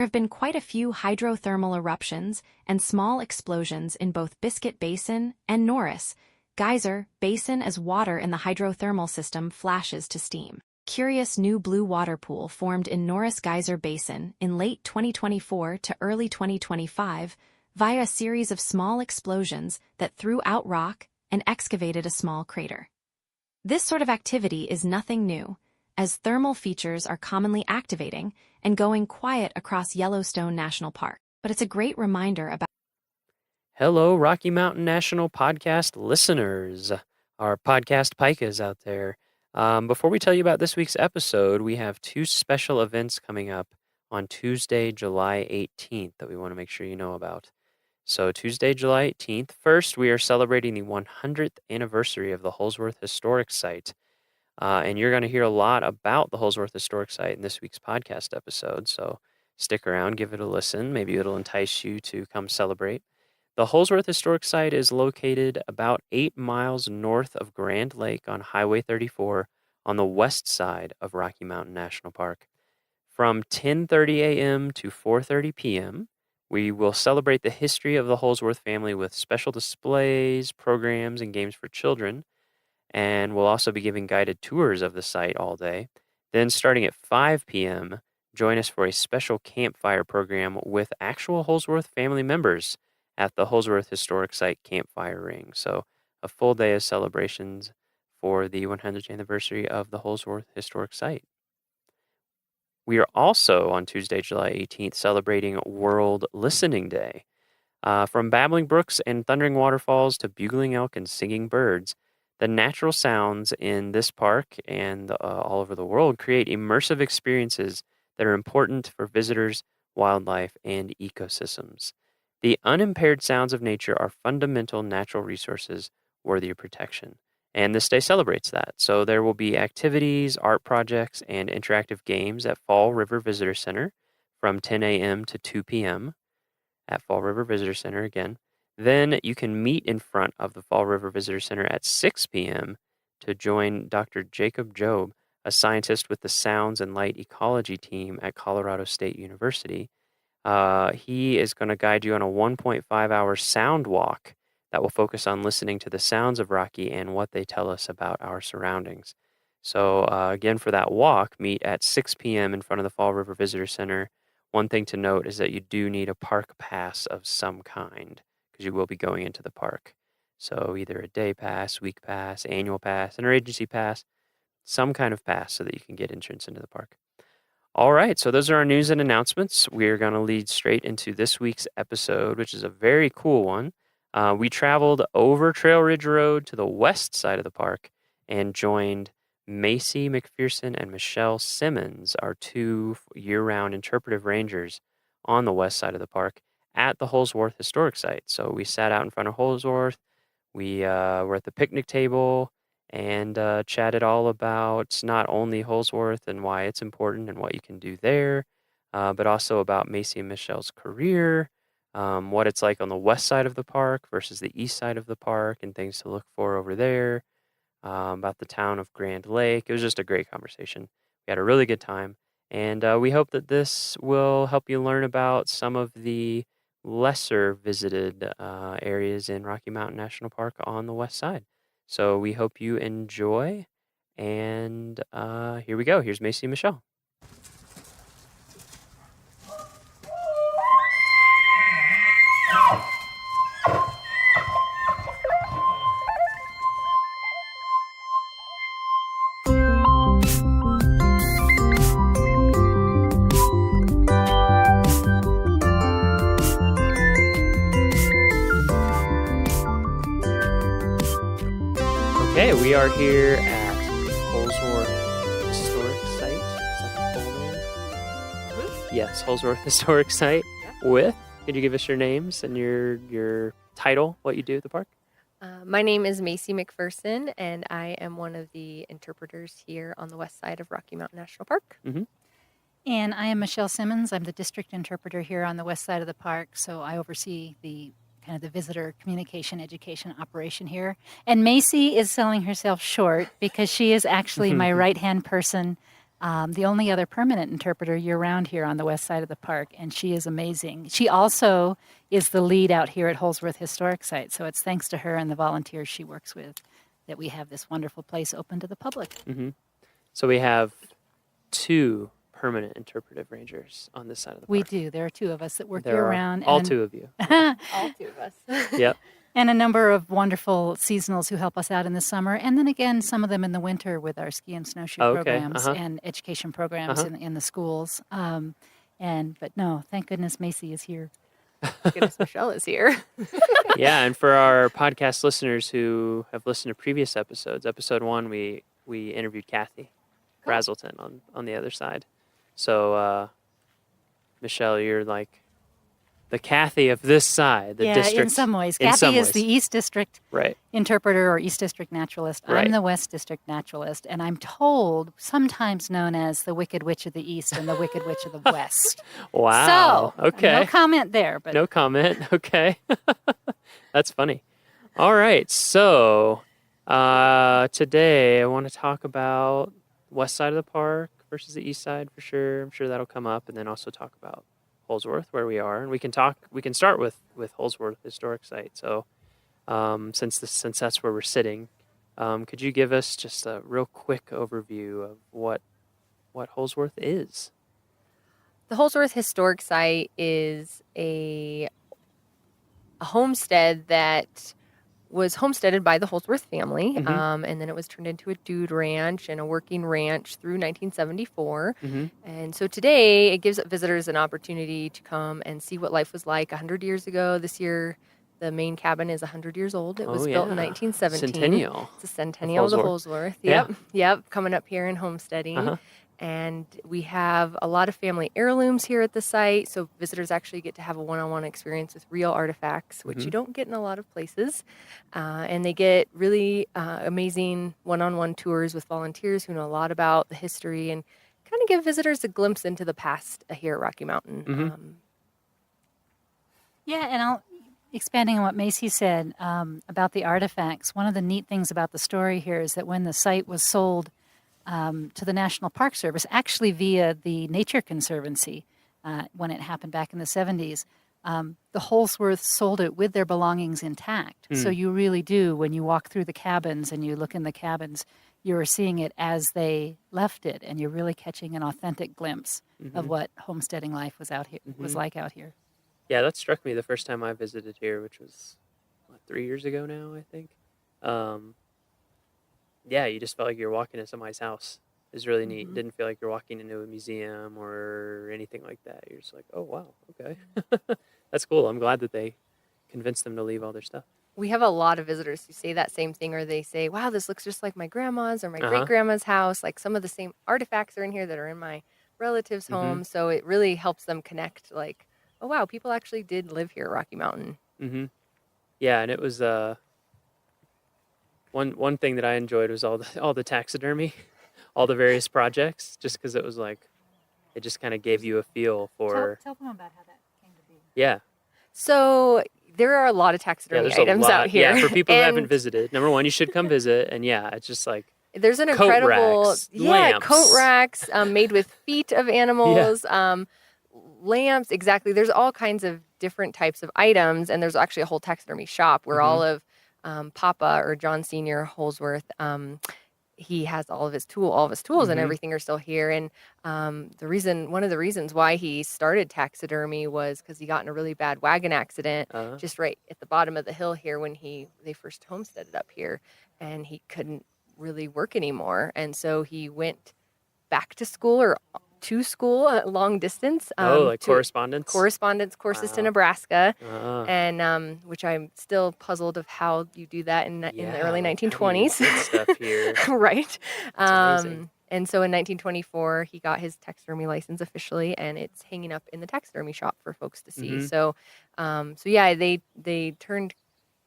There have been quite a few hydrothermal eruptions and small explosions in both Biscuit Basin and Norris Geyser Basin as water in the hydrothermal system flashes to steam. Curious new blue water pool formed in Norris Geyser Basin in late 2024 to early 2025 via a series of small explosions that threw out rock and excavated a small crater. This sort of activity is nothing new, as thermal features are commonly activating and going quiet across Yellowstone National Park. But it's a great reminder about Hello, Rocky Mountain National Podcast listeners, our podcast pikas out there. Before we tell you about this week's episode, we have two special events coming up on Tuesday, July 18th that we want to make sure you know about. So Tuesday, July 18th, first we are celebrating the 100th anniversary of the Holsworth Historic Site. And you're going to hear a lot about the Holsworth Historic Site in this week's podcast episode. So stick around, give it a listen. Maybe it'll entice you to come celebrate. The Holsworth Historic Site is located about 8 miles north of Grand Lake on Highway 34 on the west side of Rocky Mountain National Park. From 10:30 a.m. to 4:30 p.m., we will celebrate the history of the Holsworth family with special displays, programs, and games for children. And we'll also be giving guided tours of the site all day. Then starting at 5 p.m., join us for a special campfire program with actual Holsworth family members at the Holsworth Historic Site Campfire Ring. So a full day of celebrations for the 100th anniversary of the Holsworth Historic Site. We are also on Tuesday, July 18th, celebrating World Listening Day. From babbling brooks and thundering waterfalls to bugling elk and singing birds, the natural sounds in this park and all over the world create immersive experiences that are important for visitors, wildlife, and ecosystems. The unimpaired sounds of nature are fundamental natural resources worthy of protection, and this day celebrates that. So there will be activities, art projects, and interactive games at Fall River Visitor Center from 10 a.m. to 2 p.m. at Fall River Visitor Center again. Then you can meet in front of the Fall River Visitor Center at 6 p.m. to join Dr. Jacob Job, a scientist with the Sounds and Light Ecology team at Colorado State University. He is going to guide you on a 1.5-hour sound walk that will focus on listening to the sounds of Rocky and what they tell us about our surroundings. So again, for that walk, meet at 6 p.m. in front of the Fall River Visitor Center. One thing to note is that you do need a park pass of some kind, because you will be going into the park. So either a day pass, week pass, annual pass, interagency pass, some kind of pass so that you can get entrance into the park. All right, so those are our news and announcements. We're going to lead straight into this week's episode, which is a very cool one. We traveled over Trail Ridge Road to the west side of the park and joined Macy McPherson and Michelle Simmons, our two year-round interpretive rangers on the west side of the park at the Holsworth Historic Site. So we sat out in front of Holsworth. We were at the picnic table and chatted all about not only Holsworth and why it's important and what you can do there, but also about Macy and Michelle's career, what it's like on the west side of the park versus the east side of the park, and things to look for over there, about the town of Grand Lake. It was just a great conversation. We had a really good time, and we hope that this will help you learn about some of the lesser visited areas in Rocky Mountain National Park on the west side. So we hope you enjoy, and here we go. Here's Macy and Michelle. Okay, we are here at Holsworth Historic Site. Is that the full name? Mm-hmm. Yes, Holsworth Historic Site. Yeah. Could you give us your names and your title, what you do at the park? My name is Macy McPherson, and I am one of the interpreters here on the west side of Rocky Mountain National Park. Mm-hmm. And I am Michelle Simmons. I'm the district interpreter here on the west side of the park, so I oversee the kind of the visitor communication education operation here. And Macy is selling herself short because she is actually my right-hand person the only other permanent interpreter year-round here on the west side of the park, and she is amazing. She also is the lead out here at Holsworth Historic Site, so it's thanks to her and the volunteers she works with that we have this wonderful place open to the public. Mm-hmm. So we have 2 permanent interpretive rangers on this side of the park. We do. There are 2 of us that work There are year-round. all 2 of you. All 2 of us. Yep. And a number of wonderful seasonals who help us out in the summer, and then again, some of them in the winter with our ski and snowshoe programs and education programs in the schools. But no, thank goodness Macy is here. Goodness, Michelle is here. Yeah, and for our podcast listeners who have listened to previous episodes, episode 1, we interviewed Kathy Brazelton on the other side. So, Michelle, you're like the Kathy of this side, the district. In some ways. Kathy is the East District interpreter or East District naturalist. Right. I'm the West District naturalist, and I'm told sometimes known as the Wicked Witch of the East and the Wicked Witch of the West. Wow. So, okay. no comment there. But no comment. Okay. That's funny. All right. So today I want to talk about west side of the park versus the east side for sure. I'm sure that'll come up, and then also talk about Holsworth, where we are, and we can start with Holsworth Historic Site. So since that's where we're sitting, could you give us just a real quick overview of what Holsworth is? The Holsworth Historic Site is a homestead that was homesteaded by the Holsworth family, and then it was turned into a dude ranch and a working ranch through 1974. And so today it gives visitors an opportunity to come and see what life was like 100 years ago. This year, the main cabin is 100 years old. It was built in 1917. Centennial. It's a centennial of the Holsworth. Yep, coming up here and homesteading. And we have a lot of family heirlooms here at the site, so visitors actually get to have a one-on-one experience with real artifacts, which you don't get in a lot of places. And they get really amazing one-on-one tours with volunteers who know a lot about the history and kind of give visitors a glimpse into the past here at Rocky Mountain. and expanding on what Macy said about the artifacts, one of the neat things about the story here is that when the site was sold to the National Park Service, actually via the Nature Conservancy, when it happened back in the 70s. The Holsworth sold it with their belongings intact. So you really do, when you walk through the cabins and you look in the cabins, you're seeing it as they left it, and you're really catching an authentic glimpse of what homesteading life was like out here. Yeah, that struck me the first time I visited here, which was 3 years ago now, I think. Yeah, you just felt like you were walking into somebody's house. It was really neat. Didn't feel like you're walking into a museum or anything like that. You're just like, oh, wow, okay. That's cool. I'm glad that they convinced them to leave all their stuff. We have a lot of visitors who say that same thing, or they say, wow, this looks just like my grandma's or my great-grandma's house. Like some of the same artifacts are in here that are in my relatives' home. So it really helps them connect, like, oh, wow, people actually did live here at Rocky Mountain. Yeah, and it was... One thing that I enjoyed was all the taxidermy, all the various projects, just because it was like, it just kind of gave you a feel for... Tell them about how that came to be. Yeah. So there are a lot of taxidermy items out here. Yeah, for people who haven't visited, number one, you should come visit. And yeah, it's just like... There's an incredible... Lamps. Coat racks made with feet of animals, lamps, exactly. There's all kinds of different types of items, and there's actually a whole taxidermy shop where all of Papa, or John Sr. Holsworth, he has all of his tools and everything are still here. And one of the reasons why he started taxidermy was because he got in a really bad wagon accident just right at the bottom of the hill here when they first homesteaded up here, and he couldn't really work anymore. And so he went back to school long distance. Correspondence courses to Nebraska, and which I'm still puzzled of how you do that in the early 1920s. Stuff here. Right. Amazing. And so in 1924, he got his taxidermy license officially, and it's hanging up in the taxidermy shop for folks to see. So they turned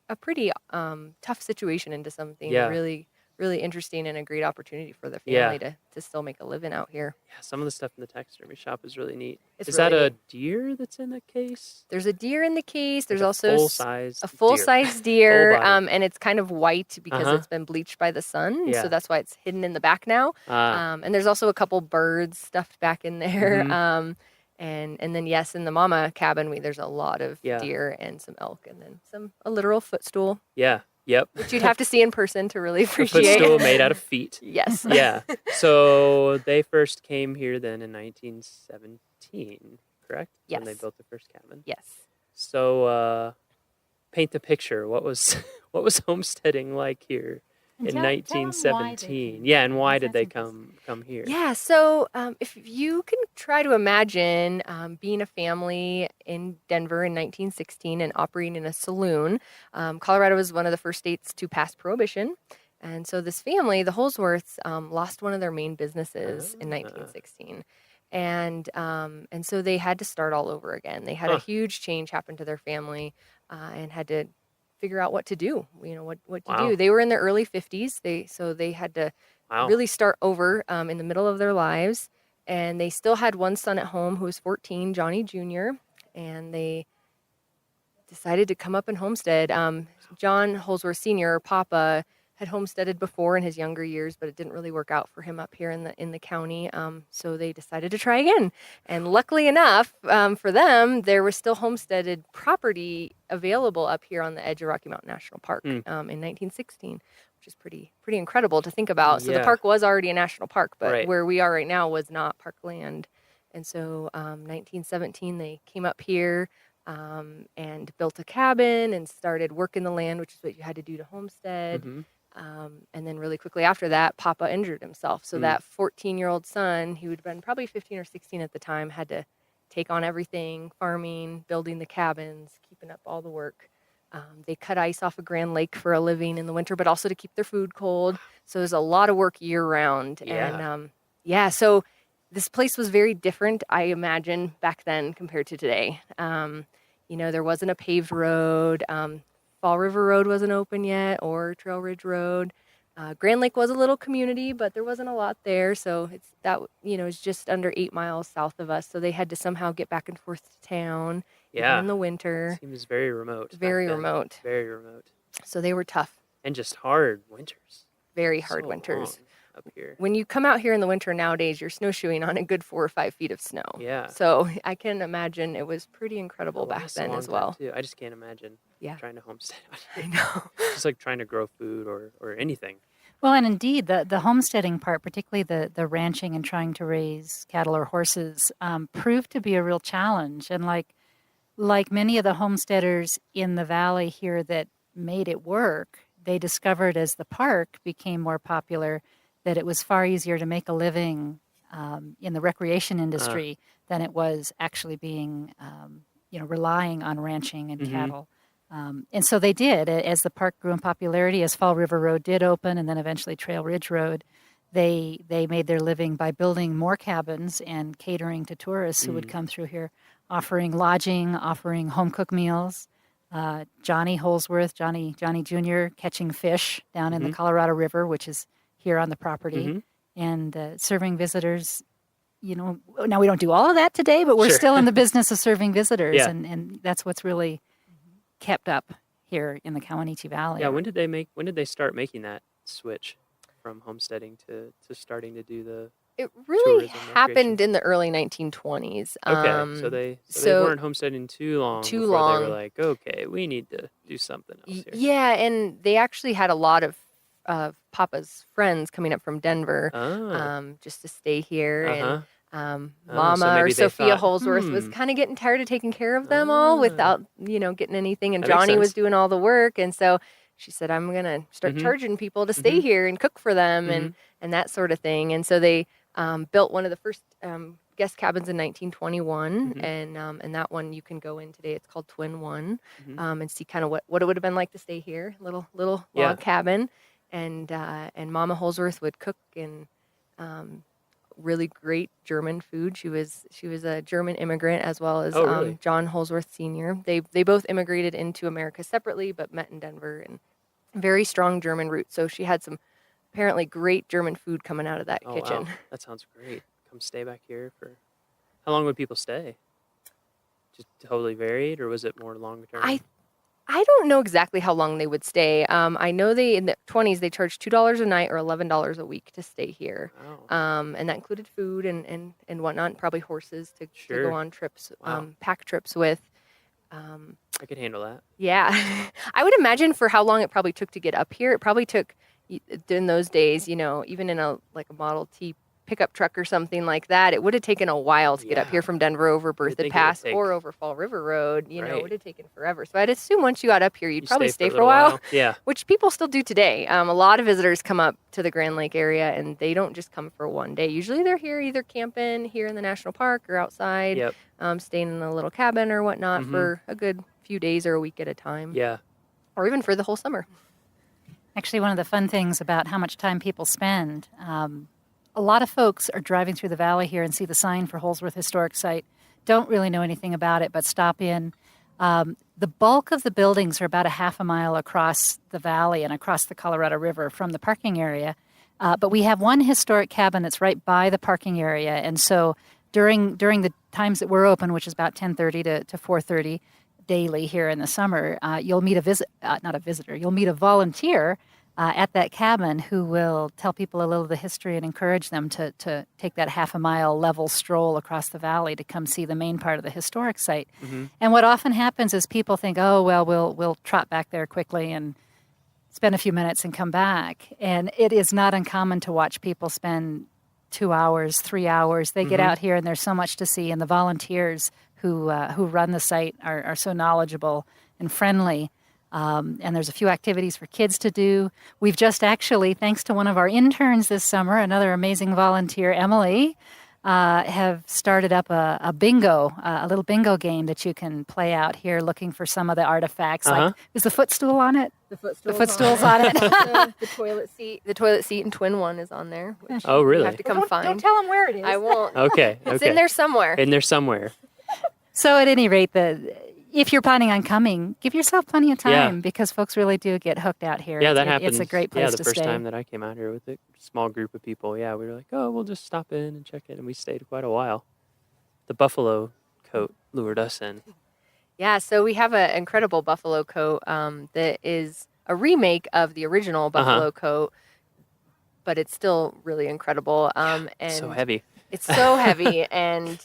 a pretty tough situation into something really really interesting and a great opportunity for the Yeah. family to still make a living out here. Yeah, some of the stuff in the taxidermy shop is really neat. It's Is really that a neat. deer that's in the case? There's a deer in the case. There's Like a also full-sized a deer. full-size deer, Full-bodied. and it's kind of white because Uh-huh. it's been bleached by the sun, Yeah. so that's why it's hidden in the back now. And there's also a couple birds stuffed back in there. Mhm. And then yes, in the mama cabin, there's a lot of Yeah. deer and some elk, and then a literal footstool, Yeah. Yep. which you'd have to see in person to really A appreciate. footstool made out of feet. Yes. Yeah. So they first came here then in 1917, correct? When they Yes. built the first cabin. Yes. So paint the picture. What was what was homesteading like here And in tell 'em why they 1917? came. Yeah, and why Because did they that's interesting. come here? Yeah, so if you can try to imagine being a family in Denver in 1916 and operating in a saloon, Colorado was one of the first states to pass prohibition. And so this family, the Holsworths, lost one of their main businesses in Ah. 1916. And so they had to start all over again. They had a Huh. huge change happen to their family and had to figure out what to do, what to Wow. do. They were in their early 50s. So they had to Wow. really start over in the middle of their lives. And they still had one son at home who was 14, Johnny Jr., and they decided to come up and homestead. John Holsworth Sr., or Papa, had homesteaded before in his younger years, but it didn't really work out for him up here in the county. So they decided to try again. And luckily enough for them, there was still homesteaded property available up here on the edge of Rocky Mountain National Park in 1916, which is pretty incredible to think about. So the Yeah. park was already a national park, but Right. where we are right now was not parkland. And so 1917, they came up here and built a cabin and started working the land, which is what you had to do to homestead. Mhm. And then really quickly after that, Papa injured himself. So that 14-year-old son, who had been probably 15 or 16 at the time, had to take on everything, farming, building the cabins, keeping up all the work. They cut ice off of Grand Lake for a living in the winter, but also to keep their food cold. So there's a lot of work year round. Yeah. And so this place was very different, I imagine, back then compared to today. There wasn't a paved road. Fall River Road wasn't open yet, or Trail Ridge Road. Grand Lake was a little community, but there wasn't a lot there. So it's just under 8 miles south of us. So they had to somehow get back and forth to town, even Yeah. in the winter. Seems very remote. back Very then. remote. Very remote. So they were tough, And just hard winters. very hard So winters. long up here. When you come out here in the winter nowadays, you're snowshoeing on a good 4 or 5 feet of snow. Yeah. So I can imagine it was pretty incredible It back lasts a then long as time, well. too. I just can't imagine Yeah. trying to homestead out I here. know. Just like trying to grow food or anything. Well, and indeed, the homesteading part, particularly the ranching and trying to raise cattle or horses, proved to be a real challenge. And like many of the homesteaders in the valley here that made it work, they discovered as the park became more popular that it was far easier to make a living in the recreation industry than it was actually being, relying on ranching and cattle. And so they did. As the park grew in popularity, as Fall River Road did open, and then eventually Trail Ridge Road, they made their living by building more cabins and catering to tourists who would come through here, offering lodging, offering home-cooked meals. Johnny Holsworth, Johnny Jr., catching fish down in the Colorado River, which is here on the property, and serving visitors. Now we don't do all of that today, but we're Sure. still in the business of serving visitors, Yeah. and that's what's really kept up here in the Kawanichi Valley. Yeah, when did they start making that switch from homesteading to starting to do the It really tourism, happened recreation? in the early 1920s. Okay, so they weren't homesteading too long Too before long. they were like, okay, we need to do something else here. Yeah, and they actually had a lot of Papa's friends coming up from Denver just to stay here. Uh-huh. And So Mama or maybe they Sophia thought, Holsworth was kind of getting tired of taking care of them all without, getting anything. And That makes Johnny was sense. doing all the work. And so she said, I'm going to start charging people to stay here and cook for them and that sort of thing. And so they built one of the first guest cabins in 1921. And that one you can go in today. It's called Twin One and see kind of what it would have been like to stay here. Little Yeah. log cabin. And Mama Holsworth would cook and really great German food. She was a German immigrant as well as really? John Holsworth Sr. They both immigrated into America separately, but met in Denver, and very strong German roots. So she had some apparently great German food coming out of that kitchen. Wow. That sounds great. Come stay back here for... How long would people stay? Just totally varied, or was it more long term? I don't know exactly how long they would stay. I know in the 20s they charged $2 a night or $11 a week to stay here. Wow. And that included food and whatnot, and probably horses to go on trips, Wow. pack trips with. I could handle that. Yeah. I would imagine for how long it probably took to get up here, it probably took, in those days, even in a Model T pickup truck or something like that, it would have taken a while to get up here from Denver over Berthoud Pass or over Fall River Road. It would have taken forever. So I'd assume once you got up here, you'd probably stay for a while. Yeah. Which people still do today. A lot of visitors come up to the Grand Lake area, and they don't just come for one day. Usually they're here either camping here in the national park or outside, staying in a little cabin or whatnot for a good few days or a week at a time. Yeah. Or even for the whole summer. Actually, one of the fun things about how much time people spend, a lot of folks are driving through the valley here and see the sign for Holsworth Historic Site, don't really know anything about it, but stop in. The bulk of the buildings are about a half a mile across the valley and across the Colorado River from the parking area. But we have one historic cabin that's right by the parking area. And so during the times that we're open, which is about 10:30 to 4:30 daily here in the summer, you'll meet you'll meet a volunteer at that cabin who will tell people a little of the history and encourage them to take that half a mile level stroll across the valley to come see the main part of the historic site. And what often happens is people think, oh, well, we'll trot back there quickly and spend a few minutes and come back. And it is not uncommon to watch people spend 2 hours, 3 hours. They get out here and there's so much to see. And the volunteers who run the site are so knowledgeable and friendly. And there's a few activities for kids to do. We've just actually, thanks to one of our interns this summer, another amazing volunteer, Emily, have started up a little bingo game that you can play out here looking for some of the artifacts. Like, is the footstool on it? The footstool's on it. The toilet seat and twin one is on there. Which Oh, really? You have to come find. Don't tell them where it is. I won't. Okay. It's in there somewhere. So at any rate, if you're planning on coming, give yourself plenty of time because folks really do get hooked out here. Yeah, that happens. It's a great place to stay. Yeah, the first time that I came out here with a small group of people, we were like, oh, we'll just stop in and check it. And we stayed quite a while. The buffalo coat lured us in. Yeah, so we have an incredible buffalo coat that is a remake of the original buffalo coat, but it's still really incredible. And so heavy. It's so heavy, and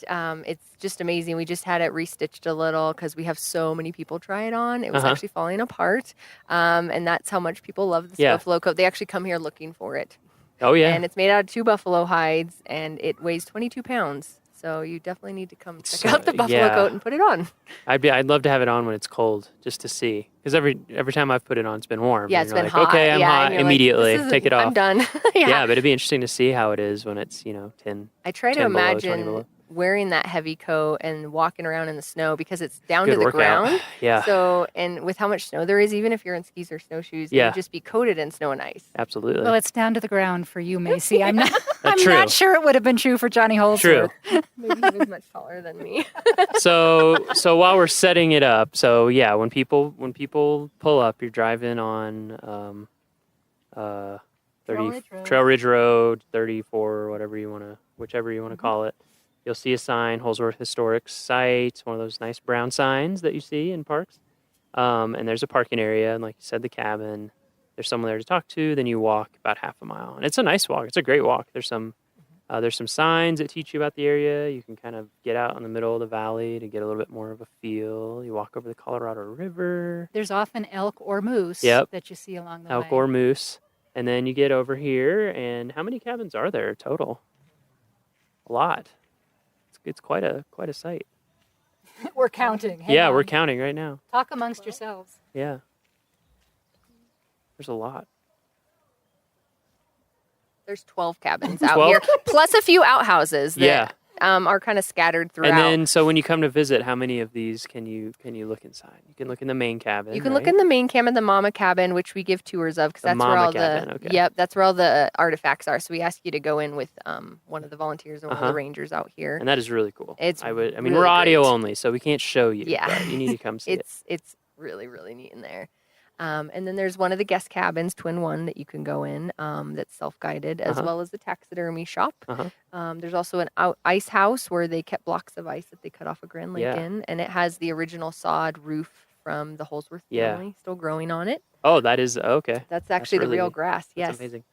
it's just amazing. We just had it restitched a little because we have so many people try it on. It was actually falling apart, and that's how much people love this buffalo coat. They actually come here looking for it. Oh, yeah. And it's made out of 2 buffalo hides, and it weighs 22 pounds. So you definitely need to come check out the buffalo coat and put it on. I'd love to have it on when it's cold, just to see. Because every time I've put it on, it's been warm. Yeah, it's been hot. Okay, I'm hot immediately. Take it off. I'm done. Yeah, but it'd be interesting to see how it is when it's 10. I try to imagine wearing that heavy coat and walking around in the snow because it's down to the ground. Yeah. So, and with how much snow there is, even if you're in skis or snowshoes, you would just be coated in snow and ice. Absolutely. Well, it's down to the ground for you, Macy. I'm not sure it would have been true for Johnny Holsworth. True. Maybe he was much taller than me. So while we're setting it up, when people pull up, you're driving on Trail Ridge Road, 34, whichever you want to call it. You'll see a sign, Holsworth Historic Site, one of those nice brown signs that you see in parks. And there's a parking area, and like you said, the cabin. There's someone there to talk to. Then you walk about half a mile, and it's a nice walk. It's a great walk. There's some signs that teach you about the area. You can kind of get out in the middle of the valley to get a little bit more of a feel. You walk over the Colorado River. There's often elk or moose that you see along the way. Elk or moose. And then you get over here, and how many cabins are there total? A lot. It's quite a site. We're counting. We're counting right now. Talk amongst yourselves. Yeah. There's a lot. There's 12 cabins out here, plus a few outhouses that are kind of scattered throughout. And then, so when you come to visit, how many of these can you look inside? You can look in the main cabin. You can look in the main cabin, the mama cabin, which we give tours of because that's where all that's where all the artifacts are. So we ask you to go in with one of the volunteers or one of the rangers out here. And that is really cool. Really we're audio only, so we can't show you. Yeah, but you need to come see it. It's really, really neat in there. And then there's one of the guest cabins, Twin One, that you can go in that's self-guided, as well as the taxidermy shop. There's also an ice house where they kept blocks of ice that they cut off a Grand Lake in, and it has the original sod roof from the Holsworth family still growing on it. Oh, that is okay. That's actually the real grass. Yes. That's amazing.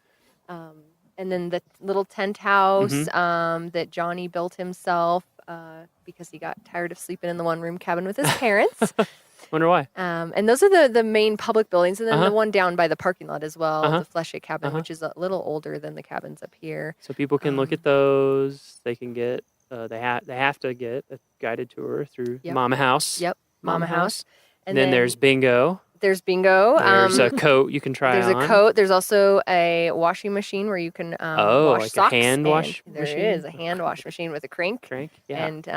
And then the little tent house that Johnny built himself because he got tired of sleeping in the one-room cabin with his parents. Wonder why. And those are the main public buildings. And then the one down by the parking lot as well, the Fleshy cabin, which is a little older than the cabins up here. So people can look at those. They can get, they have to get a guided tour through Mama House. Yep, Mama House. And then there's bingo. There's bingo. There's a coat you can try on. There's a coat. There's also a washing machine where you can wash like socks. A hand wash There machine? is a hand wash machine with a crank. Yeah. And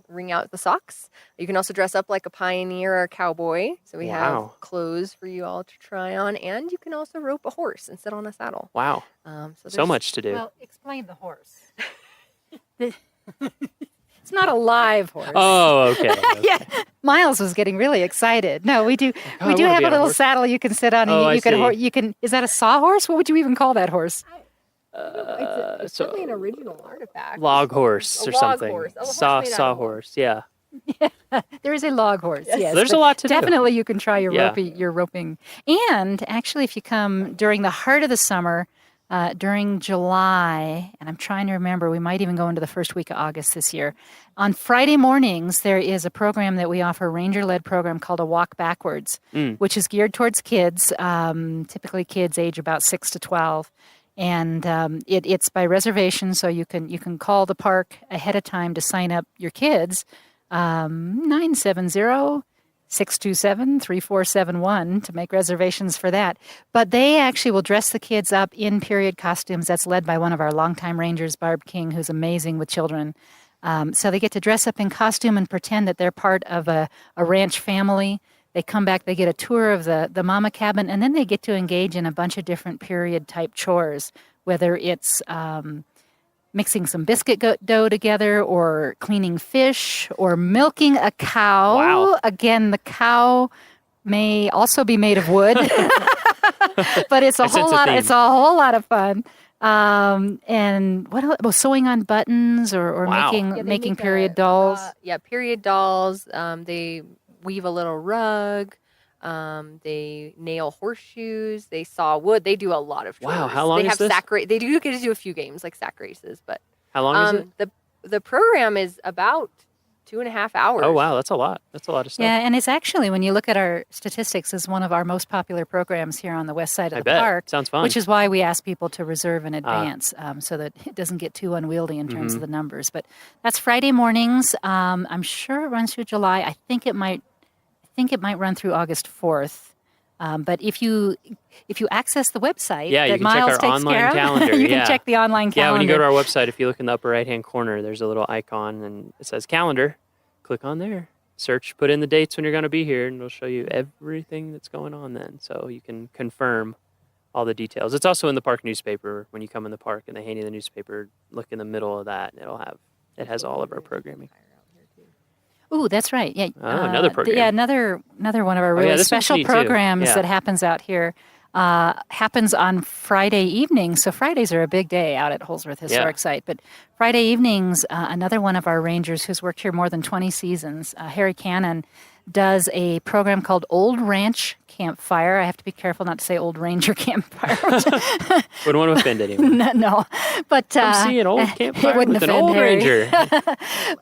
wring out the socks. You can also dress up like a pioneer or a cowboy. So we have clothes for you all to try on. And you can also rope a horse and sit on a saddle. Wow. So much to do. Well, explain the horse. It's not a live horse. Oh, okay. Yeah, Miles was getting really excited. No, we do. We do have a little saddle you can sit on. And you can. Is that a sawhorse? What would you even call that horse? It's certainly an original artifact. Log horse or something. Horse. Sawhorse. Yeah. There is a log horse. Yes, there's a lot to do. Definitely, you can try your roping. And actually, if you come during the heart of the summer. During July, and I'm trying to remember, we might even go into the first week of August this year. On Friday mornings, there is a program that we offer, a ranger-led program called A Walk Backwards, which is geared towards kids, typically kids age about 6 to 12. And it's by reservation, so you can call the park ahead of time to sign up your kids, 970-627-3471 to make reservations for that. But they actually will dress the kids up in period costumes. That's led by one of our longtime rangers, Barb King, who's amazing with children. So they get to dress up in costume and pretend that they're part of a ranch family. They come back, they get a tour of the mama cabin, and then they get to engage in a bunch of different period-type chores, whether it's mixing some biscuit dough together, or cleaning fish, or milking a cow. Wow. Again, the cow may also be made of wood, but it's a whole lot of fun. And what else? Well, sewing on buttons or making period dolls. Period dolls. They weave a little rug. They nail horseshoes. They saw wood. They do a lot of chores. Wow, how long is this? They do get to do a few games like sack races, but how long is it? The program is about 2.5 hours. Oh wow, that's a lot. That's a lot of stuff. Yeah, and it's actually, when you look at our statistics, is one of our most popular programs here on the west side of the park. Sounds fun. Which is why we ask people to reserve in advance, so that it doesn't get too unwieldy in terms of the numbers. But that's Friday mornings. I'm sure it runs through July. I think it might run through August 4th. But if you access the website that Miles takes care of, calendar. you can check the online calendar. Yeah, when you go to our website, if you look in the upper right-hand corner, there's a little icon and it says calendar. Click on there. Search, put in the dates when you're going to be here, and it'll show you everything that's going on then. So you can confirm all the details. It's also in the park newspaper. When you come in the park and they hand you the newspaper, look in the middle of that, and it has all of our programming. Ooh, that's right. Yeah. Another program. Another one of our really special programs that happens out here. Happens on Friday evenings. So Fridays are a big day out at Holsworth Historic Site. But Friday evenings, another one of our rangers who's worked here more than 20 seasons, Harry Cannon, does a program called Old Ranch Campfire. I have to be careful not to say Old Ranger Campfire. Wouldn't want to offend anyone. No. But come see an old campfire with an old Harry. ranger.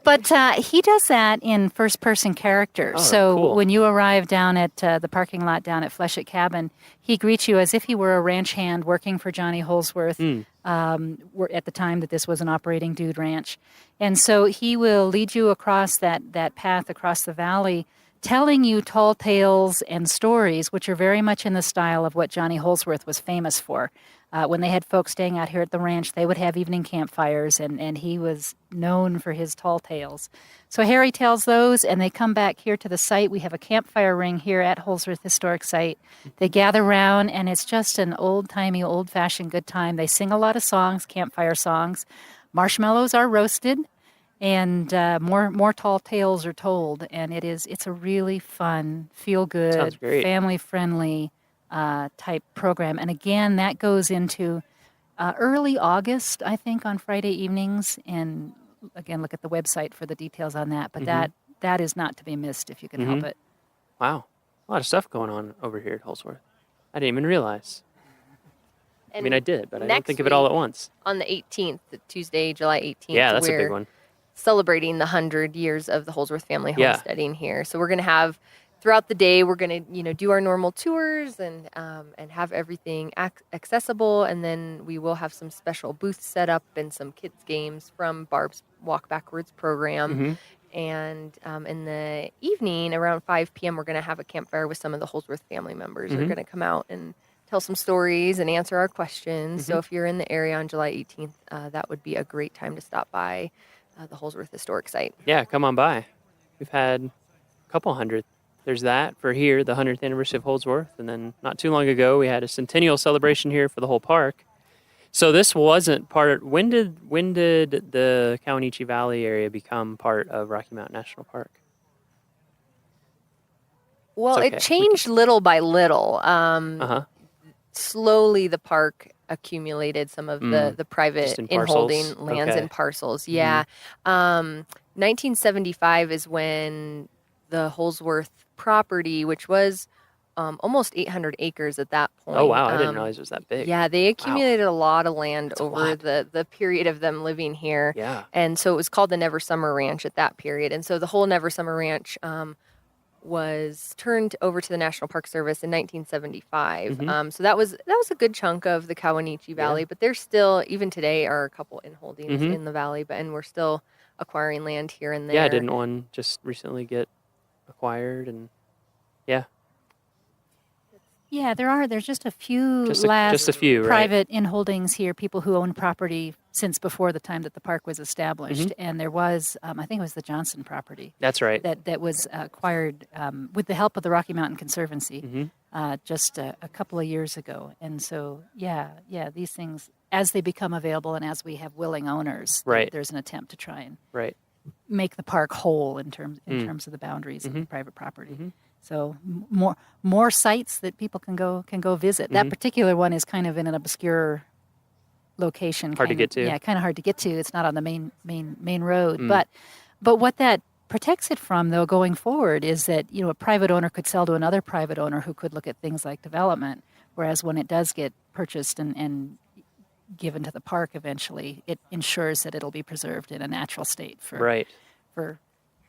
But he does that in first-person character. Cool. When you arrive down at the parking lot down at Fleshet Cabin, he greets you as if he were a ranch hand working for Johnny Holsworth at the time that this was an operating dude ranch. And so he will lead you across that path across the valley, telling you tall tales and stories, which are very much in the style of what Johnny Holsworth was famous for. When they had folks staying out here at the ranch, they would have evening campfires, and he was known for his tall tales. So Harry tells those, and they come back here to the site. We have a campfire ring here at Holsworth Historic Site. They gather around, and it's just an old-timey, old-fashioned good time. They sing a lot of songs, campfire songs. Marshmallows are roasted, and more tall tales are told. And it's a really fun, feel-good, family-friendly type program. And again, that goes into early August, I think, on Friday evenings. And again, look at the website for the details on that. But that is not to be missed if you can help it. Wow. A lot of stuff going on over here at Holsworth. I didn't even realize. And I mean, I did, but I didn't next think of it all at once. On the 18th, Tuesday, July 18th, Yeah, that's a big one. celebrating the 100 years of the Holsworth family homesteading here. So we're going to have, throughout the day, we're going to, do our normal tours and have everything accessible. And then we will have some special booths set up and some kids games from Barb's Walk Backwards program. And in the evening, around 5 p.m., we're going to have a campfire with some of the Holsworth family members. They're going to come out and tell some stories and answer our questions. So if you're in the area on July 18th, that would be a great time to stop by the Holsworth Historic Site. Yeah, come on by. We've had a couple hundred. There's that for here, the 100th anniversary of Holsworth. And then not too long ago, we had a centennial celebration here for the whole park. So this wasn't part of, when did the Cowanechee Valley area become part of Rocky Mountain National Park? Well, it changed little by little. Slowly, the park accumulated some of the private in-holding lands and parcels. Yeah. 1975 is when the Holsworth property, which was almost 800 acres at that point. Oh, wow. I didn't realize it was that big. Yeah, they accumulated a lot of land over the period of them living here. Yeah. And so it was called the Never Summer Ranch at that period. And so the whole Never Summer Ranch was turned over to the National Park Service in 1975. So that was a good chunk of the Cowanechee Valley, but there's still, even today, are a couple in holdings in the valley, and we're still acquiring land here and there. Yeah, didn't one just recently get acquired? And Yeah, there's just a few right? private in-holdings here, people who own property since before the time that the park was established. And there was, I think it was the Johnson property. That's right. That was acquired with the help of the Rocky Mountain Conservancy just a couple of years ago. And so, these things, as they become available and as we have willing owners, there's an attempt to try and make the park whole in terms of the boundaries of the private property. So more sites that people can go visit. That particular one is kind of in an obscure location. Hard to get to. Yeah, kind of hard to get to. It's not on the main road. But what that protects it from, though, going forward, is that a private owner could sell to another private owner who could look at things like development. Whereas when it does get purchased and given to the park eventually, it ensures that it'll be preserved in a natural state for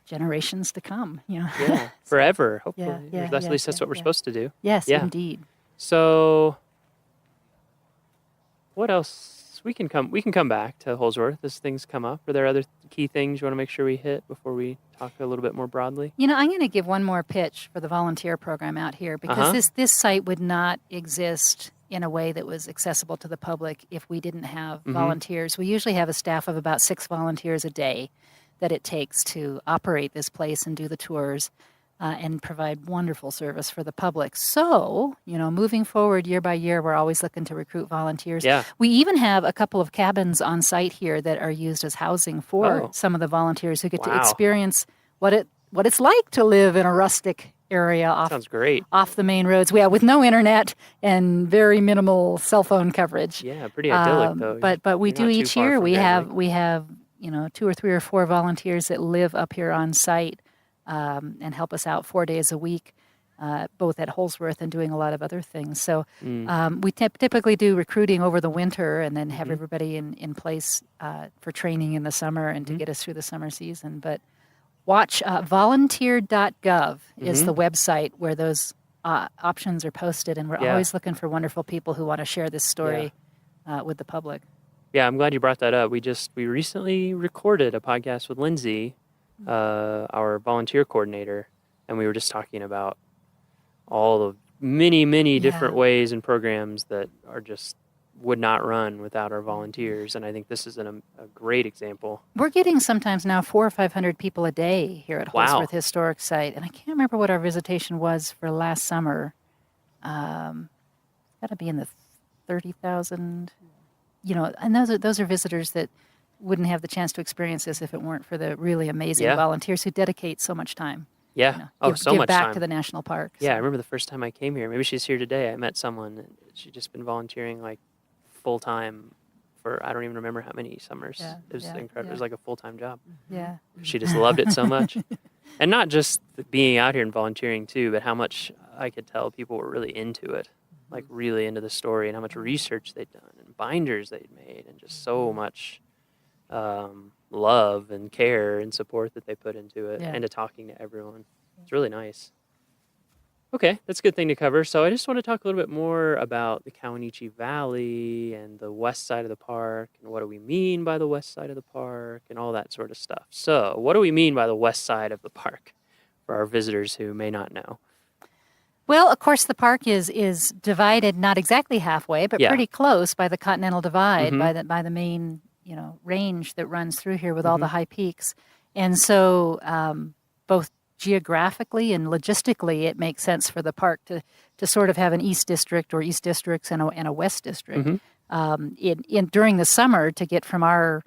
generations to come, Yeah, forever, hopefully. At least that's what we're supposed to do. Yes, indeed. So, what else? We can come back to Holsworth as things come up. Are there other key things you want to make sure we hit before we talk a little bit more broadly? I'm going to give one more pitch for the volunteer program out here, because this site would not exist in a way that was accessible to the public if we didn't have volunteers. We usually have a staff of about 6 volunteers a day that it takes to operate this place and do the tours and provide wonderful service for the public. So, moving forward year by year, we're always looking to recruit volunteers. Yeah. We even have a couple of cabins on site here that are used as housing for some of the volunteers who get to experience what it's like to live in a rustic area Sounds great. Off the main roads. With no internet and very minimal cell phone coverage. Yeah, pretty idyllic though. But we do each year. We have 2 or 3 or 4 volunteers that live up here on site and help us out 4 days a week, both at Holsworth and doing a lot of other things. So we typically do recruiting over the winter and then have everybody in place for training in the summer and to get us through the summer season. But watch volunteer.gov is the website where those options are posted, and we're always looking for wonderful people who want to share this story with the public. Yeah, I'm glad you brought that up. We recently recorded a podcast with Lindsay, our volunteer coordinator, and we were just talking about all the many different ways and programs that are just would not run without our volunteers. And I think this is a great example. We're getting sometimes now 400 or 500 people a day here at Holsworth Historic Site. And I can't remember what our visitation was for last summer. It's got to be in the 30,000. And those are visitors that wouldn't have the chance to experience this if it weren't for the really amazing volunteers who dedicate so much time Yeah. Oh, so give much back time. to the national park. Yeah, I So, remember the first time I came here. Maybe she's here today. I met someone, and she'd just been volunteering like full time for I don't even remember how many summers. Yeah, It was yeah, incredible. It was yeah. like a full-time job. yeah. She just loved it so much. And not just being out here and volunteering too, but how much I could tell people were really into it, like really into the story, and how much research they'd done and binders they'd made, and just so much love and care and support that they put into it, Yeah. and to talking to everyone. It's really nice. Okay, that's a good thing to cover. So I just want to talk a little bit more about the Kawanichi Valley and the west side of the park, and what do we mean by the west side of the park, and all that sort of stuff. So what do we mean by the west side of the park for our visitors who may not know? Well, of course, the park is divided not exactly halfway, but Yeah. pretty close by the Continental Divide, Mhm. by the main range that runs through here with all the high peaks, and so both geographically and logistically, it makes sense for the park to sort of have an east district or east districts and a west district. During the summer, to get from our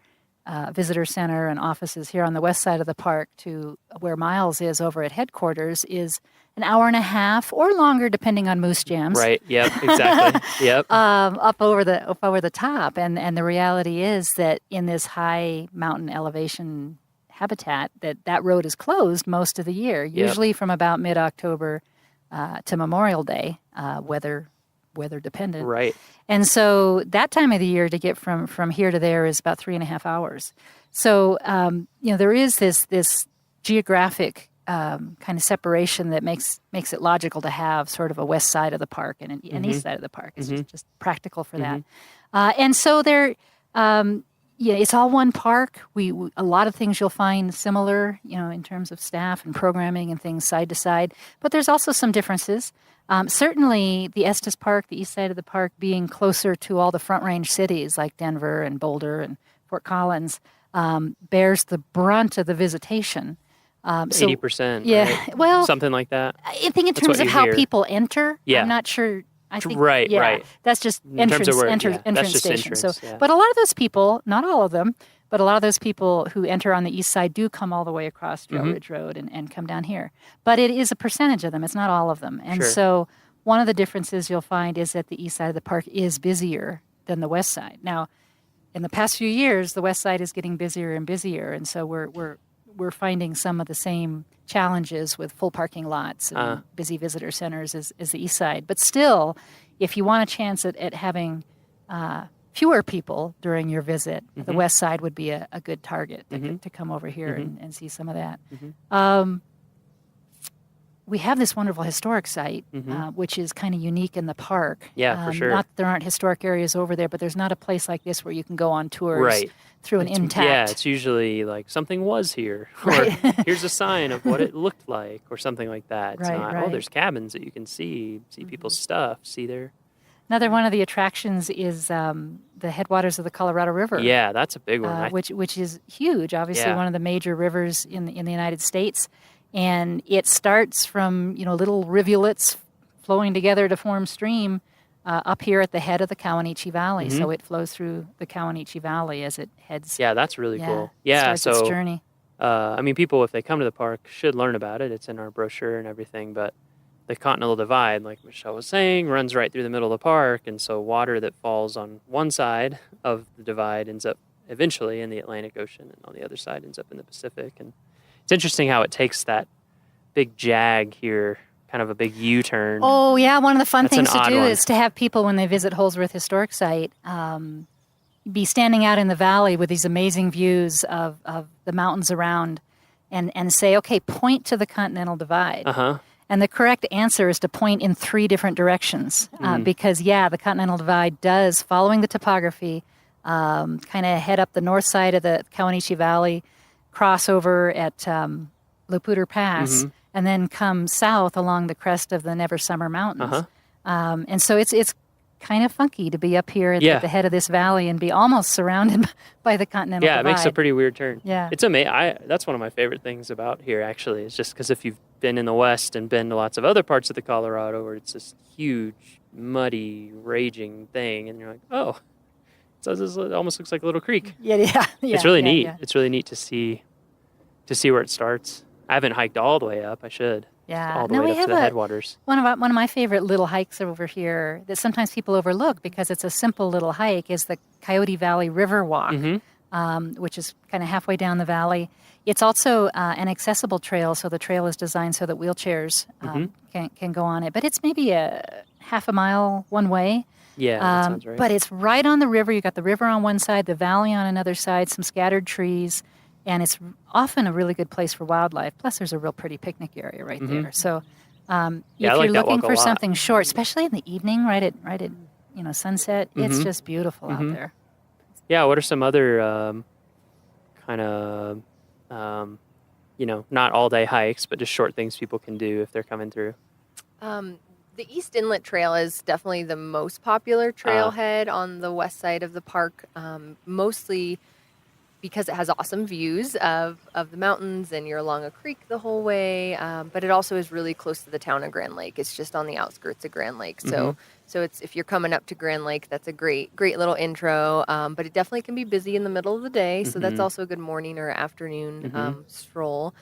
visitor center and offices here on the west side of the park to where Miles is over at headquarters is an hour and a half or longer, depending on moose jams. Right. Yep. Exactly. Yep. Up over the top, and the reality is that in this high mountain elevation habitat, that road is closed most of the year. Yep. Usually from about mid-October to Memorial Day, weather dependent. Right. And so that time of the year to get from here to there is about 3.5 hours. So there is this geographic kind of separation that makes it logical to have sort of a west side of the park and an east side of the park. It's just practical for that. And so there, it's all one park. We a lot of things you'll find similar, in terms of staff and programming and things side to side. But there's also some differences. Certainly, the Estes Park, the east side of the park, being closer to all the Front Range cities like Denver and Boulder and Fort Collins, bears the brunt of the visitation. 80%. Yeah, right? well, Something like that. I think in That's terms what of you how hear. people enter, Yeah. I'm not sure. I think Right, yeah, right. That's just In terms entrance, of where- entrance that's just station. entrance, So, yeah. but a lot of those people, not all of them, but a lot of those people who enter on the east side do come all the way across Trail Ridge Road and come down here. But it is a percentage of them. It's not all of them. And Sure. so one of the differences you'll find is that the east side of the park is busier than the west side. Now, in the past few years, the west side is getting busier and busier, and so we're finding some of the same challenges with full parking lots and busy visitor centers as the east side. But still, if you want a chance at having fewer people during your visit, the west side would be a good target to come over here and see some of that. We have this wonderful historic site, which is kind of unique in the park. Yeah, for sure. Not that there aren't historic areas over there, but there's not a place like this where you can go on tours Right. through an intact. Yeah, it's usually like something was here, or here's a sign of what it looked like, or something like that. It's Right, not, right. there's cabins that you can see people's stuff, see their... Another one of the attractions is the headwaters of the Colorado River. Yeah, that's a big one. Which is huge. Obviously, Yeah. one of the major rivers in the United States, and it starts from little rivulets flowing together to form stream up here at the head of the Kawanichi Valley. So it flows through the Kawanichi Valley as it heads. Yeah, that's really cool. Yeah, starts its so journey. I mean, people, if they come to the park, should learn about it. It's in our brochure and everything, but the Continental Divide, like Michelle was saying, runs right through the middle of the park, and so water that falls on one side of the divide ends up eventually in the Atlantic Ocean, and on the other side ends up in the Pacific. And it's interesting how it takes that big jag here, kind of a big U-turn. Oh, yeah. One of the fun That's things an to odd do one. is to have people, when they visit Holsworth Historic Site, be standing out in the valley with these amazing views of the mountains around and say, okay, point to the Continental Divide. Uh-huh. And the correct answer is to point in 3 different directions because, the Continental Divide does, following the topography, kind of head up the north side of the Kawanichi Valley, cross over at Laputer Pass, and then come south along the crest of the Never Summer Mountains. And so it's kind of funky to be up here at the head of this valley and be almost surrounded by the Continental Divide. Yeah, it makes a pretty weird turn. Yeah. It's amazing. That's one of my favorite things about here, actually. It's just because if you've been in the West and been to lots of other parts of the Colorado where it's this huge, muddy, raging thing, and you're like, oh, it almost looks like a little creek. Yeah. It's really neat. Yeah. It's really neat to see where it starts. I haven't hiked all the way up. I should. Yeah. All the No, way we up to have the headwaters. one of my favorite little hikes over here that sometimes people overlook because it's a simple little hike is the Coyote Valley River Walk, which is kind of halfway down the valley. It's also an accessible trail, so the trail is designed so that wheelchairs can go on it. But it's maybe a half a mile one way. Yeah, that sounds right. But it's right on the river. You got the river on one side, the valley on another side, some scattered trees, and it's often a really good place for wildlife. Plus, there's a real pretty picnic area right there. So, if I you're like that looking walk a for lot. something short, especially in the evening, right at sunset, it's just beautiful out there. Yeah, what are some other kind of, not all-day hikes, but just short things people can do if they're coming through? The East Inlet Trail is definitely the most popular trailhead on the west side of the park, mostly because it has awesome views of the mountains and you're along a creek the whole way, but it also is really close to the town of Grand Lake. It's just on the outskirts of Grand Lake. So it's if you're coming up to Grand Lake, that's a great little intro, but it definitely can be busy in the middle of the day, so that's also a good morning or afternoon stroll.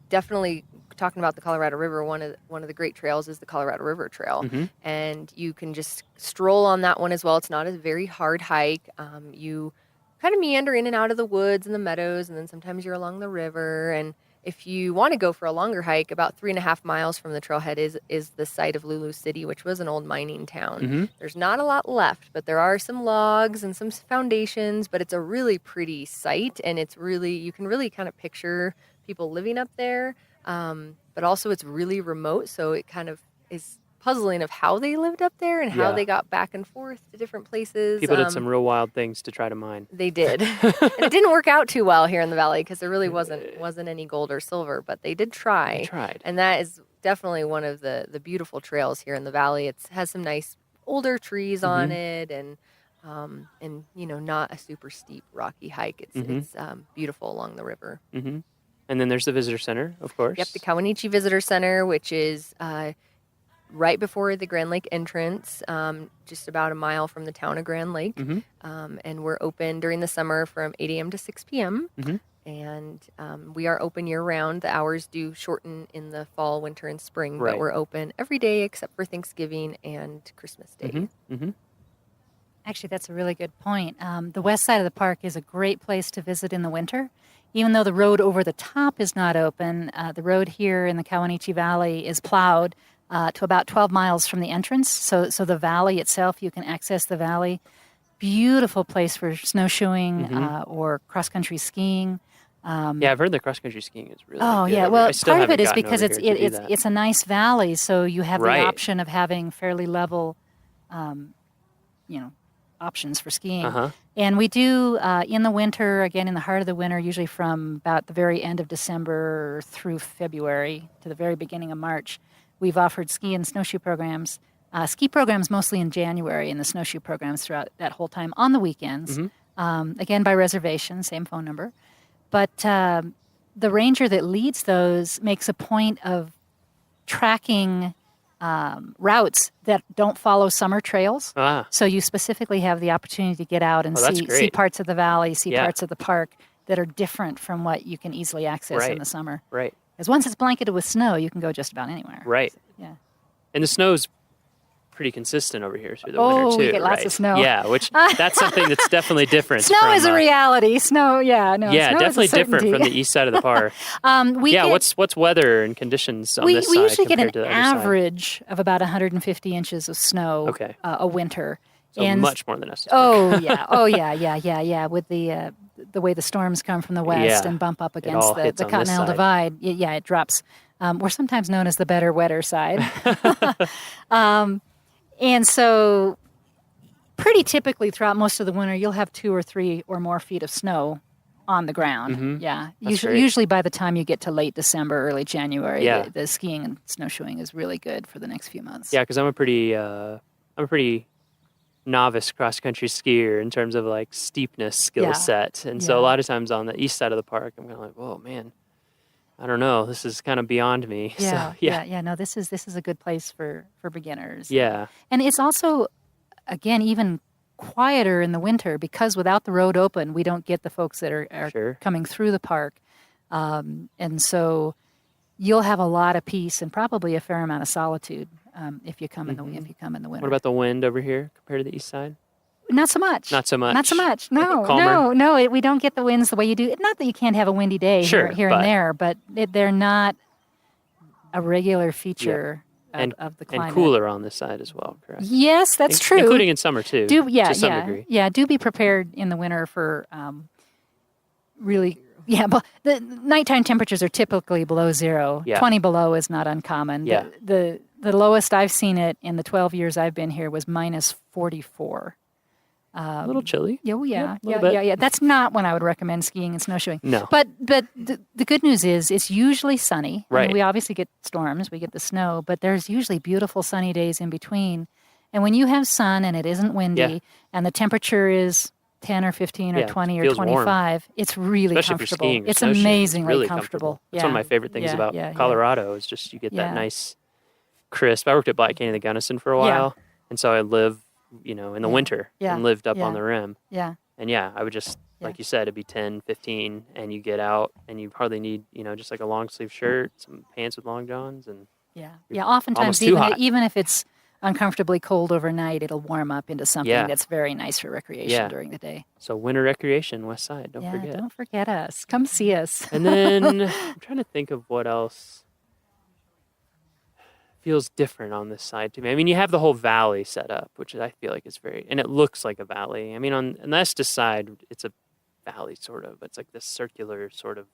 Definitely talking about the Colorado River, one of the great trails is the Colorado River Trail, and you can just stroll on that one as well. It's not a very hard hike. You kind of meander in and out of the woods and the meadows, and then sometimes you're along the river. And if you want to go for a longer hike, about 3.5 miles from the trailhead is the site of Lulu City, which was an old mining town. There's not a lot left, but there are some logs and some foundations, but it's a really pretty site, and you can really kind of picture people living up there. But also it's really remote, so it kind of is puzzling of how they lived up there and how they got back and forth to different places. People did some real wild things to try to mine. They did. And it didn't work out too well here in the valley because there really wasn't any gold or silver, but they did try. They tried. And that is definitely one of the beautiful trails here in the valley. It has some nice older trees on it, and not a super steep rocky hike. It's beautiful along the river. And then there's the visitor center, of course. Yep, the Kawanichi Visitor Center, which is right before the Grand Lake entrance, just about a mile from the town of Grand Lake. And we're open during the summer from 8 a.m. to 6 p.m. And we are open year-round. The hours do shorten in the fall, winter, and spring, but we're open every day except for Thanksgiving and Christmas Day. Actually, that's a really good point. The west side of the park is a great place to visit in the winter. Even though the road over the top is not open, the road here in the Kawanichi Valley is plowed to about 12 miles from the entrance. So the valley itself, you can access the valley. Beautiful place for snowshoeing or cross-country skiing. Yeah, I've heard the cross-country skiing is really good. Yeah. Well, part of it is gotten because over here to do that. it's a nice valley, so you have the option of having fairly level, options for skiing. And we do, in the winter, again, in the heart of the winter, usually from about the very end of December through February to the very beginning of March, we've offered ski and snowshoe programs. Ski programs mostly in January, and the snowshoe programs throughout that whole time on the weekends. Again, by reservation, same phone number. But the ranger that leads those makes a point of tracking routes that don't follow summer trails. So you specifically have the opportunity to get out and see parts of the valley, see parts of the park that are different from what you can easily access in the summer. Right. Because once it's blanketed with snow, you can go just about anywhere. Right. Yeah. And the snow's pretty consistent over here through the winter, too. We get lots of snow. Yeah, which that's something that's definitely different. Snow is a reality. Snow, snow definitely is a different from the east side of the park. What's weather and conditions on this side? We usually get compared an to the other side? average of about 150 inches of snow a winter. So much more than us. Yeah. With the way the storms come from the west and bump up against the Continental Divide, it drops. We're sometimes known as the better, wetter side. And so pretty typically throughout most of the winter, you'll have 2 or 3 or more feet of snow on the ground. Yeah. Usually by the time you get to late December, early January, the skiing and snowshoeing is really good for the next few months. Yeah, because I'm a pretty novice cross-country skier in terms of like steepness skill set. And so a lot of times on the east side of the park, I'm kind of like, whoa, man, I don't know. This is kind of beyond me. No, this is a good place for beginners. Yeah. And it's also, again, even quieter in the winter because without the road open, we don't get the folks that are coming through the park. And so you'll have a lot of peace and probably a fair amount of solitude if you come in the winter. What about the wind over here compared to the east side? Not so much. Not so much. Not so much. No, Calmer? no. We don't get the winds the way you do. Not that you can't have a windy day here and there, but they're not a regular feature of the climate. And cooler on this side as well, correct? Yes, that's true. Including in summer too, to some degree. Yeah, do be prepared in the winter for really... Yeah, but the nighttime temperatures are typically below zero. Yeah. 20 below is not uncommon. Yeah. The lowest I've seen it in the 12 years I've been here was minus 44. A little chilly. Yeah. Yeah. That's not when I would recommend skiing and snowshoeing. No. But the good news is it's usually sunny. Right. I mean, we obviously get storms, we get the snow, but there's usually beautiful sunny days in between. And when you have sun and it isn't windy and the temperature is 10 or 15 or 20 or 25, warm. It's really especially comfortable. If you're skiing or it's snowshoeing, amazingly really comfortable. That's one of my favorite things about Colorado is just you get that nice crisp. I worked at Black Canyon, the Gunnison for a while, and so I lived, in the winter and lived up on the rim. Yeah. And I would just, like you said, it'd be 10, 15, and you get out and you hardly need, just like a long sleeve shirt, some pants with long johns, and oftentimes even if it's uncomfortably cold overnight, it'll warm up into something that's very nice for recreation during the day. So winter recreation, West Side, don't forget. Don't forget us. Come see us. And then I'm trying to think of what else feels different on this side to me. I mean, you have the whole valley set up, which I feel like is and it looks like a valley. I mean, on the Estes side, it's a valley sort of. It's like this circular sort of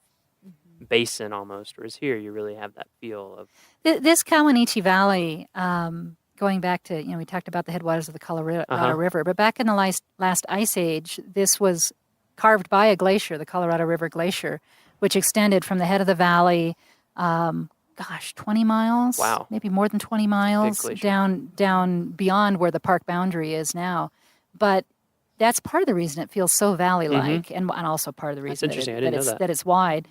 basin almost, whereas here you really have that feel of... This Kawanichi Valley... going back to, we talked about the headwaters of the Colorado River, but back in the last ice age, this was carved by a glacier, the Colorado River Glacier, which extended from the head of the valley, 20 miles? Wow. Maybe more than 20 miles down beyond where the park boundary is now. But that's part of the reason it feels so valley-like, and also part of the reason that it's wide.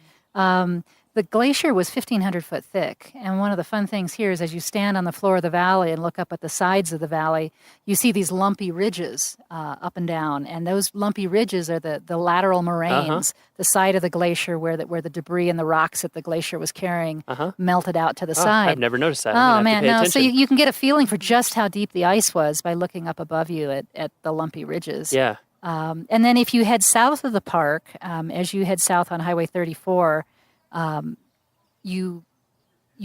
The glacier was 1,500 foot thick, and one of the fun things here is as you stand on the floor of the valley and look up at the sides of the valley, you see these lumpy ridges up and down, and those lumpy ridges are the lateral moraines, the side of the glacier where the debris and the rocks that the glacier was carrying melted out to the side. I've never noticed that. Oh, man, no. So you can get a feeling for just how deep the ice was by looking up above you at the lumpy ridges. Yeah. And then if you head south of the park, as you head south on Highway 34, you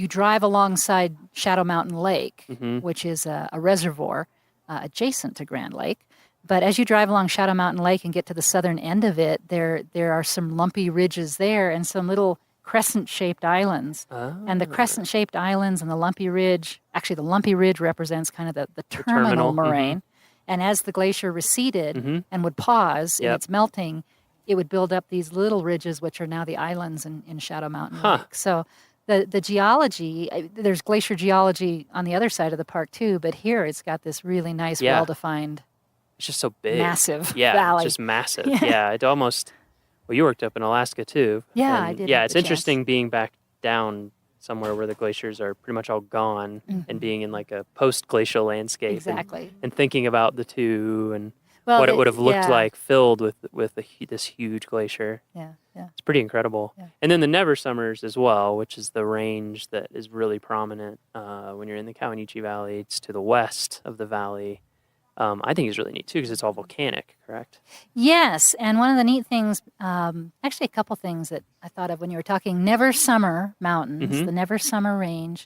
drive alongside Shadow Mountain Lake, which is a reservoir adjacent to Grand Lake. But as you drive along Shadow Mountain Lake and get to the southern end of it, there are some lumpy ridges there and some little crescent-shaped islands. And the crescent-shaped islands and the lumpy ridge represents kind of the terminal moraine. And as the glacier receded and would pause in its melting, it would build up these little ridges, which are now the islands in Shadow Mountain Lake. So the geology, there's glacier geology on the other side of the park too, but here it's got this really nice, well-defined, it's just so big, massive it's valley. just massive. It almost, you worked up in Alaska too. Yeah, I did. Yeah, it's interesting being back down somewhere where the glaciers are pretty much all gone and being in like a post-glacial landscape. Exactly. And thinking about the two and what it would have looked like filled with this huge glacier. Yeah. It's pretty incredible. Yeah. And then the Never Summers as well, which is the range that is really prominent when you're in the Kawanichi Valley. It's to the west of the valley. I think is really neat too because it's all volcanic, correct? Yes, and one of the neat things, actually a couple things that I thought of when you were talking Never Summer Mountains, the Never Summer Range.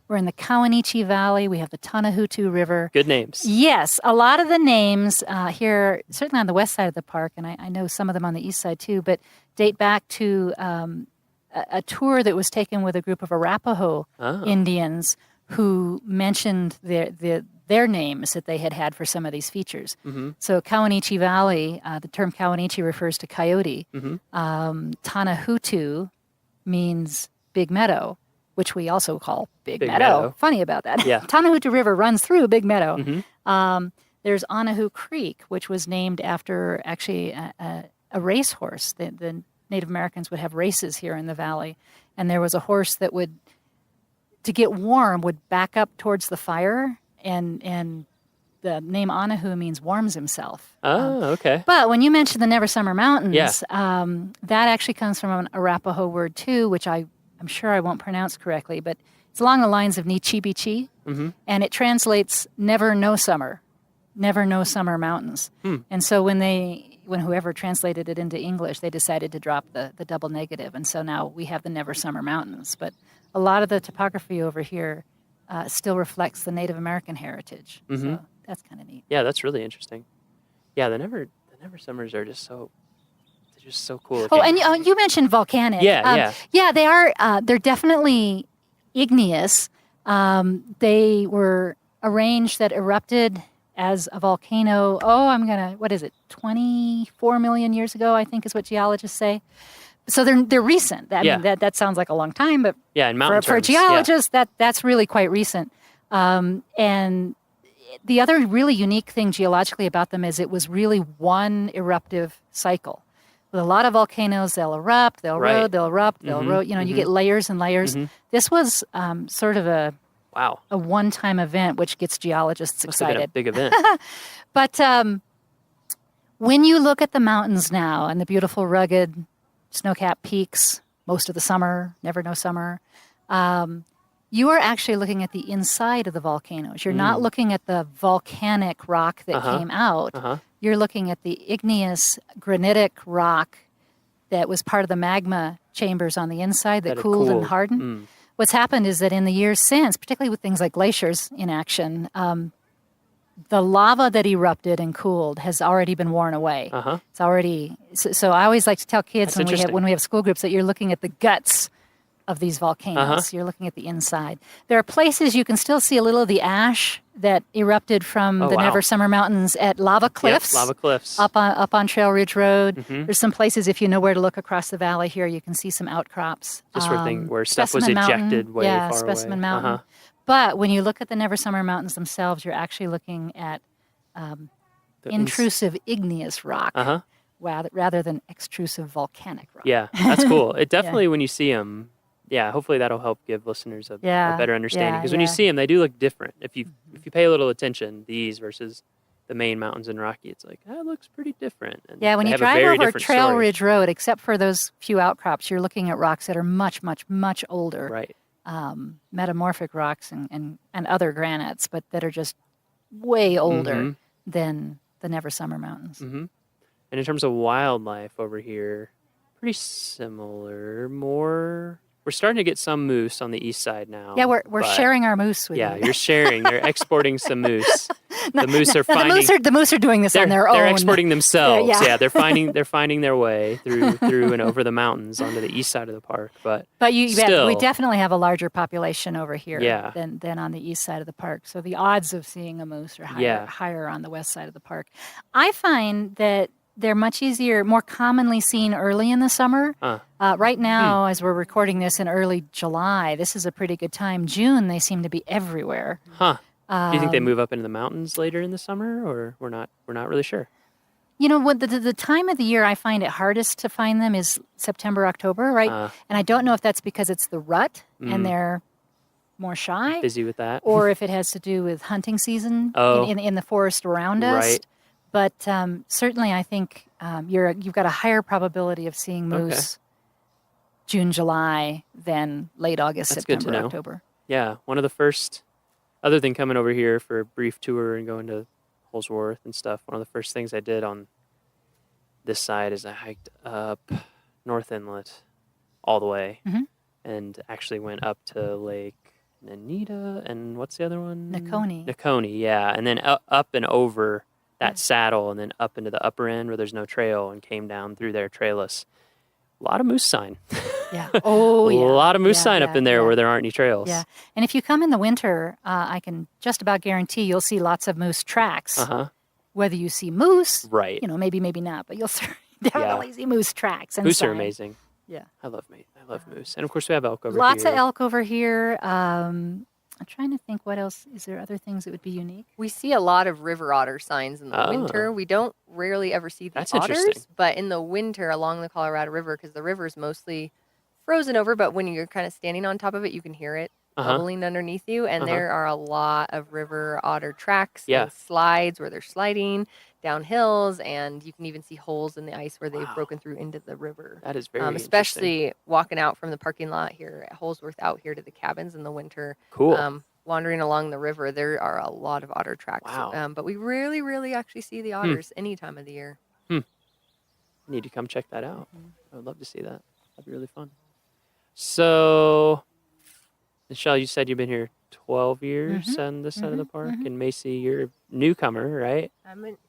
We're in the Kawanichi Valley. We have the Tanahutu River. Good names. Yes, a lot of the names here, certainly on the west side of the park, and I know some of them on the east side too, but date back to a tour that was taken with a group of Arapaho Indians who mentioned their names that they had for some of these features. So Kawanichi Valley, the term Kawanichi refers to coyote. Tanahutu means big meadow, which we also call Big Meadow. Funny about that. Yeah. Tanahutu River runs through Big Meadow. There's Anahu Creek, which was named after actually a racehorse. The Native Americans would have races here in the valley. And there was a horse that to get warm, would back up towards the fire and the name Anahu means warms himself. Oh, okay. But when you mentioned the Never Summer Mountains, Yeah. that actually comes from an Arapaho word too, which I'm sure I won't pronounce correctly, but it's along the lines of Nichibichi, and it translates never no summer mountains. And so when whoever translated it into English, they decided to drop the double negative, and so now we have the Never Summer Mountains. But a lot of the topography over here still reflects the Native American heritage. So that's kind of neat. Yeah, that's really interesting. Yeah, the never summers are just so cool. Oh, and you mentioned volcanic. Yeah. Yeah, they are. They're definitely igneous. They were arranged that erupted as a volcano. What is it? 24 million years ago, I think is what geologists say. So they're recent. I mean, that sounds like a long time, but in mountain for a terms, geologist, that's really quite recent. And the other really unique thing geologically about them is it was really one eruptive cycle. With a lot of volcanoes, they'll erupt, they'll erode, they'll erupt, they'll erode. You get layers and layers. This was sort of a one-time event, which gets geologists excited. Must have been a big event. But when you look at the mountains now and the beautiful rugged snow-capped peaks, most of the summer, never no summer, you are actually looking at the inside of the volcanoes. You're not looking at the volcanic rock that came out. You're looking at the igneous granitic rock that was part of the magma chambers on the inside that cooled and hardened. What's happened is that in the years since, particularly with things like glaciers in action, the lava that erupted and cooled has already been worn away. It's already so I always like to tell kids when we have school groups that you're looking at the guts of these volcanoes. You're looking at the inside. There are places you can still see a little of the ash that erupted from the Never Summer Mountains at Lava Cliffs. Lava Cliffs. Up on Trail Ridge Road. There's some places, if you know where to look across the valley here, you can see some outcrops. Just where stuff was Specimen ejected Mountain, way far away. Specimen Mountain. But when you look at the Never Summer Mountains themselves, you're actually looking at intrusive igneous rock rather than extrusive volcanic rock. Yeah, that's cool. It definitely, when you see them, hopefully that'll help give listeners a better understanding. Because when you see them, they do look different. If you pay a little attention, these versus the main mountains in Rocky, it's like, it looks pretty different. And when you drive over Trail Ridge Road, except for those few outcrops, you're looking at rocks that are much, much, much older. Right. Metamorphic rocks and other granites, but that are just way older than the Never Summer Mountains. And in terms of wildlife over here, pretty similar. We're starting to get some moose on the east side now. Yeah, we're sharing our moose with you. Yeah, you're sharing. They're exporting some moose. The moose are doing this on their own. They're exporting themselves. They're finding their way through and over the mountains onto the east side of the park. But we definitely have a larger population over here than on the east side of the park. So the odds of seeing a moose are higher on the west side of the park. I find that they're much easier, more commonly seen early in the summer. Right now, as we're recording this in early July, this is a pretty good time. June, they seem to be everywhere. Do you think they move up into the mountains later in the summer, or we're not really sure? What the time of the year I find it hardest to find them is September, October, right? And I don't know if that's because it's the rut and they're more shy, busy with that, or if it has to do with hunting season in the forest around us. Right. But certainly, I think you've got a higher probability of seeing moose June, July than late August, That's September, good to know. October. Yeah, one of the first, other than coming over here for a brief tour and going to Holsworth and stuff, one of the first things I did on this side is I hiked up North Inlet all the way and actually went up to Lake Nanita and what's the other one? Nakoni, yeah. And then up and over that saddle and then up into the upper end where there's no trail and came down through there trailless. A lot of moose sign. Yeah. Oh, yeah. A lot of moose sign up in there where there aren't any trails. Yeah. And if you come in the winter, I can just about guarantee you'll see lots of moose tracks. Whether you see moose, right? Maybe not, but you'll definitely see moose tracks. And moose are amazing. Yeah. I love moose. And of course we have elk over here. Lots of elk over here. I'm trying to think what else. Is there other things that would be unique? We see a lot of river otter signs in the winter. We don't rarely ever see the otters, but in the winter along the Colorado River, because the river is mostly frozen over, but when you're kind of standing on top of it, you can hear it bubbling underneath you. And there are a lot of river otter tracks Yeah. and slides where they're sliding down hills, and you can even see holes in the ice where they've broken through into the river. That is very interesting. Especially walking out from the parking lot here at Holsworth out here to the cabins in the winter. Cool. Wandering along the river, there are a lot of otter tracks. Wow. But we really, really actually see the otters any time of the year. I need to come check that out. I would love to see that. That'd be really fun. So, Michelle, you said you've been here 12 years on this side of the park. And Macy, you're a newcomer, right?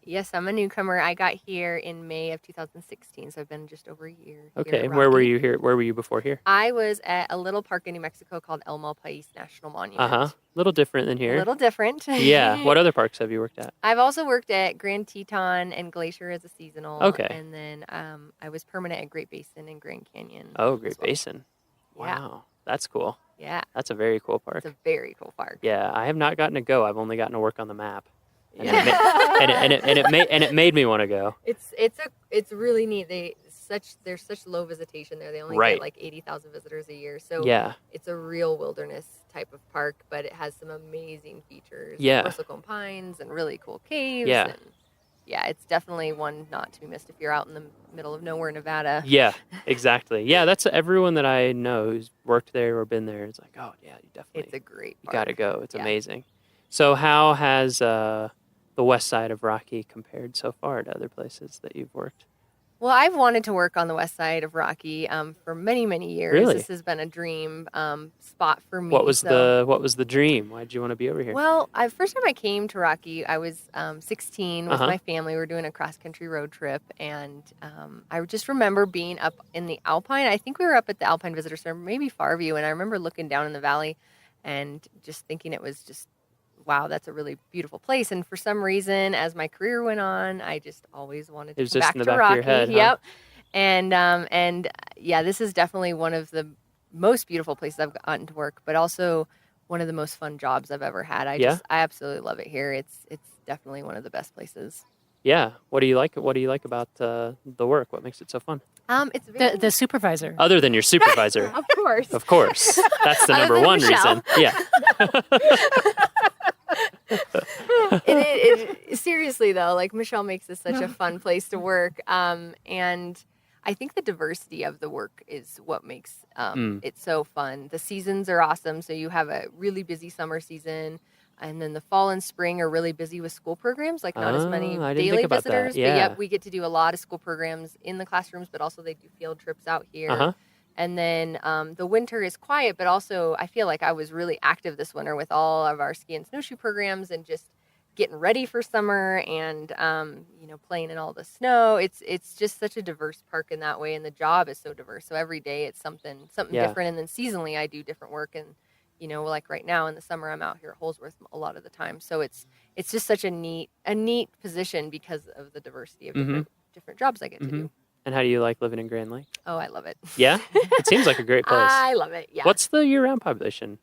Yes, I'm a newcomer. I got here in May of 2016, so I've been just over a year. Okay, and where were you here? Where were you before here? I was at a little park in New Mexico called El Malpais National Monument. A little different than here. A little different. Yeah. What other parks have you worked at? I've also worked at Grand Teton and Glacier as a seasonal. Okay. And then I was permanent at Great Basin and Grand Canyon. Oh, Great well. Basin. Yeah. Wow, that's cool. Yeah. That's a very cool park. It's a very cool park. Yeah, I have not gotten to go. I've only gotten to work on the map, and it made me want to go. It's really neat. There's such low visitation there. They only get like 80,000 visitors a year. So it's a real wilderness type of park, but it has some amazing features. Yeah. Bristlecone pines and really cool caves. Yeah. And it's definitely one not to be missed if you're out in the middle of nowhere, Nevada. Yeah, exactly. Yeah, that's everyone that I know who's worked there or been there. It's like, oh yeah, you definitely. It's a great park. You got to go. It's amazing. So how has the west side of Rocky compared so far to other places that you've worked? Well, I've wanted to work on the west side of Rocky for many, many years. Really? This has been a dream spot for me. What was the dream? Why did you want to be over here? Well, first time I came to Rocky, I was 16 with my family. We were doing a cross-country road trip, and I just remember being up in the Alpine. I think we were up at the Alpine Visitor Center, maybe Farview, and I remember looking down in the valley and just thinking it was just, wow, that's a really beautiful place. And for some reason, as my career went on, I just always wanted to come back to Rocky. Of your head, Yep. And this is definitely one of the most beautiful places I've gotten to work, but also one of the most fun jobs I've ever had. I absolutely love it here. It's definitely one of the best places. Yeah. What do you like? What do you like about the work? What makes it so fun? It's very The supervisor. Other than your supervisor. Of course. Of course. That's the number one reason. Yeah. Seriously though, like Michelle makes this such a fun place to work, and I think the diversity of the work is what makes it so fun. The seasons are awesome, so you have a really busy summer season, and then the fall and spring are really busy with school programs, like not as many daily visitors, but yep, we get to do a lot of school programs in the classrooms, but also they do field trips out here. And then the winter is quiet, but also I feel like I was really active this winter with all of our ski and snowshoe programs and just getting ready for summer and, playing in all the snow. It's just such a diverse park in that way. And the job is so diverse. So every day it's something different. And then seasonally I do different work. And, like right now in the summer, I'm out here at Holsworth a lot of the time. So it's just such a neat position because of the diversity of different jobs I get to do. And how do you like living in Grand Lake? Oh, I love it. Yeah? It seems like a great place. I love it, yeah. What's the year-round population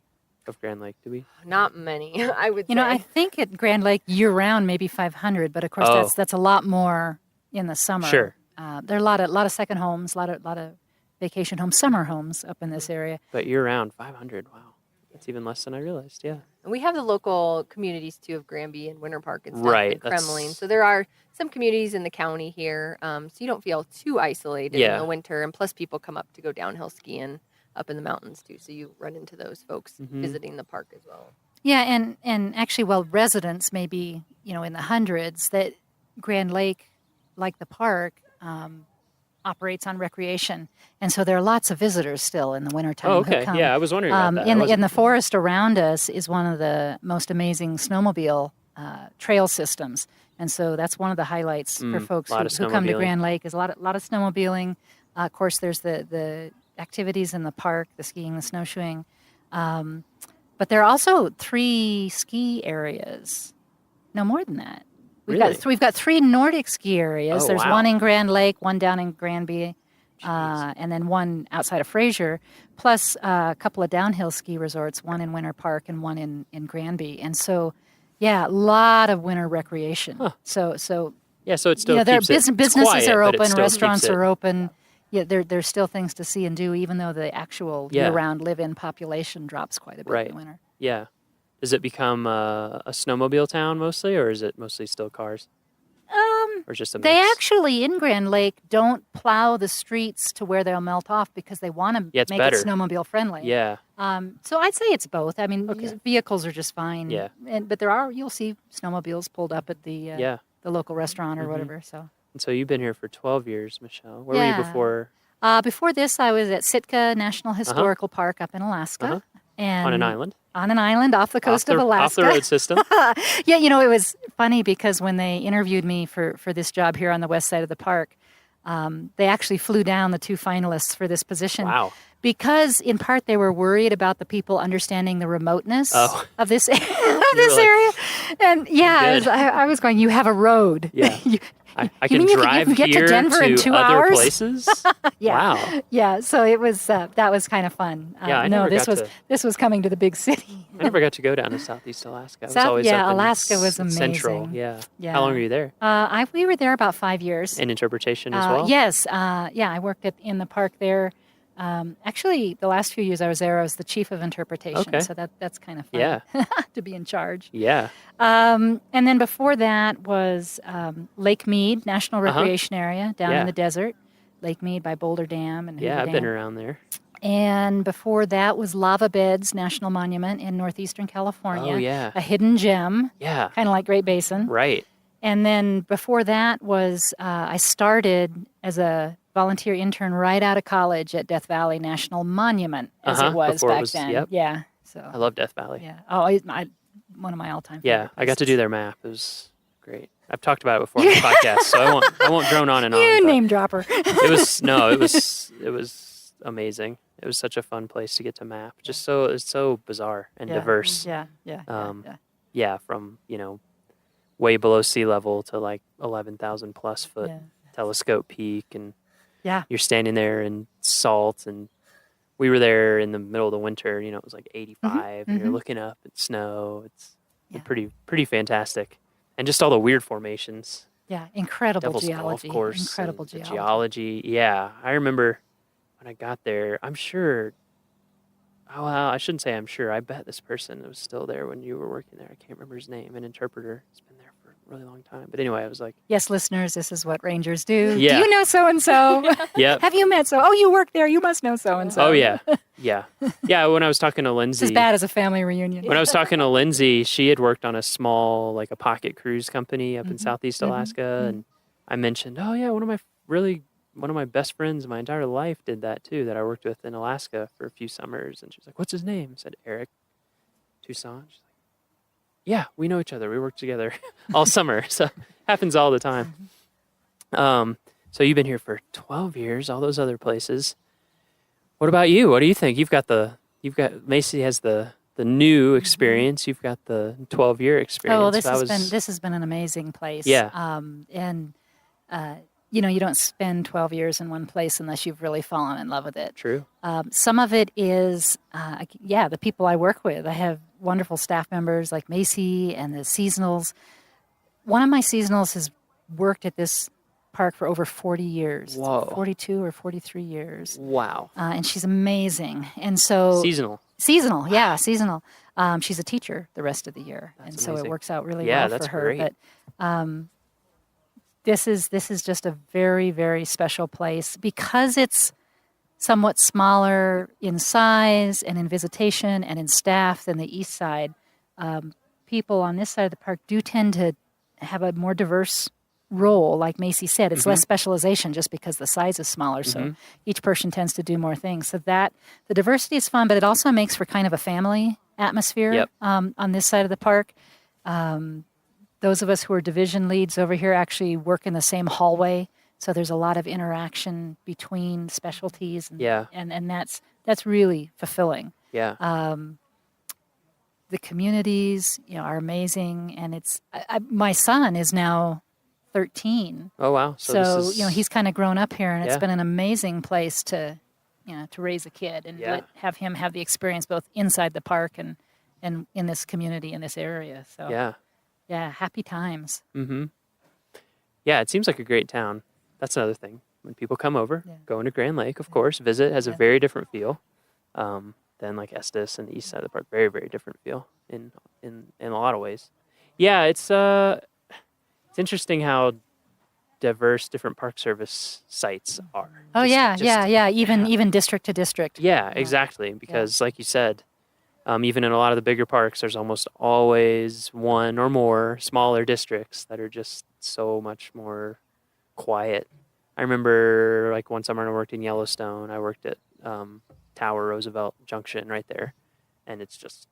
of Grand Lake? Do we? Not many, I would say. I think at Grand Lake year-round maybe 500, but of course that's a lot more in the summer. Sure. There are a lot of second homes, a lot of vacation homes, summer homes up in this area. But year-round, 500, wow. That's even less than I realized, yeah. And we have the local communities, too, of Granby and Winter Park and stuff, right, and Kremling. So there are some communities in the county here, so you don't feel too isolated in the winter. And plus, people come up to go downhill skiing up in the mountains, too. So you run into those folks visiting the park as well. Yeah, and actually, while residents may be, in the hundreds, that Grand Lake, like the park, operates on recreation. And so there are lots of visitors still in the wintertime. Oh, okay. Yeah, I was wondering about that. In the forest around us is one of the most amazing snowmobile trail systems. And so that's one of the highlights for folks who come to Grand Lake is a lot of snowmobiling. Of course, there's the activities in the park, the skiing, the snowshoeing. But there are also 3 ski areas. No, more than that. We've got 3 Nordic ski areas. There's one in Grand Lake, one down in Granby, and then one outside of Fraser, plus a couple of downhill ski resorts, one in Winter Park and one in Granby. And so, a lot of winter recreation. Huh. So it still keeps businesses quiet, are open, but it still restaurants are open. there's still things to see and do, even though the actual year-round live-in population drops quite a bit in the winter. Yeah. Does it become a snowmobile town mostly, or is it mostly still cars? Or just a mix? They actually, in Grand Lake, don't plow the streets to where they'll melt off because they want to make it snowmobile friendly. Yeah. So I'd say it's both. I mean, vehicles are just fine. Yeah. But you'll see snowmobiles pulled up at the local restaurant or whatever. So. And so you've been here for 12 years, Michelle. Where were you before? Before this, I was at Sitka National Historical Park up in Alaska. And on an island? On an island off the coast of Alaska. Off the road system? Yeah, it was funny because when they interviewed me for this job here on the west side of the park, they actually flew down the 2 finalists for this position. Wow. Because in part they were worried about the people understanding the remoteness of this area. And I was going, you have a road. Yeah. I can you drive you can get here to Denver in 2 other hours? places? Yeah. Wow. Yeah, so it was that was kind of fun. This was coming to the big city. I never got to go down to Southeast Alaska. I was always up in Alaska was amazing. Central, yeah. How long were you there? We were there about 5 years. In interpretation as well? Yes. I worked in the park there. Actually, the last few years I was there, I was the chief of interpretation. Okay. So that's kind of fun to be in charge. Yeah. And then before that was Lake Mead National Recreation Area down in the desert. Lake Mead by Boulder Dam. And Hoover I've Dam. been around there. And before that was Lava Beds National Monument in northeastern California. Oh, yeah. A hidden gem. Yeah. Kind of like Great Basin. Right. And then before that was I started as a volunteer intern right out of college at Death Valley National Monument, as it was back then. Yep. Yeah. So I love Death Valley. Yeah. Oh, one of my all-time favorite places. I got to do their map. It was great. I've talked about it before on the podcast, so I won't drone on and on. You name dropper. It was amazing. It was such a fun place to get to map. Just it's so bizarre and diverse. Yeah. From way below sea level to like 11,000 plus foot telescope peak, and you're standing there in salt, and we were there in the middle of the winter. It was like 85, and you're looking up at snow. It's pretty fantastic, and just all the weird formations. Yeah, incredible Devil's geology. Golf Course, Incredible geology. Yeah, I remember when I got there. I'm sure. Oh, well, I shouldn't say I'm sure. I bet this person was still there when you were working there. I can't remember his name. An interpreter. He's been there for a really long time. But anyway, I was like... Yes, listeners, this is what rangers do. Yeah. Do you know so-and-so? Yep. Have you met so? Oh, you work there. You must know so-and-so. Oh, yeah. Yeah. Yeah, when I was talking to Lindsay... It's as bad as a family reunion. When I was talking to Lindsay, she had worked on a small, like a pocket cruise company up in Southeast Alaska. And I mentioned, oh, yeah, one of my best friends my entire life did that too, that I worked with in Alaska for a few summers. And she was like, what's his name? I said, Eric Toussaint. She's like, yeah, we know each other. We work together all summer. So happens all the time. So you've been here for 12 years, all those other places. What about you? What do you think? You've got Macy has the new experience. You've got the 12-year experience. Oh, this has been an amazing place. Yeah. You don't spend 12 years in one place unless you've really fallen in love with it. True. Some of it is, the people I work with. I have wonderful staff members like Macy and the seasonals. One of my seasonals has worked at this park for over 40 years. Whoa. 42 or 43 years. Wow. And she's amazing. And so... Seasonal, yeah, seasonal. She's a teacher the rest of the year. That's and so amazing. It works out really well Yeah, for that's her. great. But this is just a very, very special place because it's somewhat smaller in size and in visitation and in staff than the east side. People on this side of the park do tend to have a more diverse role. Like Macy said, it's less specialization just because the size is smaller. So each person tends to do more things. So the diversity is fun, but it also makes for kind of a family atmosphere on this side of the park. Those of us who are division leads over here actually work in the same hallway, so there's a lot of interaction between specialties, and that's really fulfilling. Yeah. The communities, are amazing, and it's my son is now 13. Oh wow! So he's kind of grown up here, and it's been an amazing place to raise a kid and have him have the experience both inside the park and in this community in this area. So yeah, happy times. Yeah, it seems like a great town. That's another thing. when people come over, Yeah. go into Grand Lake, of course, visit, has a Yeah. very different feel than like Estes and the east side of the park. Very, very different feel in a lot of ways. Yeah, it's interesting how diverse different Park Service sites are. Oh, Just- yeah. Even district to district. Yeah, exactly. Because like you said, even in a lot of the bigger parks, there's almost always one or more smaller districts that are just so much more quiet. I remember like one summer I worked in Yellowstone. I worked at Tower Roosevelt Junction right there. And it's just,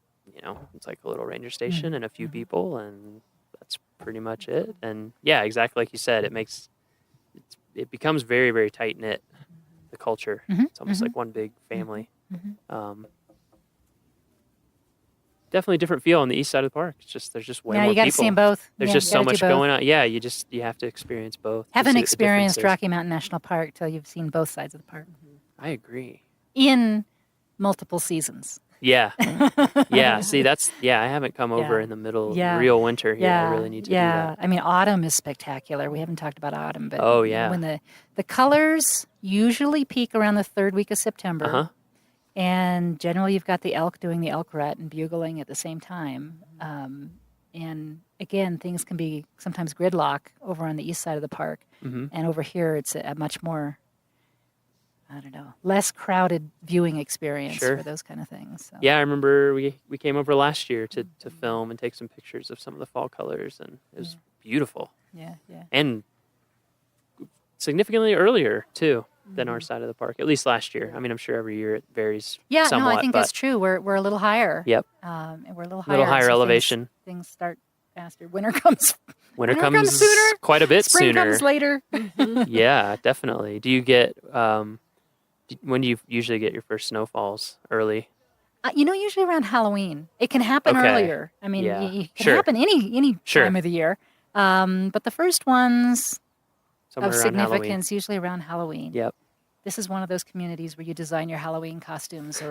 it's like a little ranger station and a few people, and that's pretty much it. And yeah, exactly like you said, it becomes very, very tight knit, the culture. It's almost like one big family. Definitely different feel on the east side of the park. It's just there's just way more you got to people. see them both. There's Yeah, just you so gotta do much both. going on. Yeah, you have to experience both. to Haven't see what the experienced difference is. Rocky Mountain National Park till you've seen both sides of the park I agree. in multiple seasons. Yeah. Yeah. See, I haven't come over Yeah. in the middle Yeah. real winter here. Yeah, I really need to do that. I mean, autumn is spectacular. We haven't talked about autumn, but Oh, yeah. when the colors usually peak around the third week of September, Uh-huh. and generally you've got the elk doing the elk rut and bugling at the same time. And again, things can be sometimes gridlock over on the east side of the park, Mm-hmm. and over here it's a much more, I don't know, less crowded viewing experience Sure. for those kind of things. So. Yeah, I remember we came over last year to film and take some pictures of some of the fall colors, and it was beautiful. Yeah. And significantly earlier too than our side of the park, at least last year. I mean, I'm sure every year it varies Yeah, somewhat. no, I think but that's true. We're a little higher. Yep. And we're a little higher. Little and higher so elevation. Things start faster. Winter comes. Winter comes comes sooner. quite a bit Spring sooner. comes later. Yeah, definitely. Do you get when do you usually get your first snowfalls? Early? Usually around Halloween. It can happen Okay. earlier. I mean, Yeah. it can Sure. happen any Sure. time of the year. But the first ones Somewhere of around Halloween. significance usually around Halloween. Yep. This is one of those communities where you design your Halloween costumes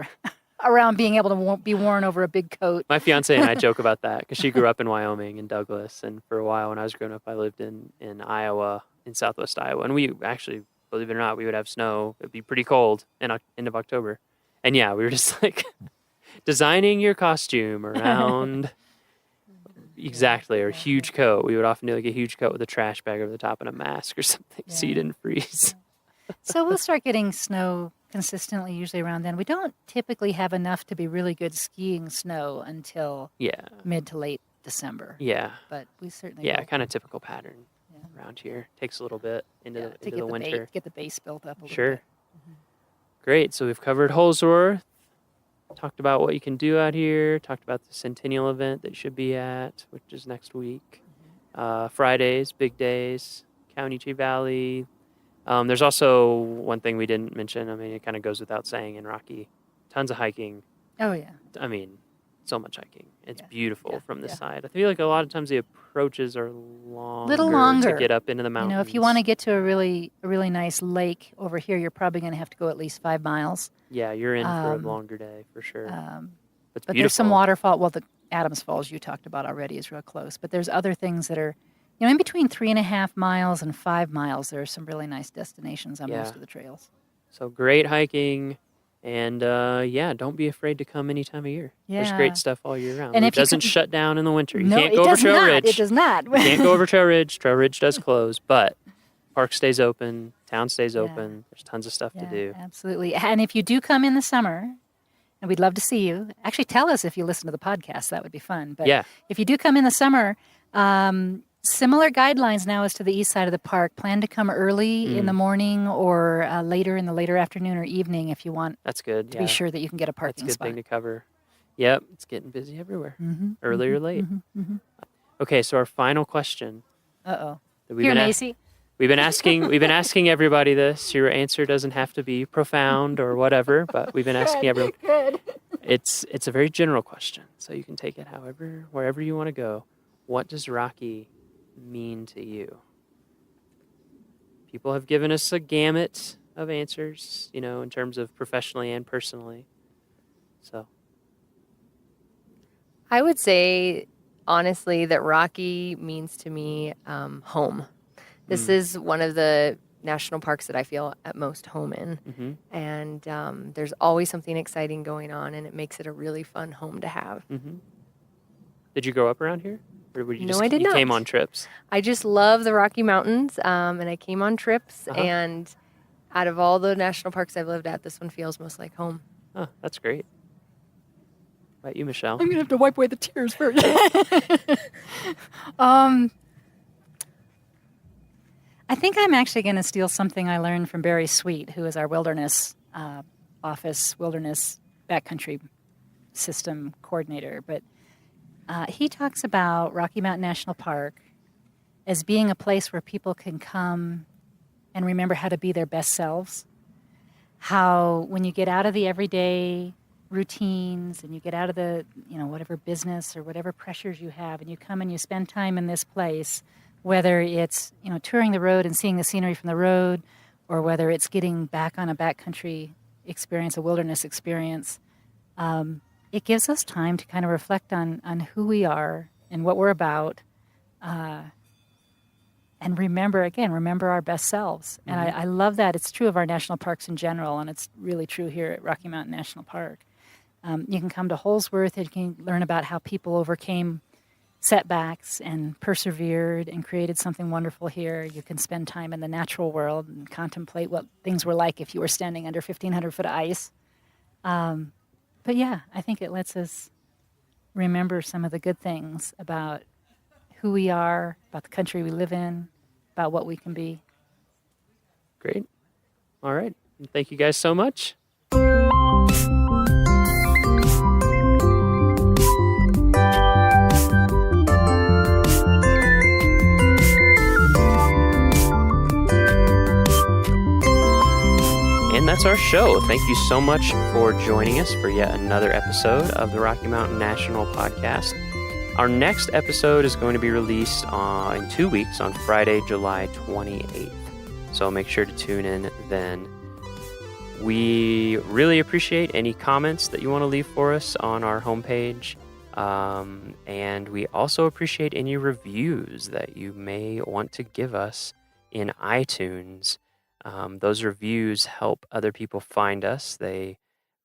around being able to be worn over a big coat. My fiance and I joke about that because she grew up in Wyoming in Douglas, and for a while when I was growing up, I lived in Iowa, in southwest Iowa, and we actually, believe it or not, we would have snow. It'd be pretty cold in end of October, and yeah, we were just like designing your costume around exactly or a huge coat. We would often do like a huge coat with a trash bag over the top and a mask or something, so you Yeah. didn't freeze. So we'll start getting snow consistently usually around then. We don't typically have enough to be really good skiing snow until Yeah, mid to late December. yeah, But we certainly yeah. will. Kind of typical pattern around here. Takes a little bit into Yeah, the, to into get the the winter. get the base built up a little Sure. bit. Great. So we've covered Holsworth, talked about what you can do out here, talked about the Centennial event that you should be at, which is next week. Fridays, big days, County Valley. There's also one thing we didn't mention. I mean, it kind of goes without saying in Rocky. Tons of hiking. Oh, yeah. I mean, so much hiking. It's Yeah. beautiful Yeah. from this Yeah. side. I feel like a lot of times the approaches are longer, longer. to get up into the mountains. If you want to get to a really nice lake over here, you're probably going to have to go at least 5 miles. Yeah, you're in for a um, longer day for sure. It's But beautiful. there's some waterfall. Well, the Adams Falls you talked about already is real close. But there's other things that are, in between 3.5 miles and 5 miles, there are some really nice destinations on Yeah. most of the trails. So great hiking. And don't be afraid to come any time of year. There's Yeah. great stuff all year round. And It if you doesn't come- shut down in the winter. You No, can't it go over does Trail not. Ridge. It does not. You can't go over Trail Ridge. Trail Ridge does close, but park stays open, town stays open. There's tons of stuff to do. Absolutely. And if you do come in the summer, and we'd love to see you, actually tell us if you listen to the podcast. That would be fun. But Yeah. if you do come in the summer, similar guidelines now as to the east side of the park. Plan to come early in the morning or later in the later afternoon or evening if you want That's good. to be sure that you can get a That's a parking good spot. thing to cover. Yep, it's getting busy everywhere. Early or late. Mm-hmm. Okay, so our final question. Uh-oh. that we've Here, been a- Macy. We've been asking everybody this. Your answer doesn't have to be profound or whatever, but we've been asking everyone. Good. It's a very general question, so you can take it wherever you want to go. What does Rocky mean to you? People have given us a gamut of answers, in terms of professionally and personally. So, I would say, honestly, that Rocky means to me home. This is one of the, national parks that I feel at most home in. Mm-hmm. And there's always something exciting going on, and it makes it a really fun home to have. Mm-hmm. Did you grow up around here? Or would you No, I did you not. came on trips? I just love the Rocky Mountains, and I came on trips, and out of all the national parks I've lived at, this one feels most like home. Oh, that's great. How about you, Michelle? I'm going to have to wipe away the tears first. I think I'm actually going to steal something I learned from Barry Sweet, who is our wilderness wilderness backcountry system coordinator. But he talks about Rocky Mountain National Park as being a place where people can come and remember how to be their best selves. How when you get out of the everyday routines and you get out of the, whatever business or whatever pressures you have, and you come and you spend time in this place, whether it's, touring the road and seeing the scenery from the road, or whether it's getting back on a backcountry experience, a wilderness experience, it gives us time to kind of reflect on who we are and what we're about, and remember our best selves. Mm-hmm. And I love that. It's true of our national parks in general, and it's really true here at Rocky Mountain National Park. You can come to Holsworth and you can learn about how people overcame setbacks and persevered and created something wonderful here. You can spend time in the natural world and contemplate what things were like if you were standing under 1,500 foot of ice. But yeah, I think it lets us remember some of the good things about who we are, about the country we live in, about what we can be. Great. All right. Thank you guys so much. And that's our show. Thank you so much for joining us for yet another episode of the Rocky Mountain National Podcast. Our next episode is going to be released in 2 weeks on Friday, July 28th. So make sure to tune in then. We really appreciate any comments that you want to leave for us on our homepage. And we also appreciate any reviews that you may want to give us in iTunes. Those reviews help other people find us. They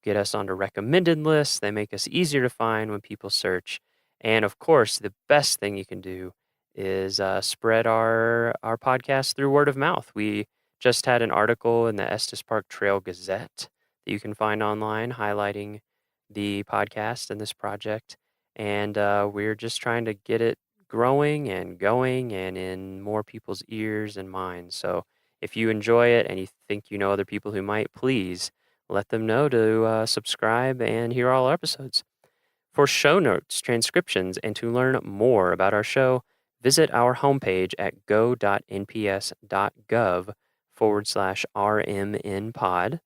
get us onto recommended lists. They make us easier to find when people search. And of course, the best thing you can do is spread our podcast through word of mouth. We just had an article in the Estes Park Trail Gazette that you can find online highlighting the podcast and this project. And we're just trying to get it growing and going and in more people's ears and minds. So if you enjoy it and you think you know other people who might, please let them know to subscribe and hear all our episodes. For show notes, transcriptions, and to learn more about our show, visit our homepage at go.nps.gov/RMNpod.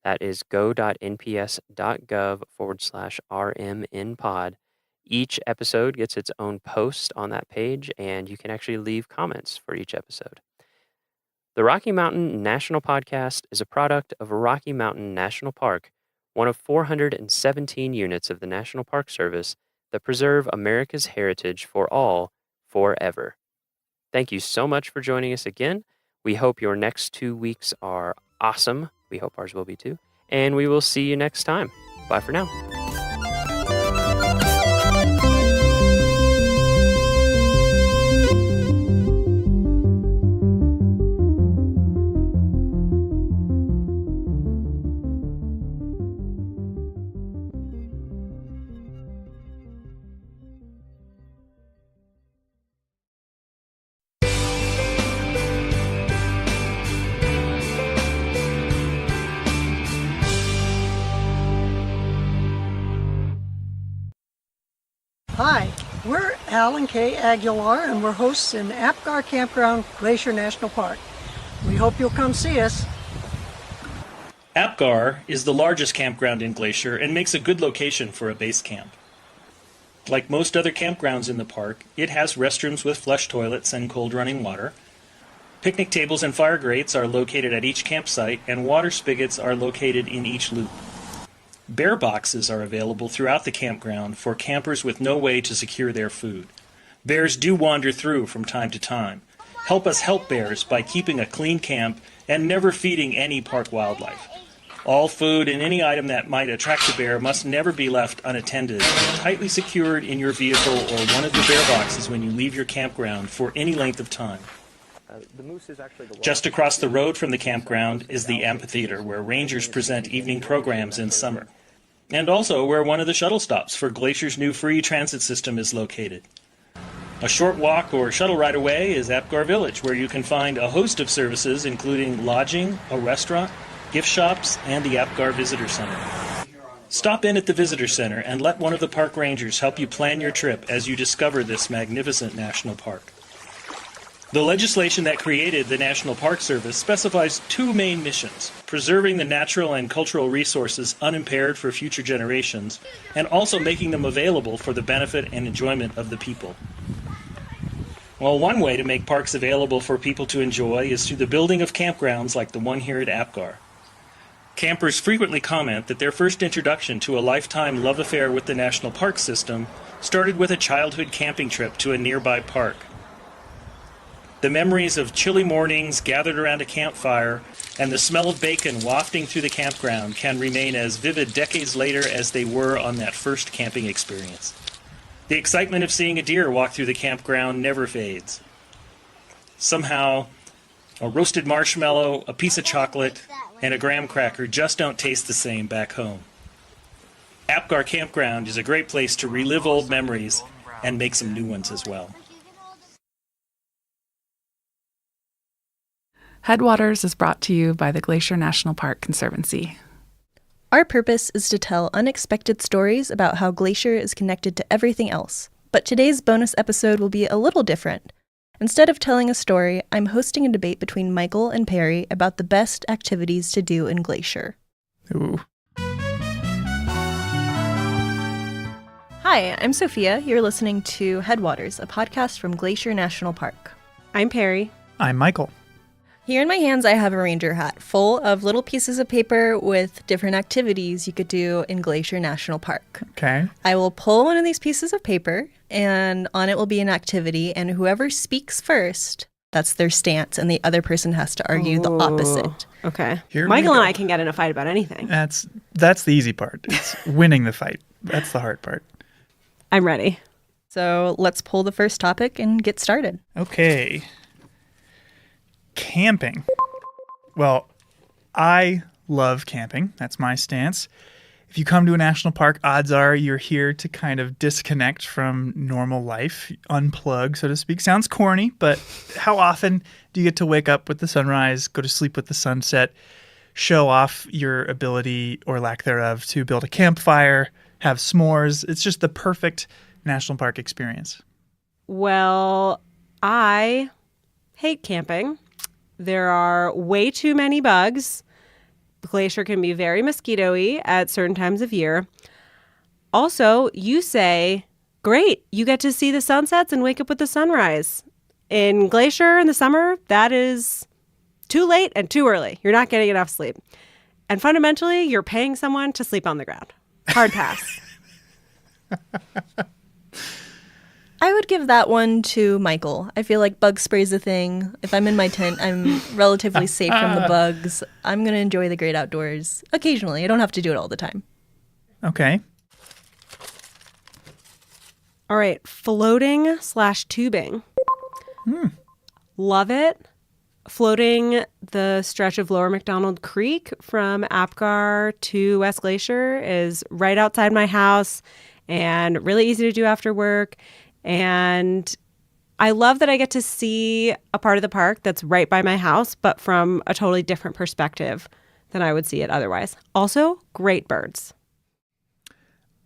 That is go.nps.gov/RMNpod. Each episode gets its own post on that page, and you can actually leave comments for each episode. The Rocky Mountain National Podcast is a product of Rocky Mountain National Park, one of 417 units of the National Park Service that preserve America's heritage for all, forever. Thank you so much for joining us again. We hope your next 2 weeks are awesome. We hope ours will be too. And we will see you next time. Bye for now. Hi, we're Al and Kay Aguilar, and we're hosts in Apgar Campground, Glacier National Park. We hope you'll come see us. Apgar is the largest campground in Glacier and makes a good location for a base camp. Like most other campgrounds in the park, it has restrooms with flush toilets and cold running water. Picnic tables and fire grates are located at each campsite, and water spigots are located in each loop. Bear boxes are available throughout the campground for campers with no way to secure their food. Bears do wander through from time to time. help us help bears by keeping a clean camp and never feeding any park wildlife. All food and any item that might attract a bear must never be left unattended and tightly secured in your vehicle or one of the bear boxes when you leave your campground for any length of time. Just across the road from the campground is the amphitheater, where rangers present evening programs in summer, and also where one of the shuttle stops for Glacier's new free transit system is located. A short walk or shuttle ride away is Apgar Village, where you can find a host of services including lodging, a restaurant, gift shops, and the Apgar Visitor Center. Stop in at the Visitor Center and let one of the park rangers help you plan your trip as you discover this magnificent national park. The legislation that created the National Park Service specifies two main missions: preserving the natural and cultural resources unimpaired for future generations, and also making them available for the benefit and enjoyment of the people. Well, one way to make parks available for people to enjoy is through the building of campgrounds like the one here at Apgar. Campers frequently comment that their first introduction to a lifetime love affair with the National Park System started with a childhood camping trip to a nearby park. The memories of chilly mornings gathered around a campfire and the smell of bacon wafting through the campground can remain as vivid decades later as they were on that first camping experience. The excitement of seeing a deer walk through the campground never fades. Somehow, a roasted marshmallow, a piece of chocolate, and a graham cracker just don't taste the same back home. Apgar Campground is a great place to relive old memories and make some new ones as well. Headwaters is brought to you by the Glacier National Park Conservancy. Our purpose is to tell unexpected stories about how Glacier is connected to everything else. But today's bonus episode will be a little different. Instead of telling a story, I'm hosting a debate between Michael and Perry about the best activities to do in Glacier. Ooh. Hi, I'm Sophia. You're listening to Headwaters, a podcast from Glacier National Park. I'm Perry. I'm Michael. Here in my hands, I have a ranger hat full of little pieces of paper with different activities you could do in Glacier National Park. Okay. I will pull one of these pieces of paper, and on it will be an activity, and whoever speaks first, that's their stance, and the other person has to argue the opposite. Okay. Here Michael and I can get in a fight about anything. That's the easy part. It's winning the fight. That's the hard part. I'm ready. So let's pull the first topic and get started. Okay. Camping. Well, I love camping. That's my stance. If you come to a national park, odds are you're here to kind of disconnect from normal life, unplug, so to speak. Sounds corny, but how often do you get to wake up with the sunrise, go to sleep with the sunset, show off your ability or lack thereof to build a campfire, have s'mores? It's just the perfect national park experience. Well, I hate camping. There are way too many bugs. Glacier can be very mosquito-y at certain times of year. Also, you say, great, you get to see the sunsets and wake up with the sunrise. In Glacier in the summer, that is too late and too early. You're not getting enough sleep. And fundamentally, you're paying someone to sleep on the ground. Hard pass. I would give that one to Michael. I feel like bug spray's a thing. If I'm in my tent, I'm relatively safe from the bugs. I'm going to enjoy the great outdoors occasionally. I don't have to do it all the time. Okay. All right, floating/tubing. Love it. Floating the stretch of Lower McDonald Creek from Apgar to West Glacier is right outside my house and really easy to do after work. And I love that I get to see a part of the park that's right by my house, but from a totally different perspective than I would see it otherwise. Also, great birds.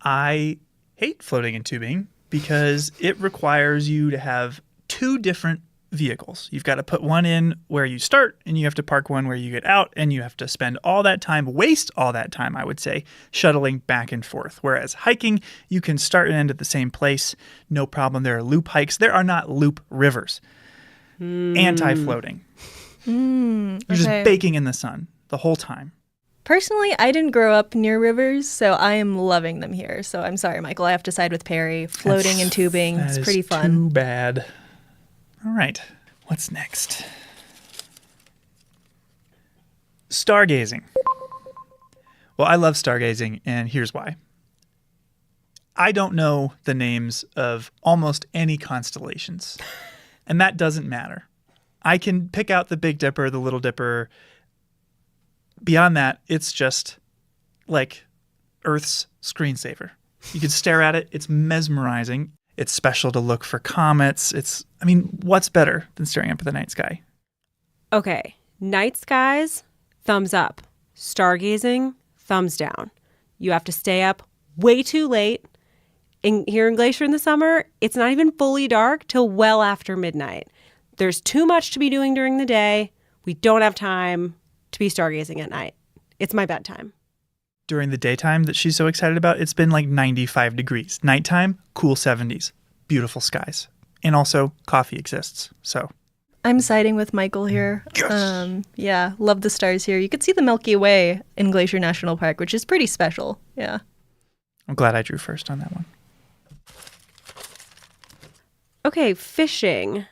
I hate floating and tubing because it requires you to have two different vehicles. You've got to put one in where you start, and you have to park one where you get out, and you have to spend all that time, waste all that time, I would say, shuttling back and forth. Whereas hiking, you can start and end at the same place. No problem. There are loop hikes. There are not loop rivers. Anti-floating. You're just baking in the sun the whole time. Personally, I didn't grow up near rivers, so I am loving them here. So I'm sorry, Michael. I have to side with Perry. Floating and tubing. It's pretty fun. Too bad. All right. What's next? Stargazing. Well, I love stargazing, and here's why. I don't know the names of almost any constellations, and that doesn't matter. I can pick out the Big Dipper, the Little Dipper. Beyond that, it's just like Earth's screensaver. You can stare at it. It's mesmerizing. It's special to look for comets. What's better than staring up at the night sky? Okay, night skies, thumbs up. Stargazing, thumbs down. You have to stay up way too late. Here in Glacier in the summer, it's not even fully dark till well after midnight. There's too much to be doing during the day. We don't have time to be stargazing at night. It's my bedtime. During the daytime that she's so excited about, it's been like 95 degrees. Nighttime, cool 70s. Beautiful skies. And also, coffee exists. So I'm siding with Michael here. Yes! Yeah, love the stars here. You could see the Milky Way in Glacier National Park, which is pretty special. Yeah. I'm glad I drew first on that one. Okay, fishing.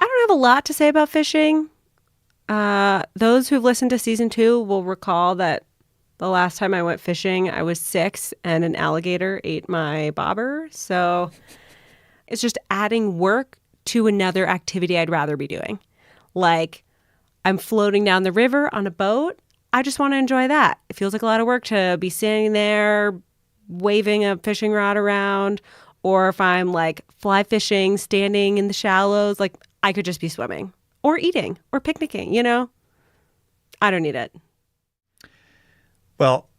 I don't have a lot to say about fishing. Those who've listened to season 2 will recall that the last time I went fishing, I was 6 and an alligator ate my bobber. So it's just adding work to another activity I'd rather be doing. Like, I'm floating down the river on a boat. I just want to enjoy that. It feels like a lot of work to be standing there waving a fishing rod around. Or if I'm like fly fishing, standing in the shallows, like I could just be swimming or eating or picnicking, I don't need it. Well,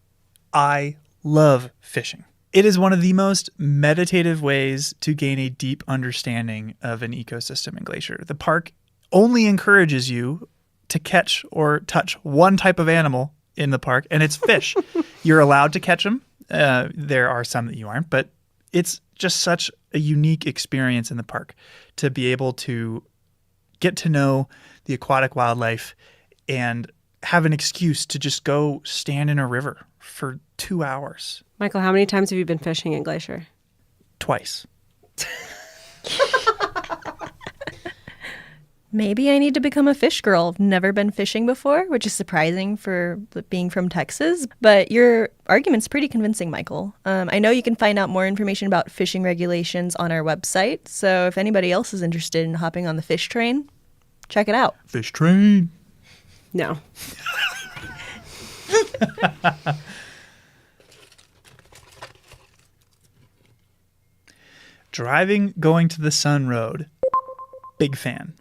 I love fishing. It is one of the most meditative ways to gain a deep understanding of an ecosystem in Glacier. The park only encourages you to catch or touch one type of animal in the park, and it's fish. You're allowed to catch them. There are some that you aren't, but it's just such a unique experience in the park to be able to get to know the aquatic wildlife and have an excuse to just go stand in a river for 2 hours. Michael, how many times have you been fishing in Glacier? Twice. Maybe I need to become a fish girl. I've never been fishing before, which is surprising for being from Texas. But your argument's pretty convincing, Michael. I know you can find out more information about fishing regulations on our website. So if anybody else is interested in hopping on the fish train, check it out. Fish train. No. Driving, going to the Sun Road. Big fan.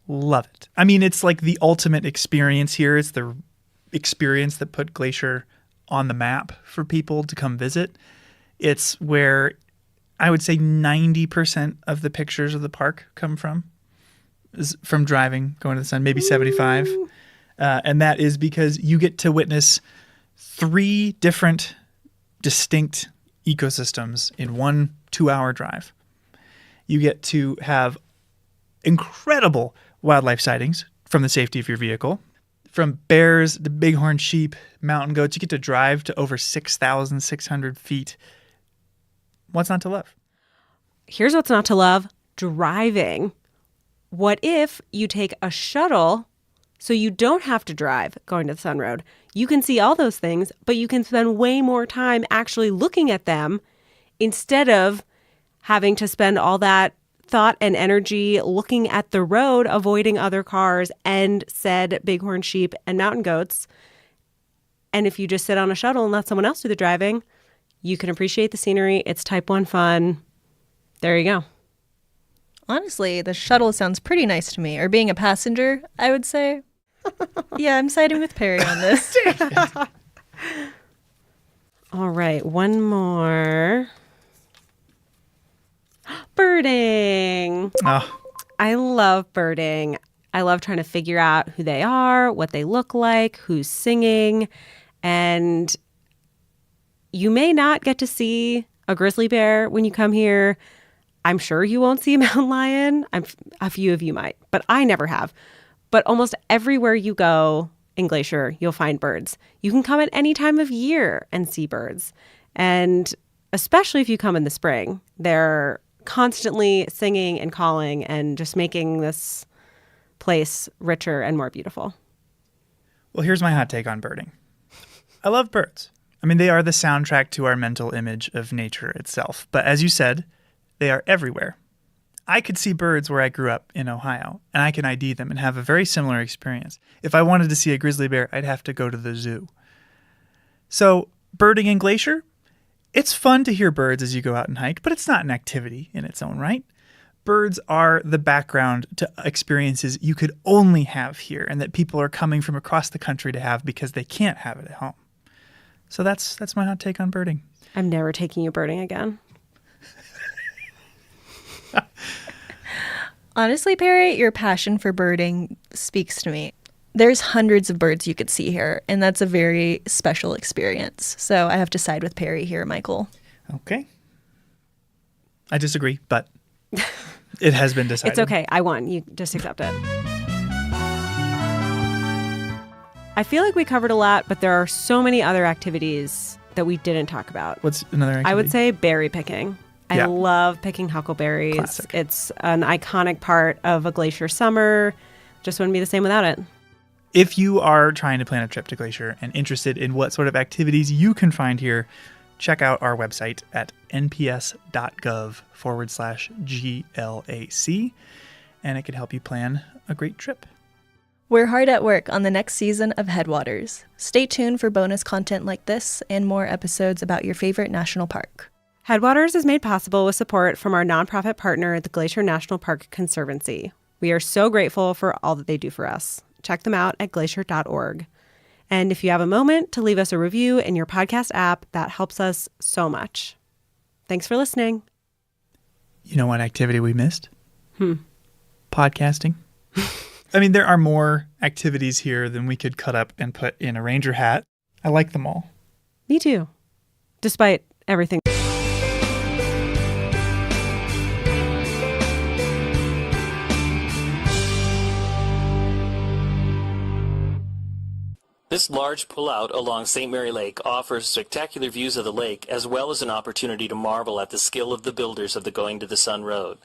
Love it. It's like the ultimate experience here. It's the experience that put Glacier on the map for people to come visit. It's where I would say 90% of the pictures of the park come from. Is from driving, going to the sun, maybe 75. And that is because you get to witness 3 different distinct ecosystems in one 2-hour drive. You get to have incredible wildlife sightings from the safety of your vehicle. From bears, the bighorn sheep, mountain goats, you get to drive to over 6,600 feet. What's not to love? Here's what's not to love: driving. What if you take a shuttle so you don't have to drive going to the Sun Road? You can see all those things, but you can spend way more time actually looking at them instead of having to spend all that thought and energy looking at the road, avoiding other cars and said bighorn sheep and mountain goats. And if you just sit on a shuttle and let someone else do the driving, you can appreciate the scenery. It's type 1 fun. There you go. Honestly, the shuttle sounds pretty nice to me. Or being a passenger, I would say. Yeah, I'm siding with Perry on this. All right, one more. Birding. Oh. I love birding. I love trying to figure out who they are, what they look like, who's singing. And you may not get to see a grizzly bear when you come here. I'm sure you won't see a mountain lion. A few of you might, but I never have. But almost everywhere you go in Glacier, you'll find birds. You can come at any time of year and see birds. And especially if you come in the spring, they're constantly singing and calling and just making this place richer and more beautiful. Well, here's my hot take on birding. I love birds. I mean, they are the soundtrack to our mental image of nature itself. But as you said, they are everywhere. I could see birds where I grew up in Ohio, and I can ID them and have a very similar experience. If I wanted to see a grizzly bear, I'd have to go to the zoo. So, birding in Glacier? It's fun to hear birds as you go out and hike, but it's not an activity in its own right. Birds are the background to experiences you could only have here and that people are coming from across the country to have because they can't have it at home. So that's my hot take on birding. I'm never taking you birding again. Honestly, Perry, your passion for birding speaks to me. There's hundreds of birds you could see here, and that's a very special experience. So I have to side with Perry here, Michael. Okay. I disagree, but it has been decided. It's okay. I won. You just accept it. I feel like we covered a lot, but there are so many other activities that we didn't talk about. What's another activity? I would say berry picking. Yeah. I love picking huckleberries. Classic. It's an iconic part of a glacier summer. Just wouldn't be the same without it. If you are trying to plan a trip to Glacier and interested in what sort of activities you can find here, check out our website at nps.gov/GLAC, and it can help you plan a great trip. We're hard at work on the next season of Headwaters. Stay tuned for bonus content like this and more episodes about your favorite national park. Headwaters is made possible with support from our nonprofit partner, the Glacier National Park Conservancy. We are so grateful for all that they do for us. Check them out at glacier.org. And if you have a moment to leave us a review in your podcast app, that helps us so much. Thanks for listening. You know what activity we missed? Podcasting. I mean, there are more activities here than we could cut up and put in a ranger hat. I like them all. Me too. Despite everything. This large pullout along St. Mary Lake offers spectacular views of the lake as well as an opportunity to marvel at the skill of the builders of the Going to the Sun Road.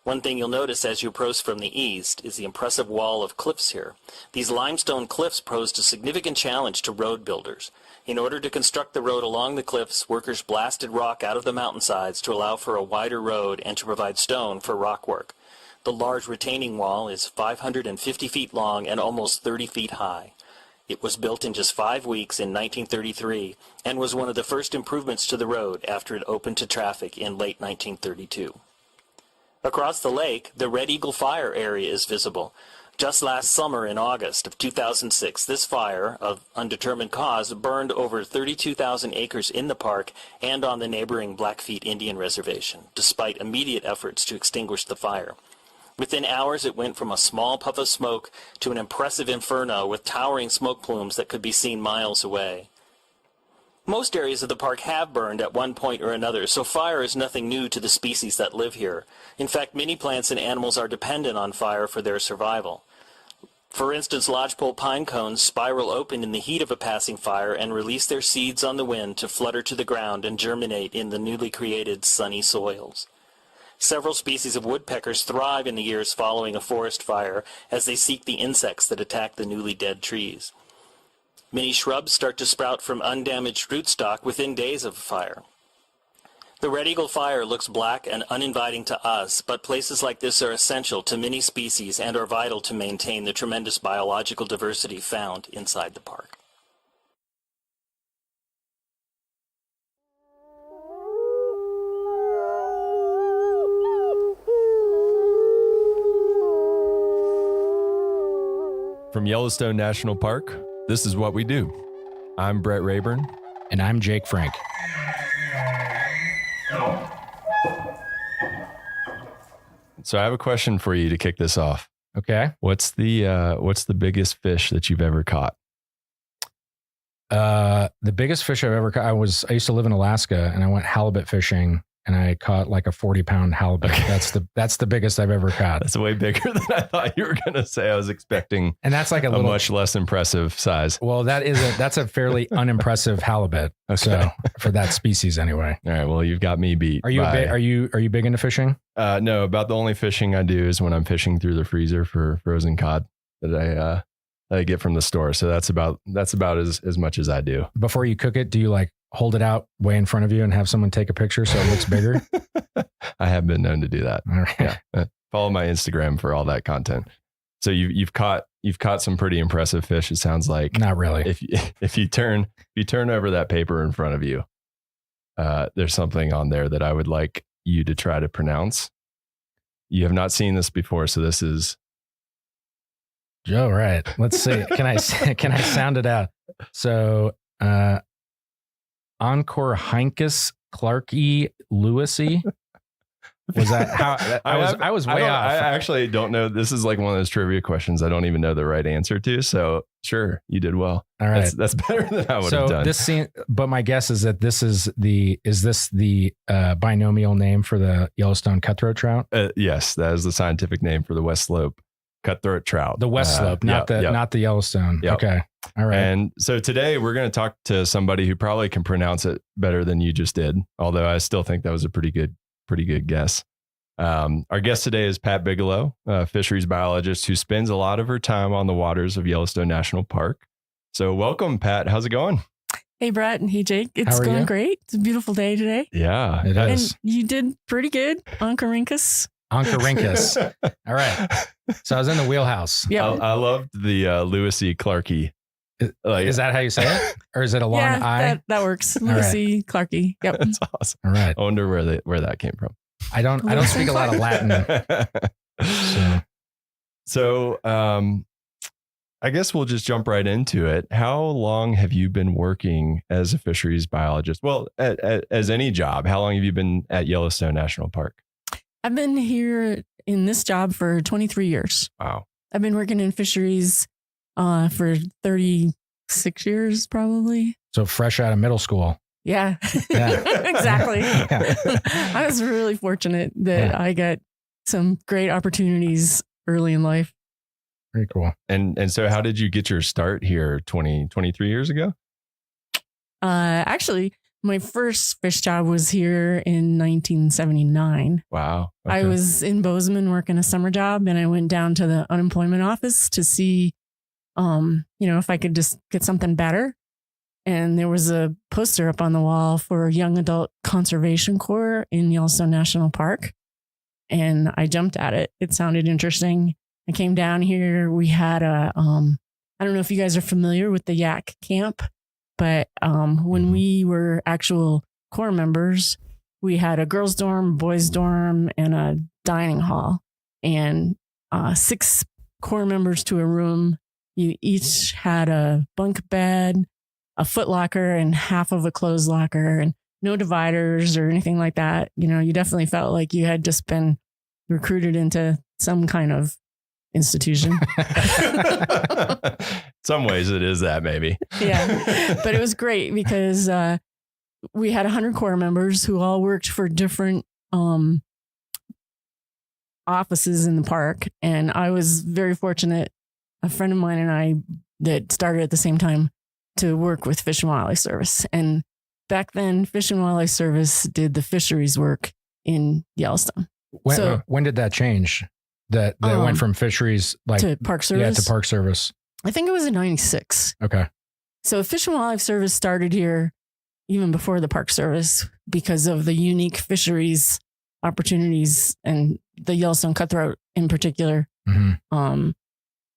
One thing you'll notice as you approach from the east is the impressive wall of cliffs here. These limestone cliffs posed a significant challenge to road builders. In order to construct the road along the cliffs, workers blasted rock out of the mountainsides to allow for a wider road and to provide stone for rock work. The large retaining wall is 550 feet long and almost 30 feet high. It was built in just 5 weeks in 1933 and was one of the first improvements to the road after it opened to traffic in late 1932. Across the lake, the Red Eagle Fire area is visible. Just last summer in August of 2006, this fire, of undetermined cause, burned over 32,000 acres in the park and on the neighboring Blackfeet Indian Reservation, despite immediate efforts to extinguish the fire. Within hours, it went from a small puff of smoke to an impressive inferno with towering smoke plumes that could be seen miles away. Most areas of the park have burned at one point or another, so fire is nothing new to the species that live here. In fact, many plants and animals are dependent on fire for their survival. For instance, lodgepole pine cones spiral open in the heat of a passing fire and release their seeds on the wind to flutter to the ground and germinate in the newly created sunny soils. Several species of woodpeckers thrive in the years following a forest fire as they seek the insects that attack the newly dead trees. Many shrubs start to sprout from undamaged rootstock within days of a fire. The Red Eagle Fire looks black and uninviting to us, but places like this are essential to many species and are vital to maintain the tremendous biological diversity found inside the park. From Yellowstone National Park, this is what we do. I'm Brett Rayburn. And I'm Jake Frank. So I have a question for you to kick this off. Okay. What's the biggest fish that you've ever caught? The biggest fish I've ever caught, I used to live in Alaska and I went halibut fishing and I caught like a 40-pound halibut. Okay. That's the biggest I've ever caught. That's way bigger than I thought you were going to say. I was expecting, and that's like a much less impressive size. Well, that's a fairly unimpressive halibut. Okay. So for that species anyway. All right. Well, you've got me beat. Are you big into fishing? No, about the only fishing I do is when I'm fishing through the freezer for frozen cod that I get from the store. So that's about as much as I do. Before you cook it, do you like hold it out way in front of you and have someone take a picture so it looks bigger? I have been known to do that. All right. Yeah. Follow my Instagram for all that content. So you've caught some pretty impressive fish. It sounds like. Not really. If you turn over that paper in front of you, there's something on there that I would like you to try to pronounce. You have not seen this before, so this is. Joe, right. Let's see. Can I sound it out? So, Oncorhynchus clarkii lewisi. Was that how I was way off? I actually don't know. This is like one of those trivia questions I don't even know the right answer to. So sure, you did well. All right. That's better than I would have done. But my guess is that this is the binomial name for the Yellowstone cutthroat trout? Yes, that is the scientific name for the West Slope cutthroat trout. The West Slope, not the Yellowstone. Yep. Okay. All right. And so today we're going to talk to somebody who probably can pronounce it better than you just did. Although I still think that was a pretty good guess. Our guest today is Pat Bigelow, a fisheries biologist who spends a lot of her time on the waters of Yellowstone National Park. So welcome, Pat. How's it going? Hey, Brett, and hey, Jake. It's going great. It's a beautiful day today. Yeah, it is. And you did pretty good, Oncorhynchus. Oncorhynchus. All right. So I was in the wheelhouse. Yeah, I loved the Lewisy Clarkey. Is that how you say it? Or is it a long I? That works. Lewisy Clarkey. Yep. That's awesome. All right. I wonder where that came from. I don't speak a lot of Latin. So I guess we'll just jump right into it. How long have you been working as a fisheries biologist? Well, as any job, how long have you been at Yellowstone National Park? I've been here in this job for 23 years. Wow. I've been working in fisheries for 36 years, probably. So fresh out of middle school. Yeah. Exactly. Yeah. I was really fortunate that I got some great opportunities early in life. Very cool. And so how did you get your start here 23 years ago? Actually, my first fish job was here in 1979. Wow. Okay. I was in Bozeman working a summer job, and I went down to the unemployment office to see, if I could just get something better. And there was a poster up on the wall for Young Adult Conservation Corps in Yellowstone National Park. And I jumped at it. It sounded interesting. I came down here. We had I don't know if you guys are familiar with the Yak Camp, but when we were actual Corps members, we had a girls' dorm, boys' dorm, and a dining hall. And 6 Corps members to a room. You each had a bunk bed, a foot locker, and half of a clothes locker, and no dividers or anything like that. You definitely felt like you had just been recruited into some kind of institution. Some ways it is that, maybe. Yeah. But it was great because we had 100 Corps members who all worked for different offices in the park. And I was very fortunate, a friend of mine and I that started at the same time to work with Fish and Wildlife Service. And back then, Fish and Wildlife Service did the fisheries work in Yellowstone. When did that change? That went from fisheries to Park Service? Yeah, to Park Service. I think it was in 96. Okay. So Fish and Wildlife Service started here even before the Park Service because of the unique fisheries opportunities and the Yellowstone cutthroat in particular. Mm-hmm.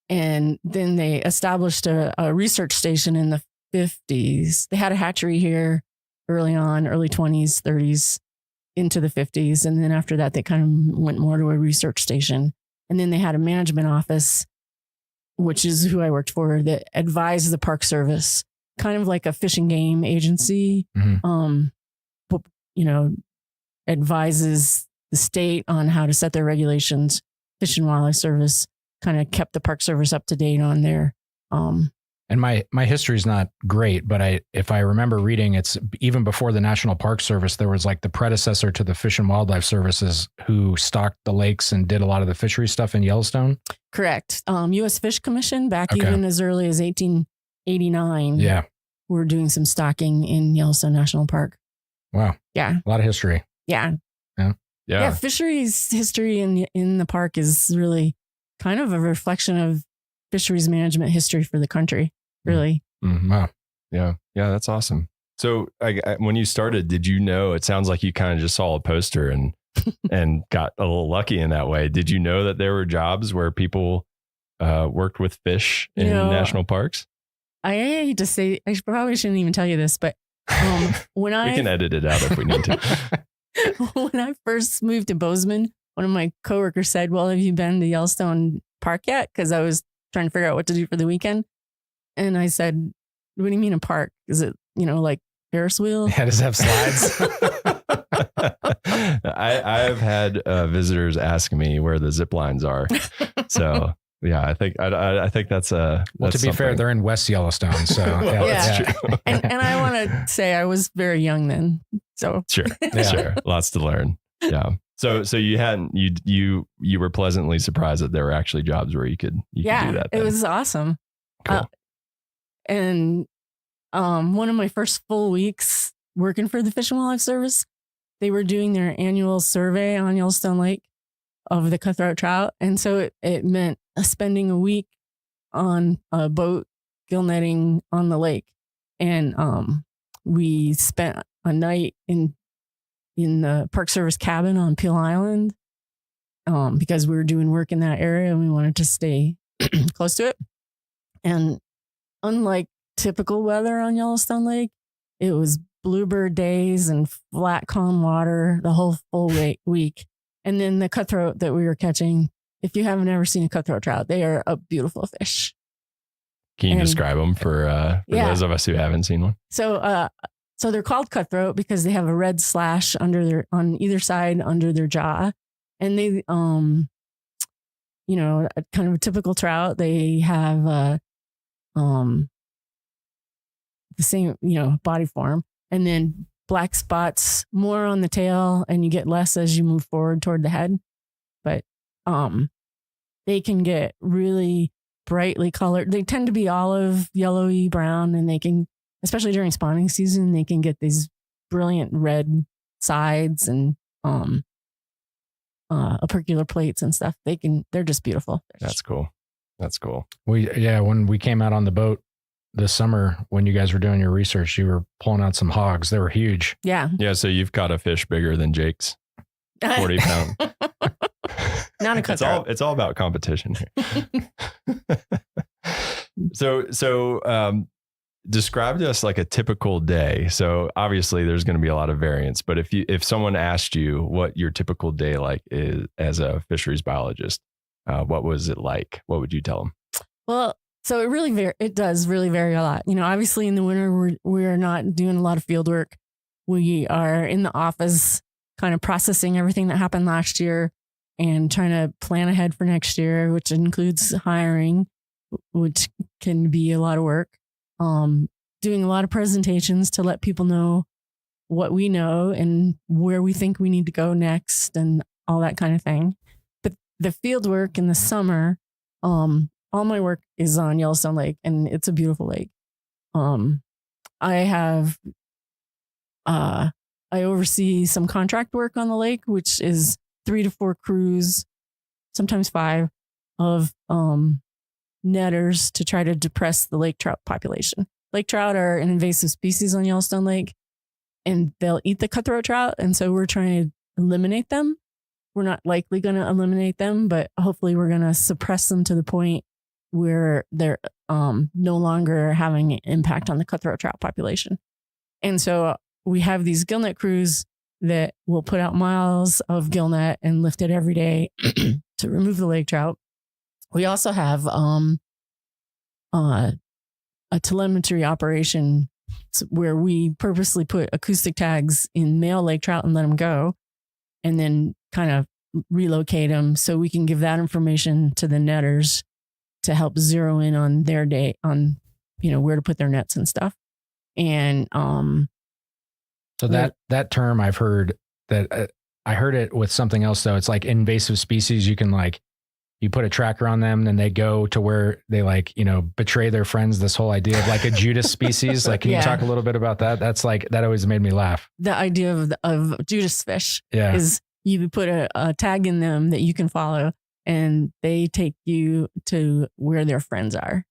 And then they established a research station in the 50s. They had a hatchery here early on, early 20s, 30s, into the 50s. And then after that, they kind of went more to a research station. And then they had a management office, which is who I worked for, that advised the Park Service, kind of like a fish and game agency, advises the state on how to set their regulations. Fish and Wildlife Service kind of kept the Park Service up to date on their and And my history is not great, but if I remember reading, it's even before the National Park Service, there was like the predecessor to the Fish and Wildlife Services who stocked the lakes and did a lot of the fishery stuff in Yellowstone. Correct. U.S. Fish Commission back even as early as 1889. Yeah. We're doing some stocking in Yellowstone National Park. Wow. Yeah. A lot of history. Yeah. Yeah. Fisheries history in the park is really kind of a reflection of fisheries management history for the country. Really. Mm-hmm. Wow. Yeah. That's awesome. So when you started, did you know, it sounds like you kind of just saw a poster and got a little lucky in that way. Did you know that there were jobs where people worked with fish in national parks? I hate to say, I probably shouldn't even tell you this, but when we can edit it out if we need to. When I first moved to Bozeman, one of my coworkers said, well, have you been to Yellowstone Park yet? Because I was trying to figure out what to do for the weekend. And I said, what do you mean a park? Is it, like Ferris wheel? Yeah, does it have slides? I've had visitors ask me where the zip lines are. So yeah, I think that's well, to be fair, they're in West Yellowstone. So that's true. And I want to say I was very young then. So sure. Lots to learn. Yeah. So you hadn't, you were pleasantly surprised that there were actually jobs where you could do that. It was awesome. Cool. And one of my first full weeks working for the Fish and Wildlife Service, they were doing their annual survey on Yellowstone Lake of the cutthroat trout. And so it meant spending a week on a boat gill netting on the lake. And we spent a night in the Park Service cabin on Peel Island because we were doing work in that area and we wanted to stay close to it. And unlike typical weather on Yellowstone Lake, it was bluebird days and flat, calm water the whole full week. And then the cutthroat that we were catching, if you haven't ever seen a cutthroat trout, they are a beautiful fish. Can you describe them for those of us who haven't seen one? So they're called cutthroat because they have a red slash on either side under their jaw. And they, kind of a typical trout. They have, the same, body form, and then black spots more on the tail, and you get less as you move forward toward the head. But they can get really brightly colored. They tend to be olive, yellowy, brown, and they can, especially during spawning season, they can get these brilliant red sides and opercular plates and stuff. They're just beautiful. That's cool. When we came out on the boat this summer, when you guys were doing your research, you were pulling out some hogs. They were huge. Yeah. So you've caught a fish bigger than Jake's 40 pound. Not a cutthroat. It's all about competition here. So describe to us like a typical day. So obviously there's going to be a lot of variance, but if someone asked you what your typical day like is as a fisheries biologist, what was it like? What would you tell them? Well, so it does really vary a lot. Obviously in the winter, we're not doing a lot of field work. We are in the office kind of processing everything that happened last year and trying to plan ahead for next year, which includes hiring, which can be a lot of work. Doing a lot of presentations to let people know what we know and where we think we need to go next and all that kind of thing. But the field work in the summer, all my work is on Yellowstone Lake, and it's a beautiful lake. I oversee some contract work on the lake, which is 3 to 4 crews, sometimes 5, of netters to try to depress the lake trout population. Lake trout are an invasive species on Yellowstone Lake, and they'll eat the cutthroat trout. And so we're trying to eliminate them. We're not likely going to eliminate them, but hopefully we're going to suppress them to the point where they're no longer having an impact on the cutthroat trout population. And so we have these gillnet crews that will put out miles of gillnet and lift it every day to remove the lake trout. We also have a telemetry operation where we purposely put acoustic tags in male lake trout and let them go, and then kind of relocate them so we can give that information to the netters to help zero in on their day, on where to put their nets and stuff. And so that term I've heard that I heard it with something else though. It's like invasive species. You can like, you put a tracker on them, then they go to where they like, betray their friends. This whole idea of like a Judas species. Like, can you talk a little bit about that? That's like, that always made me laugh. The idea of Judas fish is you put a tag in them that you can follow, and they take you to where their friends are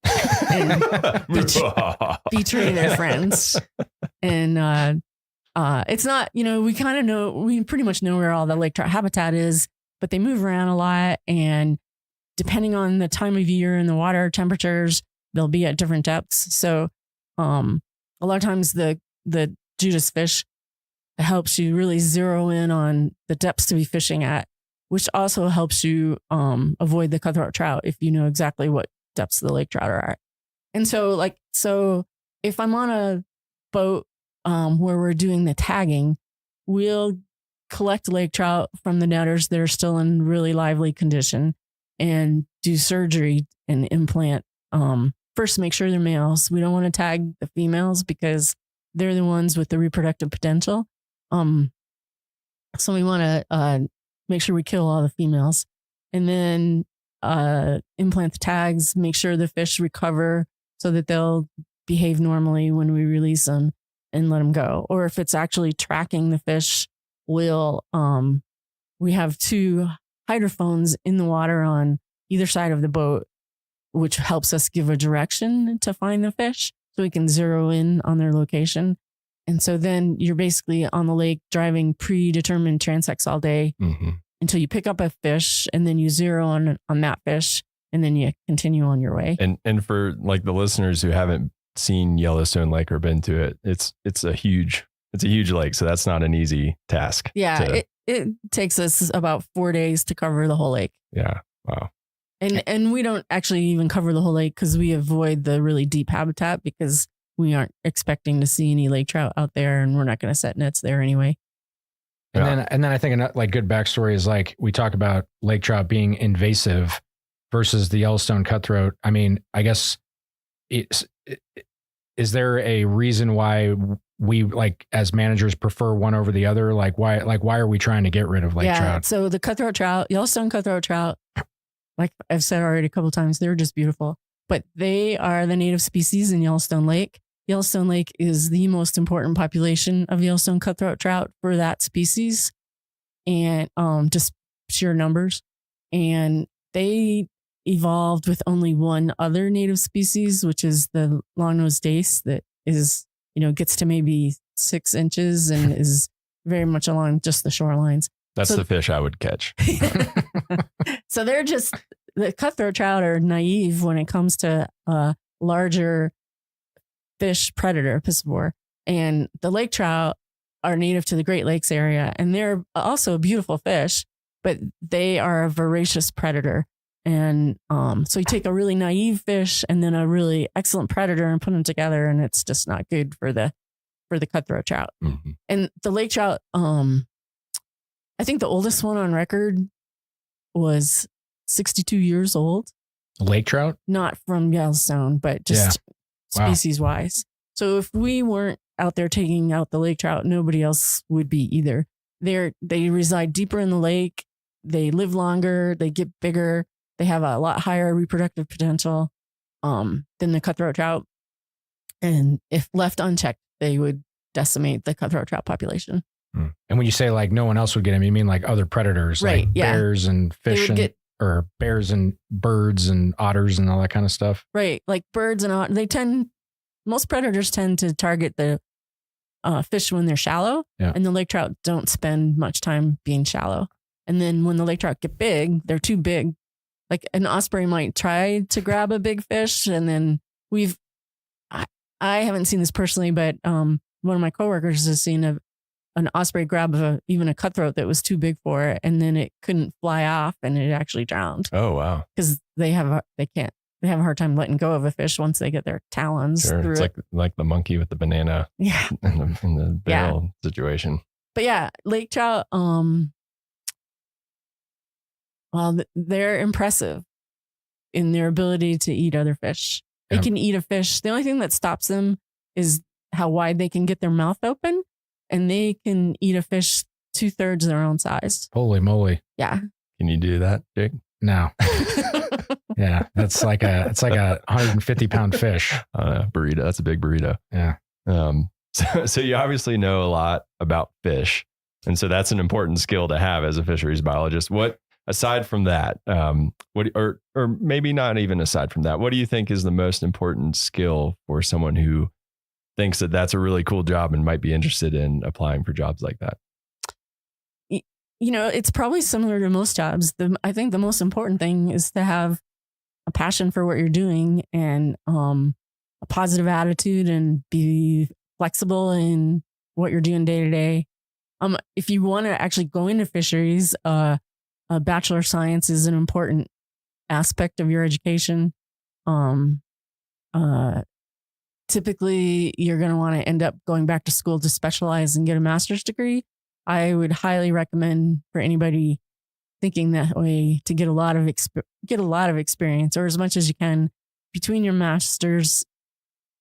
and betray their friends. And it's not, we pretty much know where all the lake trout habitat is, but they move around a lot, and depending on the time of year and the water temperatures, they'll be at different depths. So a lot of times the Judas fish helps you really zero in on the depths to be fishing at, which also helps you avoid the cutthroat trout if you know exactly what depths the lake trout are at. And so if I'm on a boat where we're doing the tagging, we'll collect lake trout from the netters that are still in really lively condition and do surgery and implant. First, make sure they're males. We don't want to tag the females because they're the ones with the reproductive potential. So we want to make sure we kill all the females, and then implant the tags, make sure the fish recover so that they'll behave normally when we release them and let them go. Or if it's actually tracking the fish, we have 2 hydrophones in the water on either side of the boat, which helps us give a direction to find the fish so we can zero in on their location. And so then you're basically on the lake driving predetermined transects all day until you pick up a fish, and then you zero on that fish, and then you continue on your way. And for like the listeners who haven't seen Yellowstone Lake or been to it, it's a huge lake. So that's not an easy task. Yeah. It takes us about 4 days to cover the whole lake. Yeah. Wow. And we don't actually even cover the whole lake because we avoid the really deep habitat because we aren't expecting to see any lake trout out there, and we're not going to set nets there anyway. And then I think like good backstory is like we talk about lake trout being invasive versus the Yellowstone cutthroat. I mean, I guess is there a reason why we like as managers prefer one over the other? Like why are we trying to get rid of lake trout? So the cutthroat trout, Yellowstone cutthroat trout, like I've said already a couple of times, they're just beautiful, but they are the native species in Yellowstone Lake. Yellowstone Lake is the most important population of Yellowstone cutthroat trout for that species, and just sheer numbers. And they evolved with only one other native species, which is the long-nosed dace that is, gets to maybe 6 inches and is very much along just the shorelines. That's the fish I would catch. So they're just, the cutthroat trout are naive when it comes to larger fish predator, piscivore. And the lake trout are native to the Great Lakes area, and they're also beautiful fish, but they are a voracious predator. And so you take a really naive fish and then a really excellent predator and put them together, and it's just not good for the cutthroat trout. Mm-hmm. And the lake trout, I think the oldest one on record was 62 years old. Lake trout? Not from Yellowstone, but just species wise. So if we weren't out there taking out the lake trout, nobody else would be either. They reside deeper in the lake. They live longer. They get bigger. They have a lot higher reproductive potential than the cutthroat trout. And if left unchecked, they would decimate the cutthroat trout population. And when you say like no one else would get them, you mean like other predators, right? Like bears and fish or bears and birds and otters and all that kind of stuff. Right. Like birds and otters, most predators tend to target the fish when they're shallow, and the lake trout don't spend much time being shallow. And then when the lake trout get big, they're too big. Like an osprey might try to grab a big fish, and then I haven't seen this personally, but one of my coworkers has seen an osprey grab even a cutthroat that was too big for it, and then it couldn't fly off, and it actually drowned. Oh wow! Because they have a hard time letting go of a fish once they get their talons through it's it. like the monkey with the banana. Yeah. in the barrel situation. But yeah, lake trout. Well, they're impressive in their ability to eat other fish. They can eat a fish. The only thing that stops them is how wide they can get their mouth open, and they can eat a fish 2/3 their own size. Holy moly. Yeah. Can you do that, Jake? No. Yeah. It's like a 150-pound fish. Burrito. That's a big burrito. Yeah. So you obviously know a lot about fish. And so that's an important skill to have as a fisheries biologist. What, aside from that, or maybe not even aside from that, what do you think is the most important skill for someone who thinks that that's a really cool job and might be interested in applying for jobs like that? It's probably similar to most jobs. I think the most important thing is to have a passion for what you're doing and a positive attitude and be flexible in what you're doing day to day. If you want to actually go into fisheries, a Bachelor of Science is an important aspect of your education. Typically, you're going to want to end up going back to school to specialize and get a master's degree. I would highly recommend for anybody thinking that way to get a lot of experience, or as much as you can between your masters,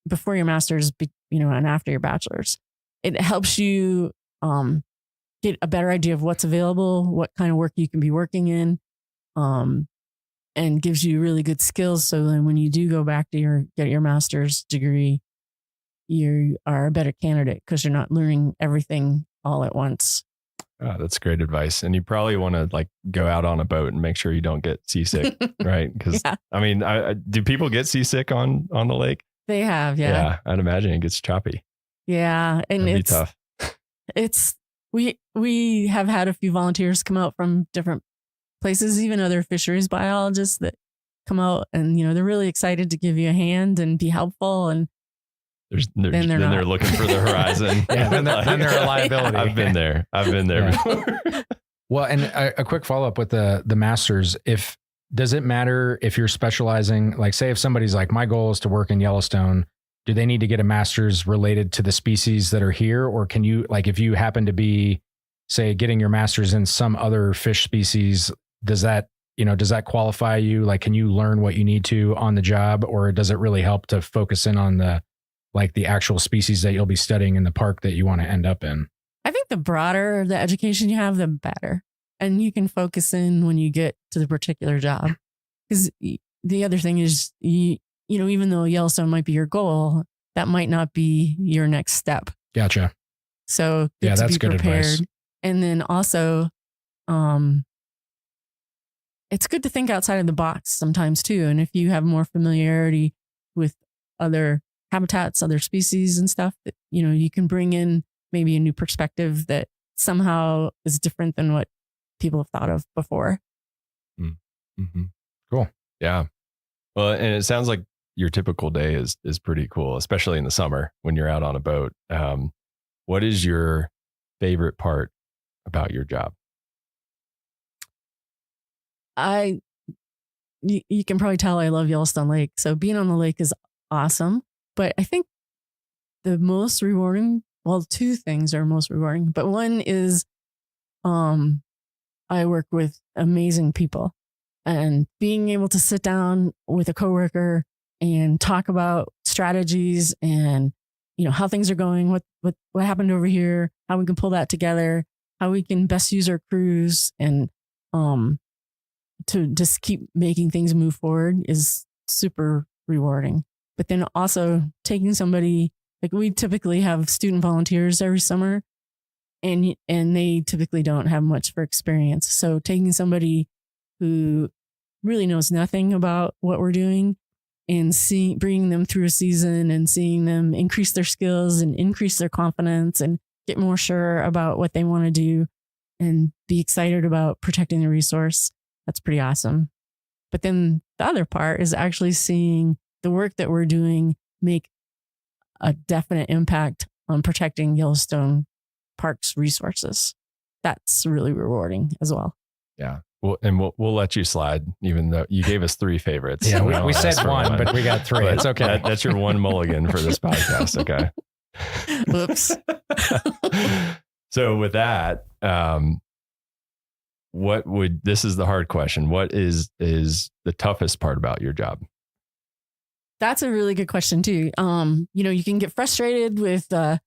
before your masters, and after your bachelor's. It helps you get a better idea of what's available, what kind of work you can be working in, and gives you really good skills. So then when you do go back to get your master's degree, you are a better candidate because you're not learning everything all at once. Oh, that's great advice. And you probably want to go out on a boat and make sure you don't get seasick, right? Because do people get seasick on the lake? They have, yeah. Yeah, I'd imagine it gets choppy. Yeah, and That'd be tough. We have had a few volunteers come out from different places, even other fisheries biologists that come out, and they're really excited to give you a hand and be helpful. And they're looking for the horizon. Yeah, then they're a liability. I've been there before. Well, and a quick follow up with the masters. Does it matter if you're specializing? Like, say if somebody's like, my goal is to work in Yellowstone, do they need to get a master's related to the species that are here? Or can you, if you happen to be, say, getting your master's in some other fish species, does that qualify you? Like, can you learn what you need to on the job, or does it really help to focus in on the actual species that you'll be studying in the park that you want to end up in? I think the broader the education you have, the better. And you can focus in when you get to the particular job. Because the other thing is, even though Yellowstone might be your goal, that might not be your next step. Gotcha. So that's be good prepared. advice. And then also, it's good to think outside of the box sometimes too. And if you have more familiarity with other habitats, other species and stuff, that you can bring in maybe a new perspective that somehow is different than what people have thought of before. Mm-hmm. Cool. Yeah. Well, and it sounds like your typical day is pretty cool, especially in the summer when you're out on a boat. What is your favorite part about your job? You can probably tell I love Yellowstone Lake. So being on the lake is awesome. But I think the most rewarding, two things are most rewarding, but one is I work with amazing people, and being able to sit down with a coworker and talk about strategies and, how things are going, what happened over here, how we can pull that together, how we can best use our crews, and to just keep making things move forward is super rewarding. But then also taking somebody, we typically have student volunteers every summer, and they typically don't have much for experience. So taking somebody who really knows nothing about what we're doing and bringing them through a season and seeing them increase their skills and increase their confidence and get more sure about what they want to do and be excited about protecting the resource. That's pretty awesome. But then the other part is actually seeing the work that we're doing make a definite impact on protecting Yellowstone Park's resources. That's really rewarding as well. Yeah. Well, and we'll let you slide, even though you gave us 3 favorites. Yeah, we said one, but we got 3. It's okay. That's your one mulligan for this podcast. Okay. Oops. So with that, this is the hard question. What is the toughest part about your job? That's a really good question too. You can get frustrated with the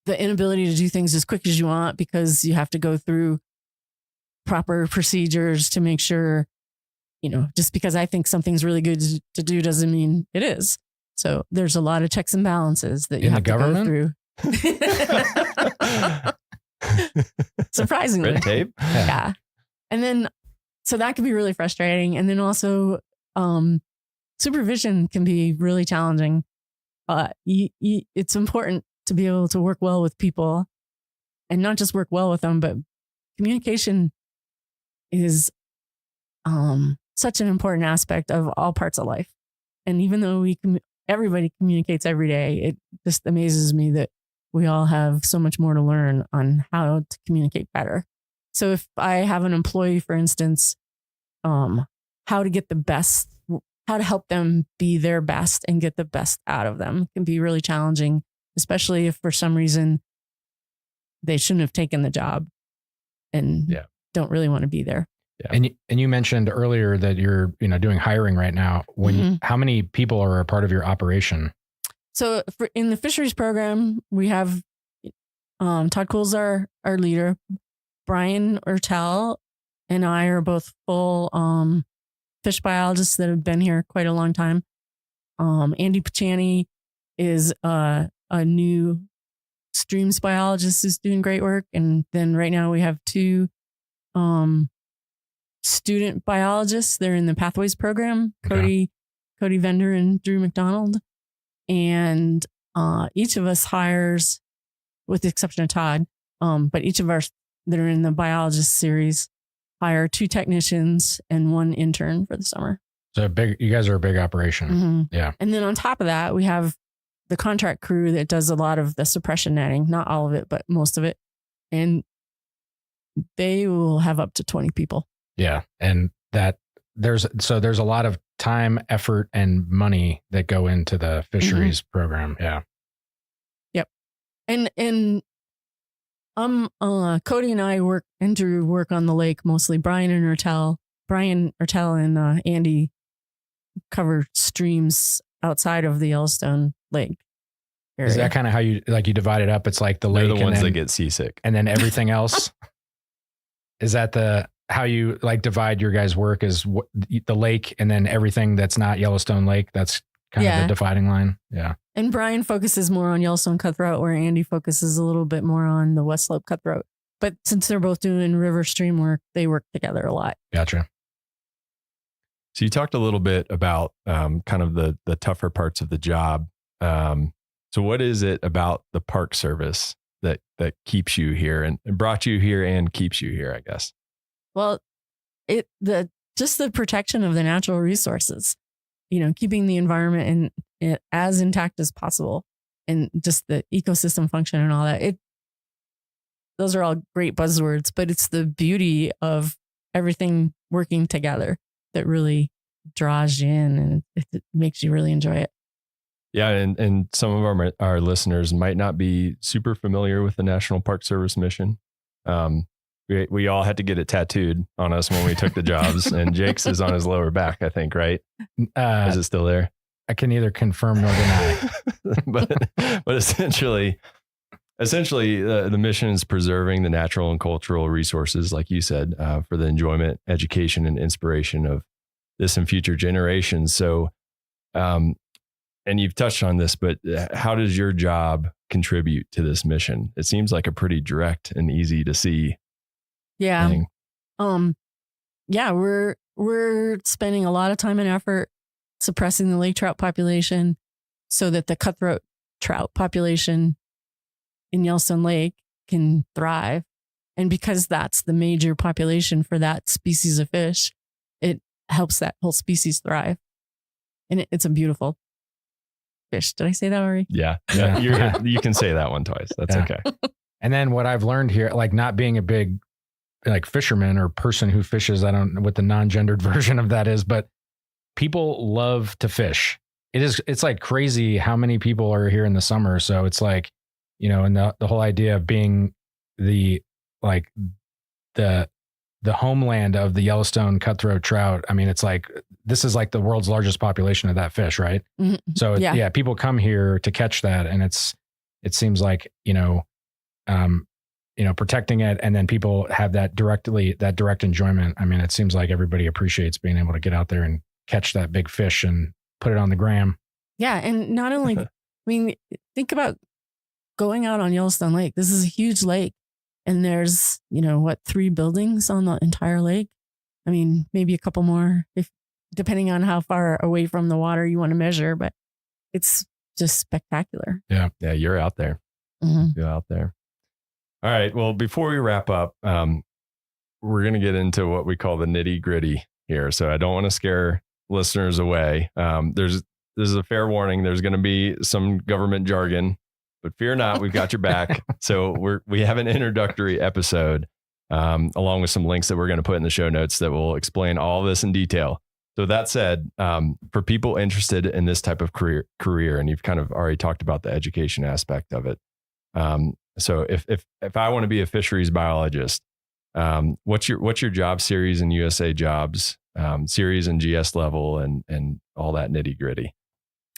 inability to do things as quick as you want because you have to go through proper procedures to make sure, just because I think something's really good to do doesn't mean it is. So there's a lot of checks and balances that you have to go through. Surprisingly. Red tape. Yeah. And then, so that can be really frustrating. And then also, supervision can be really challenging. It's important to be able to work well with people and not just work well with them, but communication is such an important aspect of all parts of life. And even though everybody communicates every day, it just amazes me that we all have so much more to learn on how to communicate better. So if I have an employee, for instance, how to get the best, how to help them be their best and get the best out of them can be really challenging, especially if for some reason they shouldn't have taken the job and don't really want to be there. Yeah. And you mentioned earlier that you're doing hiring right now. How many people are a part of your operation? So in the fisheries program, we have Todd Cole's our leader. Brian Ertel and I are both full fish biologists that have been here quite a long time. Andy Pachani is a new streams biologist who's doing great work. And then right now we have 2 student biologists. They're in the Pathways program, Cody Vender and Drew McDonald. And each of us hires, with the exception of Todd, but each of us that are in the biologist series hire 2 technicians and 1 intern for the summer. So you guys are a big operation. Mm-hmm. Yeah. And then on top of that, we have the contract crew that does a lot of the suppression netting, not all of it, but most of it. And they will have up to 20 people. Yeah. And there's a lot of time, effort, and money that go into the fisheries program. Yeah. Yep. And Cody and I work on the lake mostly. Brian Ertel and Andy cover streams outside of the Yellowstone Lake area. Is that kind of how you divide it up? It's like the lake. They're the ones that get seasick. And then everything else. Is that how you divide your guys' work is the lake and then everything that's not Yellowstone Lake? That's kind of the dividing line. Yeah. And Brian focuses more on Yellowstone cutthroat, where Andy focuses a little bit more on the West Slope cutthroat. But since they're both doing river stream work, they work together a lot. Gotcha. So you talked a little bit about kind of the tougher parts of the job. So what is it about the Park Service that keeps you here and brought you here and keeps you here, I guess? Well, just the protection of the natural resources, keeping the environment as intact as possible, and just the ecosystem function and all that. Those are all great buzzwords, but it's the beauty of everything working together that really draws you in, and it makes you really enjoy it. Yeah, and some of our listeners might not be super familiar with the National Park Service mission. We all had to get it tattooed on us when we took the jobs, and Jake's is on his lower back, I think, right? Is it still there? I can neither confirm nor deny. but essentially, the mission is preserving the natural and cultural resources, like you said, for the enjoyment, education, and inspiration of this and future generations. So, and you've touched on this, but how does your job contribute to this mission? It seems like a pretty direct and easy to see. Yeah. thing. We're spending a lot of time and effort suppressing the lake trout population so that the cutthroat trout population in Yellowstone Lake can thrive. And because that's the major population for that species of fish, it helps that whole species thrive. And it's a beautiful fish. Did I say that already? Yeah. You can say that one twice. That's okay. And then what I've learned here, not being a big fisherman or person who fishes, I don't know what the non-gendered version of that is, but people love to fish. It's like crazy how many people are here in the summer. So it's and the whole idea of being the homeland of the Yellowstone cutthroat trout. I mean, it's like this is like the world's largest population of that fish, right? Mhm. So Yeah. people come here to catch that, and it seems like, protecting it, and then people have that direct enjoyment. I mean, it seems like everybody appreciates being able to get out there and catch that big fish and put it on the gram. Yeah. And not only, I mean, think about going out on Yellowstone Lake. This is a huge lake, and there's, 3 buildings on the entire lake. I mean, maybe a couple more, depending on how far away from the water you want to measure, but it's just spectacular. Yeah. Yeah. You're out there. Mhm. You're out there. All right. Well, before we wrap up, we're going to get into what we call the nitty gritty here. So I don't want to scare listeners away. This is a fair warning. There's going to be some government jargon, but fear not, we've got your back. So we have an introductory episode, along with some links that we're going to put in the show notes that will explain all this in detail. So that said, for people interested in this type of career, and you've kind of already talked about the education aspect of it. So if I want to be a fisheries biologist, what's your job series in USA Jobs, series and GS level, and all that nitty gritty?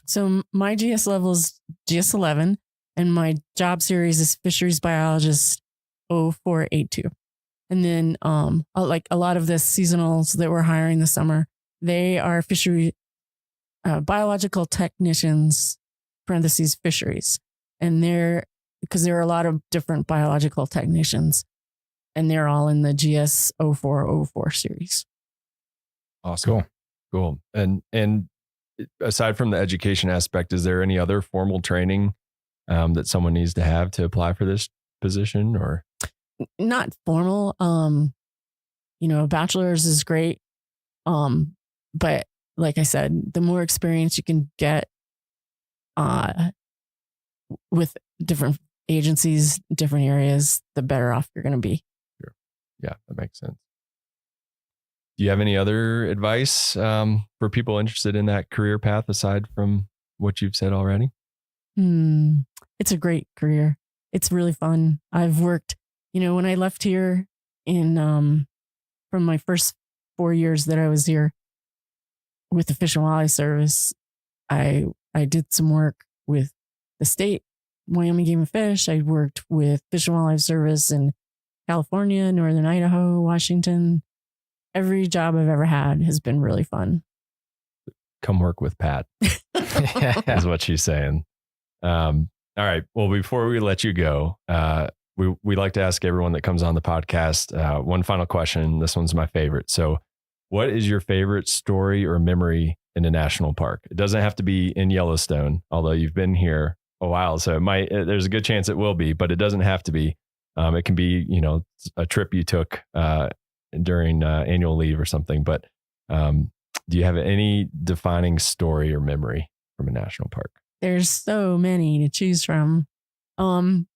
So my GS level is GS 11, and my job series is fisheries biologist 0482. And then, like a lot of the seasonals that we're hiring this summer, they are biological technicians, parentheses, fisheries. And because there are a lot of different biological technicians, and they're all in the GS 0404 series. Awesome. Cool. And aside from the education aspect, is there any other formal training that someone needs to have to apply for this position, or? Not formal. A bachelor's is great. But like I said, the more experience you can get with different agencies, different areas, the better off you're going to be. Sure. Yeah, that makes sense. Do you have any other advice for people interested in that career path aside from what you've said already? It's a great career. It's really fun. I've worked, when I left here from my first 4 years that I was here with the Fish and Wildlife Service, I did some work with the state, Wyoming Game and Fish. I worked with Fish and Wildlife Service in California, Northern Idaho, Washington. Every job I've ever had has been really fun. Come work with Pat, is what she's saying. All right. Well, before we let you go, we like to ask everyone that comes on the podcast one final question. This one's my favorite. So what is your favorite story or memory in a national park? It doesn't have to be in Yellowstone, although you've been here a while. So there's a good chance it will be, but it doesn't have to be. It can be, a trip you took during annual leave or something. But do you have any defining story or memory from a national park? There's so many to choose from.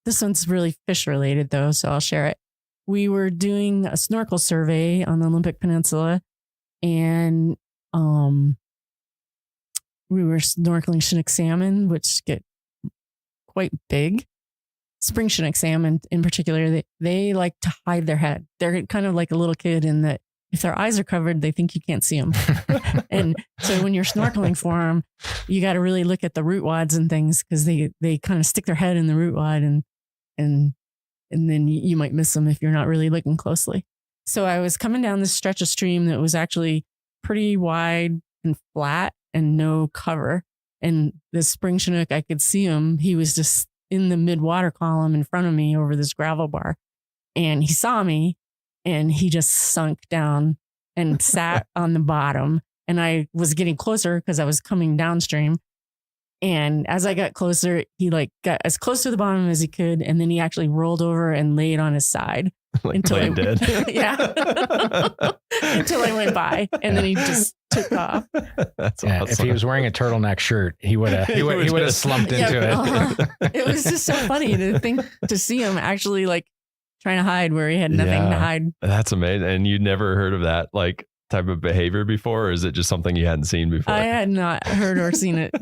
This one's really fish related though, so I'll share it. We were doing a snorkel survey on the Olympic Peninsula, and we were snorkeling Chinook salmon, which get quite big. Spring Chinook salmon in particular, they like to hide their head. They're kind of like a little kid in that if their eyes are covered, they think you can't see them. And so when you're snorkeling for them, you got to really look at the root wads and things, because they kind of stick their head in the root wad, and then you might miss them if you're not really looking closely. So I was coming down this stretch of stream that was actually pretty wide and flat and no cover. And the spring Chinook, I could see him. He was just in the mid-water column in front of me over this gravel bar. And he saw me, and he just sunk down and sat on the bottom. And I was getting closer because I was coming downstream. And as I got closer, he got as close to the bottom as he could. And then he actually rolled over and laid on his side. Until I did. Yeah. Until I went by, and then he just took off. That's awesome. If he was wearing a turtleneck shirt, he would have slumped into it. It was just so funny to see him actually trying to hide where he had nothing to hide. That's amazing. And you'd never heard of that type of behavior before, or is it just something you hadn't seen before? I had not heard or seen it.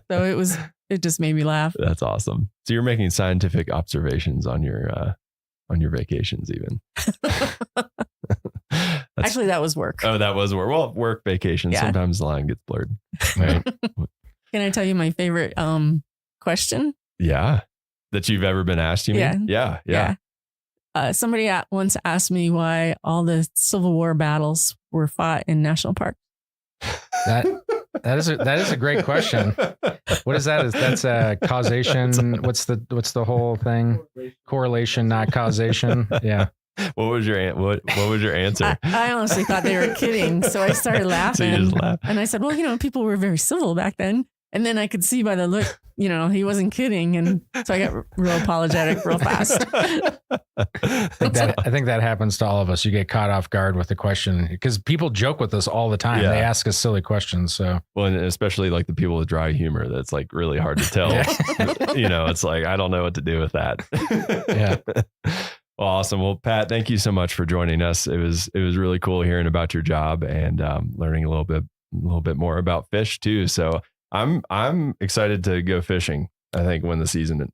So it just made me laugh. That's awesome. So you're making scientific observations on your vacations even. Actually, that was work. Oh, that was work. Well, work, vacation. Yeah. Sometimes the line gets blurred. Right. Can I tell you my favorite question? Yeah. That you've ever been asked, you mean? Yeah. Somebody once asked me why all the Civil War battles were fought in national parks. That is a great question. What is that? That's a causation. What's the whole thing? Correlation, not causation. Yeah. What was your answer? I honestly thought they were kidding, so I started laughing. So you just laughed. And I said, "Well, people were very civil back then." And then I could see by the look, he wasn't kidding, and so I got real apologetic real fast. I think that happens to all of us. You get caught off guard with the question because people joke with us all the time. Yeah. They ask us silly questions. So, well, and especially like the people with dry humor, that's like really hard to tell. It's like, I don't know what to do with that. Yeah. Well, awesome. Well, Pat, thank you so much for joining us. It was really cool hearing about your job and learning a little bit more about fish too. So I'm excited to go fishing. I think when the season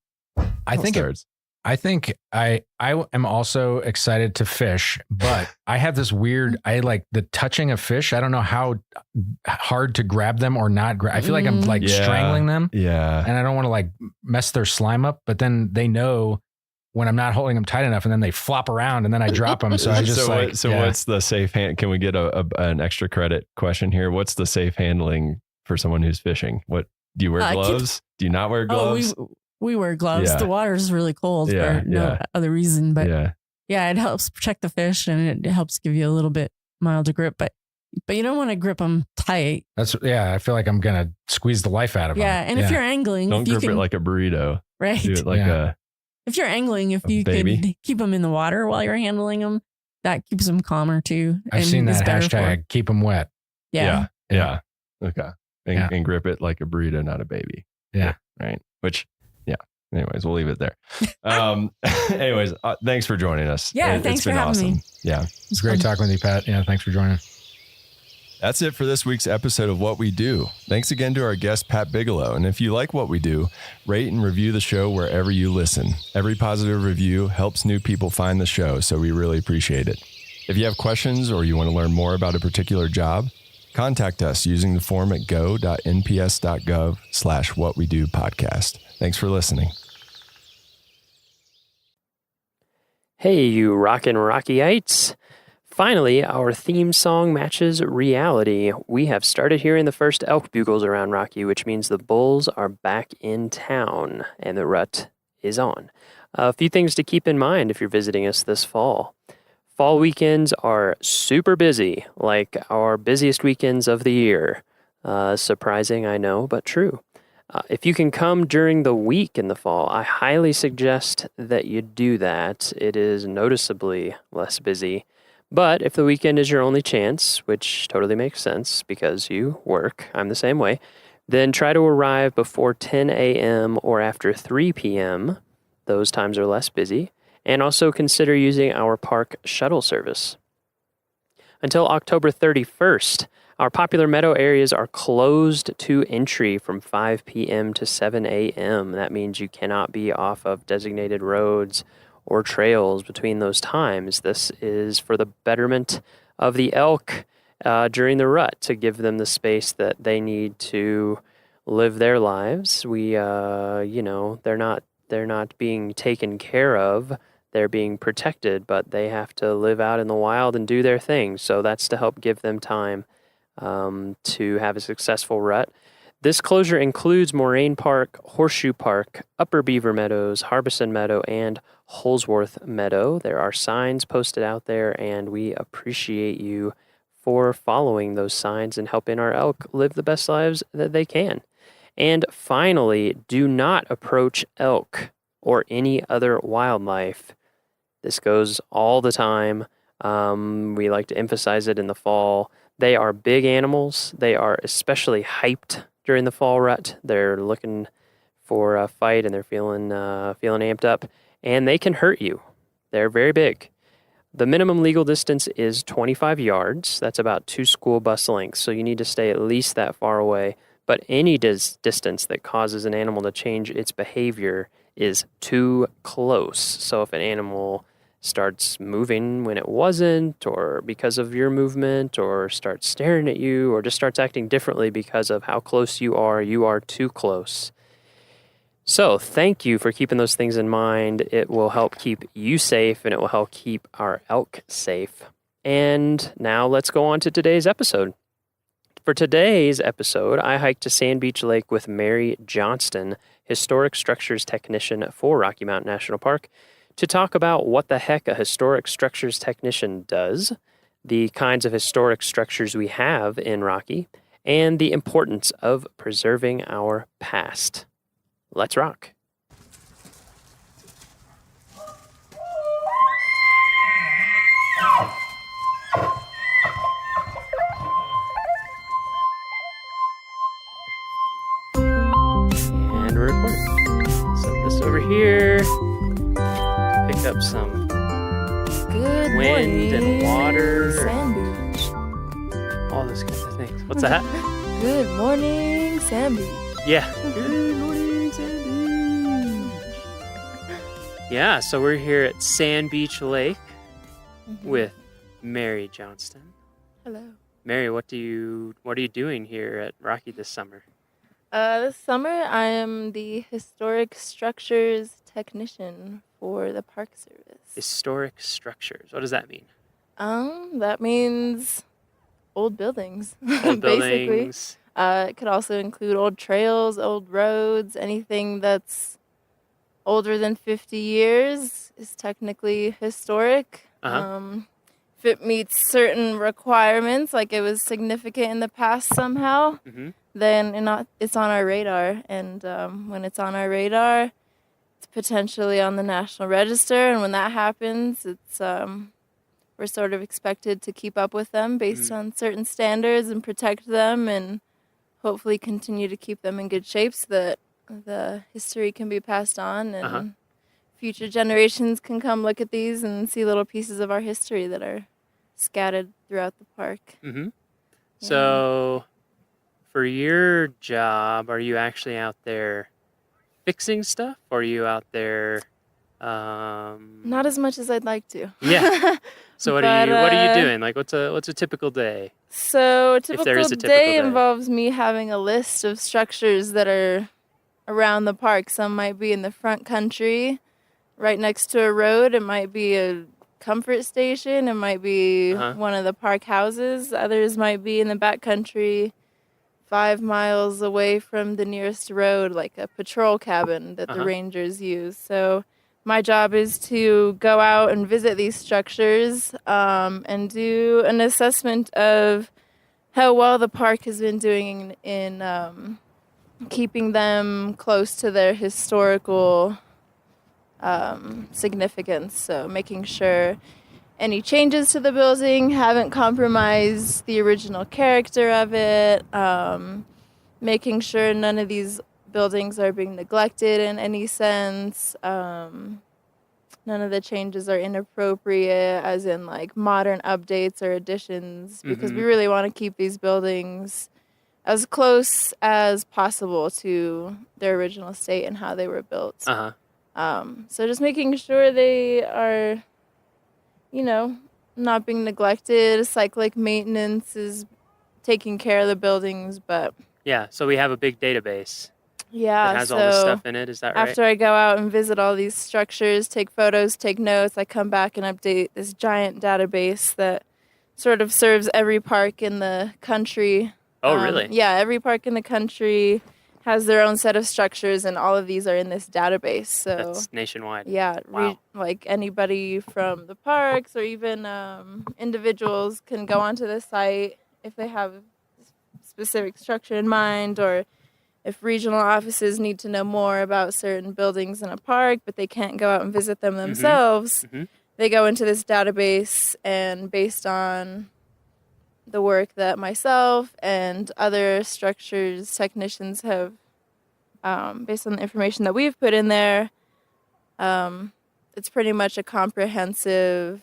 starts. I think I am also excited to fish, but I have this weird, I like the touching of fish. I don't know how hard to grab them or not grab. I feel like I'm like strangling them. Yeah. And I don't want to like mess their slime up, but then they know when I'm not holding them tight enough, and then they flop around and then I drop them. So I just what's the safe hand? Can we get an extra credit question here? What's the safe handling for someone who's fishing? What do you wear gloves? Do you not wear gloves? We wear gloves. Yeah. The water is really cold for no other reason, but it helps protect the fish and it helps give you a little bit milder grip, but you don't want to grip them tight. I feel like I'm going to squeeze the life out of them. Yeah. And if you're angling, don't grip it like a burrito. Right. Do it like if you're angling, if you could keep them in the water while you're handling them, that keeps them calmer too. I've seen that hashtag, keep them wet. Yeah. Okay. And grip it like a burrito, not a baby. Yeah. Right. Which, anyways, we'll leave it there. Anyways, thanks for joining us. Yeah. Thanks for having me. Yeah. It's great talking with you, Pat. Yeah. Thanks for joining. That's it for this week's episode of What We Do. Thanks again to our guest, Pat Bigelow. And if you like what we do, rate and review the show wherever you listen. Every positive review helps new people find the show, so we really appreciate it. If you have questions or you want to learn more about a particular job, contact us using the form at go.nps.gov/whatwedopodcast. Thanks for listening. Hey, you rockin' Rockyites. Finally, our theme song matches reality. We have started hearing the first elk bugles around Rocky, which means the bulls are back in town and the rut is on. A few things to keep in mind if you're visiting us this fall. Fall weekends are super busy, like our busiest weekends of the year. Surprising, I know, but true. If you can come during the week in the fall, I highly suggest that you do that. It is noticeably less busy. But if the weekend is your only chance, which totally makes sense because you work, I'm the same way, then try to arrive before 10 a.m. or after 3 p.m. Those times are less busy. And also consider using our park shuttle service. Until October 31st, our popular meadow areas are closed to entry from 5 p.m. to 7 a.m. That means you cannot be off of designated roads or trails between those times. This is for the betterment of the elk during the rut, to give them the space that they need to live their lives. They're not being taken care of. They're being protected, but they have to live out in the wild and do their thing. So that's to help give them time to have a successful rut. This closure includes Moraine Park, Horseshoe Park, Upper Beaver Meadows, Harbison Meadow, and Holsworth Meadow. There are signs posted out there, and we appreciate you for following those signs and helping our elk live the best lives that they can. And finally, do not approach elk or any other wildlife. This goes all the time. We like to emphasize it in the fall. They are big animals. They are especially hyped during the fall rut. They're looking for a fight and they're feeling amped up, and they can hurt you. They're very big. The minimum legal distance is 25 yards. That's about 2 school bus lengths, so you need to stay at least that far away. But any distance that causes an animal to change its behavior is too close. So if an animal starts moving when it wasn't, or because of your movement, or starts staring at you, or just starts acting differently because of how close you are too close. So thank you for keeping those things in mind. It will help keep you safe, and it will help keep our elk safe. And now let's go on to today's episode. For today's episode, I hiked to Sand Beach Lake with Mary Johnston, historic structures technician for Rocky Mountain National Park, to talk about what the heck a historic structures technician does, the kinds of historic structures we have in Rocky, and the importance of preserving our past. Let's rock. And we're recording. Set this over here. Pick up some Good wind morning, and water. Sand Beach. All those kinds of things. What's that? Good morning, Sand Beach. Yeah. Good morning, Sand Beach. Yeah, so we're here at Sand Beach Lake with Mary Johnston. Hello. Mary, what are you doing here at Rocky this summer? This summer, I am the historic structures technician for the Park Service. Historic structures. What does that mean? That means old buildings. Old basically. buildings. It could also include old trails, old roads, anything that's older than 50 years is technically historic. If it meets certain requirements, like it was significant in the past somehow, then it's on our radar. And when it's on our radar, it's potentially on the National Register. And when that happens, it's we're sort of expected to keep up with them based on certain standards and protect them and hopefully continue to keep them in good shape so that the history can be passed on and future generations can come look at these and see little pieces of our history that are scattered throughout the park. So for your job, are you actually out there fixing stuff, or are you out there Not as much as I'd like to. Yeah. So what are you doing? Like what's a typical day? So a typical, day involves me having a list of structures that are around the park. Some might be in the front country, right next to a road. It might be a comfort station. It might be one of the park houses. Others might be in the back country, 5 miles away from the nearest road, like a patrol cabin that the rangers use. So my job is to go out and visit these structures and do an assessment of how well the park has been doing in keeping them close to their historical significance. So making sure any changes to the building haven't compromised the original character of it, making sure none of these buildings are being neglected in any sense. None of the changes are inappropriate, as in like modern updates or additions, because we really want to keep these buildings as close as possible to their original state and how they were built. So just making sure they are, not being neglected. Cyclic maintenance is taking care of the buildings, but... Yeah, so we have a big database. Yeah, that has all this stuff in it, is that right? After I go out and visit all these structures, take photos, take notes, I come back and update this giant database that sort of serves every park in the country. Oh, really? Yeah, every park in the country has their own set of structures, and all of these are in this database. So that's nationwide. Yeah, wow. Like anybody from the parks or even individuals can go onto the site if they have a specific structure in mind, or if regional offices need to know more about certain buildings in a park, but they can't go out and visit them themselves, they go into this database, and based on the work that myself and other structures technicians have, based on the information that we've put in there, it's pretty much a comprehensive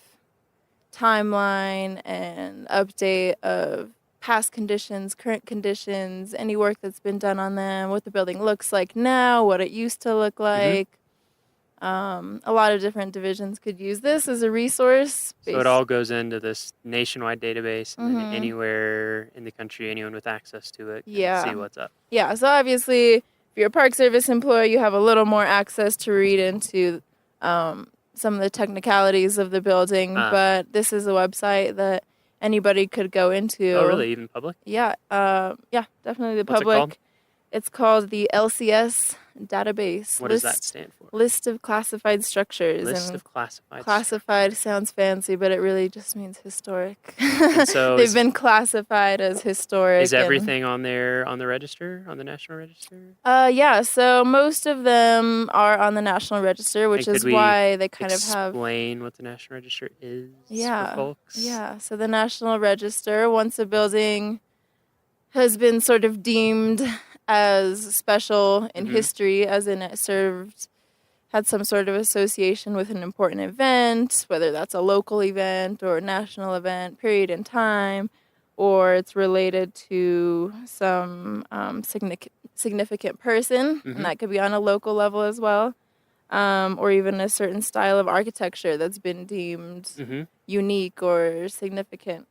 timeline and update of past conditions, current conditions, any work that's been done on them, what the building looks like now, what it used to look like, A lot of different divisions could use this as a resource. So it all goes into this nationwide database, and then anywhere in the country, anyone with access to it can see what's up. Yeah, so obviously, if you're a Park Service employee, you have a little more access to read into some of the technicalities of the building, but this is a website that anybody could go into. Oh, really? Even public? Yeah, definitely the What's public. it called? It's called the LCS database. What does that stand for? List of classified structures. List and of classified. Classified sounds fancy, but it really just means historic. So they've been classified as historic. Is everything on there on the register, on the National Register? Yeah. So most of them are on the National Register, which is why they kind of have. Explain what the National Register is for folks. Yeah. So the National Register, once a building has been sort of deemed as special in history, as in it had some sort of association with an important event, whether that's a local event or a national event, period in time, or it's related to some significant person, and that could be on a local level as well, or even a certain style of architecture that's been deemed unique or significant.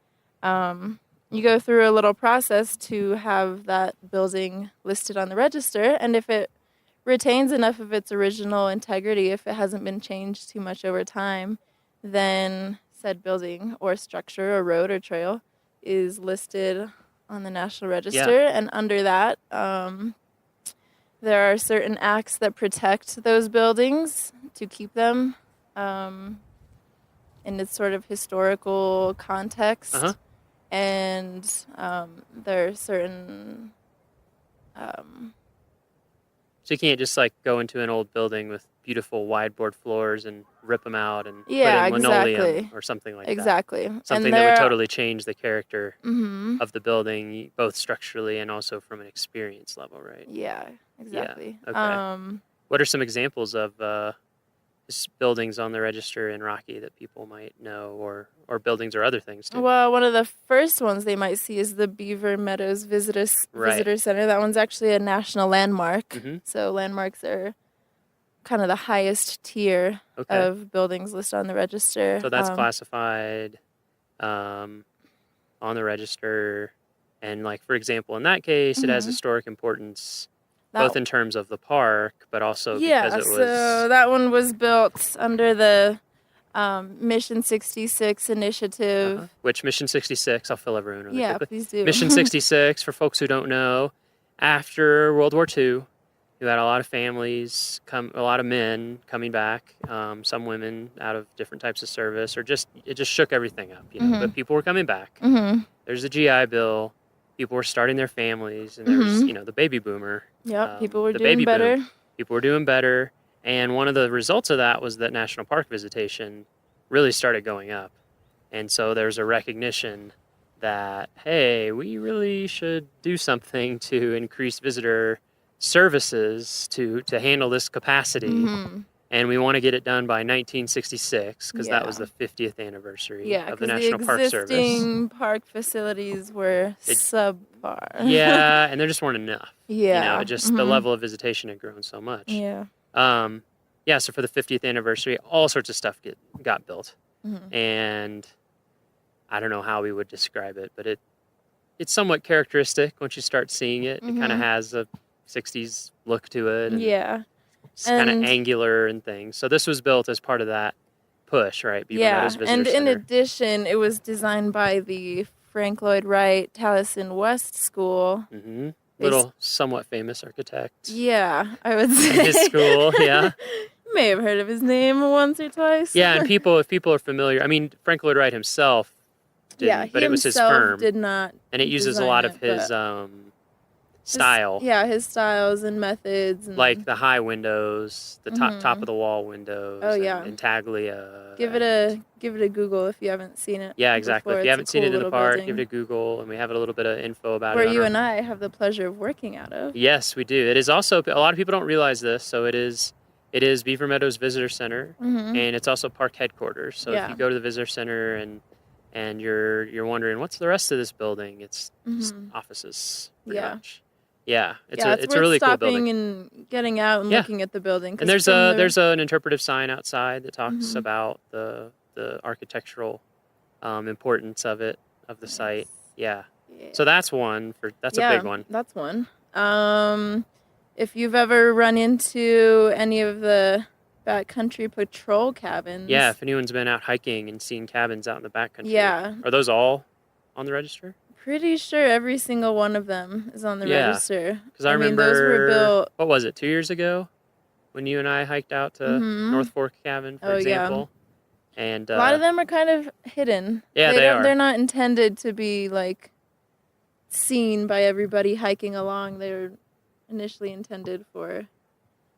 You go through a little process to have that building listed on the register, and if it retains enough of its original integrity, if it hasn't been changed too much over time, then said building or structure or road or trail is listed on the National Register. And under that, there are certain acts that protect those buildings to keep them in its sort of historical context. And there are certain... So you can't just like go into an old building with beautiful wide board floors and rip them out and put in linoleum or something like that. Something that would totally change the character of the building, both structurally and also from an experience level, right? Yeah, exactly. Yeah. Okay. What are some examples of buildings on the register in Rocky that people might know, or buildings or other things too? Well, one of the first ones they might see is the Beaver Meadows Visitor Center. That one's actually a national landmark. So landmarks are kind of the highest tier of buildings listed on the register. So that's classified on the register. And like, for example, in that case, it has historic importance both in terms of the park, but also because it was... so that one was built under the Mission 66 initiative. Which Mission 66, I'll fill everyone really quickly. Please do. Mission 66, for folks who don't know, after World War II, you had a lot of families, a lot of men coming back, some women out of different types of service, or it just shook everything up, you know. But people were coming back. There's the GI Bill. People were starting their families, and there was, the baby boomer. People were doing better. People were doing better, and one of the results of that was that national park visitation really started going up. And so there's a recognition that, hey, we really should do something to increase visitor services to handle this capacity. And we want to get it done by 1966 because that was the 50th anniversary of the National Park Service. The existing park facilities were subpar. And there just weren't enough. The level of visitation had grown so much. So for the 50th anniversary, all sorts of stuff got built. And I don't know how we would describe it, but it's somewhat characteristic once you start seeing it. It kind of has a 60s look to it. And it's kind of angular and things. So this was built as part of that push, right? Beaver Meadows Visitor and in Center. addition, it was designed by the Frank Lloyd Wright Taliesin West School. Little somewhat famous architect. I would say. In his school, May have heard of his name once or twice. And if people are familiar, I mean, Frank Lloyd Wright himself didn't, but it was his firm. Did not. And it uses a lot of his style. His styles and methods. And like the high windows, the top of the wall windows. And intaglia. Give it a Google if you haven't seen it. Yeah, exactly. Before. If you haven't seen it in the park, building. give it a Google, and we have a little bit of info about Where it. you and I have the pleasure of working out of. Yes, we do. It is also, a lot of people don't realize this, so it is Beaver Meadows Visitor Center, and it's also park headquarters. So if you go to the Visitor Center and you're wondering, what's the rest of this building? It's just offices, pretty much. Yeah, it's a worth really cool stopping building. and getting out and looking at the building. And there's an interpretive sign outside that talks about the architectural importance of the site. Yeah. So that's a big one. That's one. If you've ever run into any of the backcountry patrol cabins. Yeah, if anyone's been out hiking and seen cabins out in the backcountry. Yeah. Are those all on the register? Pretty sure every single one of them is on the register. Because I remember, those were built. What was it, 2 years ago, when you and I hiked out to North Fork Cabin, for example. Yeah. And a lot of them are kind of hidden. Yeah, they are. They're not intended to be like seen by everybody hiking along. They're initially intended for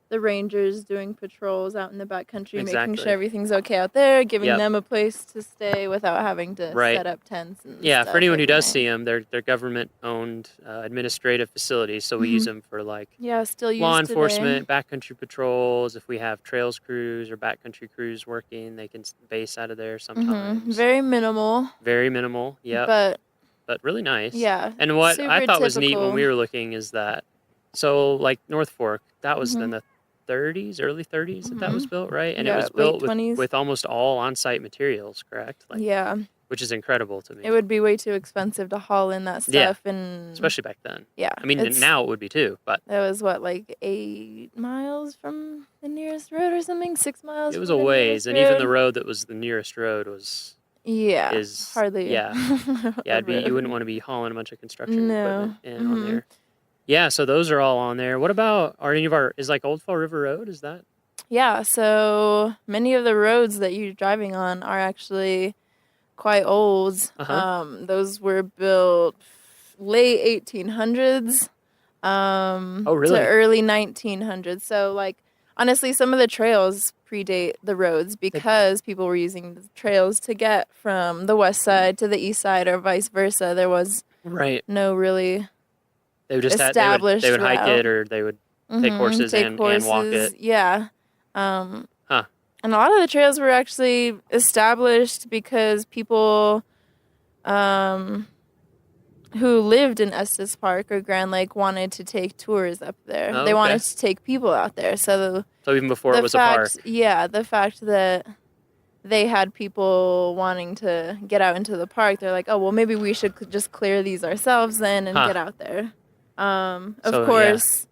the rangers doing patrols out in the backcountry, making sure everything's okay out there, giving them a place to stay without having to set up tents and stuff for anyone who does see them, they're government-owned administrative facilities, so we use them for still law enforcement, backcountry patrols. If we have trails crews or backcountry crews working, they can base out of there sometimes. Very minimal. Very minimal, But really nice. Yeah. And what I thought was neat when we were looking is that, so like North Fork, that was in the early 30s that was built, right? And it was built with almost all on-site materials, correct? Which is incredible to me. It would be way too expensive to haul in that stuff, and especially back then. Yeah, I mean now it would be too, but that was like 8 miles from the nearest road or something, 6 miles. It was a ways, and even the road that was the nearest road was hardly. Yeah, you wouldn't want to be hauling a bunch of construction equipment in on there. Yeah, so those are all on there. What about, is like Old Fall River Road, is that? Yeah, so many of the roads that you're driving on are actually quite old. Those were built late 1800s to early 1900s. So like, honestly, some of the trails predate the roads because people were using the trails to get from the west side to the east side or vice versa. There was no really... They would just established they would hike route. it, or they would take horses and walk it. Yeah. And a lot of the trails were actually established because people who lived in Estes Park or Grand Lake wanted to take tours up there. They wanted to take people out there. So even before it was a park. Yeah, the fact that they had people wanting to get out into the park, they're like, oh, well, maybe we should just clear these ourselves then and get out there. Of course,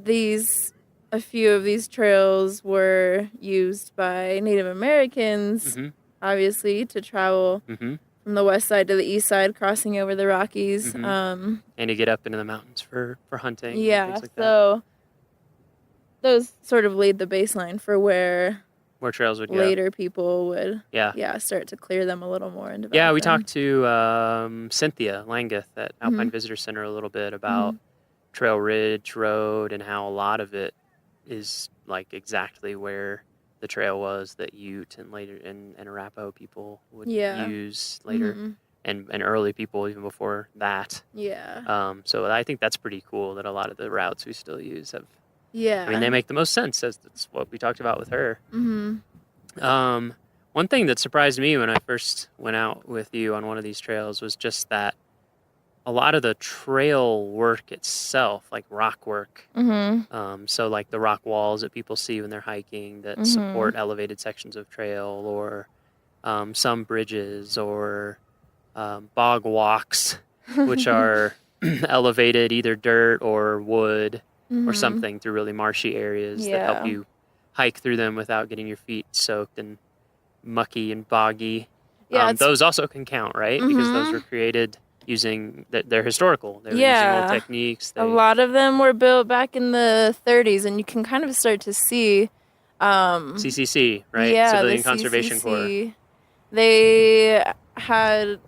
a few of these trails were used by Native Americans, obviously, to travel from the west side to the east side, crossing over the Rockies. And to get up into the mountains for hunting. Yeah, things like so those sort of laid the baseline for where trails would go. Later people would start to clear them a little more. And develop we them. talked to Cynthia Langeth at Alpine Visitor Center a little bit about Trail Ridge Road and how a lot of it is like exactly where the trail was that Ute and later and Arapaho people would use later, and early people even before that. So I think that's pretty cool that a lot of the routes we still use have. I mean, they make the most sense, as that's what we talked about with her. One thing that surprised me when I first went out with you on one of these trails was just that a lot of the trail work itself, like rock work, so like the rock walls that people see when they're hiking that support elevated sections of trail, or some bridges, or bog walks, which are elevated either dirt or wood, or something through really marshy areas that help you hike through them without getting your feet soaked and mucky and boggy. Those also can count, right? Because those were created using, they're historical. They're using old techniques. A lot of them were built back in the 30s, and you can kind of start to see... CCC, right? Civilian Conservation Corps. They had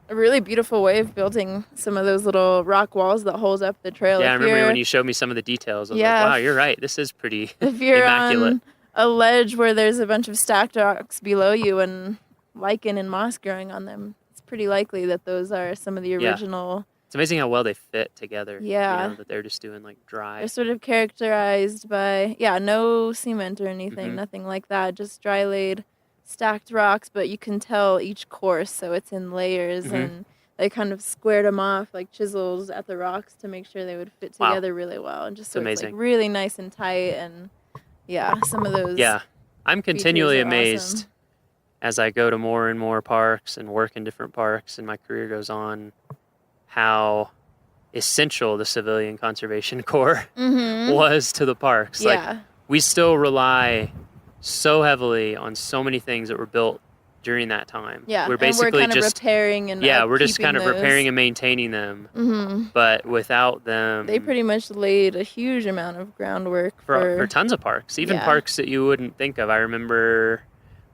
a really beautiful way of building some of those little rock walls that hold up the trail. Yeah, I remember when you showed me some of the details. I was like, wow, you're right. This is pretty if you're immaculate. On a ledge where there's a bunch of stacked rocks below you and lichen and moss growing on them, it's pretty likely that those are some of the original. It's amazing how well they fit together. Yeah. You know, that they're just doing like dry. They're sort of characterized by, no cement or anything, nothing like that, just dry laid stacked rocks, but you can tell each course, so it's in layers, and they kind of squared them off like chisels at the rocks to make sure they would fit Wow. together really well, and just so it's like amazing. really nice and tight. And yeah, some of those. Yeah. I'm continually features are amazed awesome. as I go to more and more parks and work in different parks and my career goes on, how essential the Civilian Conservation Corps was to the parks. Yeah. Like, we still rely so heavily on so many things that were built during that time. Yeah, We're and basically we're kind just of repairing and we're just upkeeping kind of those. repairing and maintaining them. Mhm. But without them, They pretty much laid a huge amount of groundwork for tons of parks, even Yeah. parks that you wouldn't think of. I remember,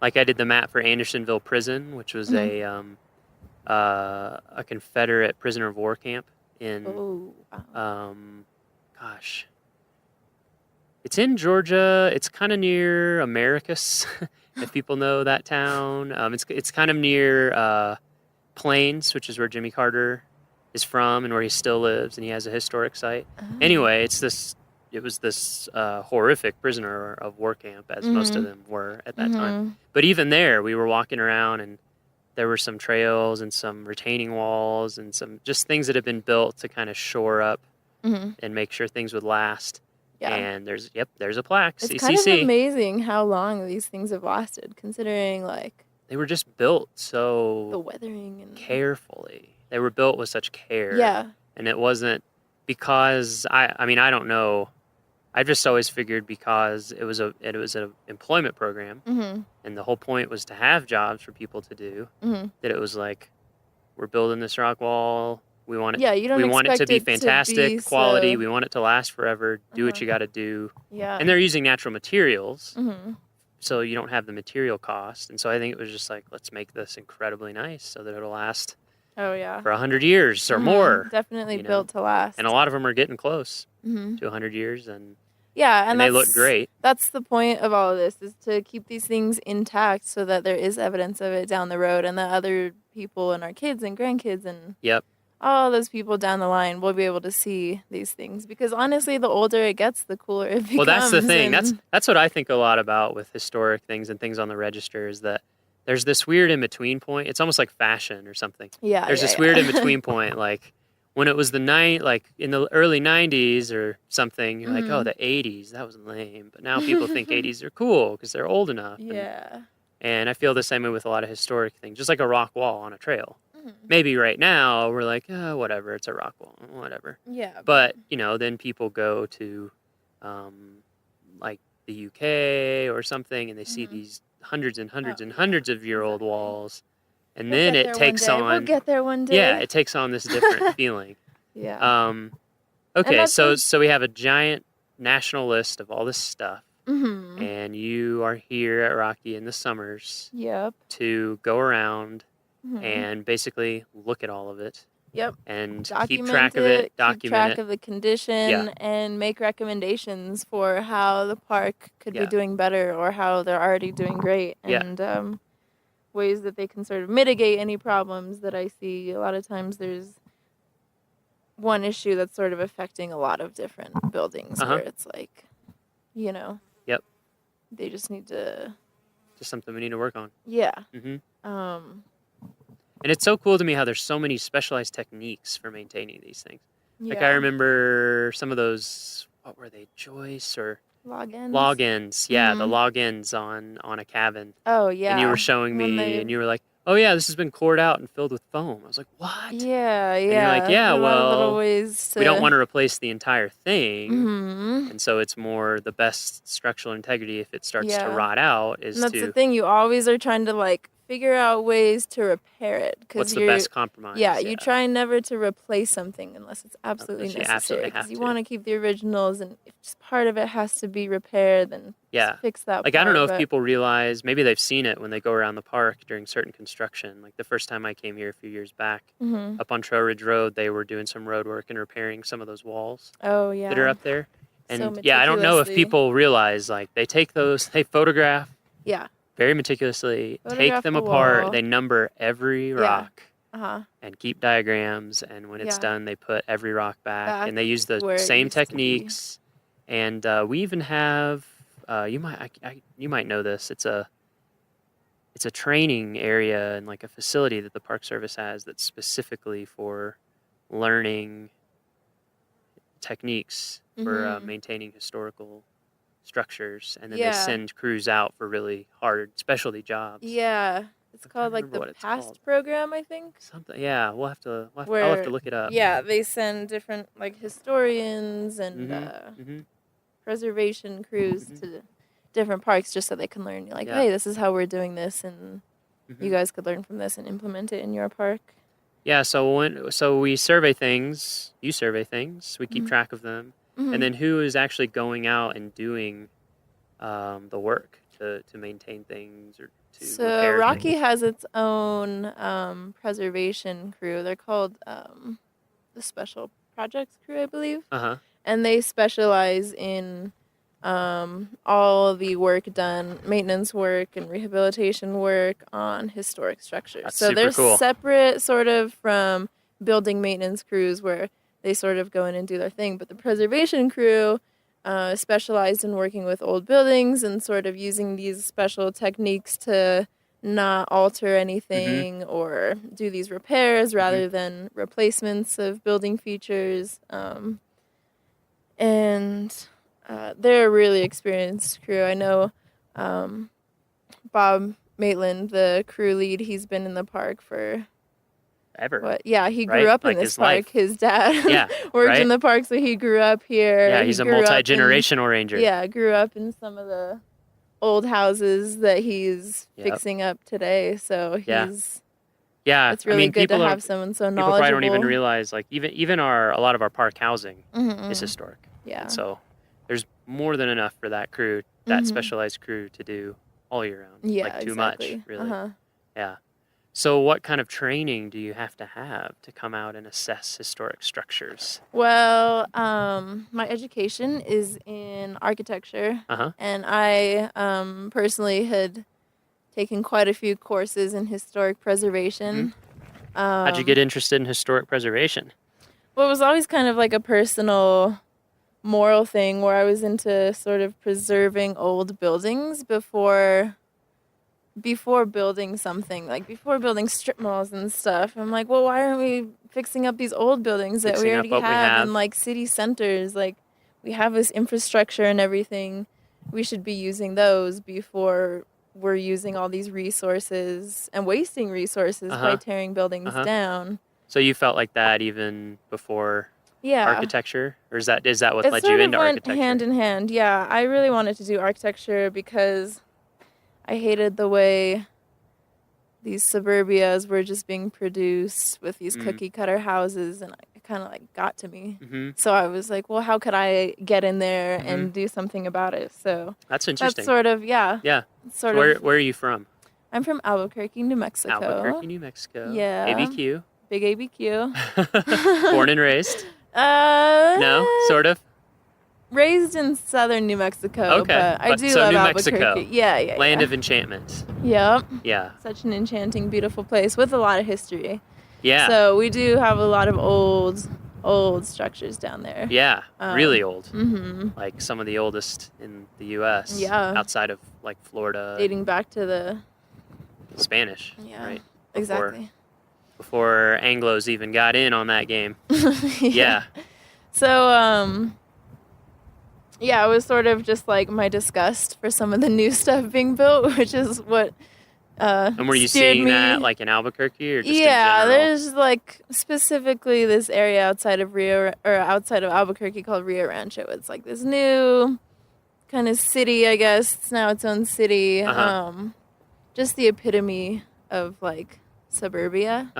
like, I did the map for Andersonville Prison, which was a Confederate prisoner of war camp in Oh, wow. gosh, it's in Georgia. It's kind of near Americus, if people know that town. It's kind of near Plains, which is where Jimmy Carter is from and where he still lives, and he has a historic site. Anyway, it was this horrific prisoner of war camp, as most of them were at that time. But even there, we were walking around, and there were some trails and some retaining walls and some just things that had been built to kind of shore up and make sure things would last. Yeah. And there's a plaque, It's CCC. kind of amazing how long these things have lasted, considering like They were just built so the weathering and carefully. They were built with such care. Yeah. And it wasn't because I mean, I don't know. I just always figured because it was an employment program, and the whole point was to have jobs for people to do. That it was like, we're building this rock wall. We want it. Yeah, you don't We want it to expect be it to fantastic be quality. so- We want it to last forever. Do what you got to do. Yeah. And they're using natural materials, Mhm. so you don't have the material cost. And so I think it was just like, let's make this incredibly nice so that it'll last Oh yeah. for 100 years or Mhm. more. Definitely you know? built to last. And a lot of them are getting close Mhm. to 100 years, and Yeah, and they look that's- great. That's the point of all of this, is to keep these things intact so that there is evidence of it down the road, and that other people and our kids and grandkids and Yep. all those people down the line will be able to see these things. Because honestly, the older it gets, the cooler it becomes. Well, that's the thing. and- That's what I think a lot about with historic things and things on the register, is that there's this weird in between point. It's almost like fashion or something. Yeah, There's yeah, this yeah. weird in between point, like when it was like in the early 90s or something, you're like, oh, the 80s, that was lame. But now people think 80s are cool because they're old enough. Yeah. And I feel the same way with a lot of historic things, just like a rock wall on a trail. Maybe right now we're like, oh, whatever, it's a rock wall, whatever. Yeah. But, then people go to like the UK or something, and they see these hundreds and hundreds and hundreds of year old walls. And We'll then get it there one takes day. on. We'll get there one day. Yeah, it takes on this different feeling. Yeah. Okay, that's so the- we have a giant national list of all this stuff, Mhm. and you are here at Rocky in the summers Yep. to go around Mhm. and basically look at all of it. Yep. And Document keep track of it, keep document track it. of the condition, Yeah. and make recommendations for how the park could Yeah. be doing better, or how they're already doing great, Yeah. and ways that they can sort of mitigate any problems that I see. A lot of times there's one issue that's sort of affecting a lot of different buildings, Uh-huh. where it's like, Yep, they just need to, just something we need to work on. yeah. hmm Um, And it's so cool to me how there's so many specialized techniques for maintaining these things. Like, I Yeah. remember some of those, what were they, joists or Logins? logins? Yeah, the Mhm. logins on a cabin. Oh, yeah. And you were showing When me, they- and you were like, oh yeah, this has been cored out and filled with foam. I was like, what? Yeah, And yeah. you're like, yeah, A lot of little well, ways we don't to- want to replace the entire thing. Mhm. And so it's more the best structural integrity if it starts to Yeah. rot out is And that's to, the thing, you always are trying to like figure out ways to repair it. what's the best compromise? Yeah, you try never to replace something unless it's absolutely Unless you necessary. absolutely Because have you to. want to keep the originals, and if just part of it has to be repaired, then Yeah. just fix that Like, I don't know part, if but- people realize, maybe they've seen it when they go around the park during certain construction. Like the first time I came here a few years back, Mhm. up on Trail Ridge Road, they were doing some road work and repairing some of those walls Oh, yeah. that are up there. So And yeah, I don't know if meticulously. people realize, like, they take those, they photograph Yeah. very meticulously, take Photograph them the apart, wall. they number every Yeah. rock. Uh-huh. And keep diagrams, and when it's Yeah. done, they put every rock back, and they use Back the where it same used to be. techniques. And we even have you might know this. It's it's a training area and like a facility that the Park Service has that's specifically for learning techniques for maintaining historical structures, and then they send crews out for really hard specialty jobs. Yeah. It's called like the PAST program, I think. Something. Yeah, I'll have to look it up. Yeah, they send different like historians and preservation crews to different parks just so they can learn. Like, hey, this is how we're doing this, and you guys could learn from this and implement it in your park. Yeah. So we survey things. You survey things. We keep track of them, and then who is actually going out and doing the work to maintain things or to So Rocky things? has its own preservation crew. They're called the Special Projects Crew, I believe. And they specialize in all the work done, maintenance work and rehabilitation work on historic structures. That's so super they're cool. separate sort of from building maintenance crews where they sort of go in and do their thing. But the preservation crew specialized in working with old buildings and sort of using these special techniques to not alter anything or do these repairs rather than replacements of building features. And they're a really experienced crew. I know Bob Maitland, the crew lead, he's been in the park for ever. What? Yeah, he grew up in this park. Life. His dad worked in the park, so he grew up here. Yeah, he's a multi-generational ranger. Yeah, grew up in some of the old houses that he's fixing up today. So he's it's really good to have someone so knowledgeable. People probably don't even realize, like, even a lot of our park housing is historic. Yeah. And so there's more than enough for that crew, that specialized crew, to do all year round. Yeah, like too exactly. much, really. Yeah. So what kind of training do you have to come out and assess historic structures? Well, my education is in architecture, and I personally had taken quite a few courses in historic preservation. How'd you get interested in historic preservation? Well, it was always kind of like a personal moral thing where I was into sort of preserving old buildings before building something, like before building strip malls and stuff. I'm like, well, why aren't we fixing up these old buildings that we already have in like city centers? Like, we have this infrastructure and everything. We should be using those before we're using all these resources and wasting resources by tearing buildings down. So you felt like that even before architecture? Or is that what led you into architecture? Hand in hand, yeah. I really wanted to do architecture because I hated the way these suburbias were just being produced with these cookie cutter houses, and it kind of like got to me. So I was like, well, how could I get in there and do something about it? So that's interesting. That's sort of, where are you from? I'm from Albuquerque, New Mexico. Albuquerque, New Mexico. Yeah. ABQ. Big ABQ. Born and raised? No, sort of. Raised in southern New Mexico, but I do love New Albuquerque. Mexico, Yeah. Land of enchantment. Yep. Yeah. Such an enchanting, beautiful place with a lot of history. Yeah. So we do have a lot of old structures down there. Yeah, really old. Like some of the oldest in the U.S. Yeah. Outside of like Florida. Dating back to the Spanish. Yeah. Right. Exactly. Before Anglos even got in on that game. Yeah. So, it was sort of just like my disgust for some of the new stuff being built, which is what and were you seeing that like in Albuquerque or just in general? There's like specifically this area outside of Albuquerque called Rio Rancho. It's like this new kind of city, I guess. It's now its own city. Just the epitome of like suburbia,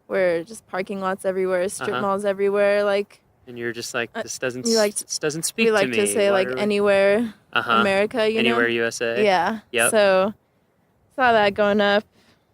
where just parking lots everywhere, strip malls everywhere, like. And you're just like, this doesn't speak we to like me. to say like anywhere America, anywhere USA. Yeah. Yep. So saw that going up.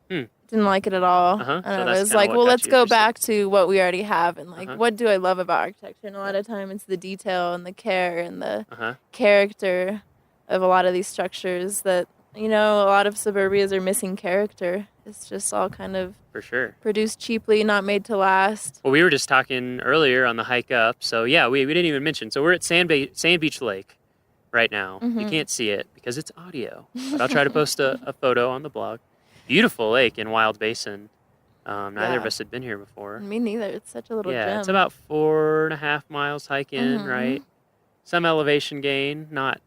Didn't like it at all. And So I that's was kinda like, what well, got let's you go interested. back to what we already have and like what do I love about architecture? And a lot of time it's the detail and the care and the character of a lot of these structures that, a lot of suburbias are missing character. It's just all kind of For sure. produced cheaply, not made to last. Well, we were just talking earlier on the hike up. So yeah, we didn't even mention. So we're at Sand Beach Lake right now. You can't see it because it's audio, but I'll try to post a photo on the blog. beautiful lake in Wild Basin. Neither of us had been here before. Me neither. It's such a little gem. It's about 4.5 miles hike in, right? Some elevation gain, not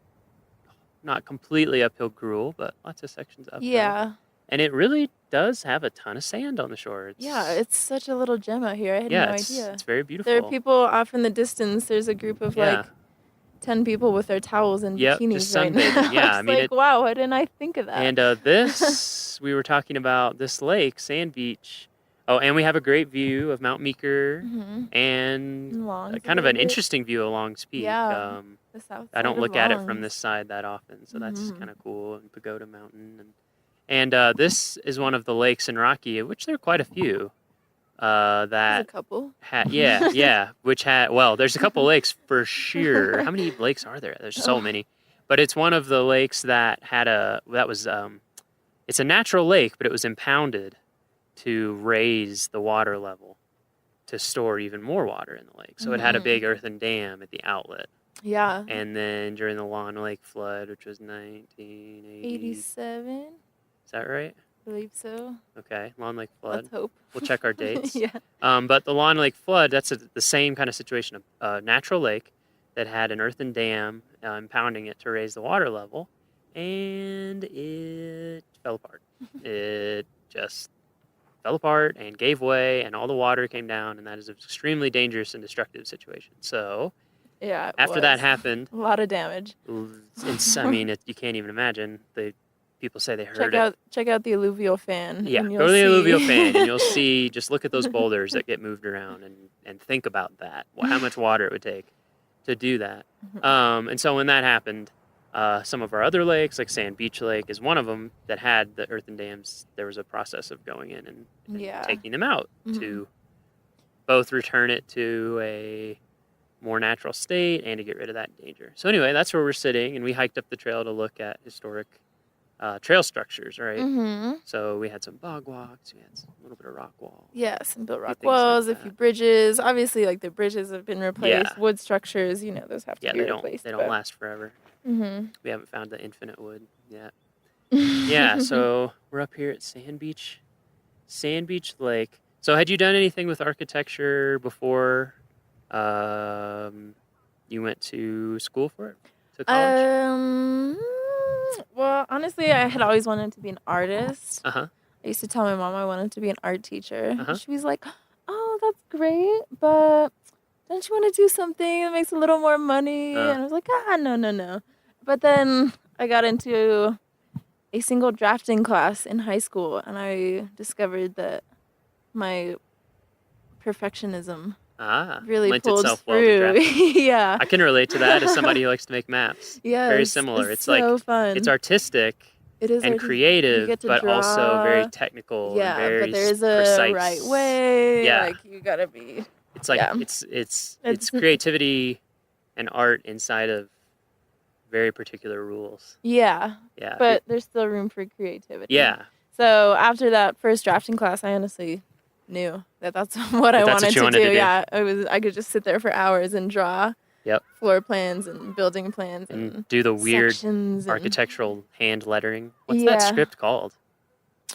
completely uphill gruel, but lots of sections uphill. Yeah. And it really does have a ton of sand on the shore. It's such a little gem out here. I had no idea. It's very beautiful. There are people off in the distance. There's a group of like 10 people with their towels and bikinis just right now. sunbathing. Yeah, I mean, wow, why didn't I think of that? And this, we were talking about this lake, Sand Beach. Oh, and we have a great view of Mount Meeker and kind of an interesting view of Long's Peak. Yeah, the south I don't side look of at it Long's. from this side that often, so that's kind of cool. And Pagoda Mountain. And this is one of the lakes in Rocky, which there are quite a few. There's a couple. There's a couple lakes for sure. How many lakes are there? There's so many. But it's one of the lakes that it's a natural lake, but it was impounded to raise the water level to store even more water in the lake. So it had a big earthen dam at the outlet. Yeah. And then during the Lawn Lake flood, which was 1987. Is that right? I believe so. Okay, Lawn Lake flood. Let's hope. We'll check our dates. Yeah. But the Lawn Lake flood, that's the same kind of situation. A natural lake that had an earthen dam impounding it to raise the water level, and it fell apart. It just fell apart and gave way, and all the water came down, and that is an extremely dangerous and destructive situation. So after that happened, a lot of damage. I mean, you can't even imagine. People say they heard it. Check out the alluvial fan. Yeah, go to the alluvial fan, and you'll see. Just look at those boulders that get moved around, and think about that. How much water it would take to do that. And so when that happened, some of our other lakes, like Sand Beach Lake, is one of them that had the earthen dams. There was a process of going in and taking them out to both return it to a more natural state and to get rid of that danger. So anyway, that's where we're sitting, and we hiked up the trail to look at historic trail structures, right? So we had some bog walks, we had a little bit of rock wall. Yeah, some built rock walls, a few bridges. Obviously, like the bridges have been replaced. Yeah. Wood structures, those have to be replaced. They don't last forever. We haven't found the infinite wood yet. Yeah, so we're up here at Sand Beach Lake. So had you done anything with architecture before you went to school for it? To college? Well, honestly, I had always wanted to be an artist. Uh-huh. I used to tell my mom I wanted to be an art teacher. And she was like, oh, that's great, but don't you want to do something that makes a little more money? And I was like, no. But then I got into a single drafting class in high school, and I discovered that my perfectionism really lent pulled itself well to through. drafting. Yeah. I can relate to that as somebody who likes to make maps. Yeah, very similar. It's like so fun. It's artistic. It is and artistic. creative, You get to but draw. also very technical. Yeah, and very but there is a precise. right way. Yeah. Like you gotta be. It's like it's creativity and art inside of very particular rules. Yeah. Yeah. But there's still room for creativity. Yeah. So after that first drafting class, I honestly knew that that's what I wanted to do. Yeah, I could just sit there for hours and draw. Yep. Floor plans and building plans and do the weird sections and- architectural hand lettering. What's that script called?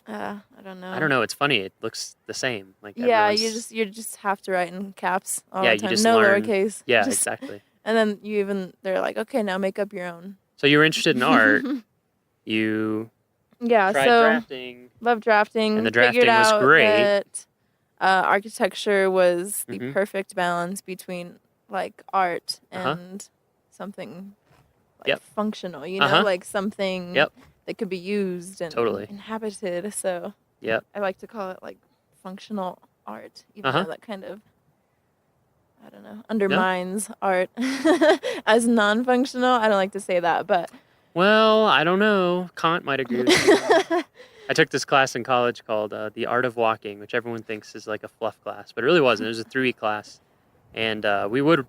I don't know. I don't know. It's funny. It looks the same. Like yeah, you just have to write in caps all the time. You just no learn. lowercase. Yeah, Just- exactly. And then they're like, okay, now make up your own. So you were interested in art. You Yeah, tried so drafting. love drafting. And the drafting Figured was out great. That, architecture was the Mhm. perfect balance between like art Uh-huh. and something like Yep. functional. Uh-huh. Like something Yep. that could be used and Totally. inhabited. So Yep. I like to call it like functional art, even Uh-huh. though that kind of I don't know undermines art as non-functional. I don't like to say that, but Well, I don't know. Kant might agree with me. I took this class in college called The Art of Walking, which everyone thinks is like a fluff class, but it really wasn't. It was a 3-week class. And we would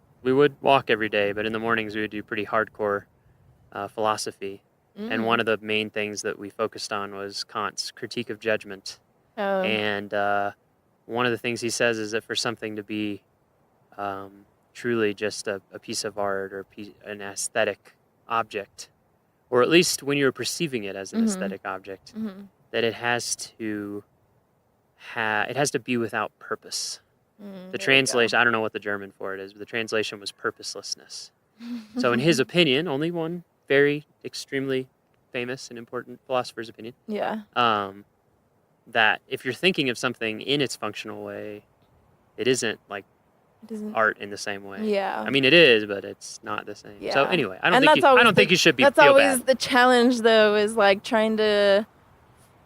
walk every day, but in the mornings we would do pretty hardcore philosophy. And one of the main things that we focused on was Kant's critique of judgment. Oh. And one of the things he says is that for something to be truly just a piece of art or an aesthetic object, or at least when you're perceiving it as an aesthetic object, that it has to be without purpose. The translation, I don't know what the German for it is, but the translation was purposelessness. So in his opinion, only one very extremely famous and important philosopher's opinion, that if you're thinking of something in its functional way, it isn't like art in the same way. Yeah. I mean, it is, but it's not the same. Yeah. So anyway, I don't think you should be. That's feel always bad. the challenge, though, is like trying to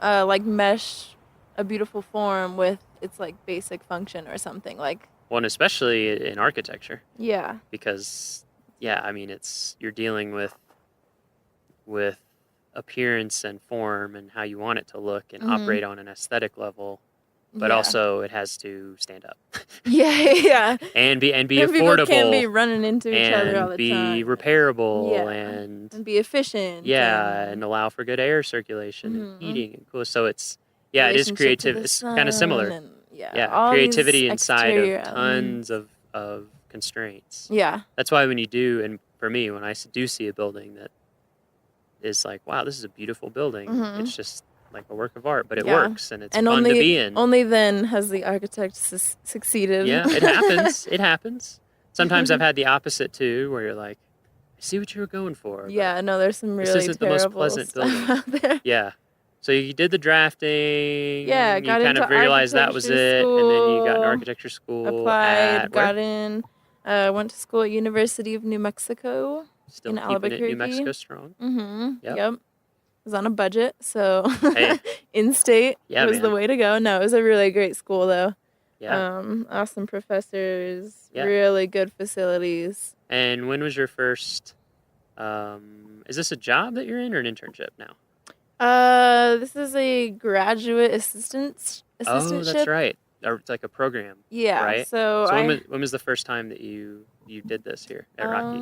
like mesh a beautiful form with its like basic function or something like. Well, and especially in architecture. Yeah. Because I mean, you're dealing with appearance and form and how you want it to look and operate on an aesthetic level. But also, it has to stand up. Yeah. And be and affordable. People can't be running into each other all the time. And be repairable. Yeah. And be efficient. Yeah, and allow for good air circulation and heating and cool. So it is creative. It's kind of similar. And, creativity inside of tons of constraints. Yeah. That's why when you do, and for me, when I do see a building that is like, wow, this is a beautiful building. It's just like a work of art, but it works and it's fun to be in. Only then has the architect succeeded. Yeah, it happens. It happens. Sometimes I've had the opposite too, where you're like, I see what you were going for. Yeah, no, there's some really this isn't the most pleasant stuff building. out there. Yeah. So you did the drafting. Yeah, you got kind into of realized that was it, architecture and then you got an school, architecture school. applied, got in, went to school at University of New Mexico Still in keeping Albuquerque. it New Mexico strong. Yep. Was on a budget, so Hey. in-state was the man. way to go. No, it was a really great school, though. Yeah. Awesome professors, Yeah. really good facilities. And when was your first? Is this a job that you're in or an internship now? This is a graduate assistantship. Oh, that's right. Or it's like a program. Yeah. Right. So when was the first time that you did this here at Rocky?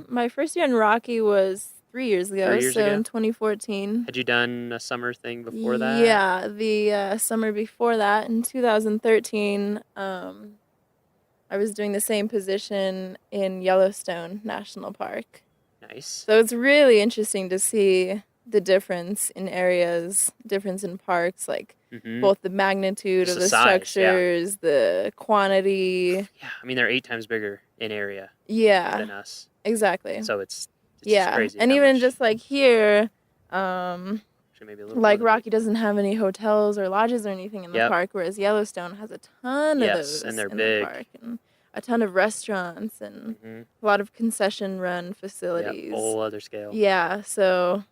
My first year in Rocky was 3 years ago. 3 years so ago? in 2014. Had you done a summer thing before that? Yeah, the summer before that in 2013, I was doing the same position in Yellowstone National Park. Nice. So it's really interesting to see the difference in areas, difference in parks, like both the magnitude Just of the the size, structures, the quantity. Yeah, I mean they're 8 times bigger in area. Yeah. Than us. Exactly. So it's yeah, just crazy. and how even much- just like here, maybe a little like more than Rocky doesn't have any hotels or lodges or anything in the Yep. park, whereas Yellowstone has a ton of Yes, those and they're in big. the park, and a ton of restaurants and a lot of concession-run facilities. Yep, whole other scale. Yeah, so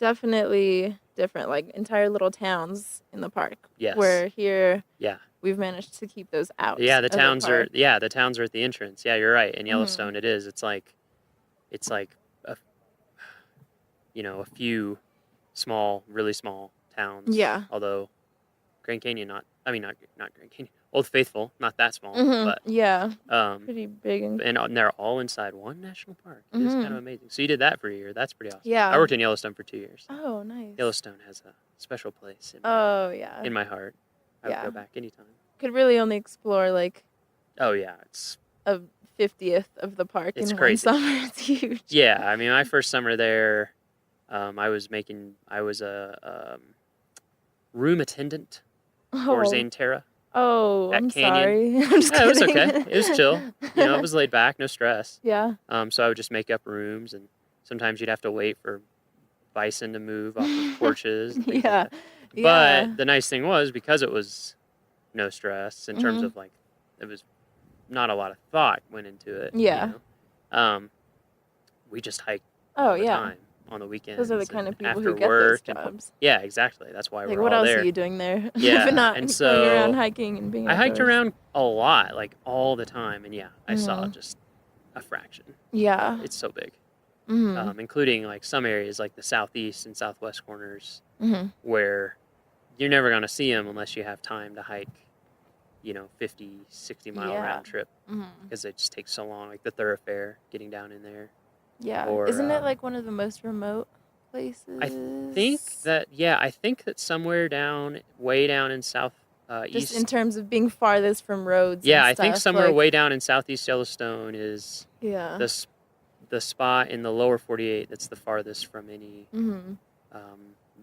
definitely different, like entire little towns in the park. Yes. Where here, Yeah. we've managed to keep those out. Yeah, the of towns are park. the towns are at the entrance. Yeah, you're right. In Yellowstone it is. It's like a few really small towns. Yeah. Although Grand Canyon not Grand Canyon. Old Faithful, not that small, but yeah. pretty big and they're all inside one national park. It's kind of amazing. So you did that for a year. That's pretty awesome. Yeah. I worked in Yellowstone for 2 years. Oh, nice. Yellowstone has a special place in my heart. I would go back anytime. Could really only explore like Oh yeah, it's a 50th of the park It's in crazy. one summer. It's huge. Yeah, I mean, my first summer there, I was a room attendant for Zane Terra. Oh, at I'm Canyon. sorry. I'm just Yeah, it was kidding. okay. It was chill. It was laid back, no stress. Yeah. So I would just make up rooms, and sometimes you'd have to wait for bison to move off of porches. And things Yeah. Like that. But the nice thing was, because it was no stress in terms of like, it was not a lot of thought went into it. Yeah. We just hiked Oh, all the yeah. time on the weekends. Those are the kind of and people after who get work those and- jobs. yeah, exactly. That's why Like, we're what all else there. are you doing there? Yeah, if not and going so around hiking and being I hiked outdoors? around a lot, like all the time, and yeah, I saw just a fraction. Yeah. It's so big, Mhm. including like some areas like the southeast and southwest corners, Mhm. where you're never going to see them unless you have time to hike, 50, 60-mile Yeah. round trip, Mhm. because it just takes so long, like the thoroughfare, getting down in there. Yeah. Or, Isn't it like one of the most remote places? I think that somewhere way down in south Just east. in terms of being farthest from roads. Yeah, and I think stuff, somewhere like, way down in southeast Yellowstone is Yeah. the spot in the lower 48 that's the farthest from any Mhm.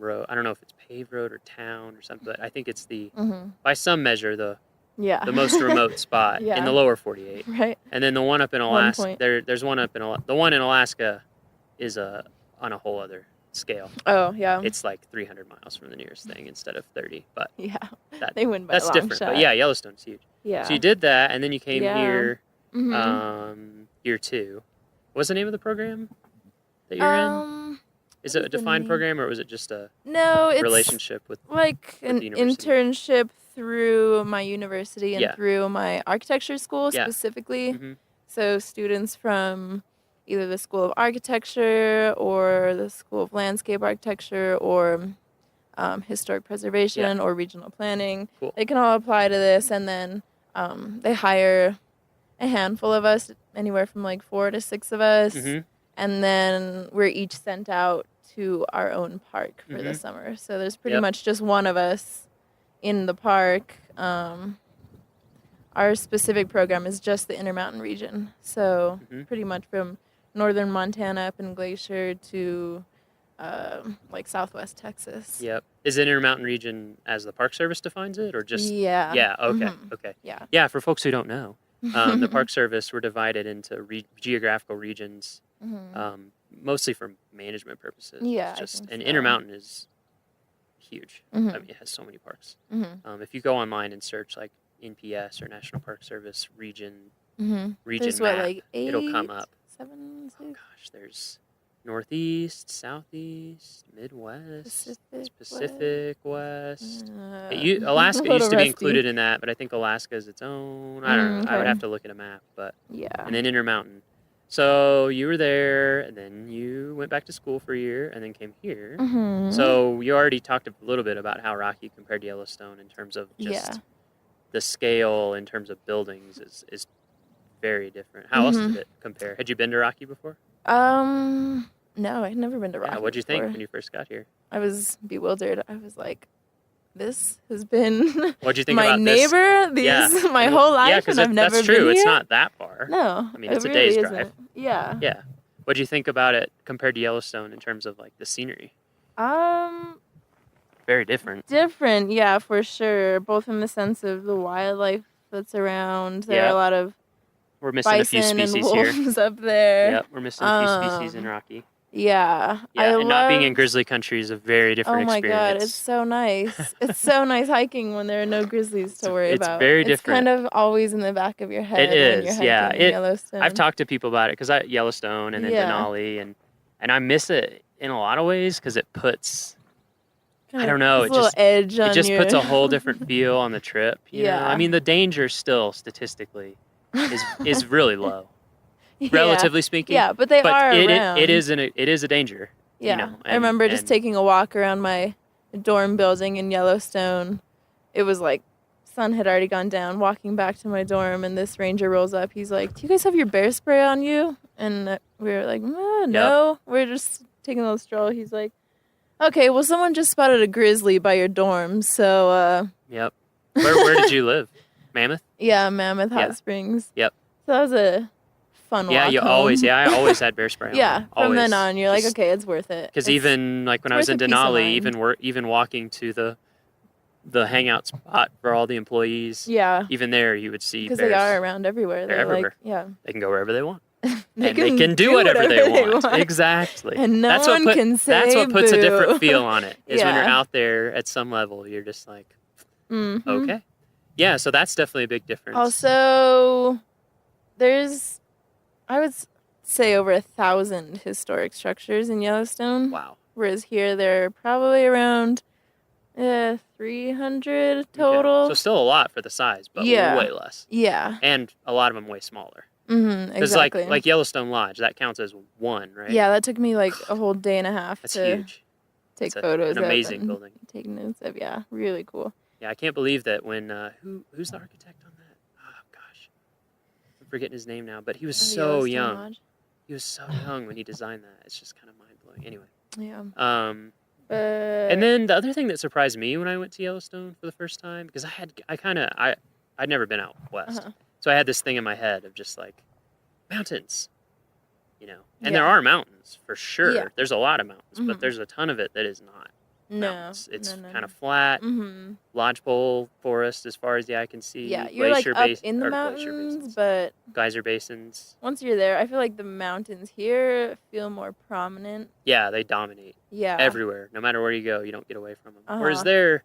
road. I don't know if it's paved road or town or something, but I think it's Mm-hmm. by some measure, the Yeah. most remote spot in Yeah. the lower 48. Right. And then the one up in One Alaska, point. there's one up in the one in Alaska is on a whole other scale. Oh, yeah. It's like 300 miles from the nearest thing instead of 30. But Yeah. that, They win by a that's long different. shot. But yeah, Yellowstone's huge. Yeah. So you did that, and then you came Yeah. here Mhm. year 2. What's the name of the program that you're in? Is it a what is the defined name? program, or was it just a No, it's relationship with like with an the university? internship through my university and Yeah. through my architecture school Yeah. specifically. Mhm. So students from either the School of Architecture or the School of Landscape Architecture or Historic Preservation or Regional Planning, Cool. they can all apply to this, and then they hire a handful of us, anywhere from like 4 to 6 of us, Mhm. and then we're each sent out to our own park for the Mhm. summer. So there's pretty Yep. much just one of us in the park. Our specific program is just the Intermountain region. So Mhm. pretty much from northern Montana up in Glacier to like southwest Texas. Yep. Is it Intermountain region as the Park Service defines it, or just? Yeah. Yeah. Okay. Mhm. Okay. Yeah. Yeah. For folks who don't know, the Park Service were divided into geographical regions, Mhm. mostly for management purposes. Yeah, It's I just think and so. Intermountain is huge. I Mhm. mean, it has so many parks. Mhm. If you go online and search like NPS or National Park Service region There's map, what, like it'll come 8, up. 7, 6? Oh gosh, there's Northeast, Southeast, Midwest, Pacific West. Alaska a used little to be rusty. included in that, but I think Alaska is its own. I don't know. I would Okay. have to look at a map, but Yeah. and then Intermountain. So you were there, and then you went back to school for a year, and then came here. Mhm. So you already talked a little bit about how Rocky compared to Yellowstone in terms of just Yeah. the scale in terms of buildings is very different. How else did it compare? Had you been to Rocky before? No, I'd never been to Rocky Yeah, what'd you think before. when you first got here? I was bewildered. I was like, this has been What'd you think my about this? neighbor my whole life, Yeah, because and I've never that's been true. here. It's not that far. No, I mean, it it's a really day's isn't. drive. Yeah. Yeah. What'd you think about it compared to Yellowstone in terms of like the scenery? Very different. Different, yeah, for sure. Both in the sense of the wildlife that's around. There are Yeah. a lot of We're missing a few bison and species here. wolves up there. Yep, we're missing a few species in Rocky. Yeah. Yeah, and not being in loved- grizzly country is a very different Oh my experience. god, it's so nice. It's so nice hiking when there are no grizzlies to worry it's about. very It's different. kind of always in the back of your head It when you're is, hiking yeah. in Yellowstone. I've talked to people about it because Yellowstone and then Yeah. Denali, and I miss it in a lot of ways because it puts, I Kinda don't know, puts it a little just edge on it just puts your- a whole different feel on the trip. You know? Yeah. I mean the danger still statistically is really low, Yeah. relatively speaking. Yeah, but they are it around. is a danger. Yeah, You know, I remember just and- taking a walk around my dorm building in Yellowstone. It was like sun had already gone down, walking back to my dorm, and this ranger rolls up. He's like, "Do you guys have your bear spray on you?" And we were like, "No, we're just taking a little stroll." He's like, "Okay, well, someone just spotted a grizzly by your dorm, so Yep. Where did you live? Mammoth? yeah, Mammoth Hot Yeah. Springs." Yep. So that was a fun Yeah, walk you home. I always had bear spray on. Yeah, from then always. on, you're like, Just- okay, it's worth it. Because It's- even like when I it's was in worth the peace of Denali, mind. even walking to the hangout spot for all the employees, Yeah. even there you would see Because bears. they are around everywhere. They're They're like, everywhere. yeah. They can go wherever they want. They and they can do whatever they want. Exactly. And no that's one what can say That's what puts a boo. different feel on it. Is when you're Yeah. out there at some level, you're just like, Mhm. okay, yeah. So that's definitely a big difference. Also, there's, I would say, over 1,000 historic structures in Yellowstone. Wow. Whereas here, there are probably around 300 total. So still a lot for the size, but Yeah. way less. Yeah. And a lot of them way smaller. Mm-hmm, Because exactly. like Yellowstone Lodge, that counts as one, right? Yeah, that took me like a whole day and a half That's to huge. take It's photos an of amazing and building. take notes of. Yeah, really cool. Yeah, I can't believe that when who's the architect on that? Oh gosh, I'm forgetting his name now, but he was Oh, so Yellowstone young. Lodge. He was so young when he designed that. It's just kind of mind blowing. Anyway. Yeah. And then the other thing that surprised me when I went to Yellowstone for the first time, because I'd never been out west, Uh-huh. so I had this thing in my head of just like mountains, and Yeah. there are mountains for sure. Yeah. There's a lot of mountains, Mhm. but there's a ton of it that is not. mountains. It's no. kind of flat. Mm-hmm. Lodgepole forest as far as the eye can see. Yeah, you're like up in the or glacier mountains, basins, but geyser basins. once you're there, I feel like the mountains here feel more prominent. Yeah, they dominate Yeah. everywhere. No matter where you go, you don't get away from them. Uh-huh. Whereas there,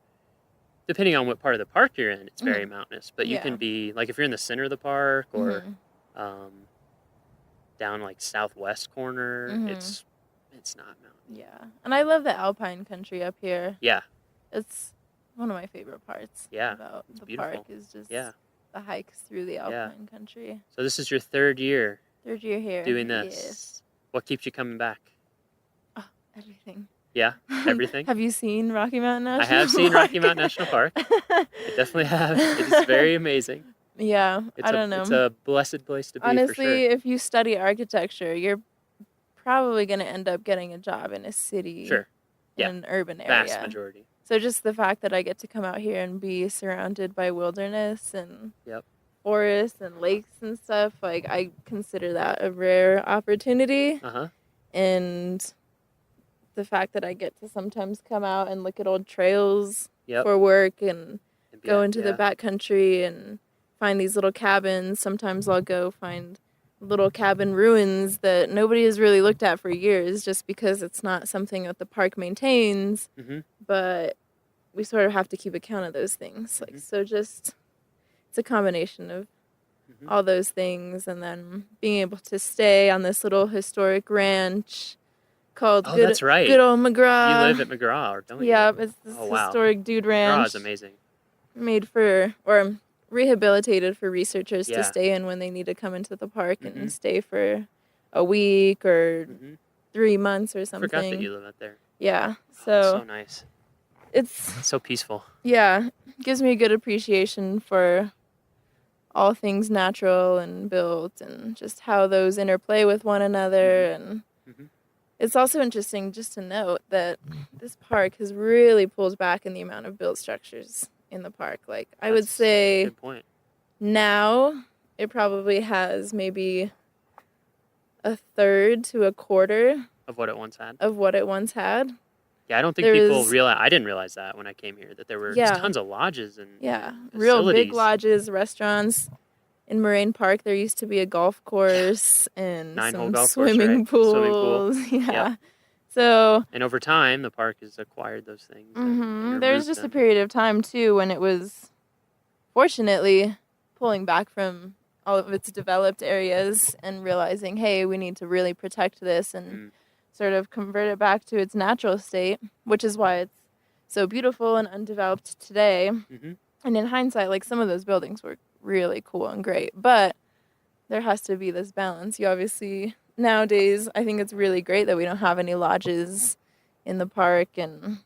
depending on what part of the park you're in, it's very Mhm. mountainous. But you Yeah. can be, like, if you're in the center of the park or Mhm. down, like, southwest corner, Mhm. it's not mountain. Yeah. And I love the alpine country up here. Yeah, It's one of my favorite parts Yeah, about it's the beautiful. park is just Yeah. the hikes through the Yeah. alpine country. So this is your third year Third year here. doing this. Yes. What keeps you coming back? Oh, everything. Yeah, everything? Have you seen Rocky Mountain I National have seen Rocky Park? Mountain National Park. I definitely have. It is very amazing. Yeah, I don't know. It's a blessed place to be, Honestly, for sure. if you study architecture, you're probably going to end up getting a job in a city, Sure. Yeah. in an urban area. Vast majority. So just the fact that I get to come out here and be surrounded by wilderness and Yep. forests and lakes and stuff, like I consider that a rare opportunity. Uh-huh. And the fact that I get to sometimes come out and look at old trails Yep. for work and go into the yeah. backcountry and find these little cabins. Sometimes I'll go find little cabin ruins that nobody has really looked at for years just because it's not something that the park maintains, Mm-hmm. but we sort of have to keep account of those things. Like, so just, it's a combination of Mm-hmm. all those things, and then being able to stay on this little historic ranch called Oh, that's right. Good Old McGraw. You live at McGraw, don't you? Yeah, it's this Oh, wow. historic dude McGraw ranch is amazing. made for, or rehabilitated for researchers Yeah. to stay in when they need to come into the park Mhm. and stay for a week or Mm-hmm. 3 months or something. Forgot that you live out there. Yeah, Oh, so so nice. it's It's so peaceful. yeah, gives me a good appreciation for all things natural and built and just how those interplay with one another. And Mhm. it's also interesting just to note that this park has really pulled back in the amount of built structures in the park. Like, I would That's a say good point. now it probably has maybe a third to a quarter Of what it once had. of what it once had. Yeah, I don't think There people is- realize. I didn't realize that when I came here, that there were Yeah. tons of lodges and Yeah, and real big facilities. lodges, restaurants. In Moraine Park, there used to be a golf course and 9-hole some golf course, swimming right? Swimming pool. pools. Yeah. Yep. So And over time, the park has acquired those things. And there's removed just a them. period of time too when it was, fortunately, pulling back from all of its developed areas and realizing, hey, we need to really protect this and sort of convert it back to its natural state, which is why it's so beautiful and undeveloped today. Mm-hmm. And in hindsight, like, some of those buildings were really cool and great, but there has to be this balance. You obviously, nowadays, I think it's really great that we don't have any lodges in the park and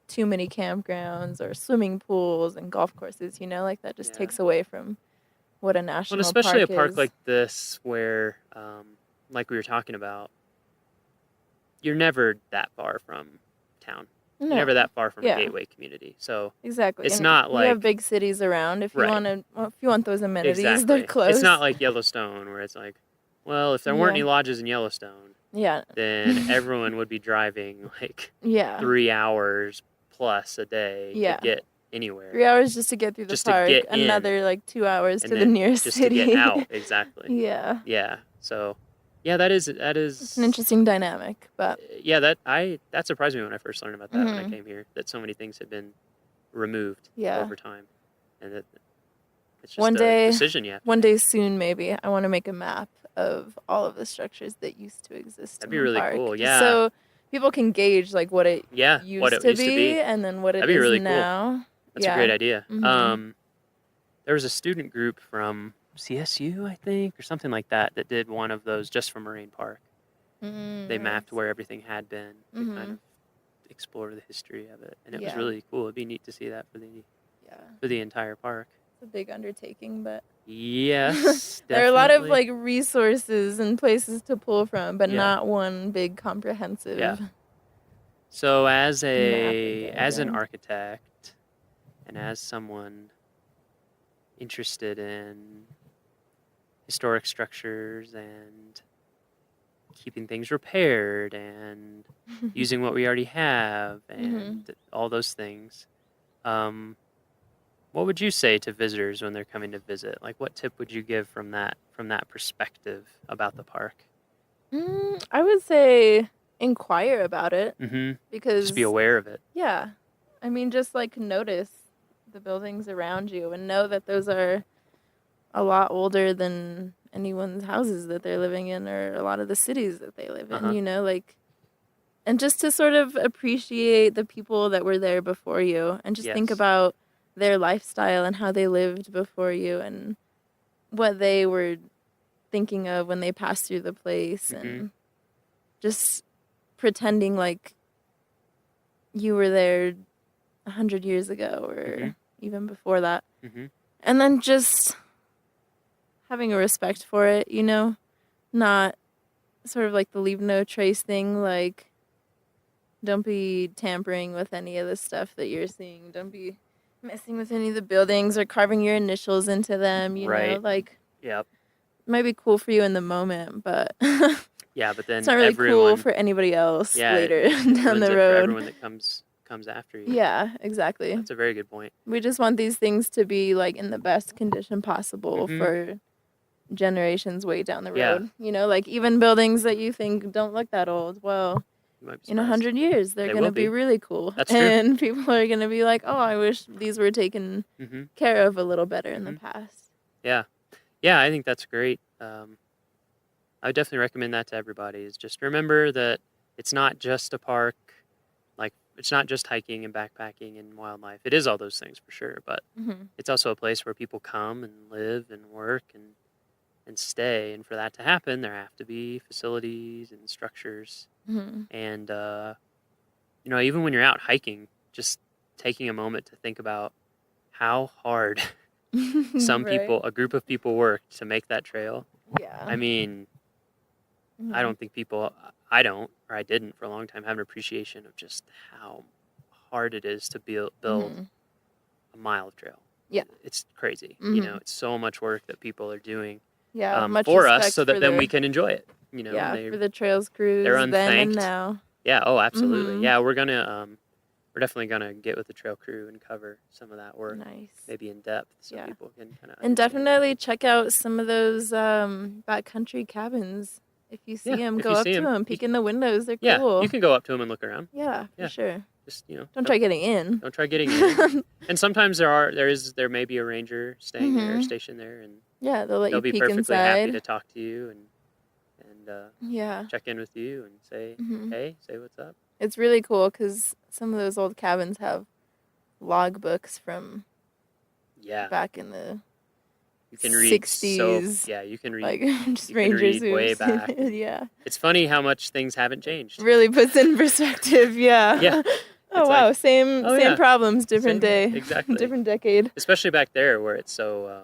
too many campgrounds or swimming pools and golf courses, like that just Yeah. takes away from what a national Well, especially park a park is. like this where, like we were talking about, you're never that far from town. No. You're never that far from Yeah. a gateway community. So Exactly. it's And not you have like big cities around. If you Right. want if you want those amenities, exactly. they're close. It's not like Yellowstone where it's like, well, if there weren't Yeah. any lodges in Yellowstone, Yeah. then everyone would be driving like Yeah. 3 hours plus a day Yeah. to get anywhere. 3 hours just to get through the Just to park. get in, Another like 2 hours and to the then nearest just city. to get out. Exactly. Yeah. Yeah. So, yeah, that is It's an interesting dynamic, but yeah, that surprised me when I first learned about that when I Mhm. came here, that so many things had been removed Yeah. over time, and that it's just one a day, decision you have. one day soon, maybe I want to make a map of all of the structures that used to exist. That'd in be the really park, cool, just yeah. So people can gauge like what it Yeah, used, what it to, used to be. and then what it That'd be is really cool. now. That's Yeah. a great idea. Mhm. There was a student group from CSU, I think, or something like that, that did one of those just for Moraine Park. They mapped where everything had been to kind Mhm. of explore the history of it, and it was Yeah. really cool. It'd be neat to see that for the entire park. It's a big undertaking, but Yes, there are a lot of definitely. like resources and places to pull from, but Yeah. not one big comprehensive. Yeah. So as Mapping an area. architect and as someone interested in historic structures and keeping things repaired and using what we already have and all those things. What would you say to visitors when they're coming to visit? Like, what tip would you give from that perspective about the park? I would say inquire about it because Just be aware of it. Yeah, I mean, just like notice the buildings around you and know that those are a lot older than anyone's houses that they're living in or a lot of the cities that they live in. You know, like, and just to sort of appreciate the people that were there before you and just think about their lifestyle and how they lived before you and what they were thinking of when they passed through the place and just pretending like you were there 100 years ago or even before that. And then just having a respect for it, you know, not sort of like the leave no trace thing, like don't be tampering with any of the stuff that you're seeing. Don't be messing with any of the buildings or carving your initials into them, you know, like it might be cool for you in the moment, but but then it's not really cool for anybody else later down the road. For everyone that comes after you. Yeah, exactly. That's a very good point. We just want these things to be like in the best condition possible for generations way down the road. You know, like even buildings that you think don't look that old, well, in 100 years they're going to be really cool. That's true. And people are going to be like, oh, I wish these were taken care of a little better in the past. Yeah, I think that's great. I would definitely recommend that to everybody, is just remember that it's not just a park, like it's not just hiking and backpacking and wildlife. It is all those things for sure, but it's also a place where people come and live and work and stay. And for that to happen, there have to be facilities and structures. And, you know, even when you're out hiking, just taking a moment to think about how hard some people, a group of people worked to make that trail. I mean, I don't think I didn't for a long time have an appreciation of just how hard it is to build a mile of trail. It's crazy. You know, it's so much work that people are doing much for us so that for then we can enjoy it. You know, for the trails crews they're unthanked. Then and now. Yeah, oh, absolutely. Yeah, we're definitely gonna get with the trail crew and cover some of that work. Maybe in depth, so people can kind of. And definitely check out some of those backcountry cabins. If you see them, go up to them, peek in the windows. They're cool. Yeah, you can go up to them and look around. Yeah, for sure. Just, you know, don't try getting in. Don't try getting in. And sometimes there may be a ranger staying there, stationed there, and they'll let you be peek perfectly inside. happy to talk to you and check in with you and say, hey, say what's up. It's really cool because some of those old cabins have log books from back in the you can read 60s. You can read like just you rangers can read way back. It's funny how much things haven't changed. Really puts in perspective. Yeah. Oh wow, same problems, different day. Exactly. Different decade. Especially back there where it's so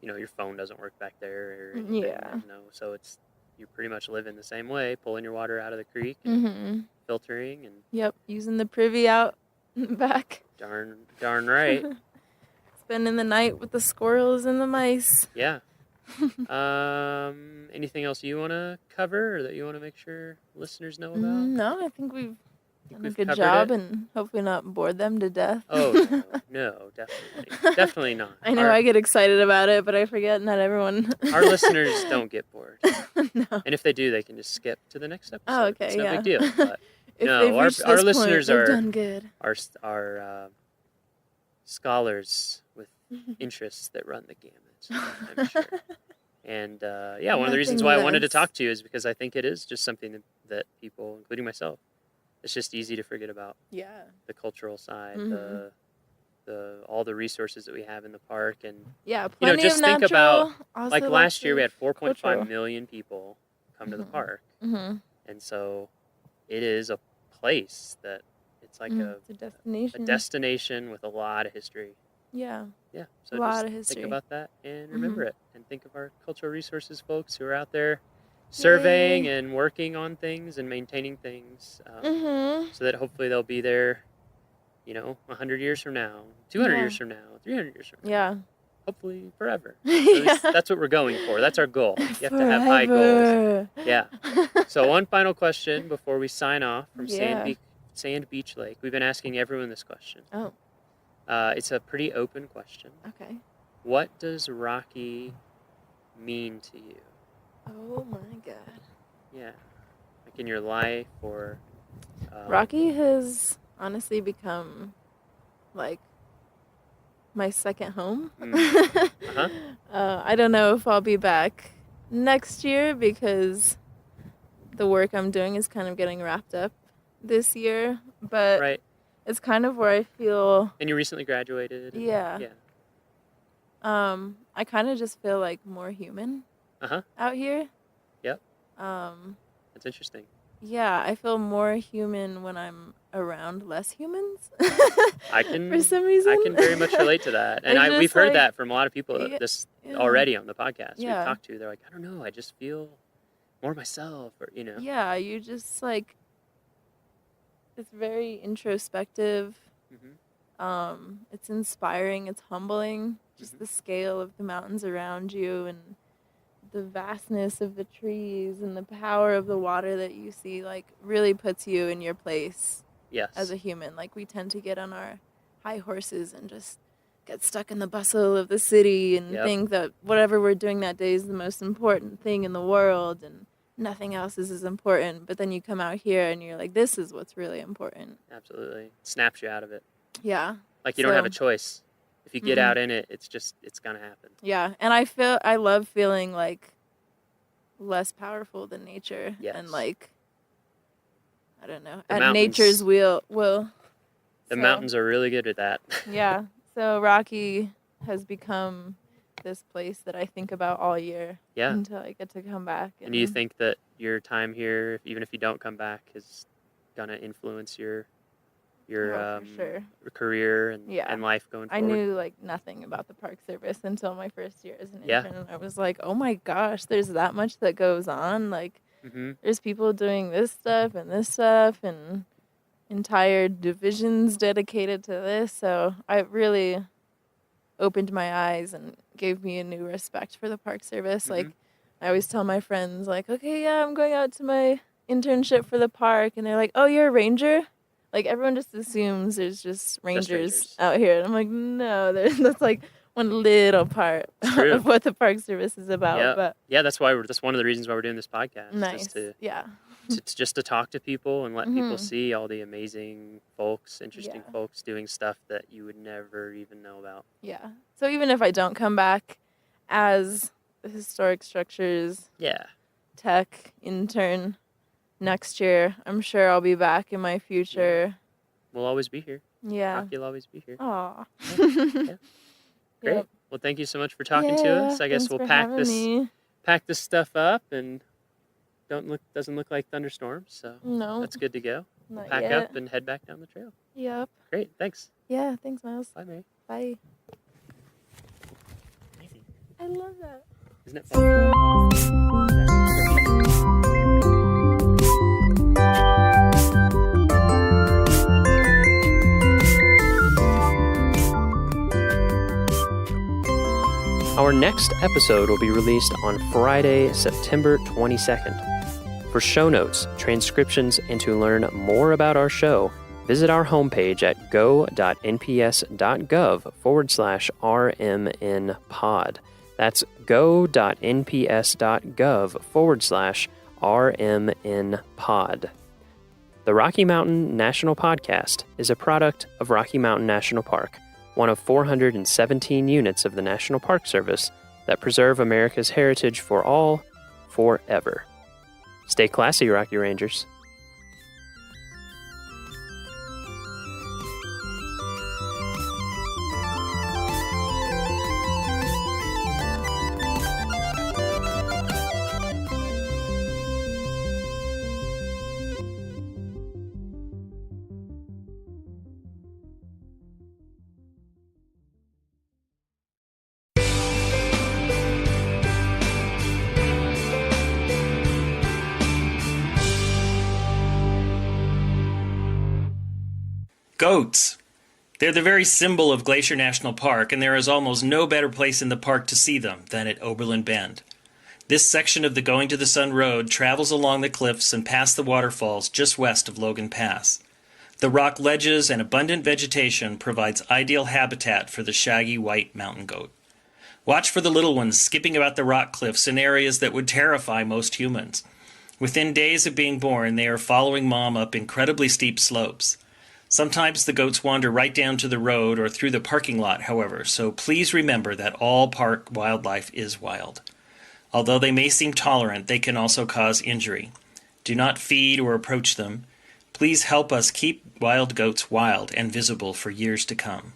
you know, your phone doesn't work back there or anything, you know, so it's you're pretty much living the same way, pulling your water out of the creek and filtering and using the privy out in the back. Darn right. Spending the night with the squirrels and the mice. Yeah. Anything else you want to cover or that you want to make sure listeners know about? No, I think we've done a good job and hopefully not bored them to death. Oh, no, definitely. Definitely not. I know I get excited about it, but I forget not everyone. Our listeners don't get bored. No. And if they do, they can just skip to the next episode. Oh, okay, it's no big deal. But if no, our listeners are done good. Are scholars with interests that run the gamut, I'm sure. And one of the reasons why I wanted to talk to you is because I think it is just something that people, including myself, it's just easy to forget about. The cultural side, the all the resources that we have in the park, and plenty just of think natural, about like last year we had 4.5 million people come to the park, and so it is a place that it's like it's a destination with a lot of history. Yeah. So a lot just of history. Think about that and remember it, and think of our cultural resources folks who are out there surveying and working on things and maintaining things, so that hopefully they'll be there, 100 years from now, 200 years from now, 300 years from now. hopefully forever. At least that's what we're going for. That's our goal. You have to have high goals. Yeah. So one final question before we sign off from Sand Beach Lake. We've been asking everyone this question. Oh. It's a pretty open question. Okay. What does Rocky mean to you? Oh my God. Yeah. Like in your life or... Rocky has honestly become like my second home. I don't know if I'll be back next year because the work I'm doing is kind of getting wrapped up this year, but it's kind of where I feel. And you recently graduated. Yeah. I kind of just feel like more human out here. Yep. That's interesting. Yeah, I feel more human when I'm around less humans. For some reason. I can very much relate to that, and we've heard that from a lot of people already on the podcast we've talked to. They're like, I don't know, I just feel more myself, or Yeah, you just like. It's very introspective. It's inspiring. It's humbling. Just the scale of the mountains around you and the vastness of the trees and the power of the water that you see, like, really puts you in your place as a human. Like, we tend to get on our high horses and just get stuck in the bustle of the city and think that whatever we're doing that day is the most important thing in the world and nothing else is as important. But then you come out here and you're like, this is what's really important. Absolutely. It snaps you out of it. Yeah. Like you don't have a choice. If you get out in it, it's going to happen. Yeah. And I love feeling like less powerful than nature. And like, I don't know, at nature's will. The mountains are really good at that. Yeah. So Rocky has become this place that I think about all year until I get to come back. And do you think that your time here, even if you don't come back, is going to influence your career and life going forward? I knew like nothing about the Park Service until my first year as an intern. And I was like, oh my gosh, there's that much that goes on. Like there's people doing this stuff and entire divisions dedicated to this. So it really opened my eyes and gave me a new respect for the Park Service. Like I always tell my friends, like, okay, I'm going out to my internship for the park. And they're like, oh, you're a ranger? Like, everyone just assumes there's just rangers out here. And I'm like, no, that's like one little part of what the Park Service is about. Yeah, but that's one of the reasons why we're doing this podcast. Nice, Just to talk to people and let people see all the amazing folks, interesting folks doing stuff that you would never even know about. Yeah. So even if I don't come back as the historic structures tech intern next year, I'm sure I'll be back in my future. We'll always be here. Yeah. Rocky will always be here. Aw. Great. Yep. Well, thank you so much for talking to us. I guess we'll pack this stuff up, and doesn't look like thunderstorms, so that's good to go. We'll pack up and head back down the trail. Yep. Great. Thanks. Yeah. Thanks, Miles. Bye, Mary. Bye. Easy. I love that. Isn't it fun? Our next episode will be released on Friday, September 22nd. For show notes, transcriptions, and to learn more about our show, visit our homepage at go.nps.gov/RMNpod. That's go.nps.gov/RMNpod. The Rocky Mountain National Podcast is a product of Rocky Mountain National Park, one of 417 units of the National Park Service that preserve America's heritage for all, forever. Stay classy, Rocky Rangers. Goats. They're the very symbol of Glacier National Park, and there is almost no better place in the park to see them than at Oberlin Bend. This section of the Going to the Sun Road travels along the cliffs and past the waterfalls just west of Logan Pass. The rock ledges and abundant vegetation provides ideal habitat for the shaggy white mountain goat. Watch for the little ones skipping about the rock cliffs in areas that would terrify most humans. Within days of being born, they are following mom up incredibly steep slopes. Sometimes the goats wander right down to the road or through the parking lot, however, so please remember that all park wildlife is wild. Although they may seem tolerant, they can also cause injury. Do not feed or approach them. Please help us keep wild goats wild and visible for years to come.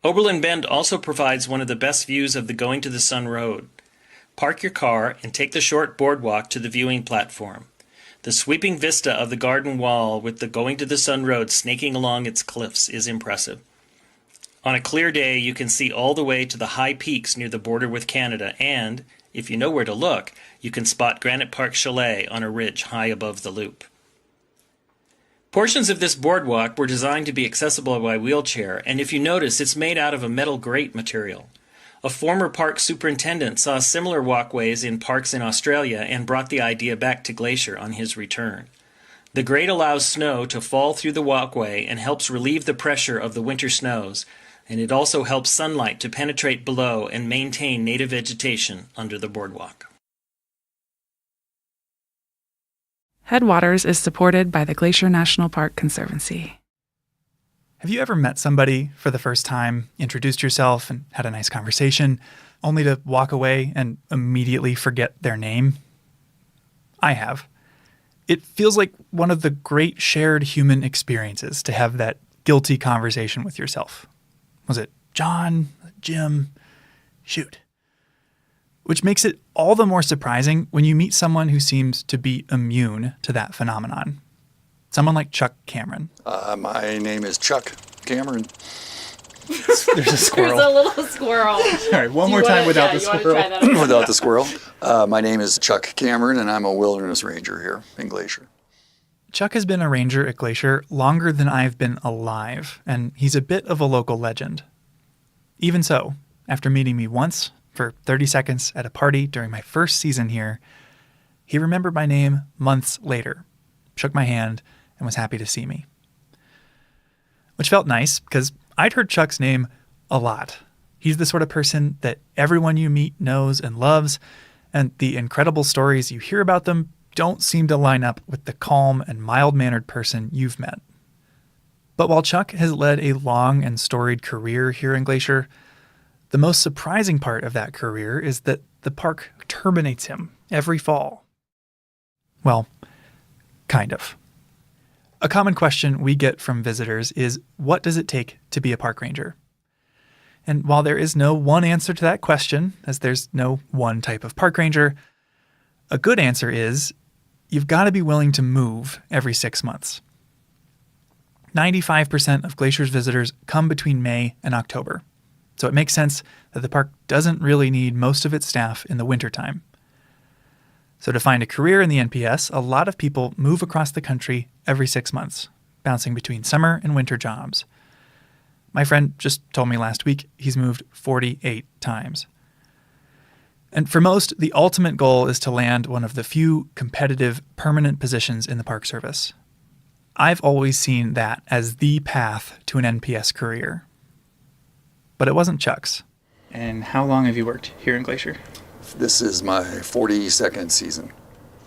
Oberlin Bend also provides one of the best views of the Going to the Sun Road. Park your car and take the short boardwalk to the viewing platform. The sweeping vista of the garden wall with the Going to the Sun Road snaking along its cliffs is impressive. On a clear day, you can see all the way to the high peaks near the border with Canada, and, if you know where to look, you can spot Granite Park Chalet on a ridge high above the loop. Portions of this boardwalk were designed to be accessible by wheelchair, and if you notice, it's made out of a metal grate material. A former park superintendent saw similar walkways in parks in Australia and brought the idea back to Glacier on his return. The grate allows snow to fall through the walkway and helps relieve the pressure of the winter snows, and it also helps sunlight to penetrate below and maintain native vegetation under the boardwalk. Headwaters is supported by the Glacier National Park Conservancy. Have you ever met somebody for the first time, introduced yourself, and had a nice conversation, only to walk away and immediately forget their name? I have. It feels like one of the great shared human experiences to have that guilty conversation with yourself. Was it John? Jim? Shoot. Which makes it all the more surprising when you meet someone who seems to be immune to that phenomenon. Someone like Chuck Cameron. My name is Chuck Cameron. There's a squirrel. There's a little squirrel. All right, one more time without the squirrel. Without the squirrel. My name is Chuck Cameron, and I'm a wilderness ranger here in Glacier. Chuck has been a ranger at Glacier longer than I've been alive, and he's a bit of a local legend. Even so, after meeting me once for 30 seconds at a party during my first season here, he remembered my name months later, shook my hand, and was happy to see me. Which felt nice, because I'd heard Chuck's name a lot. He's the sort of person that everyone you meet knows and loves, and the incredible stories you hear about them don't seem to line up with the calm and mild-mannered person you've met. But while Chuck has led a long and storied career here in Glacier, the most surprising part of that career is that the park terminates him every fall. Well, kind of. A common question we get from visitors is, what does it take to be a park ranger? And while there is no one answer to that question, as there's no one type of park ranger, a good answer is, you've got to be willing to move every 6 months. 95% of Glacier's visitors come between May and October, so it makes sense that the park doesn't really need most of its staff in the wintertime. So to find a career in the NPS, a lot of people move across the country every 6 months, bouncing between summer and winter jobs. My friend just told me last week he's moved 48 times. And for most, the ultimate goal is to land one of the few competitive, permanent positions in the Park Service. I've always seen that as the path to an NPS career. But it wasn't Chuck's. And how long have you worked here in Glacier? This is my 42nd season.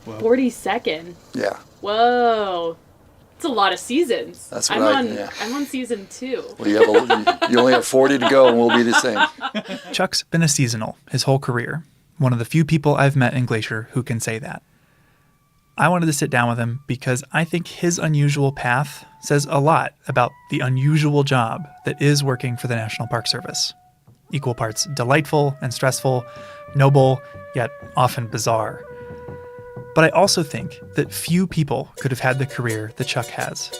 Whoa. 42nd? Yeah. Whoa. It's a lot of seasons. That's what I'm on season 2. Well, you only have 40 to go, and we'll be the same. Chuck's been a seasonal his whole career. One of the few people I've met in Glacier who can say that. I wanted to sit down with him because I think his unusual path says a lot about the unusual job that is working for the National Park Service. Equal parts delightful and stressful, noble, yet often bizarre. But I also think that few people could have had the career that Chuck has.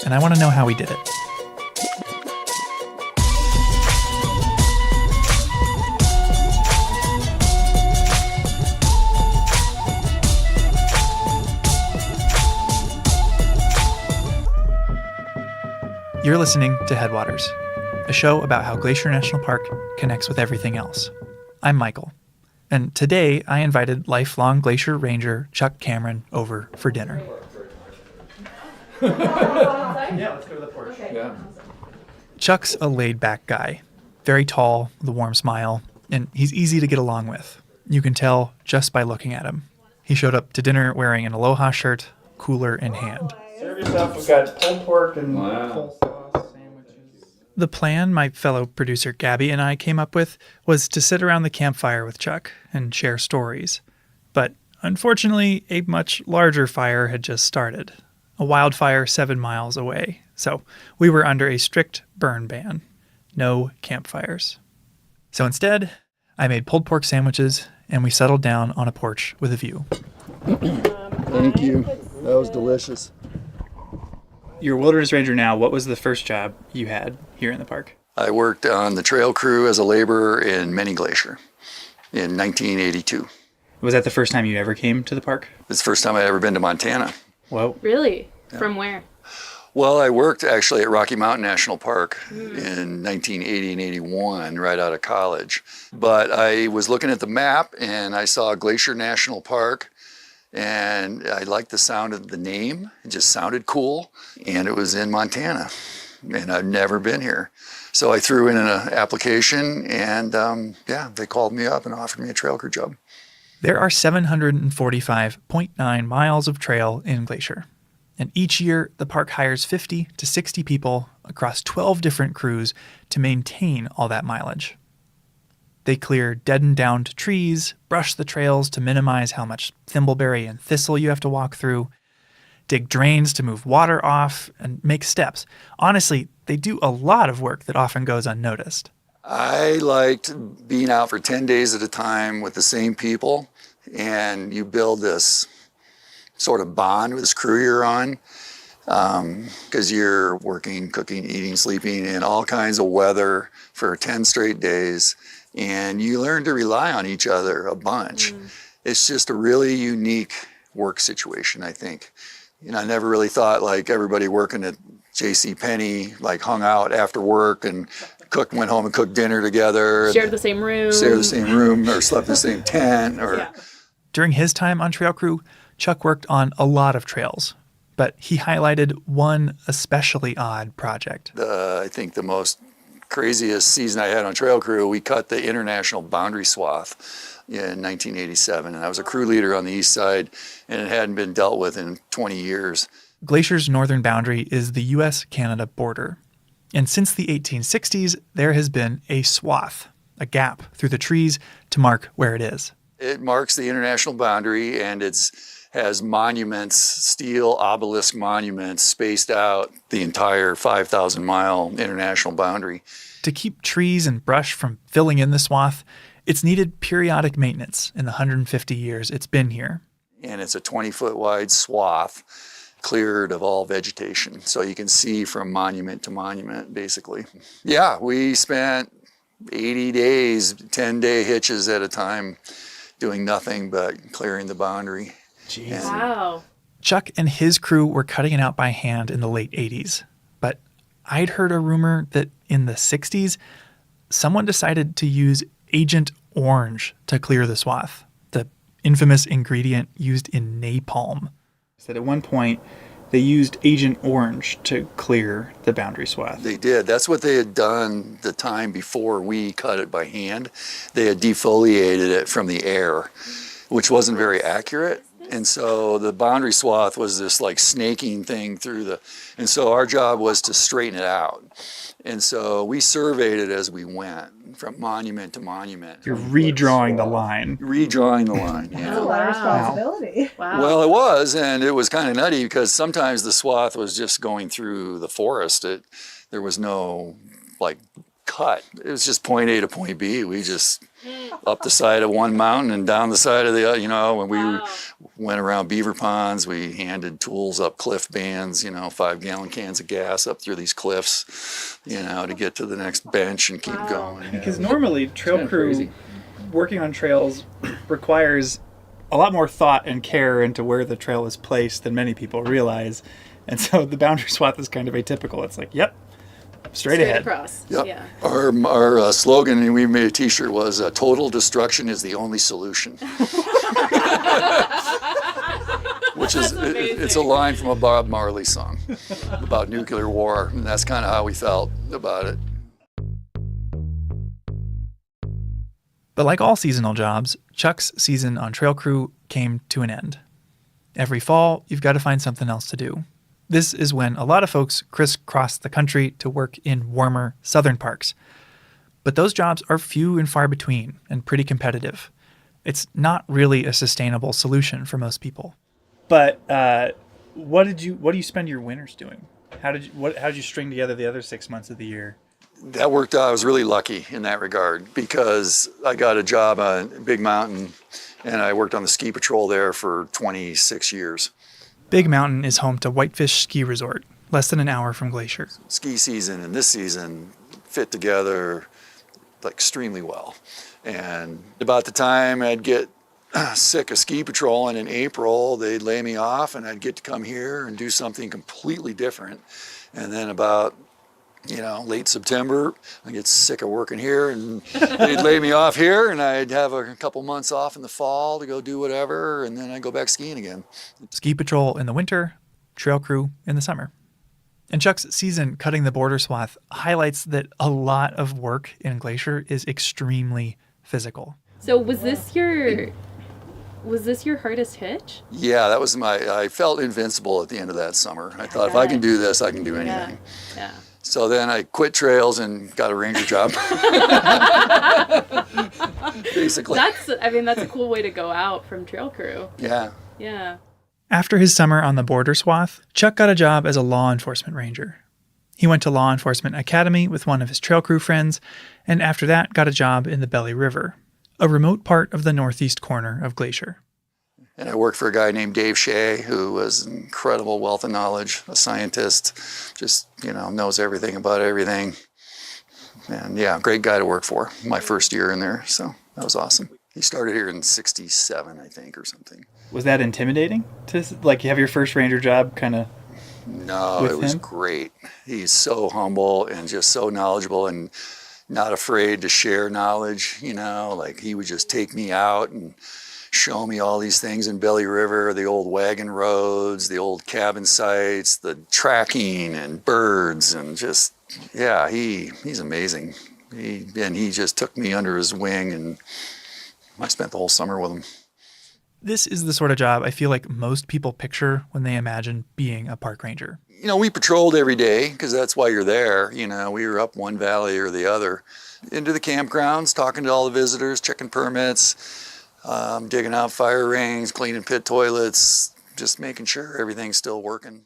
And I want to know how he did it. You're You're listening to Headwaters, a show about how Glacier National Park connects with everything else. I'm Michael, and today I invited lifelong Glacier Ranger Chuck Cameron over for dinner. Yeah, let's go to the porch. Yeah. Chuck's a laid-back guy, very tall, with a warm smile, and he's easy to get along with. You can tell just by looking at him. He showed up to dinner wearing an Aloha shirt, cooler in hand. Serve yourself. We've got pulled pork and coleslaw sandwiches. The plan my fellow producer Gabby and I came up with was to sit around the campfire with Chuck and share stories. But unfortunately, a much larger fire had just started. A wildfire 7 miles away. So we were under a strict burn ban. No campfires. So instead, I made pulled pork sandwiches and we settled down on a porch with a view. Thank you. That was delicious. You're a wilderness ranger now. What was the first job you had here in the park? I worked on the trail crew as a laborer in Many Glacier in 1982. Was that the first time you ever came to the park? It's the first time I'd ever been to Montana. Whoa. Really? Yeah. From where? Well, I worked actually at Rocky Mountain National Park in 1980 and 81, right out of college. But I was looking at the map and I saw Glacier National Park, and I liked the sound of the name. It just sounded cool, and it was in Montana, and I've never been here. So I threw in an application, and they called me up and offered me a trail crew job. There are 745.9 miles of trail in Glacier. And each year, the park hires 50 to 60 people across 12 different crews to maintain all that mileage. They clear dead and downed trees, brush the trails to minimize how much thimbleberry and thistle you have to walk through, dig drains to move water off, and make steps. Honestly, they do a lot of work that often goes unnoticed. I liked being out for 10 days at a time with the same people, and you build this sort of bond with this crew you're on, because you're working, cooking, eating, sleeping in all kinds of weather for 10 straight days, and you learn to rely on each other a bunch. It's just a really unique work situation, I think. You know, I never really thought like everybody working at JCPenney like hung out after work and went home and cooked dinner together. Shared the same room, or slept in the same tent. During his time on trail crew, Chuck worked on a lot of trails, but he highlighted one especially odd project. I think the most craziest season I had on trail crew, we cut the international boundary swath in 1987, and I was a crew leader on the east side, and it hadn't been dealt with in 20 years. Glacier's northern boundary is the U.S.-Canada border, and since the 1860s, there has been a swath, a gap through the trees to mark where it is. It marks the international boundary, and has monuments, steel obelisk monuments spaced out the entire 5,000-mile international boundary. To keep trees and brush from filling in the swath, it's needed periodic maintenance in the 150 years it's been here. And it's a 20-foot wide swath cleared of all vegetation, so you can see from monument to monument, basically. Yeah, we spent 80 days, 10-day hitches at a time, doing nothing but clearing the boundary. Jeez. Wow. Chuck and his crew were cutting it out by hand in the late 80s. But I'd heard a rumor that in the 60s, someone decided to use Agent Orange to clear the swath, the infamous ingredient used in napalm. Said at one point, they used Agent Orange to clear the boundary swath. They did. That's what they had done the time before we cut it by hand. They had defoliated it from the air, which wasn't very accurate. And so the boundary swath was this like snaking thing and so our job was to straighten it out. And so we surveyed it as we went from monument to monument. You're redrawing the line. Redrawing the line, yeah. That's a lot of responsibility. Wow. Well, it was, and it was kind of nutty because sometimes the swath was just going through the forest. There was no like cut. It was just point A to point B. We just up the side of one mountain and down the side of the other, when we went around beaver ponds, we handed tools up cliff bands, 5-gallon cans of gas up through these cliffs, to get to the next bench and keep going. Because normally trail crew working on trails requires a lot more thought and care into where the trail is placed than many people realize. And so the boundary swath is kind of atypical. It's like, yep, Straight ahead. across. Yep. Yeah. Our slogan, and we made a T-shirt, was "Total destruction is the only solution," which is it's a line from a Bob Marley song about nuclear war, and that's kind of how we felt about it. But like all seasonal jobs, Chuck's season on trail crew came to an end. Every fall, you've got to find something else to do. This is when a lot of folks crisscross the country to work in warmer southern parks. But those jobs are few and far between and pretty competitive. It's not really a sustainable solution for most people. But what do you spend your winters doing? How did you string together the other 6 months of the year? That worked out. I was really lucky in that regard because I got a job on Big Mountain, and I worked on the ski patrol there for 26 years. Big Mountain is home to Whitefish Ski Resort, less than an hour from Glacier. Ski season and this season fit together like extremely well. And about the time I'd get sick of ski patrolling in April, they'd lay me off and I'd get to come here and do something completely different. And then about late September, I get sick of working here and they'd lay me off here and I'd have a couple months off in the fall to go do whatever, and then I'd go back skiing again. Ski patrol in the winter, trail crew in the summer. And Chuck's season cutting the border swath highlights that a lot of work in Glacier is extremely physical. So was this your hardest hitch? Yeah, that was I felt invincible at the end of that summer. I thought if I can do this, I can do anything. Yeah. So then I quit trails and got a ranger job. Basically. That's a cool way to go out from trail crew. Yeah. Yeah. After his summer on the border swath, Chuck got a job as a law enforcement ranger. He went to law enforcement academy with one of his trail crew friends, and after that got a job in the Belly River, a remote part of the northeast corner of Glacier. And I worked for a guy named Dave Shea, who was an incredible wealth of knowledge, a scientist, just, knows everything about everything. And yeah, great guy to work for. My first year in there, so that was awesome. He started here in 67, I think, or something. Was that intimidating to have your first ranger job kind of? No, it was great. He's so humble and just so knowledgeable and not afraid to share knowledge, he would just take me out and show me all these things in Belly River, the old wagon roads, the old cabin sites, the tracking and birds, and just, yeah, he's amazing. He just took me under his wing, and I spent the whole summer with him. This is the sort of job I feel like most people picture when they imagine being a park ranger. We patrolled every day because that's why you're there. We were up one valley or the other, into the campgrounds, talking to all the visitors, checking permits, digging out fire rings, cleaning pit toilets, just making sure everything's still working.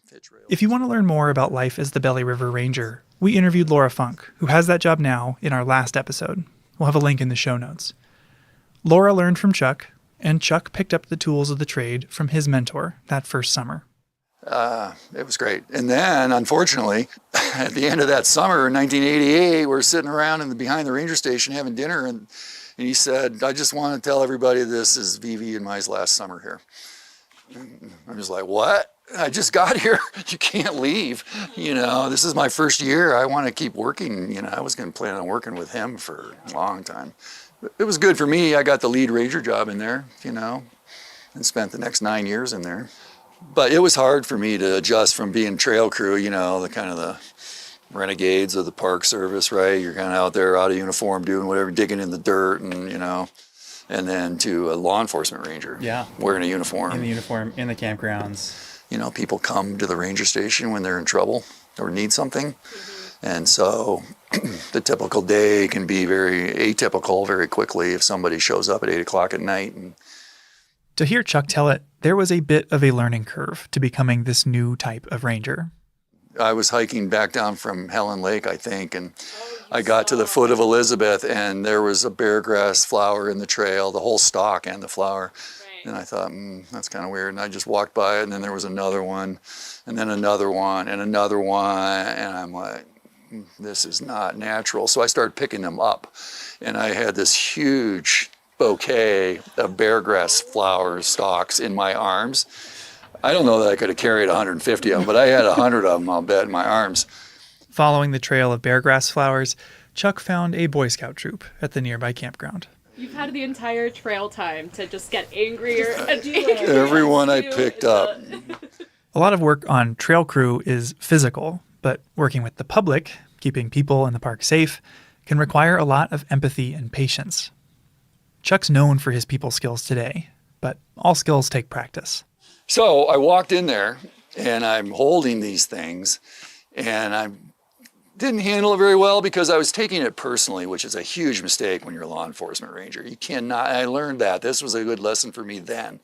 If you want to learn more about life as the Belly River Ranger, we interviewed Laura Funk, who has that job now, in our last episode. We'll have a link in the show notes. Laura learned from Chuck, and Chuck picked up the tools of the trade from his mentor that first summer. It was great. And then, unfortunately, at the end of that summer in 1988, we're sitting around behind the ranger station having dinner, and he said, "I just want to tell everybody this is Vivi and my last summer here." I'm just like, "What? I just got here. You can't leave. This is my first year. I want to keep working." I was going to plan on working with him for a long time. It was good for me. I got the lead ranger job in there, and spent the next 9 years in there. But it was hard for me to adjust from being trail crew, the kind of the renegades of the Park Service, right? You're kind of out there out of uniform doing whatever, digging in the dirt and then to a law enforcement ranger. Yeah. Wearing a uniform. In the uniform, in the campgrounds. People come to the ranger station when they're in trouble or need something. Mm-hmm. And so the typical day can be very atypical very quickly if somebody shows up at 8 o'clock at night. To hear Chuck tell it, there was a bit of a learning curve to becoming this new type of ranger. I was hiking back down from Helen Lake, I think, and I got to the foot of Elizabeth, and there was a beargrass flower in the trail, the whole stalk and the flower. Right. And I thought, that's kind of weird. And I just walked by it, and then there was another one, and then another one, and another one, and I'm like, this is not natural. So I started picking them up, and I had this huge bouquet of beargrass flower stalks in my arms. I don't know that I could have carried 150 of them, but I had 100 of them, I'll bet, in my arms. Following the trail of beargrass flowers, Chuck found a Boy Scout troop at the nearby campground. You've had the entire trail time to just get angrier and Everyone I picked up. A lot of work on trail crew is physical, but working with the public, keeping people in the park safe, can require a lot of empathy and patience. Chuck's known for his people skills today, but all skills take practice. So I walked in there, and I'm holding these things, and I didn't handle it very well because I was taking it personally, which is a huge mistake when you're a law enforcement ranger. You cannot, I learned that. This was a good lesson for me then.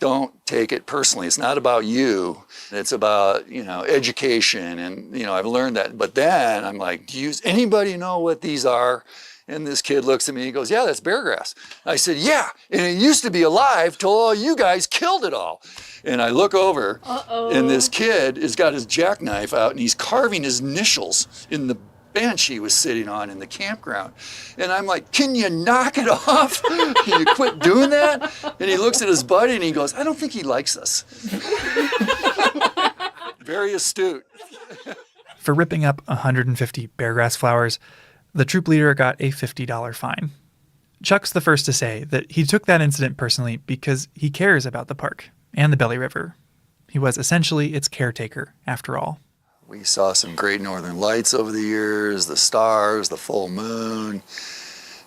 Don't take it personally. It's not about you. It's about, education. And, I've learned that. But then I'm like, does anybody know what these are? And this kid looks at me and goes, yeah, that's beargrass. I said, yeah, and it used to be alive till all you guys killed it all. And I look over, and this kid has got his jackknife out, and he's carving his initials in the bench he was sitting on in the campground. And I'm like, can you knock it off? Can you quit doing that? And he looks at his buddy, and he goes, I don't think he likes us. Very astute. For ripping up 150 beargrass flowers, the troop leader got a $50 fine. Chuck's the first to say that he took that incident personally because he cares about the park and the Belly River. He was essentially its caretaker, after all. We saw some great northern lights over the years, the stars, the full moon.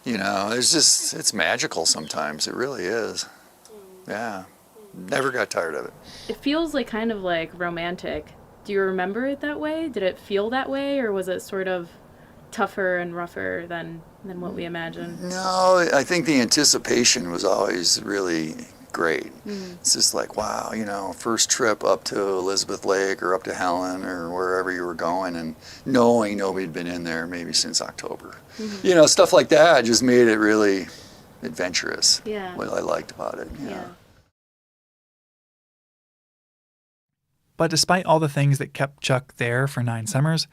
It's magical sometimes. It really is. Yeah. Never got tired of it. It feels kind of like romantic. Do you remember it that way? Did it feel that way, or was it sort of tougher and rougher than what we imagined? No, I think the anticipation was always really great. It's just like, wow, first trip up to Elizabeth Lake or up to Helen or wherever you were going, and knowing nobody'd been in there maybe since October. Stuff like that just made it really adventurous. Yeah. What I liked about it. Yeah. But despite all the things that kept Chuck there for 9 summers,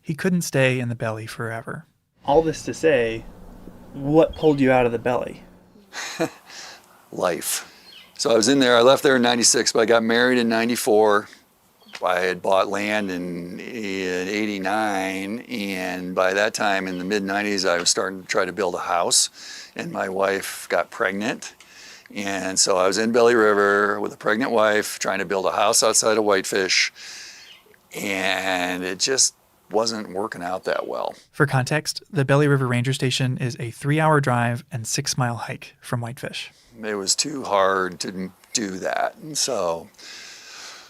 he couldn't stay in the belly forever. All this to say, what pulled you out of the belly? Life. So I was in there. I left there in 96, but I got married in 94. I had bought land in 89, and by that time in the mid-90s, I was starting to try to build a house, and my wife got pregnant. And so I was in Belly River with a pregnant wife trying to build a house outside of Whitefish, and it just wasn't working out that well. For context, the Belly River Ranger Station is a 3-hour drive and 6-mile hike from Whitefish. It was too hard to do that. And so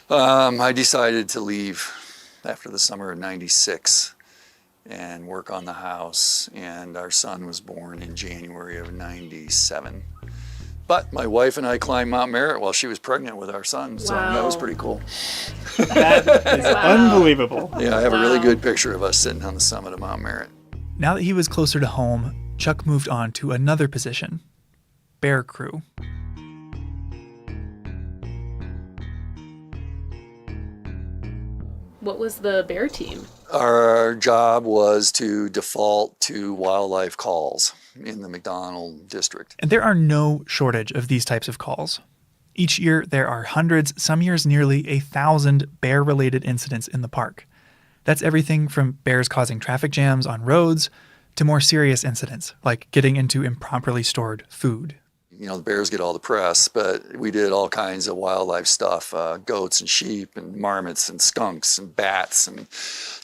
I decided to leave after the summer of 96 and work on the house. And our son was born in January of 97. But my wife and I climbed Mount Merritt while she was pregnant with our son. So that was pretty cool. That is unbelievable. Yeah, I have a really good picture of us sitting on the summit of Mount Merritt. Now that he was closer to home, Chuck moved on to another position, bear crew. What was the bear team? Our job was to default to wildlife calls in the McDonald district. And there are no shortage of these types of calls. Each year, there are hundreds, some years nearly 1,000 bear-related incidents in the park. That's everything from bears causing traffic jams on roads to more serious incidents, like getting into improperly stored food. The bears get all the press, but we did all kinds of wildlife stuff, goats and sheep and marmots and skunks and bats and,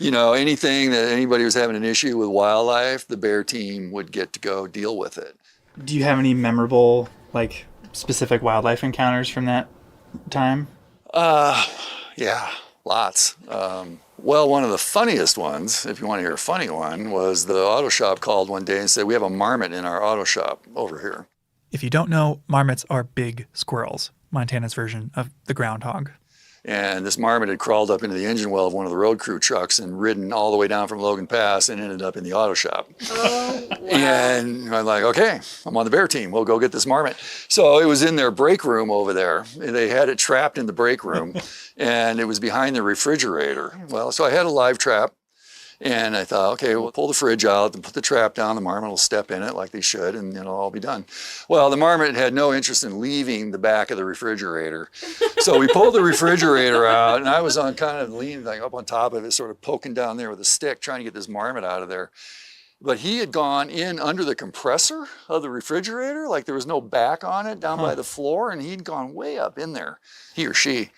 anything that anybody was having an issue with wildlife, the bear team would get to go deal with it. Do you have any memorable, specific wildlife encounters from that time? Yeah, lots. One of the funniest ones, if you want to hear a funny one, was the auto shop called one day and said, we have a marmot in our auto shop over here. If you don't know, marmots are big squirrels, Montana's version of the groundhog. And this marmot had crawled up into the engine well of one of the road crew trucks and ridden all the way down from Logan Pass and ended up in the auto shop. Oh, wow. And I'm like, okay, I'm on the bear team. We'll go get this marmot. So it was in their break room over there. They had it trapped in the break room, and it was behind the refrigerator. Well, so I had a live trap, And I thought, okay, we'll pull the fridge out and put the trap down. The marmot will step in it like they should, and it'll all be done. Well, the marmot had no interest in leaving the back of the refrigerator. So we pulled the refrigerator out, and I was on kind of leaning like up on top of it, sort of poking down there with a stick, trying to get this marmot out of there. But he had gone in under the compressor of the refrigerator, like there was no back on it down by the floor, and he'd gone way up in there, he or she.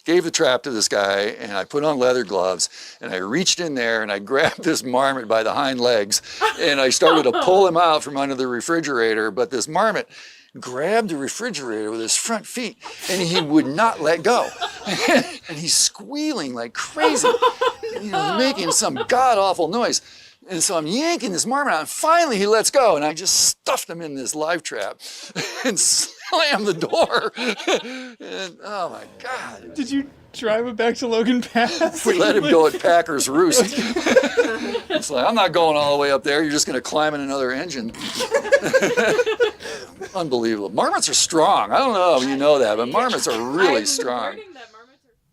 Gave the trap to this guy, and I put on leather gloves, and I reached in there, and I grabbed this marmot by the hind legs, and I started to pull him out from under the refrigerator, but this marmot grabbed the refrigerator with his front feet, and he would not let go. And he's squealing like crazy, making some god-awful noise. And so I'm yanking this marmot out, and finally he lets go, and I just stuffed him in this live trap and slammed the door. And oh my God. Did you drive it back to Logan Pass? We let him go at Packer's Roost. It's like, I'm not going all the way up there. You're just going to climb in another engine. Unbelievable. Marmots are strong. I don't know if you know that, but marmots are really strong.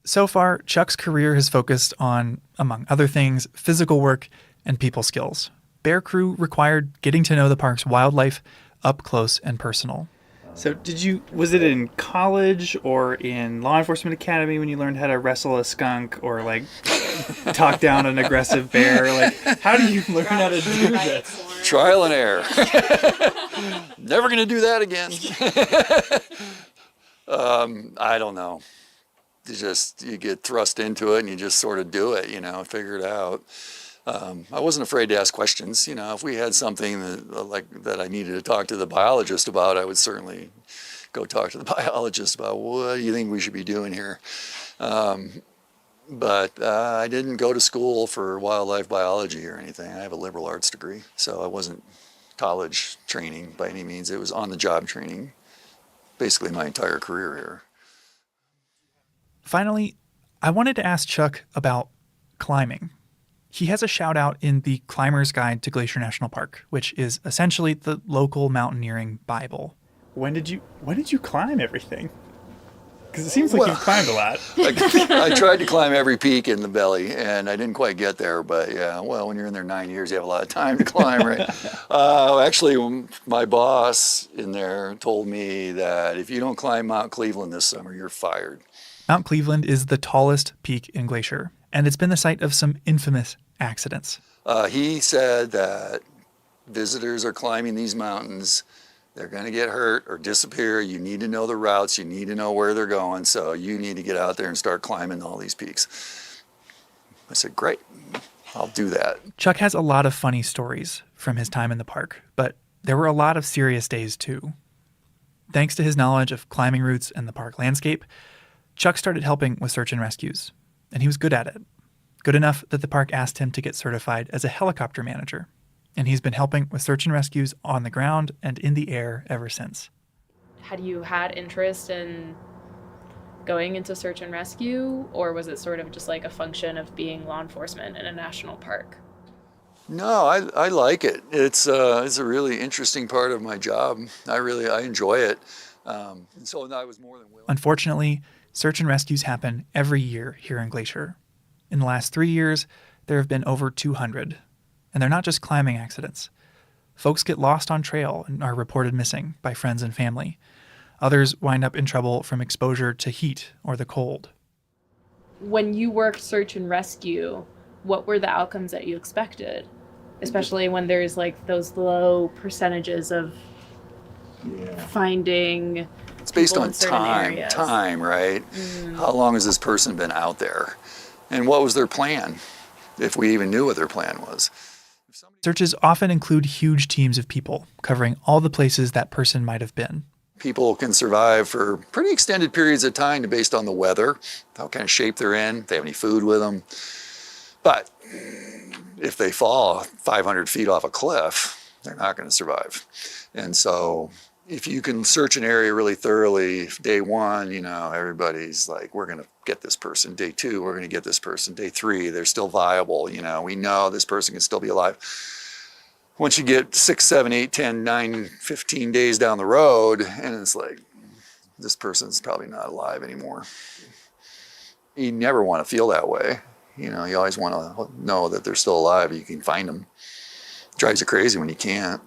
So far, Chuck's career has focused on, among other things, physical work and people skills. Bear Crew required getting to know the park's wildlife up close and personal. So was it in college or in law enforcement academy when you learned how to wrestle a skunk or like talk down an aggressive bear? Like, how do you learn how to do this? Trial and error. Never going to do that again. I don't know. You get thrust into it and you just sort of do it, figure it out. I wasn't afraid to ask questions. If we had something that I needed to talk to the biologist about, I would certainly go talk to the biologist about what do you think we should be doing here. But I didn't go to school for wildlife biology or anything. I have a liberal arts degree, so I wasn't college training by any means. It was on-the-job training, basically my entire career here. Finally, I wanted to ask Chuck about climbing. He has a shout out in the Climber's Guide to Glacier National Park, which is essentially the local mountaineering Bible. When did you climb everything? Because it seems like you've climbed a lot. I tried to climb every peak in the Belly, and I didn't quite get there. But yeah, well, when you're in there 9 years, you have a lot of time to climb, right? Actually, my boss in there told me that if you don't climb Mount Cleveland this summer, you're fired. Mount Cleveland is the tallest peak in Glacier, and it's been the site of some infamous accidents. He said that visitors are climbing these mountains. They're going to get hurt or disappear. You need to know the routes. You need to know where they're going. So you need to get out there and start climbing all these peaks. I said, great, I'll do that. Chuck has a lot of funny stories from his time in the park, but there were a lot of serious days too. Thanks to his knowledge of climbing routes and the park landscape, Chuck started helping with search and rescues, and he was good at it. Good enough that the park asked him to get certified as a helicopter manager. And he's been helping with search and rescues on the ground and in the air ever since. Had you had interest in going into search and rescue, or was it sort of just like a function of being law enforcement in a national park? No, I like it. It's a really interesting part of my job. I enjoy it. And so I was more than willing. Unfortunately, search and rescues happen every year here in Glacier. In the last 3 years, there have been over 200. And they're not just climbing accidents. Folks get lost on trail and are reported missing by friends and family. Others wind up in trouble from exposure to heat or the cold. When you worked search and rescue, what were the outcomes that you expected? Especially when there's like those low percentages of finding. It's based on areas. time, right? How long has this person been out there? And what was their plan, if we even knew what their plan was? Searches often include huge teams of people covering all the places that person might have been. People can survive for pretty extended periods of time based on the weather, what kind of shape they're in, if they have any food with them. But if they fall 500 feet off a cliff, they're not going to survive. And so if you can search an area really thoroughly, day one, everybody's like, we're going to get this person. Day two, we're going to get this person. Day three, they're still viable. We know this person can still be alive. Once you get 6, 7, 8, 10, 9, 15 days down the road, and it's like, this person's probably not alive anymore. You never want to feel that way. You know, you always want to know that they're still alive. You can find them. It drives you crazy when you can't.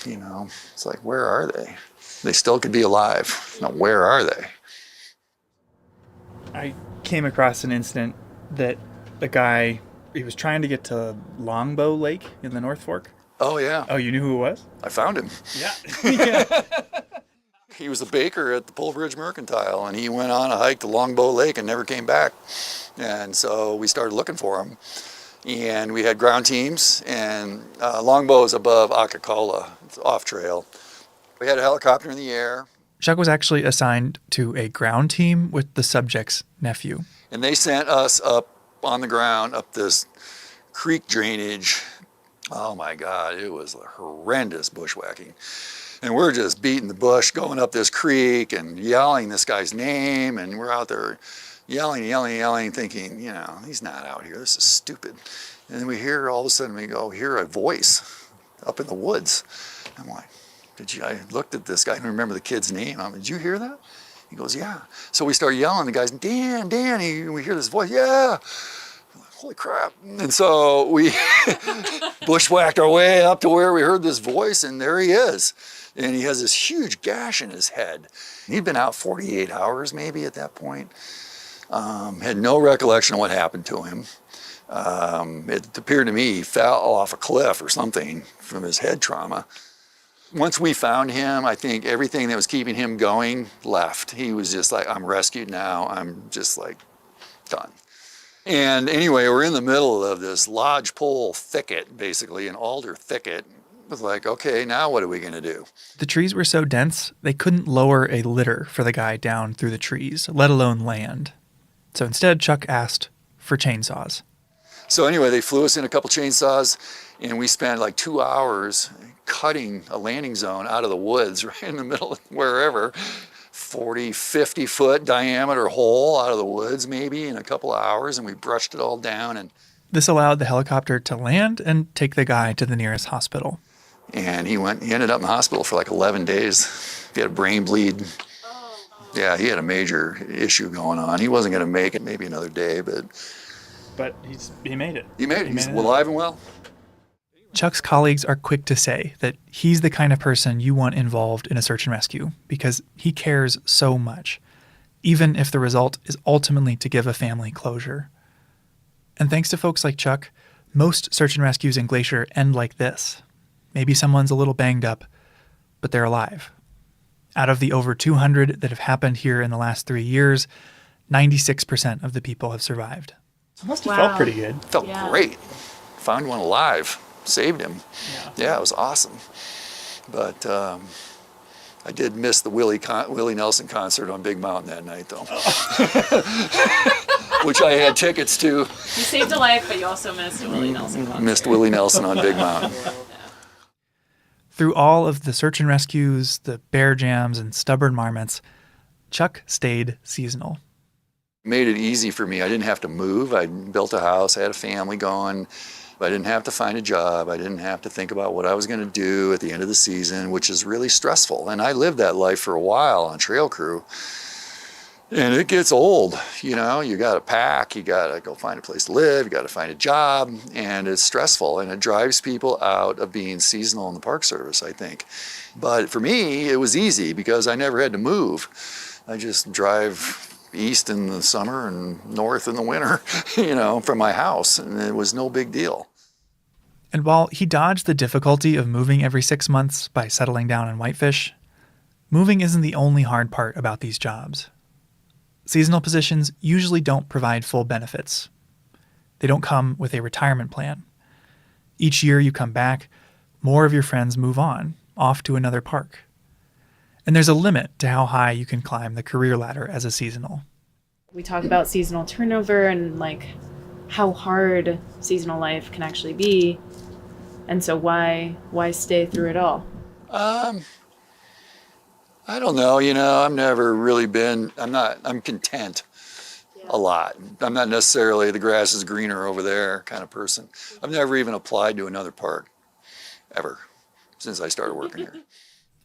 You know, it's like, where are they? They still could be alive. Now, where are they? I came across an incident that a guy, he was trying to get to Longbow Lake in the North Fork. Oh, yeah. Oh, you knew who it was? I found him. Yeah. Yeah. He was a baker at the Pole Bridge Mercantile, and he went on a hike to Longbow Lake and never came back. And so we started looking for him. And we had ground teams, and Longbow is above Akakola. It's off trail. We had a helicopter in the air. Chuck was actually assigned to a ground team with the subject's nephew. And they sent us up on the ground, up this creek drainage. Oh my God, it was horrendous bushwhacking. And we're just beating the bush, going up this creek and yelling this guy's name. And we're out there yelling, thinking, you know, he's not out here. This is stupid. And then we hear, all of a sudden, hear a voice up in the woods. I'm like, I looked at this guy, I don't remember the kid's name. Did you hear that? He goes, yeah. So we start yelling. The guy's, Dan, we hear this voice, yeah. I'm like, holy crap. And so we bushwhacked our way up to where we heard this voice, and there he is. And he has this huge gash in his head. And he'd been out 48 hours maybe at that point. Had no recollection of what happened to him. It appeared to me he fell off a cliff or something from his head trauma. Once we found him, I think everything that was keeping him going left. He was just like, I'm rescued now. I'm just like done. And anyway, we're in the middle of this lodgepole thicket, basically, an alder thicket. It was like, okay, now what are we going to do? The trees were so dense, they couldn't lower a litter for the guy down through the trees, let alone land. So instead, Chuck asked for chainsaws. So anyway, they flew us in a couple chainsaws, and we spent like 2 hours cutting a landing zone out of the woods right in the middle of wherever, 40, 50 foot diameter hole out of the woods maybe in a couple of hours, and we brushed it all down. And this allowed the helicopter to land and take the guy to the nearest hospital. And he ended up in the hospital for like 11 days. He had a brain bleed. Yeah, he had a major issue going on. He wasn't going to make it maybe another day, but he made it. He made it. He's alive and well. Chuck's colleagues are quick to say that he's the kind of person you want involved in a search and rescue because he cares so much, even if the result is ultimately to give a family closure. And thanks to folks like Chuck, most search and rescues in Glacier end like this. Maybe someone's a little banged up, but they're alive. Out of the over 200 that have happened here in the last 3 years, 96% of the people have survived. It must have felt pretty good. Felt great. Found one alive. Saved him. Yeah, it was awesome. But I did miss the Willie Nelson concert on Big Mountain that night, though. Which I had tickets to. You saved a life, but you also missed a Willie Nelson concert. Missed Willie Nelson on Big Mountain. Through all of the search and rescues, the bear jams, and stubborn marmots, Chuck stayed seasonal. Made it easy for me. I didn't have to move. I built a house. I had a family going. I didn't have to find a job. I didn't have to think about what I was going to do at the end of the season, which is really stressful. And I lived that life for a while on trail crew. And it gets old, you know, you got to pack, you got to go find a place to live, you got to find a job, and it's stressful, and it drives people out of being seasonal in the Park Service, I think. But for me, it was easy because I never had to move. I just drive east in the summer and north in the winter, you know, from my house, and it was no big deal. And while he dodged the difficulty of moving every 6 months by settling down in Whitefish, moving isn't the only hard part about these jobs. Seasonal positions usually don't provide full benefits. They don't come with a retirement plan. Each year you come back, more of your friends move on, off to another park. And there's a limit to how high you can climb the career ladder as a seasonal. We talk about seasonal turnover and like how hard seasonal life can actually be. And so why stay through it all? I don't know, you know, I've never really been, I'm content a lot. I'm not necessarily the grass is greener over there kind of person. I've never even applied to another park, ever, since I started working here.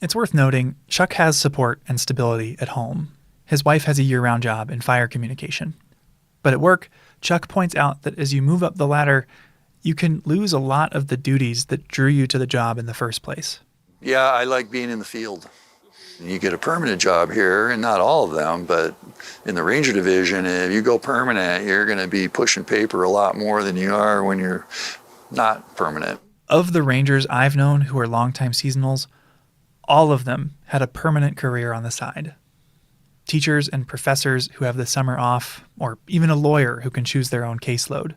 It's worth noting, Chuck has support and stability at home. His wife has a year-round job in fire communication. But at work, Chuck points out that as you move up the ladder, you can lose a lot of the duties that drew you to the job in the first place. Yeah, I like being in the field. You get a permanent job here, and not all of them, but in the ranger division, if you go permanent, you're going to be pushing paper a lot more than you are when you're not permanent. Of the rangers I've known who are longtime seasonals, all of them had a permanent career on the side. Teachers and professors who have the summer off, or even a lawyer who can choose their own caseload.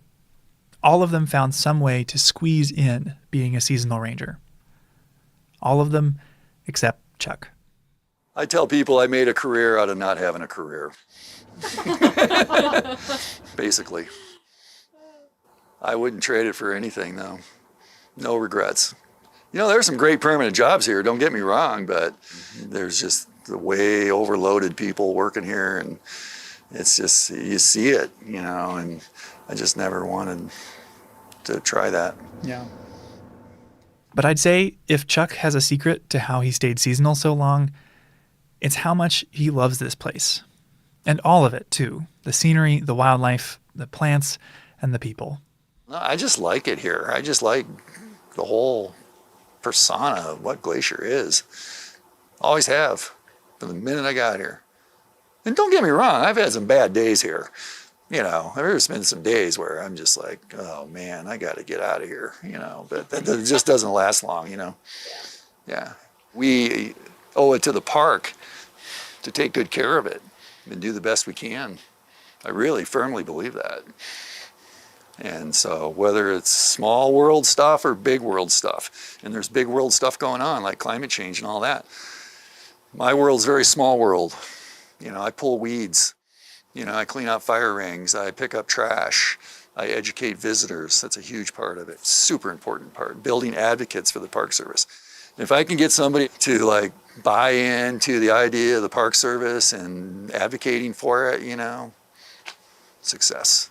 All of them found some way to squeeze in being a seasonal ranger. All of them except Chuck. I tell people I made a career out of not having a career. Basically. I wouldn't trade it for anything, though. No regrets. You know, there's some great permanent jobs here, don't get me wrong, but there's just the way overloaded people working here, and it's just, you see it, you know, and I just never wanted to try that. Yeah. But I'd say if Chuck has a secret to how he stayed seasonal so long, it's how much he loves this place. And all of it, too. The scenery, the wildlife, the plants, and the people. No, I just like it here. I just like the whole persona of what Glacier is. Always have, from the minute I got here. And don't get me wrong, I've had some bad days here. You know, there's been some days where I'm just like, oh man, I got to get out of here, you know, but that just doesn't last long, you know. Yeah. We owe it to the park to take good care of it and do the best we can. I really firmly believe that. And so whether it's small world stuff or big world stuff, and there's big world stuff going on like climate change and all that, my world's very small world. You know, I pull weeds, you know, I clean out fire rings, I pick up trash, I educate visitors. That's a huge part of it, super important part, building advocates for the Park Service. If I can get somebody to like buy into the idea of the Park Service and advocating for it, you know, success.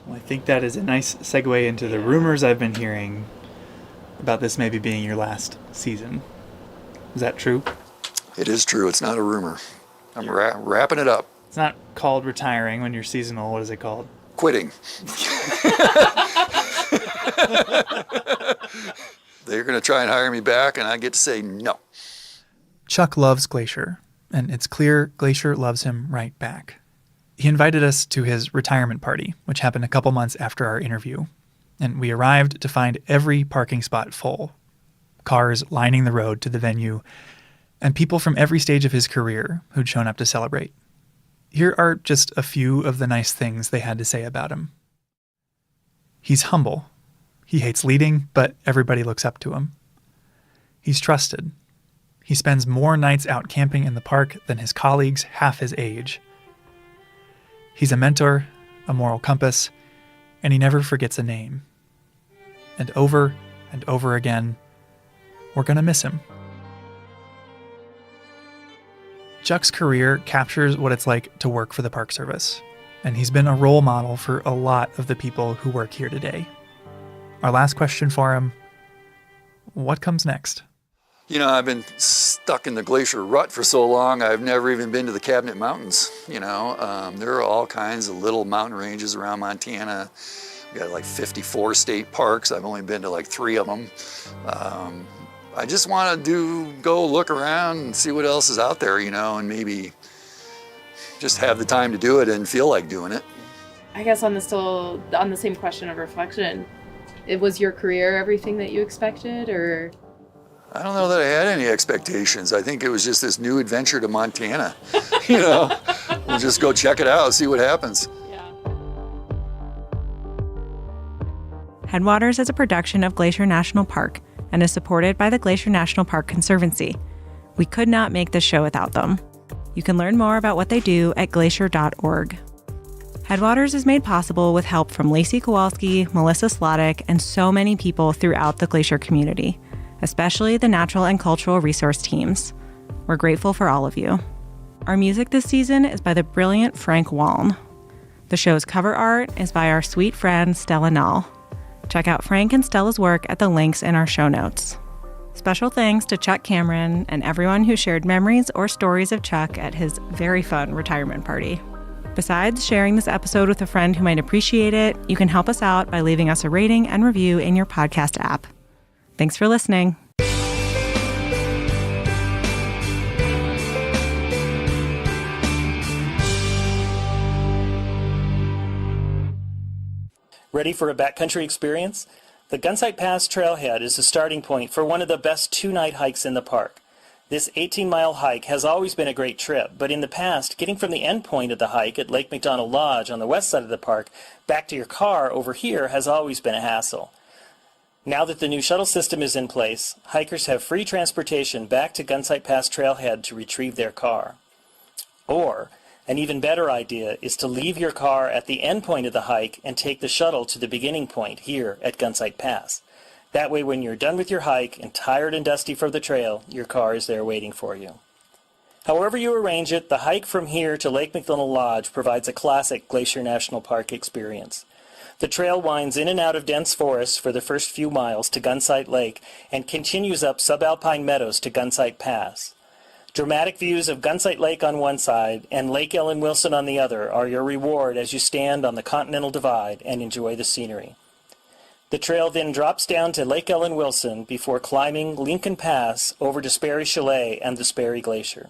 Well, I think that is a nice segue into the rumors I've been hearing about this maybe being your last season. Is that true? It is true. It's not a rumor. I'm wrapping it up. It's not called retiring when you're seasonal. What is it called? Quitting. They're going to try and hire me back, and I get to say no. Chuck loves Glacier, and it's clear Glacier loves him right back. He invited us to his retirement party, which happened a couple months after our interview, and we arrived to find every parking spot full, cars lining the road to the venue, and people from every stage of his career who'd shown up to celebrate. Here are just a few of the nice things they had to say about him. He's humble. He hates leading, but everybody looks up to him. He's trusted. He spends more nights out camping in the park than his colleagues half his age. He's a mentor, a moral compass, and he never forgets a name. And over again, we're going to miss him. Chuck's career captures what it's like to work for the Park Service, and he's been a role model for a lot of the people who work here today. Our last question for him, what comes next? You know, I've been stuck in the glacier rut for so long, I've never even been to the Cabinet Mountains. You know, there are all kinds of little mountain ranges around Montana. We got like 54 state parks. I've only been to like 3 of them. I just want to go look around and see what else is out there, you know, and maybe just have the time to do it and feel like doing it. I guess on the same question of reflection, was your career everything that you expected, or? I don't know that I had any expectations. I think it was just this new adventure to Montana. You know, we'll just go check it out, see what happens. Headwaters is a production of Glacier National Park and is supported by the Glacier National Park Conservancy. We could not make this show without them. You can learn more about what they do at glacier.org. Headwaters is made possible with help from Lacey Kowalski, Melissa Slottick, and so many people throughout the Glacier community, especially the natural and cultural resource teams. We're grateful for all of you. Our music this season is by the brilliant Frank Waln. The show's cover art is by our sweet friend Stella Nall. Check out Frank and Stella's work at the links in our show notes. Special thanks to Chuck Cameron and everyone who shared memories or stories of Chuck at his very fun retirement party. Besides sharing this episode with a friend who might appreciate it, you can help us out by leaving us a rating and review in your podcast app. Thanks for listening. Ready for a backcountry experience? The Gunsight Pass Trailhead is the starting point for one of the best two-night hikes in the park. This 18-mile hike has always been a great trip, but in the past, getting from the end point of the hike at Lake McDonald Lodge on the west side of the park back to your car over here has always been a hassle. Now that the new shuttle system is in place, hikers have free transportation back to Gunsight Pass Trailhead to retrieve their car. Or, an even better idea is to leave your car at the end point of the hike and take the shuttle to the beginning point here at Gunsight Pass. That way, when you're done with your hike and tired and dusty from the trail, your car is there waiting for you. However you arrange it, the hike from here to Lake McDonald Lodge provides a classic Glacier National Park experience. The trail winds in and out of dense forests for the first few miles to Gunsight Lake and continues up subalpine meadows to Gunsight Pass. Dramatic views of Gunsight Lake on one side and Lake Ellen Wilson on the other are your reward as you stand on the Continental Divide and enjoy the scenery. The trail then drops down to Lake Ellen Wilson before climbing Lincoln Pass over to Sperry Chalet and the Sperry Glacier.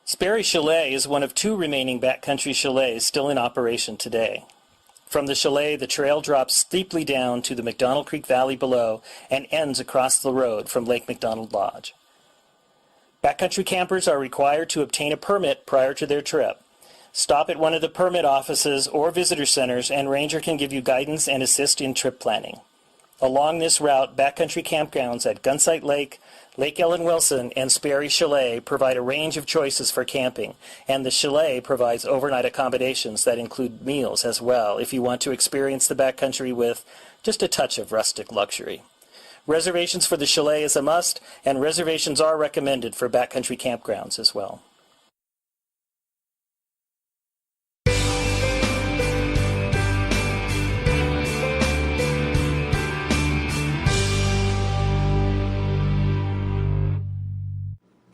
Sperry Chalet is one of two remaining backcountry chalets still in operation today. From the chalet, the trail drops steeply down to the McDonald Creek Valley below and ends across the road from Lake McDonald Lodge. Backcountry campers are required to obtain a permit prior to their trip. Stop at one of the permit offices or visitor centers and Ranger can give you guidance and assist in trip planning. Along this route, backcountry campgrounds at Gunsight Lake, Lake Ellen Wilson, and Sperry Chalet provide a range of choices for camping, and the chalet provides overnight accommodations that include meals as well if you want to experience the backcountry with just a touch of rustic luxury. Reservations for the chalet is a must, and reservations are recommended for backcountry campgrounds as well.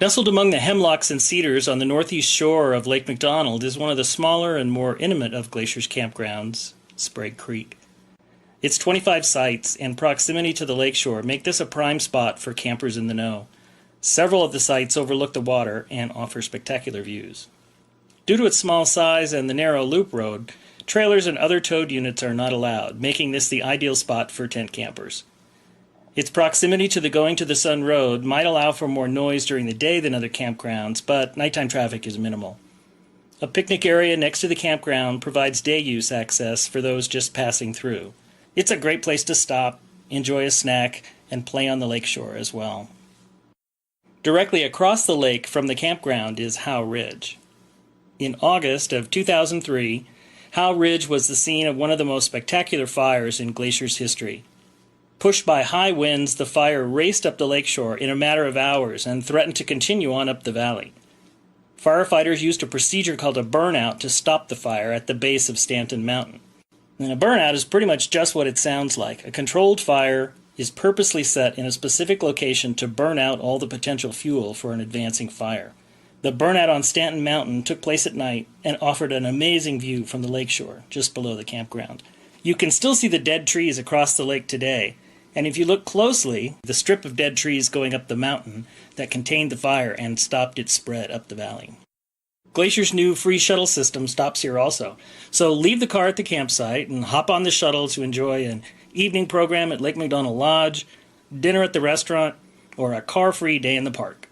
Nestled among the hemlocks and cedars on the northeast shore of Lake McDonald is one of the smaller and more intimate of Glacier's campgrounds, Sprague Creek. Its 25 sites and proximity to the lakeshore make this a prime spot for campers in the know. Several of the sites overlook the water and offer spectacular views. Due to its small size and the narrow loop road, trailers and other towed units are not allowed, making this the ideal spot for tent campers. Its proximity to the Going to the Sun Road might allow for more noise during the day than other campgrounds, but nighttime traffic is minimal. A picnic area next to the campground provides day use access for those just passing through. It's a great place to stop, enjoy a snack, and play on the lakeshore as well. Directly across the lake from the campground is Howe Ridge. In August of 2003, Howe Ridge was the scene of one of the most spectacular fires in Glacier's history. Pushed by high winds, the fire raced up the lakeshore in a matter of hours and threatened to continue on up the valley. Firefighters used a procedure called a burnout to stop the fire at the base of Stanton Mountain. And a burnout is pretty much just what it sounds like. A controlled fire is purposely set in a specific location to burn out all the potential fuel for an advancing fire. The burnout on Stanton Mountain took place at night and offered an amazing view from the lakeshore just below the campground. You can still see the dead trees across the lake today, and if you look closely, the strip of dead trees going up the mountain that contained the fire and stopped its spread up the valley. Glacier's new free shuttle system stops here also, so leave the car at the campsite and hop on the shuttle to enjoy an evening program at Lake McDonald Lodge, dinner at the restaurant, or a car-free day in the park.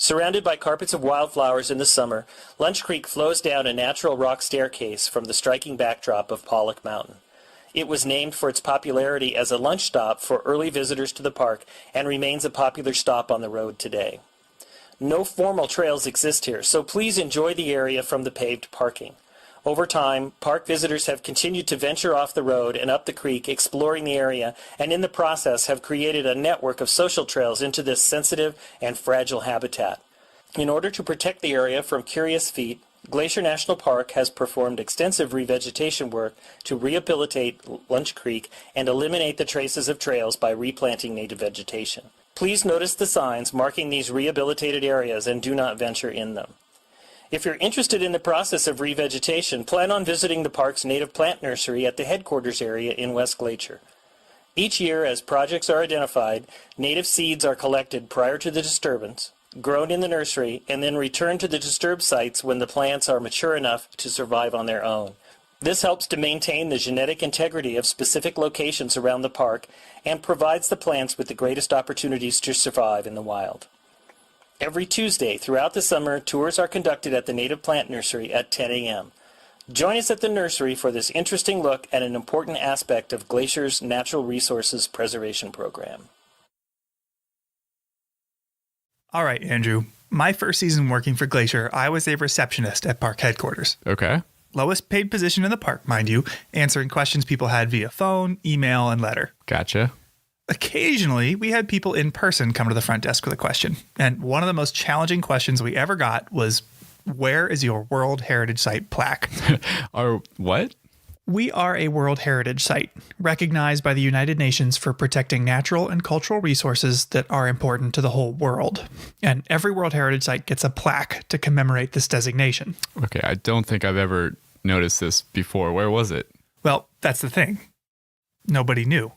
Surrounded by carpets of wildflowers in the summer, Lunch Creek flows down a natural rock staircase from the striking backdrop of Pollock Mountain. It was named for its popularity as a lunch stop for early visitors to the park and remains a popular stop on the road today. No formal trails exist here, so please enjoy the area from the paved parking. Over time, park visitors have continued to venture off the road and up the creek, exploring the area, and in the process have created a network of social trails into this sensitive and fragile habitat. In order to protect the area from curious feet, Glacier National Park has performed extensive revegetation work to rehabilitate Lunch Creek and eliminate the traces of trails by replanting native vegetation. Please notice the signs marking these rehabilitated areas and do not venture in them. If you're interested in the process of revegetation, plan on visiting the park's native plant nursery at the headquarters area in West Glacier. Each year, as projects are identified, native seeds are collected prior to the disturbance, grown in the nursery, and then returned to the disturbed sites when the plants are mature enough to survive on their own. This helps to maintain the genetic integrity of specific locations around the park and provides the plants with the greatest opportunities to survive in the wild. Every Tuesday throughout the summer, tours are conducted at the native plant nursery at 10 a.m. Join us at the nursery for this interesting look at an important aspect of Glacier's natural resources preservation program. All right, Andrew. My first season working for Glacier, I was a receptionist at park headquarters. Okay. Lowest paid position in the park, mind you, answering questions people had via phone, email, and letter. Gotcha. Occasionally, we had people in person come to the front desk with a question. And one of the most challenging questions we ever got was, where is your World Heritage Site plaque? Our what? We are a World Heritage Site, recognized by the United Nations for protecting natural and cultural resources that are important to the whole world. And every World Heritage Site gets a plaque to commemorate this designation. Okay, I don't think I've ever noticed this before. Where was it? Well, that's the thing. Nobody knew.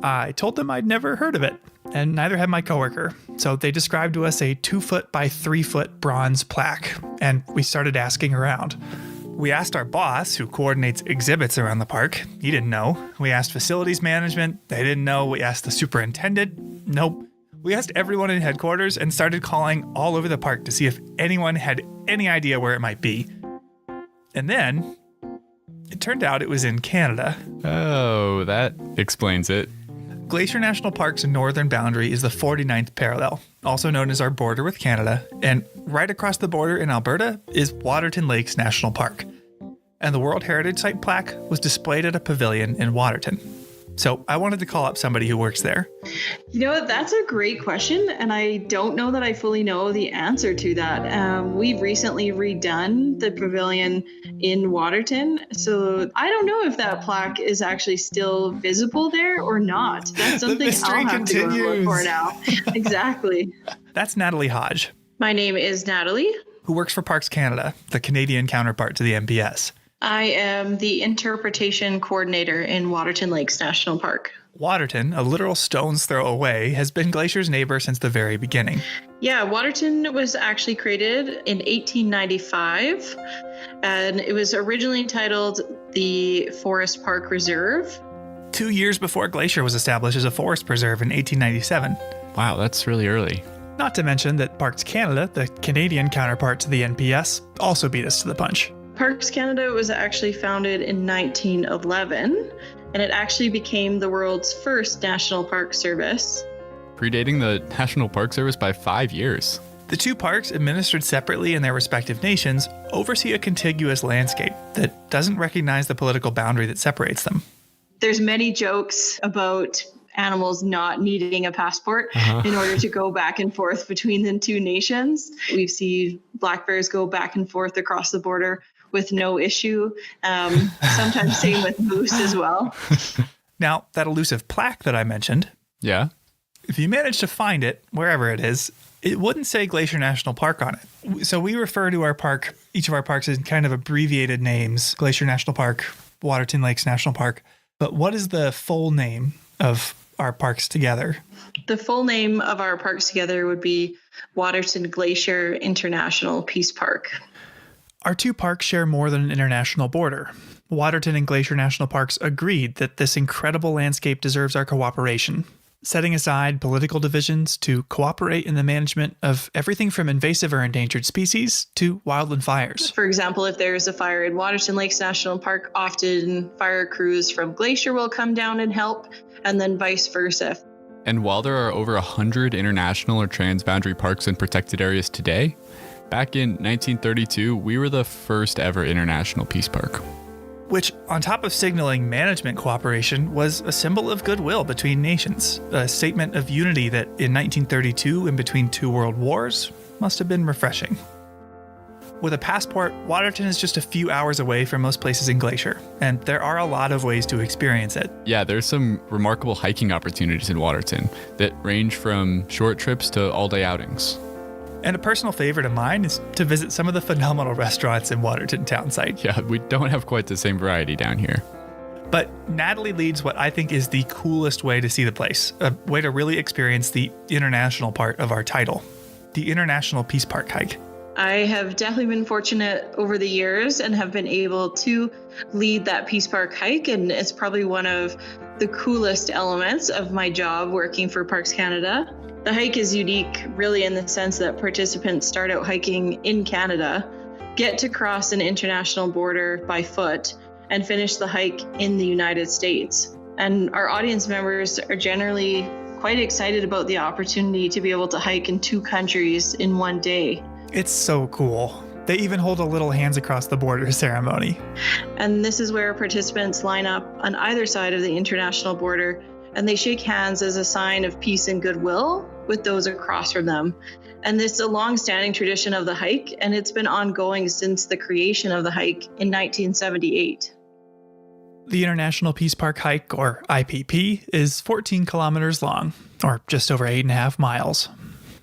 I told them I'd never heard of it, and neither had my coworker. So they described to us a 2-foot by 3-foot bronze plaque, and we started asking around. We asked our boss, who coordinates exhibits around the park. He didn't know. We asked facilities management. They didn't know. We asked the superintendent. Nope. We asked everyone in headquarters and started calling all over the park to see if anyone had any idea where it might be. And then it turned out it was in Canada. Oh, that explains it. Glacier National Park's northern boundary is the 49th parallel, also known as our border with Canada, and right across the border in Alberta is Waterton Lakes National Park. And the World Heritage Site plaque was displayed at a pavilion in Waterton. So I wanted to call up somebody who works there. You know, that's a great question, and I don't know that I fully know the answer to that. We've recently redone the pavilion in Waterton, so I don't know if that plaque is actually still visible there or not. That's something I'll have to go look for now. Exactly. That's Natalie Hodge. My name is Natalie. Who works for Parks Canada, the Canadian counterpart to the NPS. I am the interpretation coordinator in Waterton Lakes National Park. Waterton, a literal stone's throw away, has been Glacier's neighbor since the very beginning. Yeah, Waterton was actually created in 1895, and it was originally titled the Forest Park Reserve. 2 years before Glacier was established as a forest preserve in 1897. Wow, that's really early. Not to mention that Parks Canada, the Canadian counterpart to the NPS, also beat us to the punch. Parks Canada was actually founded in 1911, and it actually became the world's first National Park Service. Predating the National Park Service by 5 years. The two parks, administered separately in their respective nations, oversee a contiguous landscape that doesn't recognize the political boundary that separates them. There's many jokes about animals not needing a passport in order to go back and forth between the two nations. We've seen black bears go back and forth across the border with no issue. Sometimes same with moose as well. Now, that elusive plaque that I mentioned. Yeah. If you manage to find it, wherever it is, it wouldn't say Glacier National Park on it. So we refer to our park, each of our parks, as kind of abbreviated names. Glacier National Park, Waterton Lakes National Park. But what is the full name of our parks together? The full name of our parks together would be Waterton Glacier International Peace Park. Our two parks share more than an international border. Waterton and Glacier National Parks agreed that this incredible landscape deserves our cooperation, setting aside political divisions to cooperate in the management of everything from invasive or endangered species to wildland fires. For example, if there's a fire in Waterton Lakes National Park, often fire crews from Glacier will come down and help, and then vice versa. And while there are over 100 international or transboundary parks and protected areas today, back in 1932, we were the first ever international peace park. Which, on top of signaling management cooperation, was a symbol of goodwill between nations, a statement of unity that in 1932, in between two world wars, must have been refreshing. With a passport, Waterton is just a few hours away from most places in Glacier, and there are a lot of ways to experience it. Yeah, there's some remarkable hiking opportunities in Waterton that range from short trips to all-day outings. And a personal favorite of mine is to visit some of the phenomenal restaurants in Waterton townsite. Yeah, we don't have quite the same variety down here. But Natalie leads what I think is the coolest way to see the place, a way to really experience the international part of our title, the International Peace Park hike. I have definitely been fortunate over the years and have been able to lead that Peace Park hike, and it's probably one of the coolest elements of my job working for Parks Canada. The hike is unique really in the sense that participants start out hiking in Canada, get to cross an international border by foot, and finish the hike in the United States. And our audience members are generally quite excited about the opportunity to be able to hike in 2 countries in one day. It's so cool. They even hold a little hands across the border ceremony. And this is where participants line up on either side of the international border, and they shake hands as a sign of peace and goodwill with those across from them. And this is a long-standing tradition of the hike, and it's been ongoing since the creation of the hike in 1978. The International Peace Park hike, or IPP, is 14 kilometers long, or just over 8.5 miles.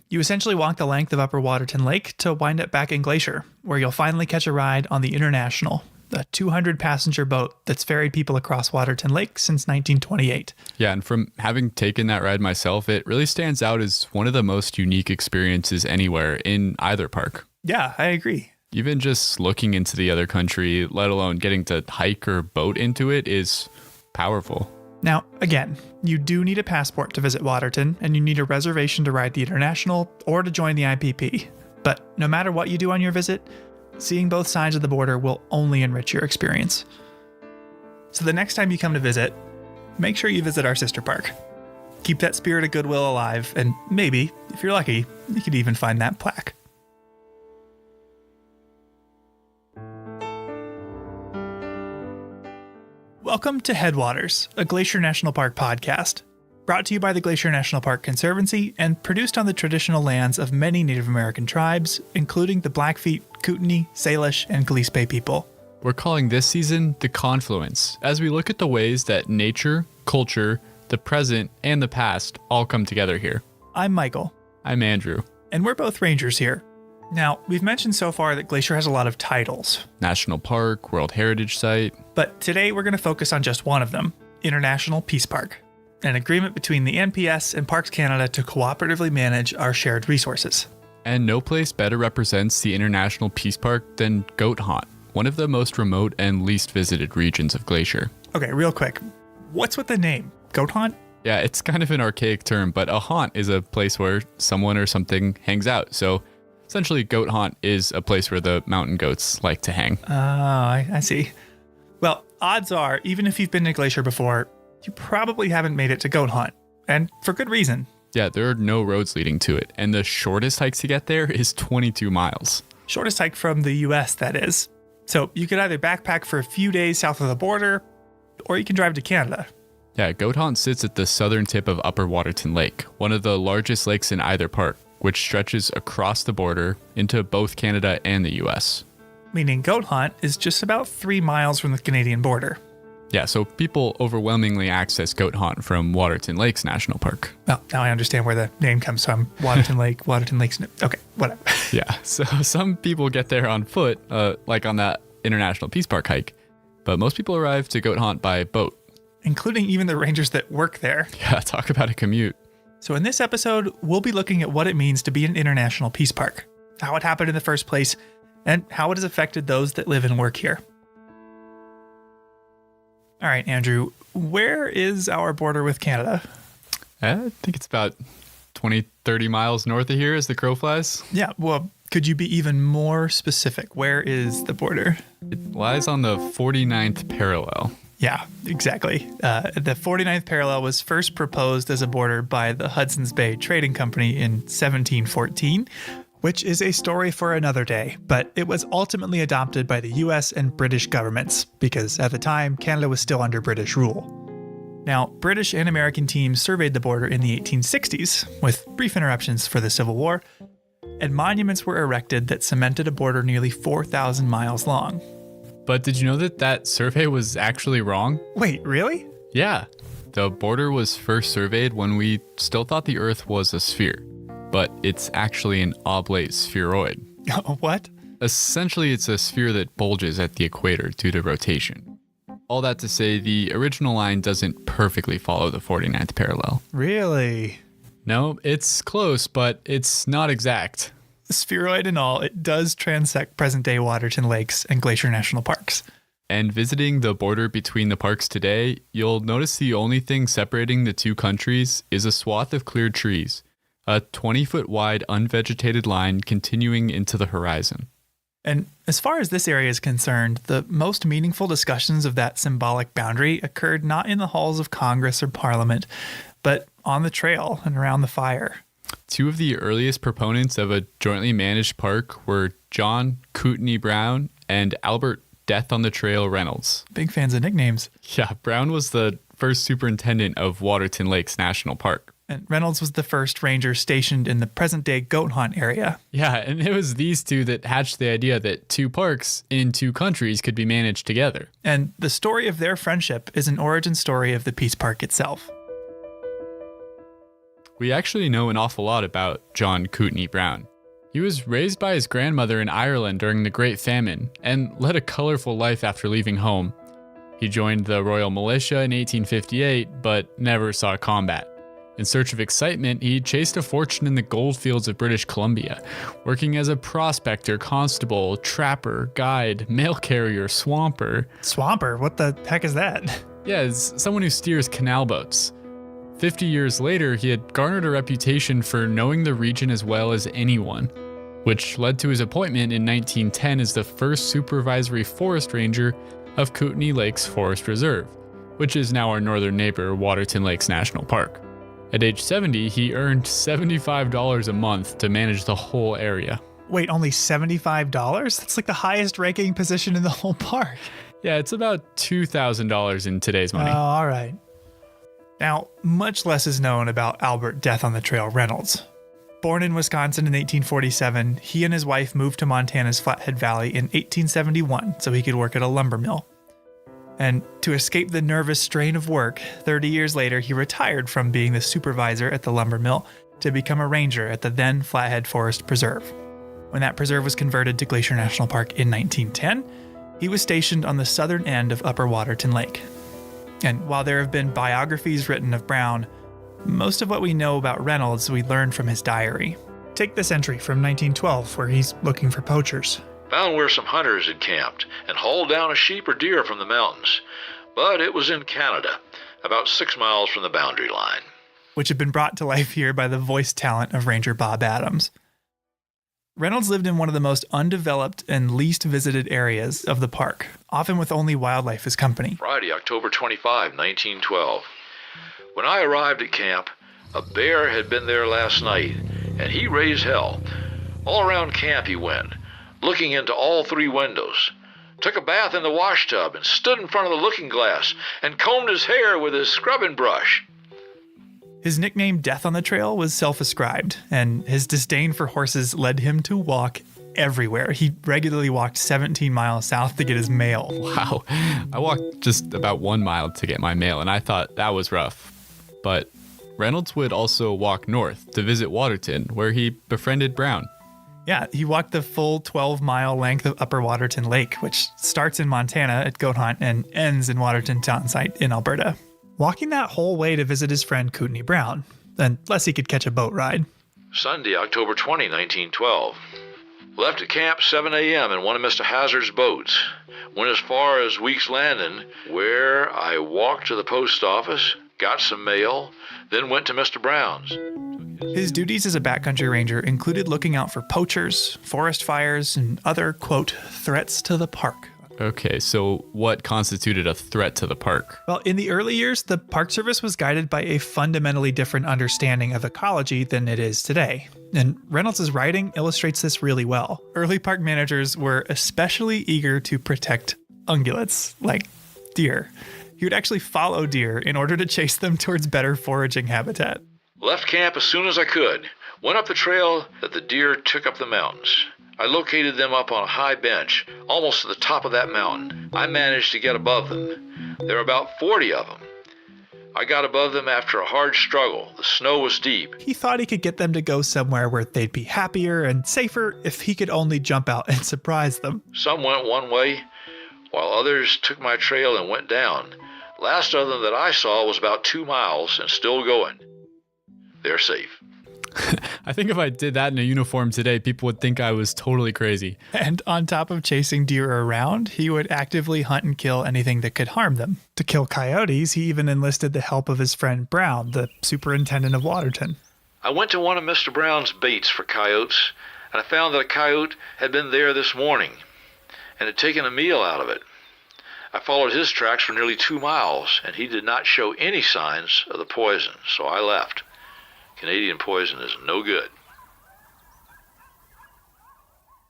You essentially walk the length of Upper Waterton Lake to wind up back in Glacier, where you'll finally catch a ride on the International, a 200-passenger boat that's ferried people across Waterton Lake since 1928. Yeah, and from having taken that ride myself, it really stands out as one of the most unique experiences anywhere in either park. Yeah, I agree. Even just looking into the other country, let alone getting to hike or boat into it, is powerful. Now, again, you do need a passport to visit Waterton, and you need a reservation to ride the International or to join the IPP. But no matter what you do on your visit, seeing both sides of the border will only enrich your experience. So the next time you come to visit, make sure you visit our sister park. Keep that spirit of goodwill alive, and maybe, if you're lucky, you could even find that plaque. Welcome to Headwaters, a Glacier National Park podcast, brought to you by the Glacier National Park Conservancy and produced on the traditional lands of many Native American tribes, including the Blackfeet, Kootenai, Salish, and Gillespie people. We're calling this season The Confluence, as we look at the ways that nature, culture, the present, and the past all come together here. I'm Michael. I'm Andrew. And we're both rangers here. Now, we've mentioned so far that Glacier has a lot of titles. National Park, World Heritage Site. But today we're going to focus on just one of them, International Peace Park, an agreement between the NPS and Parks Canada to cooperatively manage our shared resources. And no place better represents the International Peace Park than Goat Haunt, one of the most remote and least visited regions of Glacier. Okay, real quick, what's with the name? Goat Haunt? Yeah, it's kind of an archaic term, but a haunt is a place where someone or something hangs out. So essentially, Goat Haunt is a place where the mountain goats like to hang. Oh, I see. Well, odds are, even if you've been to Glacier before, you probably haven't made it to Goat Haunt, and for good reason. Yeah, there are no roads leading to it, and the shortest hike to get there is 22 miles. Shortest hike from the US, that is. So you could either backpack for a few days south of the border, or you can drive to Canada. Yeah, Goat Haunt sits at the southern tip of Upper Waterton Lake, one of the largest lakes in either park, which stretches across the border into both Canada and the US. Meaning Goat Haunt is just about 3 miles from the Canadian border. Yeah, so people overwhelmingly access Goat Haunt from Waterton Lakes National Park. Well, now I understand where the name comes from. Waterton Lake, Waterton Lakes. Okay, whatever. Yeah, so some people get there on foot, like on that International Peace Park hike, but most people arrive to Goat Haunt by boat. Including even the rangers that work there. Yeah, talk about a commute. So in this episode, we'll be looking at what it means to be an international peace park, how it happened in the first place, and how it has affected those that live and work here. All right, Andrew, where is our border with Canada? I think it's about 20, 30 miles north of here as the crow flies. Yeah, well, could you be even more specific? Where is the border? It lies on the 49th parallel. Yeah, exactly. The 49th parallel was first proposed as a border by the Hudson's Bay Trading Company in 1714, which is a story for another day, but it was ultimately adopted by the US and British governments, because at the time, Canada was still under British rule. Now, British and American teams surveyed the border in the 1860s, with brief interruptions for the Civil War, and monuments were erected that cemented a border nearly 4,000 miles long. But did you know that survey was actually wrong? Wait, really? Yeah. The border was first surveyed when we still thought the Earth was a sphere, but it's actually an oblate spheroid. What? Essentially, it's a sphere that bulges at the equator due to rotation. All that to say, the original line doesn't perfectly follow the 49th parallel. Really? No, it's close, but it's not exact. Spheroid and all, it does transect present-day Waterton lakes and Glacier National Parks. And visiting the border between the parks today, you'll notice the only thing separating the two countries is a swath of cleared trees, a 20-foot wide unvegetated line continuing into the horizon. And as far as this area is concerned, the most meaningful discussions of that symbolic boundary occurred not in the halls of Congress or Parliament, but on the trail and around the fire. Two of the earliest proponents of a jointly managed park were John Kootenai Brown and Albert Death on the Trail Reynolds. Big fans of nicknames. Yeah, Brown was the first superintendent of Waterton Lakes National Park. And Reynolds was the first ranger stationed in the present-day goat hunt area. Yeah, and it was these two that hatched the idea that two parks in two countries could be managed together. And the story of their friendship is an origin story of the Peace Park itself. We actually know an awful lot about John Kootenai Brown. He was raised by his grandmother in Ireland during the Great Famine and led a colorful life after leaving home. He joined the Royal Militia in 1858, but never saw combat. In search of excitement, he chased a fortune in the goldfields of British Columbia, working as a prospector, constable, trapper, guide, mail carrier, swamper. Swamper? What the heck is that? Yeah, it's someone who steers canal boats. 50 years later, he had garnered a reputation for knowing the region as well as anyone, which led to his appointment in 1910 as the first supervisory forest ranger of Kootenai Lakes Forest Reserve, which is now our northern neighbor, Waterton Lakes National Park. At age 70, he earned $75 a month to manage the whole area. Wait, only $75? That's like the highest ranking position in the whole park. Yeah, it's about $2,000 in today's money. Oh, all right. Now, much less is known about Albert Death on the Trail Reynolds. Born in Wisconsin in 1847, he and his wife moved to Montana's Flathead Valley in 1871 so he could work at a lumber mill. And to escape the nervous strain of work, 30 years later, he retired from being the supervisor at the lumber mill to become a ranger at the then Flathead Forest Preserve. When that preserve was converted to Glacier National Park in 1910, he was stationed on the southern end of Upper Waterton Lake. And while there have been biographies written of Brown, most of what we know about Reynolds we learned from his diary. Take this entry from 1912 where he's looking for poachers. Found where some hunters had camped and hauled down a sheep or deer from the mountains, but it was in Canada, about 6 miles from the boundary line. Which had been brought to life here by the voice talent of Ranger Bob Adams. Reynolds lived in one of the most undeveloped and least visited areas of the park, often with only wildlife as company. Friday, October 25, 1912. When I arrived at camp, a bear had been there last night, and he raised hell. All around camp he went, looking into all 3 windows. Took a bath in the wash tub and stood in front of the looking glass and combed his hair with his scrubbing brush. His nickname Death on the Trail was self-ascribed, and his disdain for horses led him to walk everywhere. He regularly walked 17 miles south to get his mail. Wow. I walked just about 1 mile to get my mail, and I thought that was rough. But Reynolds would also walk north to visit Waterton, where he befriended Brown. Yeah, he walked the full 12-mile length of Upper Waterton Lake, which starts in Montana at Goat Hunt and ends in Waterton Town Site in Alberta. Walking that whole way to visit his friend Kootenai Brown, unless he could catch a boat ride. Sunday, October 20, 1912. Left at camp 7 a.m. in one of Mr. Hazard's boats. Went as far as Weeks Landing, where I walked to the post office, got some mail, then went to Mr. Brown's. His duties as a backcountry ranger included looking out for poachers, forest fires, and other, quote, threats to the park. Okay, so what constituted a threat to the park? Well, in the early years, the Park Service was guided by a fundamentally different understanding of ecology than it is today. And Reynolds' writing illustrates this really well. Early park managers were especially eager to protect ungulates, like deer. He would actually follow deer in order to chase them towards better foraging habitat. Left camp as soon as I could. Went up the trail that the deer took up the mountains. I located them up on a high bench, almost to the top of that mountain. I managed to get above them. There were about 40 of them. I got above them after a hard struggle. The snow was deep. He thought he could get them to go somewhere where they'd be happier and safer if he could only jump out and surprise them. Some went one way, while others took my trail and went down. Last of them that I saw was about 2 miles and still going. They're safe. I think if I did that in a uniform today, people would think I was totally crazy. And on top of chasing deer around, he would actively hunt and kill anything that could harm them. To kill coyotes, he even enlisted the help of his friend Brown, the superintendent of Waterton. I went to one of Mr. Brown's baits for coyotes, and I found that a coyote had been there this morning and had taken a meal out of it. I followed his tracks for nearly 2 miles, and he did not show any signs of the poison, so I left. Canadian poison is no good.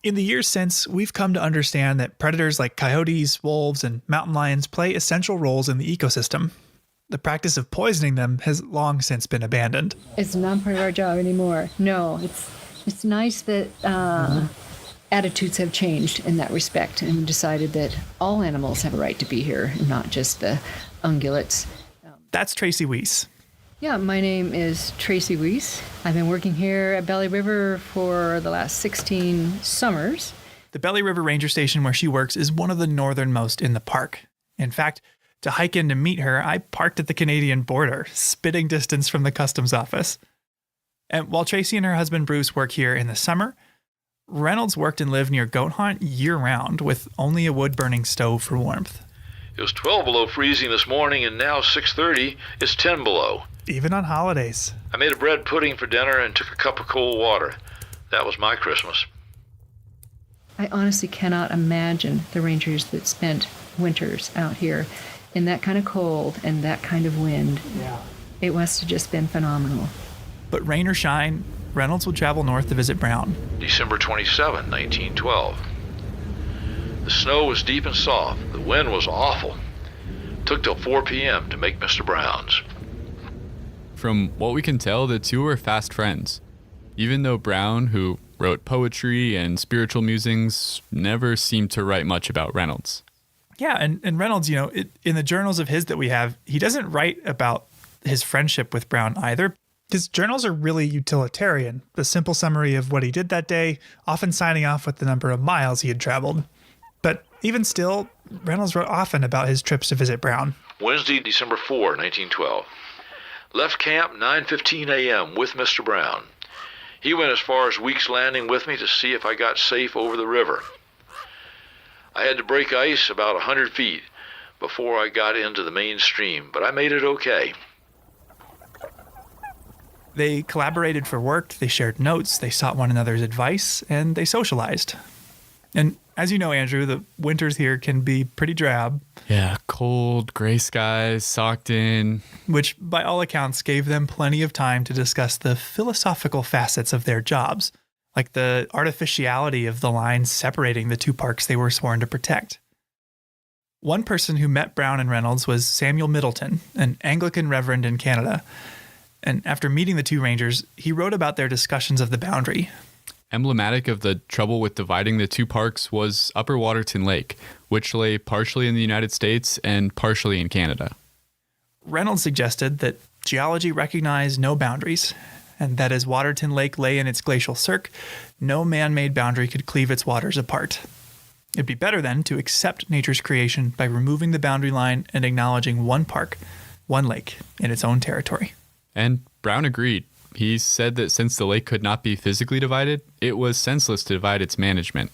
In the years since, we've come to understand that predators like coyotes, wolves, and mountain lions play essential roles in the ecosystem. The practice of poisoning them has long since been abandoned. It's not part of our job anymore. No, it's nice that attitudes have changed in that respect and decided that all animals have a right to be here, and not just the ungulates. That's Tracy Weiss. Yeah, my name is Tracy Weiss. I've been working here at Belly River for the last 16 summers. The Belly River Ranger Station where she works is one of the northernmost in the park. In fact, to hike in to meet her, I parked at the Canadian border, spitting distance from the customs office. And while Tracy and her husband Bruce work here in the summer, Reynolds worked and lived near Goat Haunt year-round with only a wood-burning stove for warmth. It was 12 below freezing this morning, and now 6:30, it's 10 below. Even on holidays. I made a bread pudding for dinner and took a cup of cold water. That was my Christmas. I honestly cannot imagine the rangers that spent winters out here in that kind of cold and that kind of wind. Yeah. It must have just been phenomenal. But rain or shine, Reynolds would travel north to visit Brown. December 27, 1912. The snow was deep and soft. The wind was awful. Took till 4 p.m. to make Mr. Brown's. From what we can tell, the two were fast friends. Even though Brown, who wrote poetry and spiritual musings, never seemed to write much about Reynolds. Yeah, and Reynolds, in the journals of his that we have, he doesn't write about his friendship with Brown either. His journals are really utilitarian, the simple summary of what he did that day, often signing off with the number of miles he had traveled. But even still, Reynolds wrote often about his trips to visit Brown. Wednesday, December 4, 1912. Left camp 9:15 a.m. with Mr. Brown. He went as far as Weeks Landing with me to see if I got safe over the river. I had to break ice about 100 feet before I got into the main stream, but I made it okay. They collaborated for work, they shared notes, they sought one another's advice, and they socialized. And as you know, Andrew, the winters here can be pretty drab. Yeah, cold, gray skies, socked in. Which, by all accounts, gave them plenty of time to discuss the philosophical facets of their jobs, like the artificiality of the lines separating the two parks they were sworn to protect. One person who met Brown and Reynolds was Samuel Middleton, an Anglican reverend in Canada. And after meeting the two rangers, he wrote about their discussions of the boundary. Emblematic of the trouble with dividing the two parks was Upper Waterton Lake, which lay partially in the United States and partially in Canada. Reynolds suggested that geology recognized no boundaries, and that as Waterton Lake lay in its glacial cirque, no man-made boundary could cleave its waters apart. It'd be better then to accept nature's creation by removing the boundary line and acknowledging one park, one lake, in its own territory. And Brown agreed. He said that since the lake could not be physically divided, it was senseless to divide its management.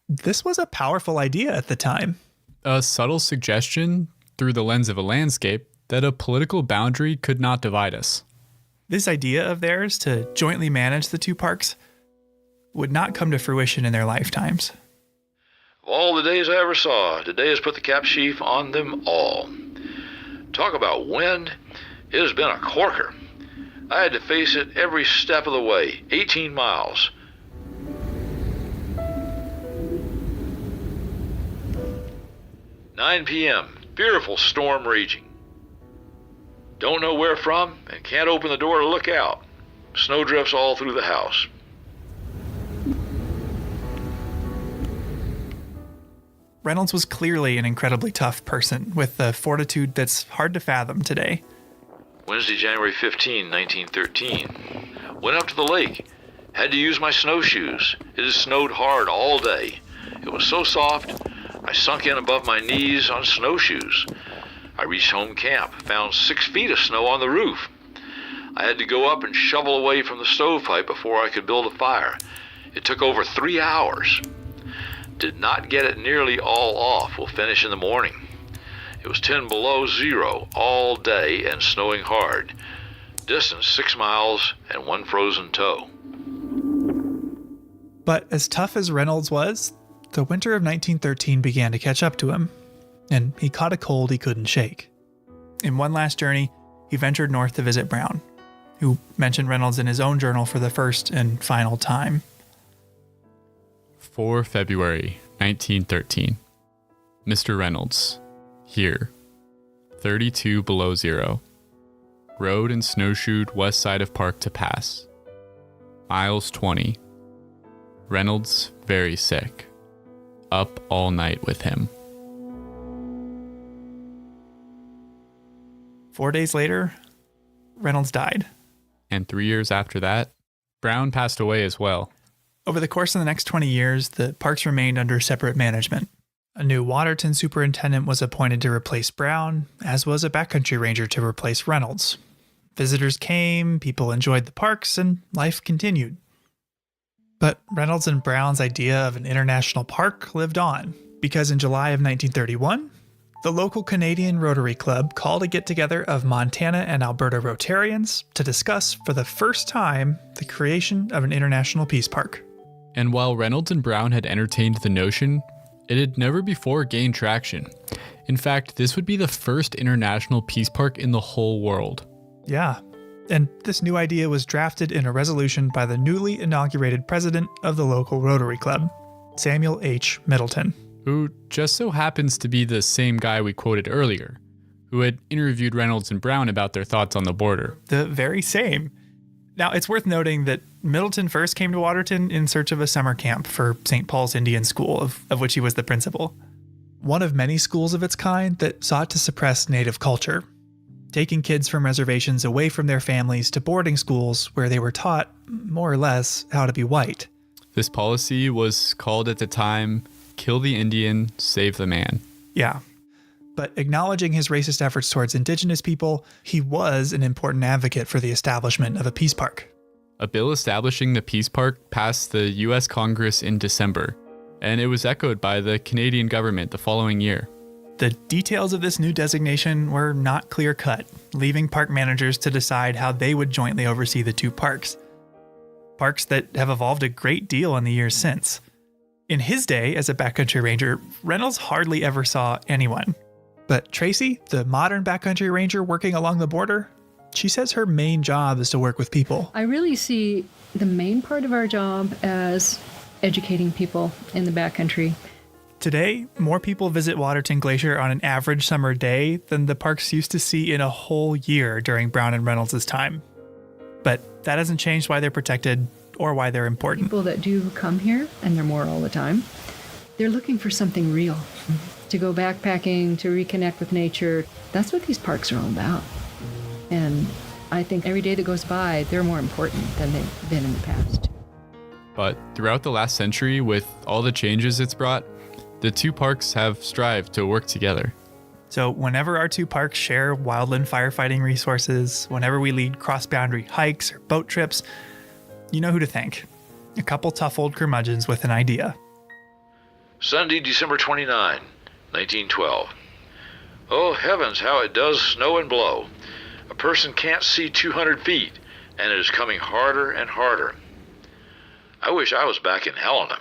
This was a powerful idea at the time. A subtle suggestion, through the lens of a landscape, that a political boundary could not divide us. This idea of theirs to jointly manage the two parks would not come to fruition in their lifetimes. Of all the days I ever saw, today has put the cap sheaf on them all. Talk about wind. It has been a corker. I had to face it every step of the way, 18 miles. "9 p.m., fearful storm raging. Don't know where from and can't open the door to look out. Snowdrifts all through the house. Reynolds was clearly an incredibly tough person with a fortitude that's hard to fathom today. Wednesday, January 15, 1913. Went up to the lake. Had to use my snowshoes. It had snowed hard all day. It was so soft, I sunk in above my knees on snowshoes. I reached home camp, found 6 feet of snow on the roof. I had to go up and shovel away from the stovepipe before I could build a fire. It took over 3 hours. Did not get it nearly all off. We'll finish in the morning. It was 10 below zero all day and snowing hard. Distance 6 miles and 1 frozen toe. But as tough as Reynolds was, the winter of 1913 began to catch up to him, and he caught a cold he couldn't shake. In one last journey, he ventured north to visit Brown, who mentioned Reynolds in his own journal for the first and final time. 4 February 1913. Mr. Reynolds, here, 32 below zero. Rode and snowshoed west side of park to pass. Miles 20. Reynolds very sick. Up all night with him. 4 days later, Reynolds died. And 3 years after that, Brown passed away as well. Over the course of the next 20 years, the parks remained under separate management. A new Waterton superintendent was appointed to replace Brown, as was a backcountry ranger to replace Reynolds. Visitors came, people enjoyed the parks, and life continued. But Reynolds and Brown's idea of an international park lived on, because in July of 1931, the local Canadian Rotary Club called a get-together of Montana and Alberta Rotarians to discuss, for the first time, the creation of an international peace park. And while Reynolds and Brown had entertained the notion, it had never before gained traction. In fact, this would be the first international peace park in the whole world. Yeah, and this new idea was drafted in a resolution by the newly inaugurated president of the local Rotary Club, Samuel H. Middleton. Who just so happens to be the same guy we quoted earlier, who had interviewed Reynolds and Brown about their thoughts on the border. The very same. Now, it's worth noting that Middleton first came to Waterton in search of a summer camp for St. Paul's Indian School, of which he was the principal. One of many schools of its kind that sought to suppress native culture, taking kids from reservations away from their families to boarding schools where they were taught, more or less, how to be white. This policy was called at the time, "Kill the Indian, Save the Man." Yeah. But acknowledging his racist efforts towards indigenous people, he was an important advocate for the establishment of a peace park. A bill establishing the peace park passed the U.S. Congress in December, and it was echoed by the Canadian government the following year. The details of this new designation were not clear-cut, leaving park managers to decide how they would jointly oversee the two parks. Parks that have evolved a great deal in the years since. In his day as a backcountry ranger, Reynolds hardly ever saw anyone. But Tracy, the modern backcountry ranger working along the border, she says her main job is to work with people. I really see the main part of our job as educating people in the backcountry. Today, more people visit Waterton Glacier on an average summer day than the parks used to see in a whole year during Brown and Reynolds' time. But that hasn't changed why they're protected or why they're important. People that do come here, and they're more all the time, they're looking for something real. To go backpacking, to reconnect with nature. That's what these parks are all about. And I think every day that goes by, they're more important than they've been in the past. But throughout the last century, with all the changes it's brought, the two parks have strived to work together. So whenever our two parks share wildland firefighting resources, whenever we lead cross-boundary hikes or boat trips, you know who to thank. A couple tough old curmudgeons with an idea. Sunday, December 29, 1912. Oh heavens, how it does snow and blow. A person can't see 200 feet, and it is coming harder and harder. I wish I was back in Helena.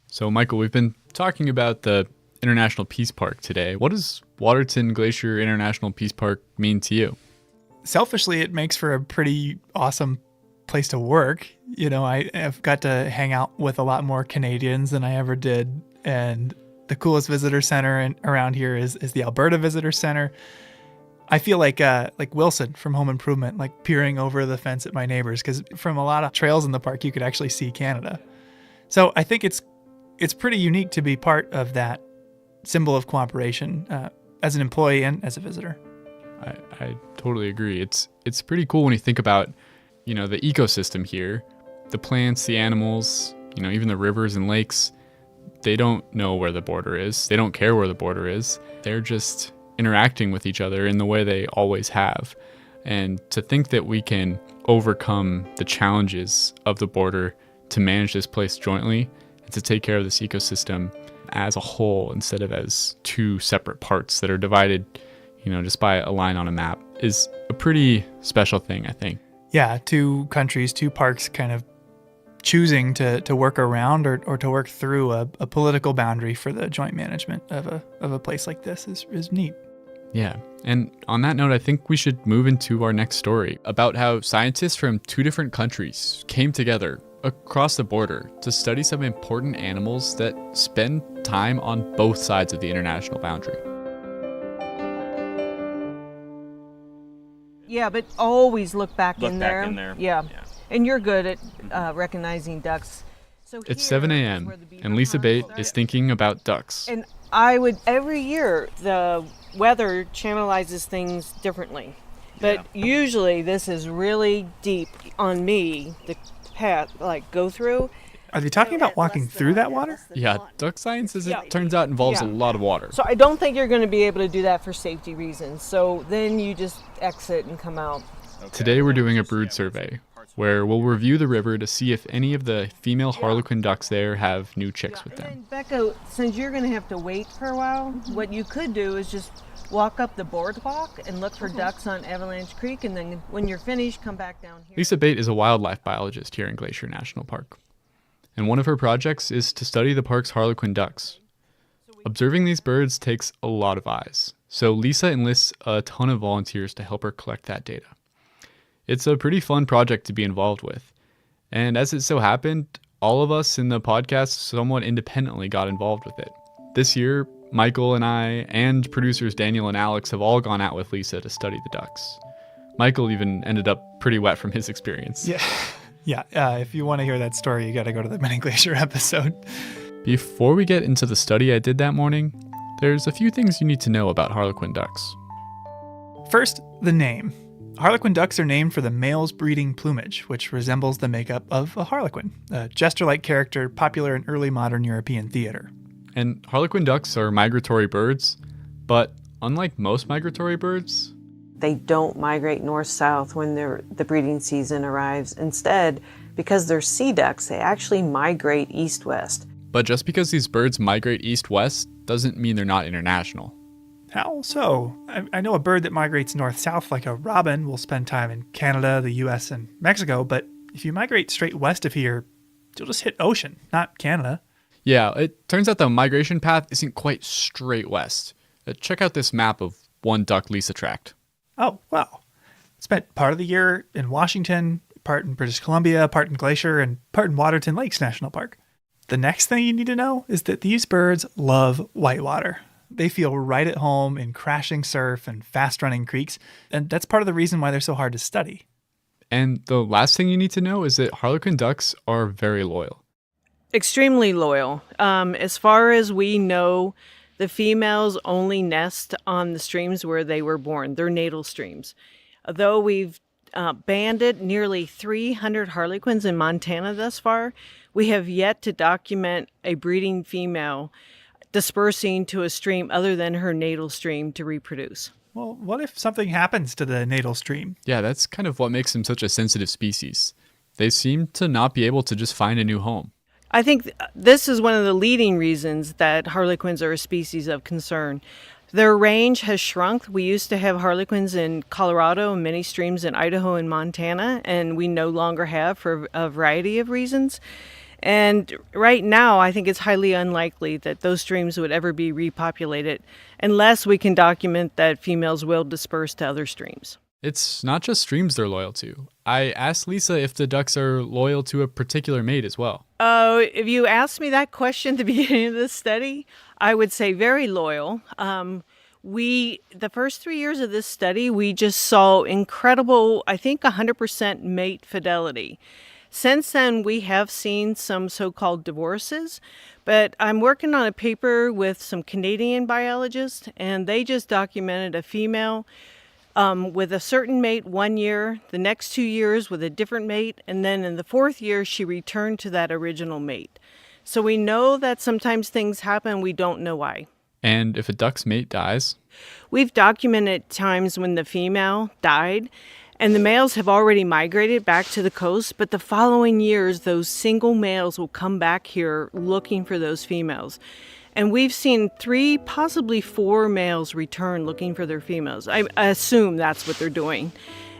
So, Michael, we've been talking about the International Peace Park today. What does Waterton Glacier International Peace Park mean to you? Selfishly, it makes for a pretty awesome place to work. You know, I've got to hang out with a lot more Canadians than I ever did. And the coolest visitor center around here is the Alberta Visitor Center. I feel like Wilson from Home Improvement, like peering over the fence at my neighbors, because from a lot of trails in the park, you could actually see Canada. So I think it's pretty unique to be part of that symbol of cooperation as an employee and as a visitor. I totally agree. It's pretty cool when you think about, the ecosystem here, the plants, the animals, even the rivers and lakes. They don't know where the border is. They don't care where the border is. They're just interacting with each other in the way they always have. And to think that we can overcome the challenges of the border to manage this place jointly and to take care of this ecosystem as a whole instead of as two separate parts that are divided, just by a line on a map is a pretty special thing, I think. Yeah, two countries, two parks kind of choosing to work around or to work through a political boundary for the joint management of a place like this is neat. Yeah. And on that note, I think we should move into our next story about how scientists from two different countries came together across the border to study some important animals that spend time on both sides of the international boundary. Yeah, but always look back in there. Look back in there. Yeah. And you're good at recognizing ducks. So It's 7 a.m. and Lisa Bate is thinking about ducks. And every year, the weather channelizes things differently. But usually this is really deep on me, the path, go through. Are they talking about walking through that water? Yeah, duck science, as it turns out, involves a lot of water. So I don't think you're going to be able to do that for safety reasons. So then you just exit and come out. Today we're doing a brood survey, where we'll review the river to see if any of the female harlequin ducks there have new chicks with them. And Becca, since you're going to have to wait for a while, what you could do is just walk up the boardwalk and look for ducks on Avalanche Creek, and then when you're finished, come back down here. Lisa Bate is a wildlife biologist here in Glacier National Park, and one of her projects is to study the park's harlequin ducks. Observing these birds takes a lot of eyes, so Lisa enlists a ton of volunteers to help her collect that data. It's a pretty fun project to be involved with, and as it so happened, all of us in the podcast somewhat independently got involved with it. This year, Michael and I and producers Daniel and Alex have all gone out with Lisa to study the ducks. Michael even ended up pretty wet from his experience. Yeah. If you want to hear that story, you got to go to the Mini Glacier episode. Before we get into the study I did that morning, there's a few things you need to know about harlequin ducks. First, the name. Harlequin ducks are named for the male's breeding plumage, which resembles the makeup of a harlequin, a jester-like character popular in early modern European theater. And harlequin ducks are migratory birds, but unlike most migratory birds, they don't migrate north-south when the breeding season arrives. Instead, because they're sea ducks, they actually migrate east-west. But just because these birds migrate east-west doesn't mean they're not international. How so? I know a bird that migrates north-south like a robin will spend time in Canada, the US, and Mexico, but if you migrate straight west of here, you'll just hit ocean, not Canada. Yeah, it turns out the migration path isn't quite straight west. Check out this map of one duck Lisa tracked. Oh, wow. Spent part of the year in Washington, part in British Columbia, part in Glacier, and part in Waterton Lakes National Park. The next thing you need to know is that these birds love whitewater. They feel right at home in crashing surf and fast-running creeks, and that's part of the reason why they're so hard to study. And the last thing you need to know is that harlequin ducks are very loyal. Extremely loyal. As far as we know, the females only nest on the streams where they were born, their natal streams. Though we've banded nearly 300 harlequins in Montana thus far, we have yet to document a breeding female dispersing to a stream other than her natal stream to reproduce. Well, what if something happens to the natal stream? Yeah, that's kind of what makes them such a sensitive species. They seem to not be able to just find a new home. I think this is one of the leading reasons that harlequins are a species of concern. Their range has shrunk. We used to have harlequins in Colorado and many streams in Idaho and Montana, and we no longer have for a variety of reasons. And right now, I think it's highly unlikely that those streams would ever be repopulated unless we can document that females will disperse to other streams. It's not just streams they're loyal to. I asked Lisa if the ducks are loyal to a particular mate as well. If you asked me that question at the beginning of this study, I would say very loyal. The first 3 years of this study, we just saw incredible, I think 100% mate fidelity. Since then, we have seen some so-called divorces, but I'm working on a paper with some Canadian biologists, and they just documented a female with a certain mate 1 year, the next 2 years with a different mate, and then in the 4th year, she returned to that original mate. So we know that sometimes things happen, we don't know why. And if a duck's mate dies? We've documented times when the female died, and the males have already migrated back to the coast, but the following years, those single males will come back here looking for those females. And we've seen 3, possibly 4 males return looking for their females. I assume that's what they're doing.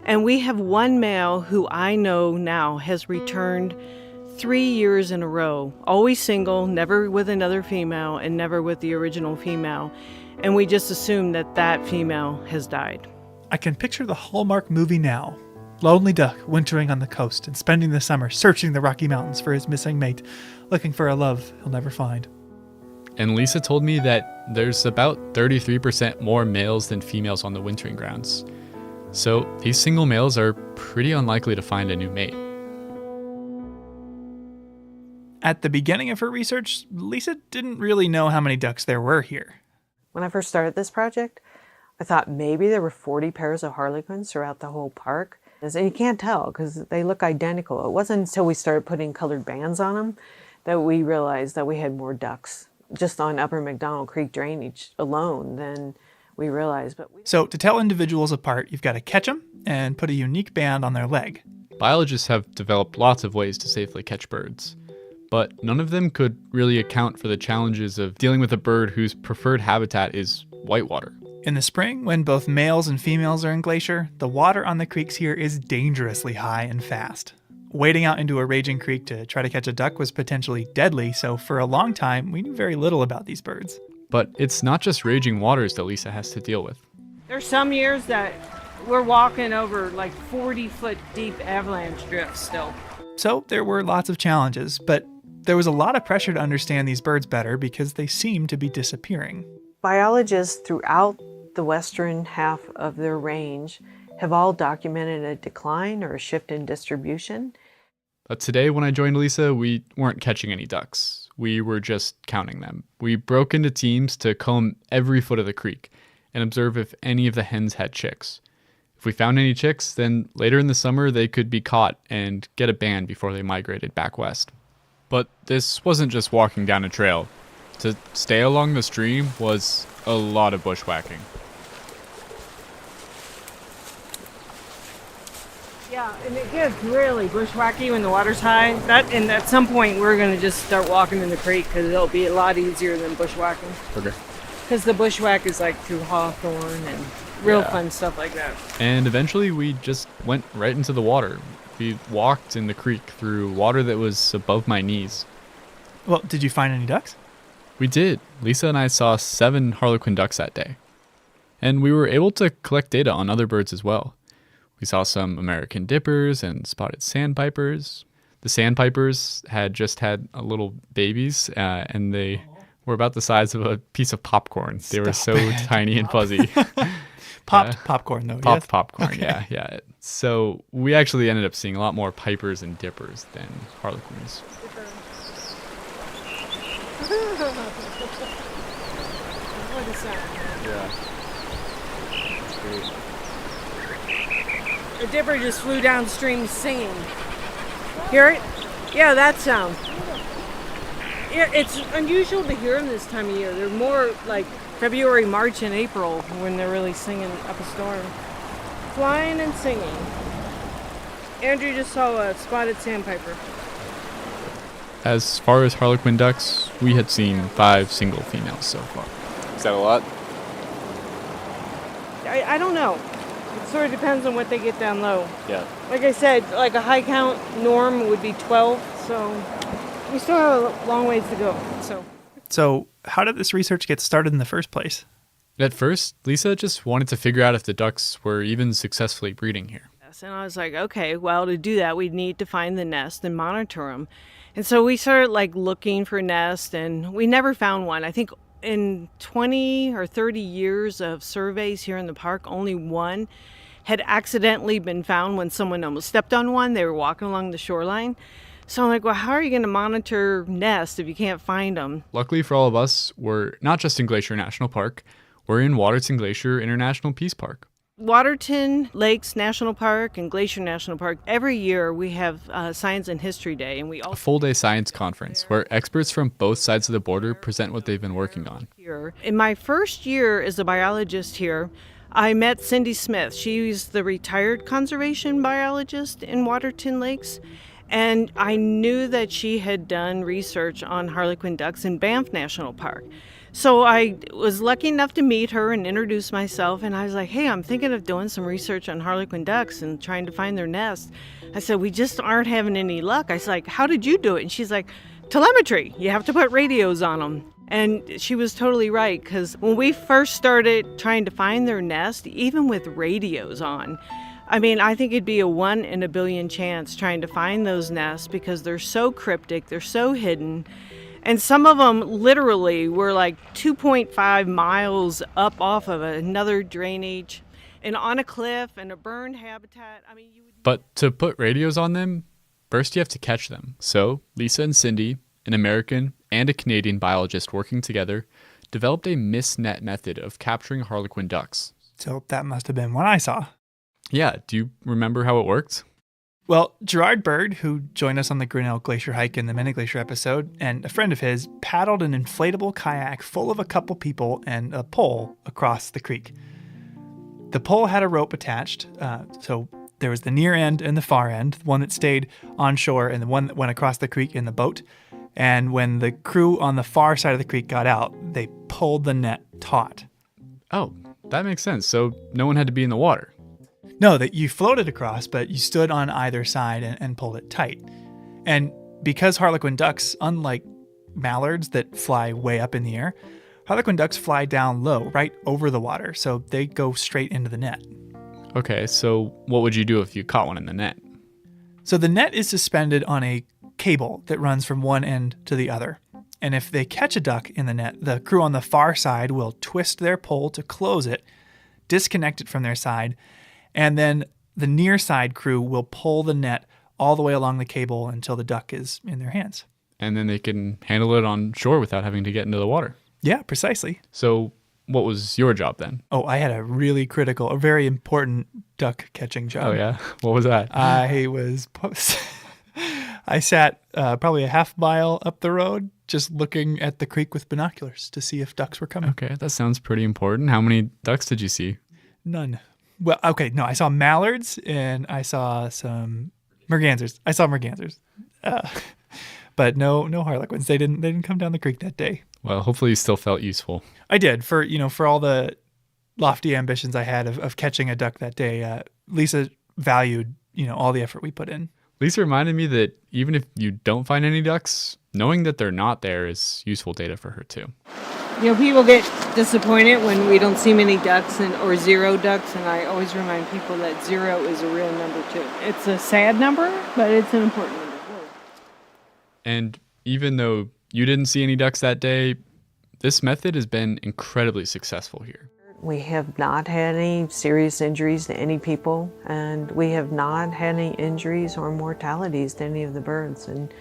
And we have 1 male who I know now has returned 3 years in a row, always single, never with another female, and never with the original female. And we just assume that that female has died. I can picture the Hallmark movie now. Lonely duck wintering on the coast and spending the summer searching the Rocky Mountains for his missing mate, looking for a love he'll never find. And Lisa told me that there's about 33% more males than females on the wintering grounds. So these single males are pretty unlikely to find a new mate. At the beginning of her research, Lisa didn't really know how many ducks there were here. When I first started this project, I thought maybe there were 40 pairs of harlequins throughout the whole park. And you can't tell because they look identical. It wasn't until we started putting colored bands on them that we realized that we had more ducks just on Upper McDonald Creek drainage alone than we realized. So to tell individuals apart, you've got to catch them and put a unique band on their leg. Biologists have developed lots of ways to safely catch birds, but none of them could really account for the challenges of dealing with a bird whose preferred habitat is whitewater. In the spring, when both males and females are in Glacier, the water on the creeks here is dangerously high and fast. Wading out into a raging creek to try to catch a duck was potentially deadly, so for a long time, we knew very little about these birds. But it's not just raging waters that Lisa has to deal with. There's some years that we're walking over like 40-foot deep avalanche drifts still. So there were lots of challenges, but there was a lot of pressure to understand these birds better because they seemed to be disappearing. Biologists throughout the western half of their range have all documented a decline or a shift in distribution. But today when I joined Lisa, we weren't catching any ducks. We were just counting them. We broke into teams to comb every foot of the creek and observe if any of the hens had chicks. If we found any chicks, then later in the summer they could be caught and get a band before they migrated back west. But this wasn't just walking down a trail. To stay along the stream was a lot of bushwhacking. Yeah, and it gets really bushwhacky when the water's high. And at some point we're going to just start walking in the creek because it'll be a lot easier than bushwhacking. Okay. Because the bushwhack is like through hawthorn and real fun stuff like that. And eventually we just went right into the water. We walked in the creek through water that was above my knees. Well, did you find any ducks? We did. Lisa and I saw 7 harlequin ducks that day. And we were able to collect data on other birds as well. We saw some American dippers and spotted sandpipers. The sandpipers had just had little babies, and they were about the size of a piece of popcorn. They were so tiny and fuzzy. Popped popcorn, though. Popped yes? popcorn, Okay. yeah. So we actually ended up seeing a lot more pipers and dippers than harlequins. What is that? Yeah. That's great. The dipper just flew downstream singing. Hear it? Yeah, that sound. Yeah, it's unusual to hear them this time of year. They're more like February, March, and April when they're really singing up a storm. Flying and singing. Andrew just saw a spotted sandpiper. As far as harlequin ducks, we had seen 5 single females so far. Is that a lot? I don't know. It sort of depends on what they get down low. Yeah. Like I said, like a high count norm would be 12, so we still have a long ways to go. So how did this research get started in the first place? At first, Lisa just wanted to figure out if the ducks were even successfully breeding here. And I was like, okay, well, to do that, we'd need to find the nest and monitor them. And so we started like looking for nests, and we never found one. I think in 20 or 30 years of surveys here in the park, only one had accidentally been found when someone almost stepped on one. They were walking along the shoreline. So I'm like, well, how are you going to monitor nests if you can't find them? Luckily for all of us, we're not just in Glacier National Park, we're in Waterton Glacier International Peace Park. Waterton Lakes National Park and Glacier National Park, every year we have Science and History Day, and a full-day science conference where experts from both sides of the border present what they've been working on. In my first year as a biologist here, I met Cindy Smith. She's the retired conservation biologist in Waterton Lakes, and I knew that she had done research on harlequin ducks in Banff National Park. So I was lucky enough to meet her and introduce myself, and I was like, hey, I'm thinking of doing some research on harlequin ducks and trying to find their nests. I said, we just aren't having any luck. I was like, how did you do it? And she's like, telemetry. You have to put radios on them. And she was totally right, because when we first started trying to find their nest, even with radios on, I mean, I think it'd be a 1 in a billion chance trying to find those nests because they're so cryptic, they're so hidden. And some of them literally were like 2.5 miles up off of another drainage and on a cliff and a burned habitat. I mean, But to put radios on them, first you have to catch them. So Lisa and Cindy, an American and a Canadian biologist working together, developed a mist net method of capturing harlequin ducks. So that must have been what I saw. Yeah, do you remember how it worked? Well, Gerard Bird, who joined us on the Grinnell Glacier hike in the Mini Glacier episode, and a friend of his, paddled an inflatable kayak full of a couple people and a pole across the creek. The pole had a rope attached, so there was the near end and the far end, the one that stayed on shore and the one that went across the creek in the boat. And when the crew on the far side of the creek got out, they pulled the net taut. Oh, that makes sense. So no one had to be in the water. No, that you floated across, but you stood on either side and pulled it tight. And because harlequin ducks, unlike mallards that fly way up in the air, harlequin ducks fly down low, right over the water, so they go straight into the net. Okay, so what would you do if you caught one in the net? So the net is suspended on a cable that runs from one end to the other. And if they catch a duck in the net, the crew on the far side will twist their pole to close it, disconnect it from their side, and then the near side crew will pull the net all the way along the cable until the duck is in their hands. And then they can handle it on shore without having to get into the water. Yeah, precisely. So what was your job then? Oh, I had a really critical, a very important duck catching job. Oh, yeah? What was that? I sat probably a half mile up the road just looking at the creek with binoculars to see if ducks were coming. Okay, that sounds pretty important. How many ducks did you see? None. Well, okay, no, I saw mallards and I saw some mergansers. I saw mergansers, but no harlequins. They didn't come down the creek that day. Well, hopefully you still felt useful. I did for all the lofty ambitions I had of catching a duck that day. Lisa valued all the effort we put in. Lisa reminded me that even if you don't find any ducks, knowing that they're not there is useful data for her too. People get disappointed when we don't see many ducks or zero ducks, and I always remind people that 0 is a real number too. It's a sad number, but it's an important number. And even though you didn't see any ducks that day, this method has been incredibly successful here. We have not had any serious injuries to any people, and we have not had any injuries or mortalities to any of the birds. And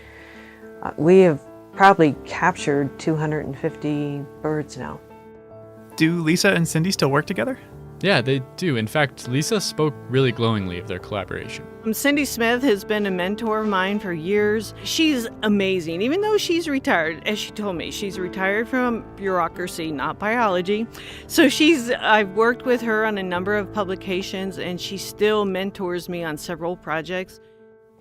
we have probably captured 250 birds now. Do Lisa and Cindy still work together? Yeah, they do. In fact, Lisa spoke really glowingly of their collaboration. Cindy Smith has been a mentor of mine for years. She's amazing, even though she's retired. As she told me, she's retired from bureaucracy, not biology. So I've worked with her on a number of publications, and she still mentors me on several projects.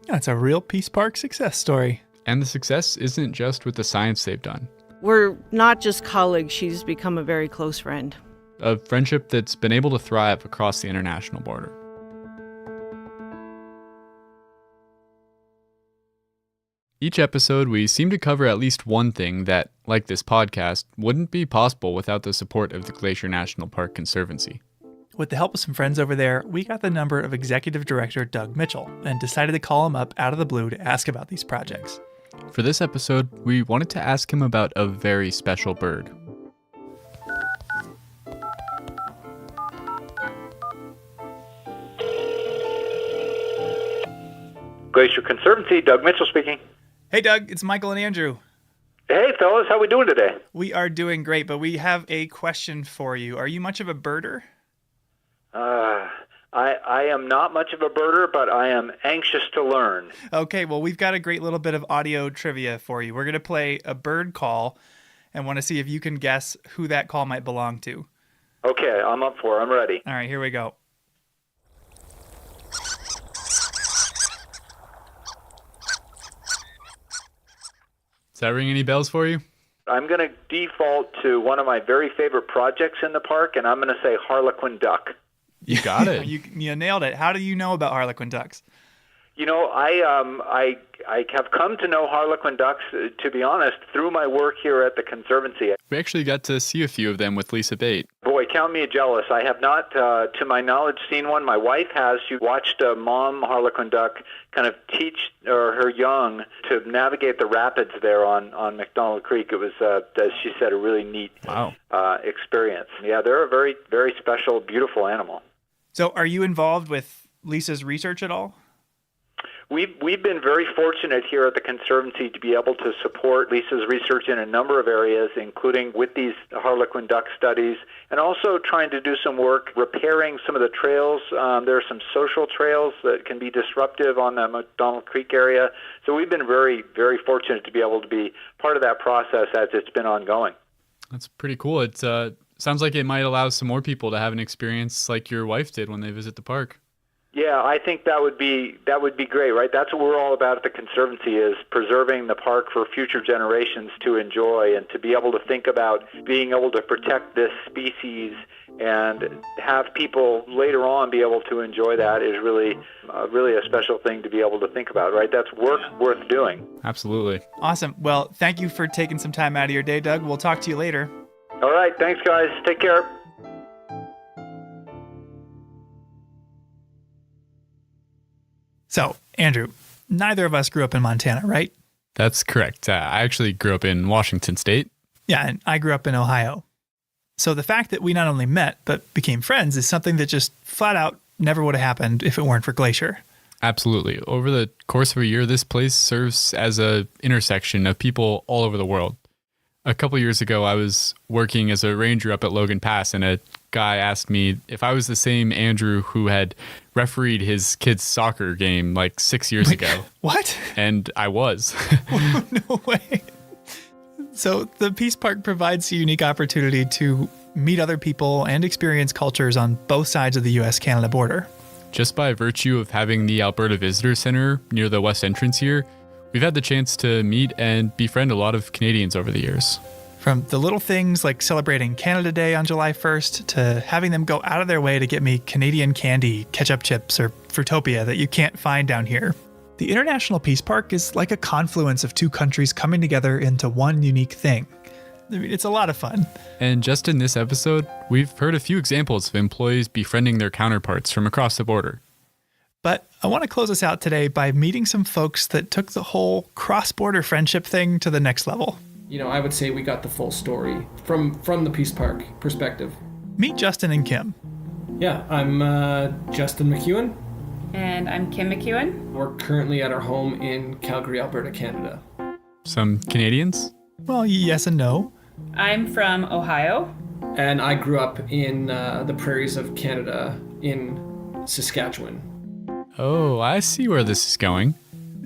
That's a real Peace Park success story. And the success isn't just with the science they've done. We're not just colleagues, she's become a very close friend. A friendship that's been able to thrive across the international border. Each episode, we seem to cover at least one thing that, like this podcast, wouldn't be possible without the support of the Glacier National Park Conservancy. With the help of some friends over there, we got the number of Executive Director Doug Mitchell and decided to call him up out of the blue to ask about these projects. For this episode, we wanted to ask him about a very special bird. Glacier Conservancy, Doug Mitchell speaking. Hey, Doug, it's Michael and Andrew. Hey, fellas, how we doing today? We are doing great, but we have a question for you. Are you much of a birder? I am not much of a birder, but I am anxious to learn. Okay, well, we've got a great little bit of audio trivia for you. We're going to play a bird call and want to see if you can guess who that call might belong to. Okay, I'm up for it. I'm ready. All right, here we go. Does that ring any bells for you? I'm going to default to one of my very favorite projects in the park, and I'm going to say Harlequin duck. You got it. You nailed it. How do you know about Harlequin ducks? You know, I have come to know Harlequin ducks, to be honest, through my work here at the Conservancy. We actually got to see a few of them with Lisa Bate. Boy, count me jealous. I have not, to my knowledge, seen one. My wife has. She watched a mom Harlequin duck kind of teach her young to navigate the rapids there on McDonald Creek. It was, as she said, a really neat experience. Yeah, they're a very, very special, beautiful animal. So are you involved with Lisa's research at all? We've been very fortunate here at the Conservancy to be able to support Lisa's research in a number of areas, including with these Harlequin duck studies, and also trying to do some work repairing some of the trails. There are some social trails that can be disruptive on the McDonald Creek area. So we've been very, very fortunate to be able to be part of that process as it's been ongoing. That's pretty cool. It sounds like it might allow some more people to have an experience like your wife did when they visit the park. Yeah, I think that would be great, right? That's what we're all about at the Conservancy, is preserving the park for future generations to enjoy, and to be able to think about being able to protect this species and have people later on be able to enjoy that is really a special thing to be able to think about, right? That's work worth doing. Absolutely. Awesome. Well, thank you for taking some time out of your day, Doug. We'll talk to you later. All right. Thanks, guys. Take care. So, Andrew, neither of us grew up in Montana, right? That's correct. I actually grew up in Washington State. Yeah, and I grew up in Ohio. So the fact that we not only met, but became friends is something that just flat out never would have happened if it weren't for Glacier. Absolutely. Over the course of a year, this place serves as an intersection of people all over the world. A couple years ago, I was working as a ranger up at Logan Pass, and a guy asked me if I was the same Andrew who had refereed his kid's soccer game like 6 years ago. What? And I was. No way. So the Peace Park provides a unique opportunity to meet other people and experience cultures on both sides of the U.S.-Canada border. Just by virtue of having the Alberta Visitor Center near the west entrance here, we've had the chance to meet and befriend a lot of Canadians over the years. From the little things like celebrating Canada Day on July 1st to having them go out of their way to get me Canadian candy, ketchup chips, or Fruitopia that you can't find down here. The International Peace Park is like a confluence of two countries coming together into one unique thing. I mean, it's a lot of fun. And just in this episode, we've heard a few examples of employees befriending their counterparts from across the border. But I want to close us out today by meeting some folks that took the whole cross-border friendship thing to the next level. You know, I would say we got the full story from the Peace Park perspective. Meet Justin and Kim. Yeah, I'm Justin McEwen. And I'm Kim McEwen. We're currently at our home in Calgary, Alberta, Canada. Some Canadians? Well, yes and no. I'm from Ohio. And I grew up in the prairies of Canada in Saskatchewan. Oh, I see where this is going.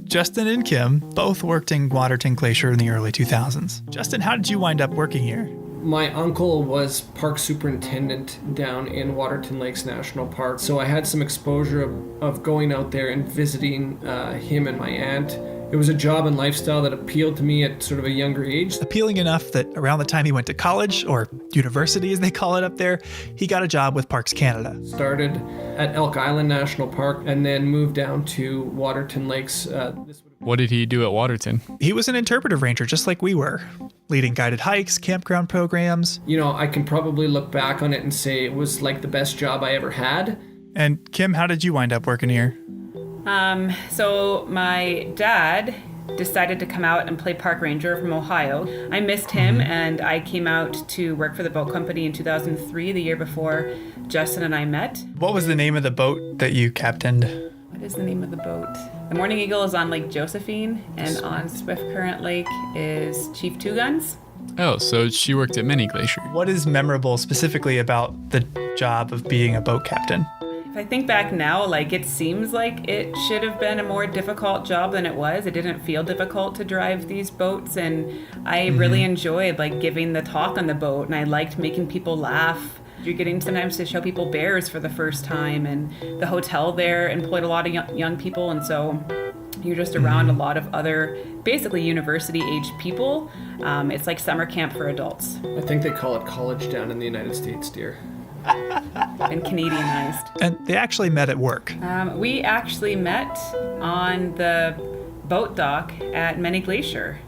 Justin and Kim both worked in Waterton Glacier in the early 2000s. Justin, how did you wind up working here? My uncle was park superintendent down in Waterton Lakes National Park, so I had some exposure of going out there and visiting him and my aunt. It was a job and lifestyle that appealed to me at sort of a younger age. Appealing enough that around the time he went to college, or university as they call it up there, he got a job with Parks Canada. Started at Elk Island National Park and then moved down to Waterton Lakes. This would have What did he do at Waterton? He was an interpretive ranger just like we were, leading guided hikes, campground programs. You know, I can probably look back on it and say it was like the best job I ever had. And Kim, how did you wind up working here? So my dad decided to come out and play park ranger from Ohio. I missed him, and I came out to work for the boat company in 2003, the year before Justin and I met. What was the name of the boat that you captained? What is the name of the boat? The Morning Eagle is on Lake Josephine, and on Swift Current Lake is Chief Two Guns. Oh, so she worked at Mini Glacier. What is memorable specifically about the job of being a boat captain? If I think back now, like, it seems like it should have been a more difficult job than it was. It didn't feel difficult to drive these boats, and I really enjoyed like giving the talk on the boat, and I liked making people laugh. You're getting sometimes to show people bears for the first time, and the hotel there employed a lot of young people, and so you're just around a lot of other basically university-aged people. It's like summer camp for adults. I think they call it college down in the United States, dear. And Canadianized. And they actually met at work. We actually met on the boat dock at Many Glacier.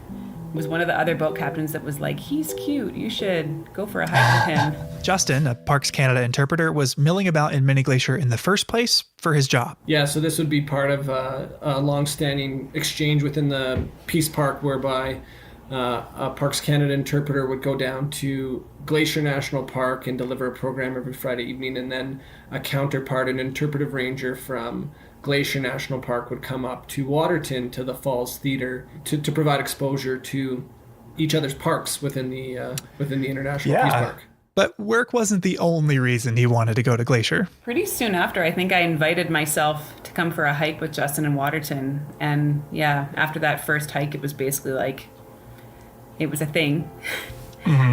It was one of the other boat captains that was like, he's cute, you should go for a hike with him. Justin, a Parks Canada interpreter, was milling about in Many Glacier in the first place for his job. Yeah, so this would be part of a long-standing exchange within the Peace Park whereby a Parks Canada interpreter would go down to Glacier National Park and deliver a program every Friday evening, and then a counterpart, an interpretive ranger from Glacier National Park, would come up to Waterton to the Falls Theater to provide exposure to each other's parks within the International Peace Park. But work wasn't the only reason he wanted to go to Glacier. Pretty soon after, I think I invited myself to come for a hike with Justin in Waterton. And yeah, after that first hike, it was basically like, it was a thing.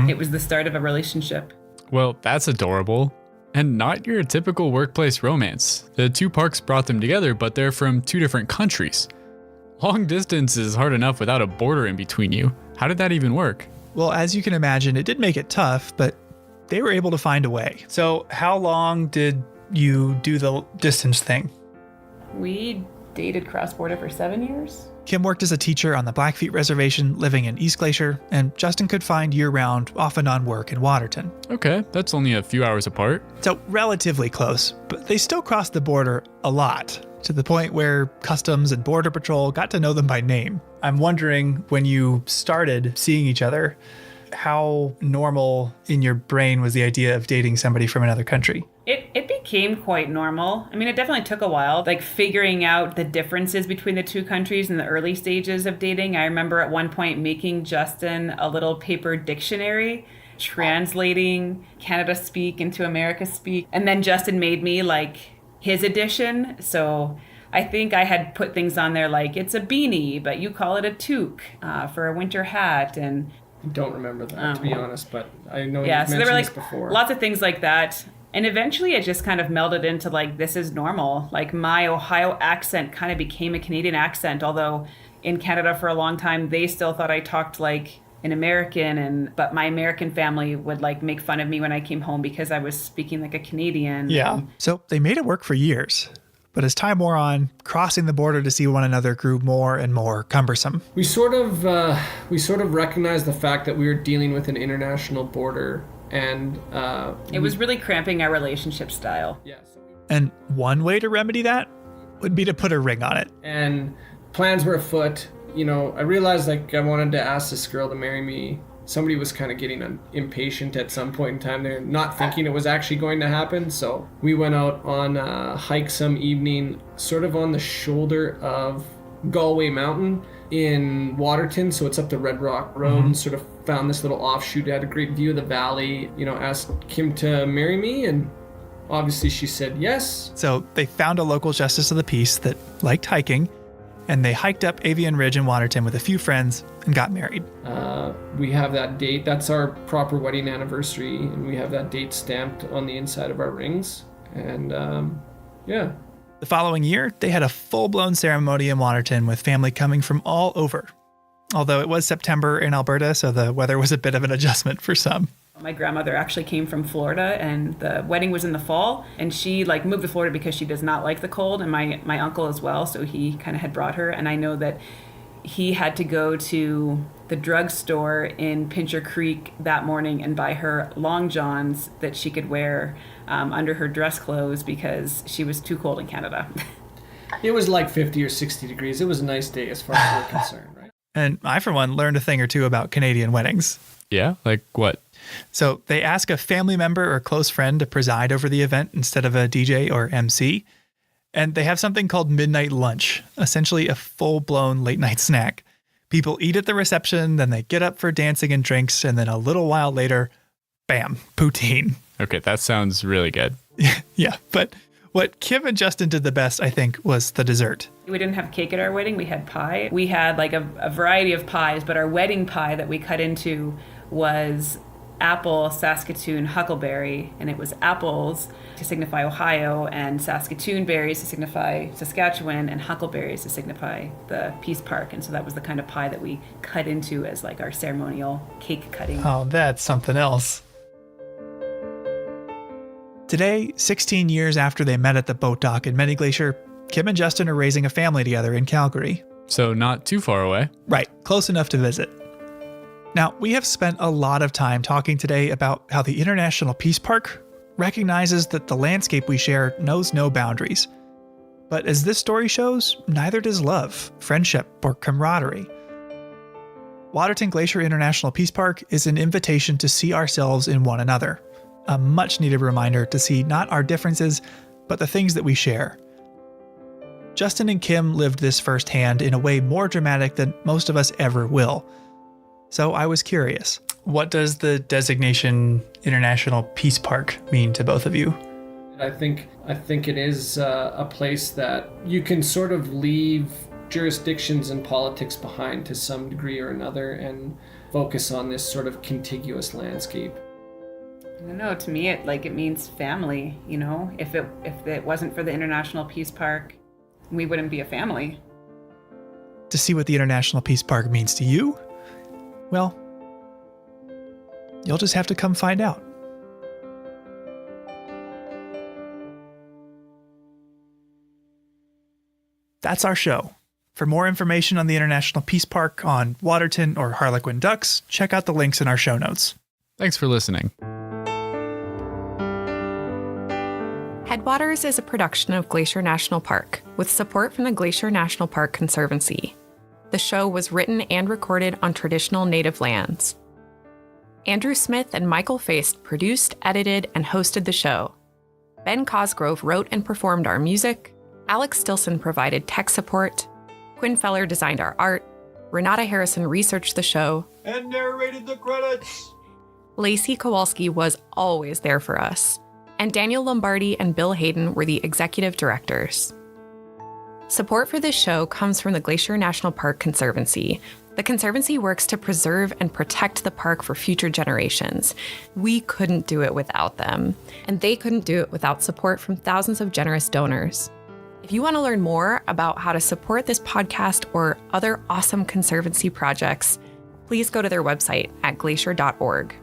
It was the start of a relationship. Well, that's adorable. And not your typical workplace romance. The two parks brought them together, but they're from two different countries. Long distance is hard enough without a border in between you. How did that even work? Well, as you can imagine, it did make it tough, but they were able to find a way. So how long did you do the distance thing? We dated cross-border for 7 years. Kim worked as a teacher on the Blackfeet Reservation living in East Glacier, and Justin could find year-round, off-and-on work in Waterton. Okay, that's only a few hours apart. So relatively close, but they still crossed the border a lot, to the point where Customs and Border Patrol got to know them by name. I'm wondering, when you started seeing each other, how normal in your brain was the idea of dating somebody from another country? It became quite normal. I mean, it definitely took a while, like figuring out the differences between the two countries in the early stages of dating. I remember at one point making Justin a little paper dictionary, translating Canada speak into America speak. And then Justin made me like his edition. So I think I had put things on there like, it's a beanie, but you call it a toque for a winter hat. And I don't remember that, to be honest, but I know yeah, you've so mentioned there were this like before. lots of things like that. And eventually it just kind of melded into like, this is normal. Like my Ohio accent kind of became a Canadian accent, although in Canada for a long time, they still thought I talked like an American, but my American family would like make fun of me when I came home because I was speaking like a Canadian. Yeah. So they made it work for years. But as time wore on, crossing the border to see one another grew more and more cumbersome. We sort of recognized the fact that we were dealing with an international border, and it was really cramping our relationship style. Yeah. And one way to remedy that would be to put a ring on it. And plans were afoot. You know, I realized like I wanted to ask this girl to marry me. Somebody was kind of getting impatient at some point in time there, not thinking it was actually going to happen. So we went out on a hike some evening, sort of on the shoulder of Galway Mountain in Waterton. So it's up the Red Rock Road, and sort of found this little offshoot, had a great view of the valley, you know, asked Kim to marry me, and obviously she said yes. So they found a local justice of the peace that liked hiking, and they hiked up Avian Ridge in Waterton with a few friends and got married. We have that date. That's our proper wedding anniversary, and we have that date stamped on the inside of our rings. And yeah. The following year, they had a full-blown ceremony in Waterton with family coming from all over. Although it was September in Alberta, so the weather was a bit of an adjustment for some. My grandmother actually came from Florida, and the wedding was in the fall, and she like moved to Florida because she does not like the cold, and my uncle as well, so he kind of had brought her. And I know that he had to go to the drugstore in Pincher Creek that morning and buy her long johns that she could wear under her dress clothes because she was too cold in Canada. It was like 50 or 60 degrees. It was a nice day as far as we're concerned, right? And I, for one, learned a thing or two about Canadian weddings. Yeah? Like what? So they ask a family member or close friend to preside over the event instead of a DJ or MC. And they have something called midnight lunch, essentially a full-blown late-night snack. People eat at the reception, then they get up for dancing and drinks, and then a little while later, bam, poutine. Okay, that sounds really good. Yeah, but what Kim and Justin did the best, I think, was the dessert. We didn't have cake at our wedding. We had pie. We had like a variety of pies, but our wedding pie that we cut into was apple, Saskatoon, huckleberry, and it was apples to signify Ohio and Saskatoon berries to signify Saskatchewan and huckleberries to signify the Peace Park. And so that was the kind of pie that we cut into as like our ceremonial cake cutting. Oh, that's something else. Today, 16 years after they met at the boat dock in Many Glacier, Kim and Justin are raising a family together in Calgary. So not too far away. Right, close enough to visit. Now, we have spent a lot of time talking today about how the International Peace Park recognizes that the landscape we share knows no boundaries. But as this story shows, neither does love, friendship, or camaraderie. Waterton Glacier International Peace Park is an invitation to see ourselves in one another, a much-needed reminder to see not our differences, but the things that we share. Justin and Kim lived this firsthand in a way more dramatic than most of us ever will. So I was curious, what does the designation International Peace Park mean to both of you? I think it is a place that you can sort of leave jurisdictions and politics behind to some degree or another and focus on this sort of contiguous landscape. I don't know, to me it means family, you know? If it wasn't for the International Peace Park, we wouldn't be a family. To see what the International Peace Park means to you? Well, you'll just have to come find out. That's our show. For more information on the International Peace Park, on Waterton or Harlequin ducks, check out the links in our show notes. Thanks for listening. Headwaters is a production of Glacier National Park, with support from the Glacier National Park Conservancy. The show was written and recorded on traditional native lands. Andrew Smith and Michael Feist produced, edited, and hosted the show. Ben Cosgrove wrote and performed our music. Alex Stilson provided tech support. Quinn Feller designed our art. Renata Harrison researched the show. And narrated the credits. Lacey Kowalski was always there for us. And Daniel Lombardi and Bill Hayden were the executive directors. Support for this show comes from the Glacier National Park Conservancy. The Conservancy works to preserve and protect the park for future generations. We couldn't do it without them, and they couldn't do it without support from thousands of generous donors. If you want to learn more about how to support this podcast or other awesome Conservancy projects, please go to their website at glacier.org.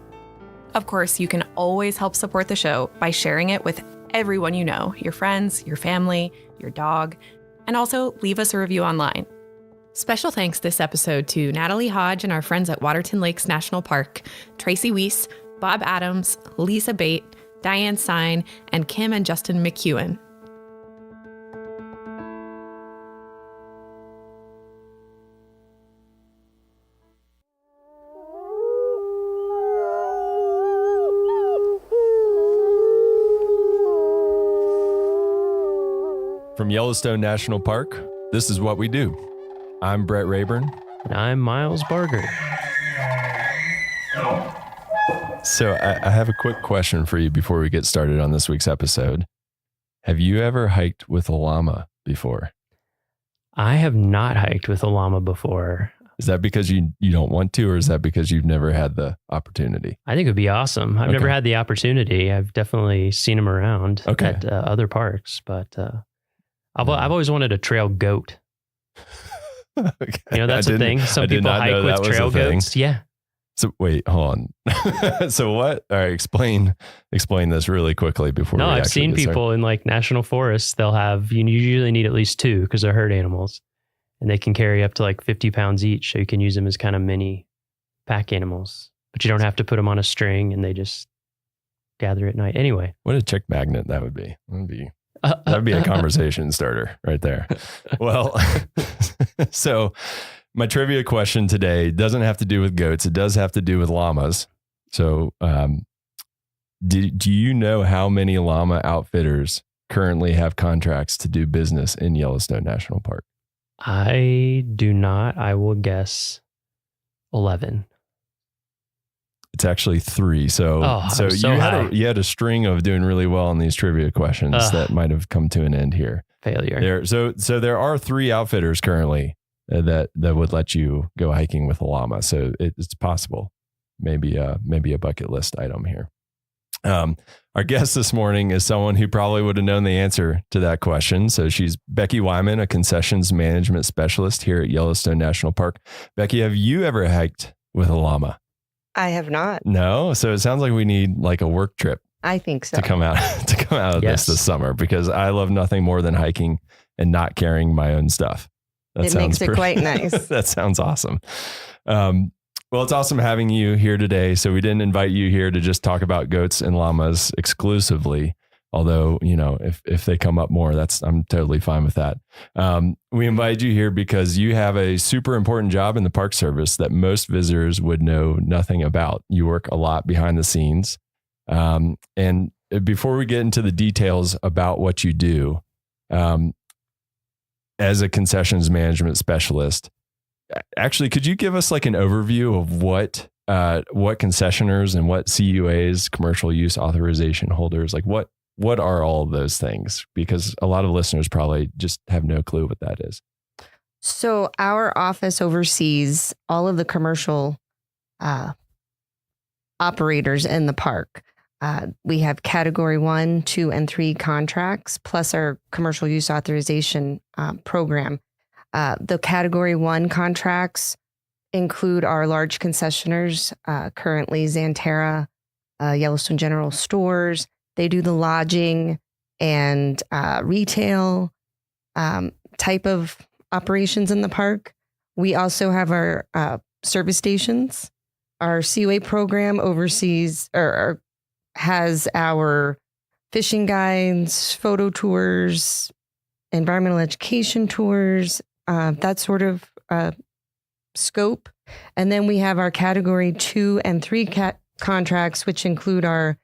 Of course, you can always help support the show by sharing it with everyone you know, your friends, your family, your dog, and also leave us a review online. Special thanks this episode to Natalie Hodge and our friends at Waterton Lakes National Park, Tracy Weiss, Bob Adams, Lisa Bate, Diane Sine, and Kim and Justin McEwen. From Yellowstone National Park, this is what we do. I'm Brett Rayburn. And I'm Miles Barger. So I have a quick question for you before we get started on this week's episode. Have you ever hiked with a llama before? I have not hiked with a llama before. Is that because you don't want to, or is that because you've never had the opportunity? I think it would be awesome. I've never had the opportunity. I've definitely seen them around at other parks, but I've always wanted a trail goat. You know, that's a thing. Some people hike with trail goats. Yeah. So wait, hold on. So what? All right, explain this really quickly before. No, I've seen people in like national forests. They'll have, you usually need at least two because they're herd animals. and they can carry up to like 50 pounds each. So you can use them as kind of mini pack animals, but you don't have to put them on a string, and they just gather at night. Anyway, what a chick magnet that would be. That would be a conversation starter right there. Well, so my trivia question today doesn't have to do with goats. It does have to do with llamas. So, do you know how many llama outfitters currently have contracts to do business in Yellowstone National Park? I do not. I will guess 11. It's actually 3. So you had a string of doing really well on these trivia questions that might have come to an end here. Failure. So there are 3 outfitters currently that would let you go hiking with a llama. So it's possible. Maybe a bucket list item here. Our guest this morning is someone who probably would have known the answer to that question. So she's Becky Wyman, a concessions management specialist here at Yellowstone National Park. Becky, have you ever hiked with a llama? I have not. No. So it sounds like we need like a work trip. I think so. To come out of this summer, because I love nothing more than hiking and not carrying my own stuff. It makes it quite nice. That sounds awesome. Well, it's awesome having you here today. So we didn't invite you here to just talk about goats and llamas exclusively. Although, if they come up more, I'm totally fine with that. We invited you here because you have a super important job in the Park Service that most visitors would know nothing about. You work a lot behind the scenes. And before we get into the details about what you do, as a concessions management specialist, actually, could you give us like an overview of what concessioners and what CUAs, commercial use authorization holders, like what are all of those things? Because a lot of listeners probably just have no clue what that is. So our office oversees all of the commercial operators in the park. We have category 1, 2, and 3 contracts, plus our commercial use authorization program. The category 1 contracts include our large concessioners, currently Xanterra, Yellowstone General Stores. They do the lodging and retail type of operations in the park. We also have our service stations. Our CUA program oversees or has our fishing guides, photo tours, environmental education tours, that sort of scope. And then we have our category 2 and 3 contracts, which include our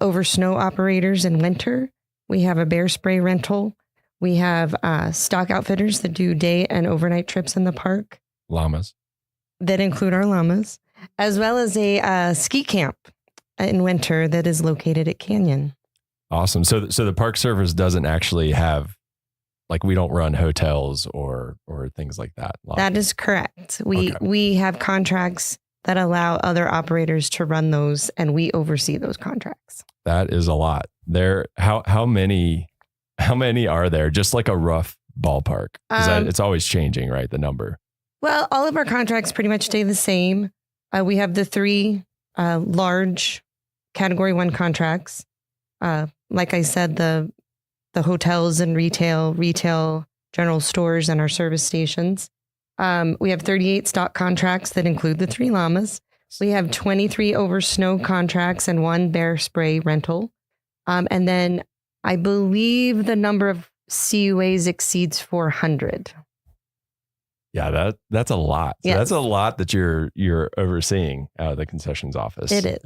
over snow operators in winter. We have a bear spray rental. We have stock outfitters that do day and overnight trips in the park. Llamas. That include our llamas, as well as a ski camp in winter that is located at Canyon. Awesome. So the Park Service doesn't actually have, like, we don't run hotels or things like that. That is correct. We have contracts that allow other operators to run those, and we oversee those contracts. That is a lot. How many are there? Just like a rough ballpark. It's always changing, right? The number. Well, all of our contracts pretty much stay the same. We have the 3 large category 1 contracts. Like I said, the hotels and retail general stores, and our service stations. We have 38 stock contracts that include the 3 llamas. We have 23 over snow contracts and 1 bear spray rental. And then I believe the number of CUAs exceeds 400. Yeah, that's a lot. So yes. That's a lot that you're overseeing out of the concessions office. It is.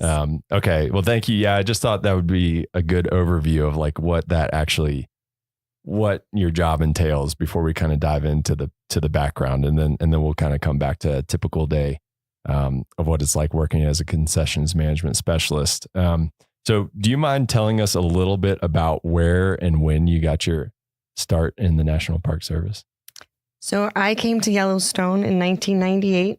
Okay. Well, thank you. Yeah, I just thought that would be a good overview of like what your job entails before we kind of dive into the background, and then we'll kind of come back to a typical day of what it's like working as a concessions management specialist. So do you mind telling us a little bit about where and when you got your start in the National Park Service? So I came to Yellowstone in 1998.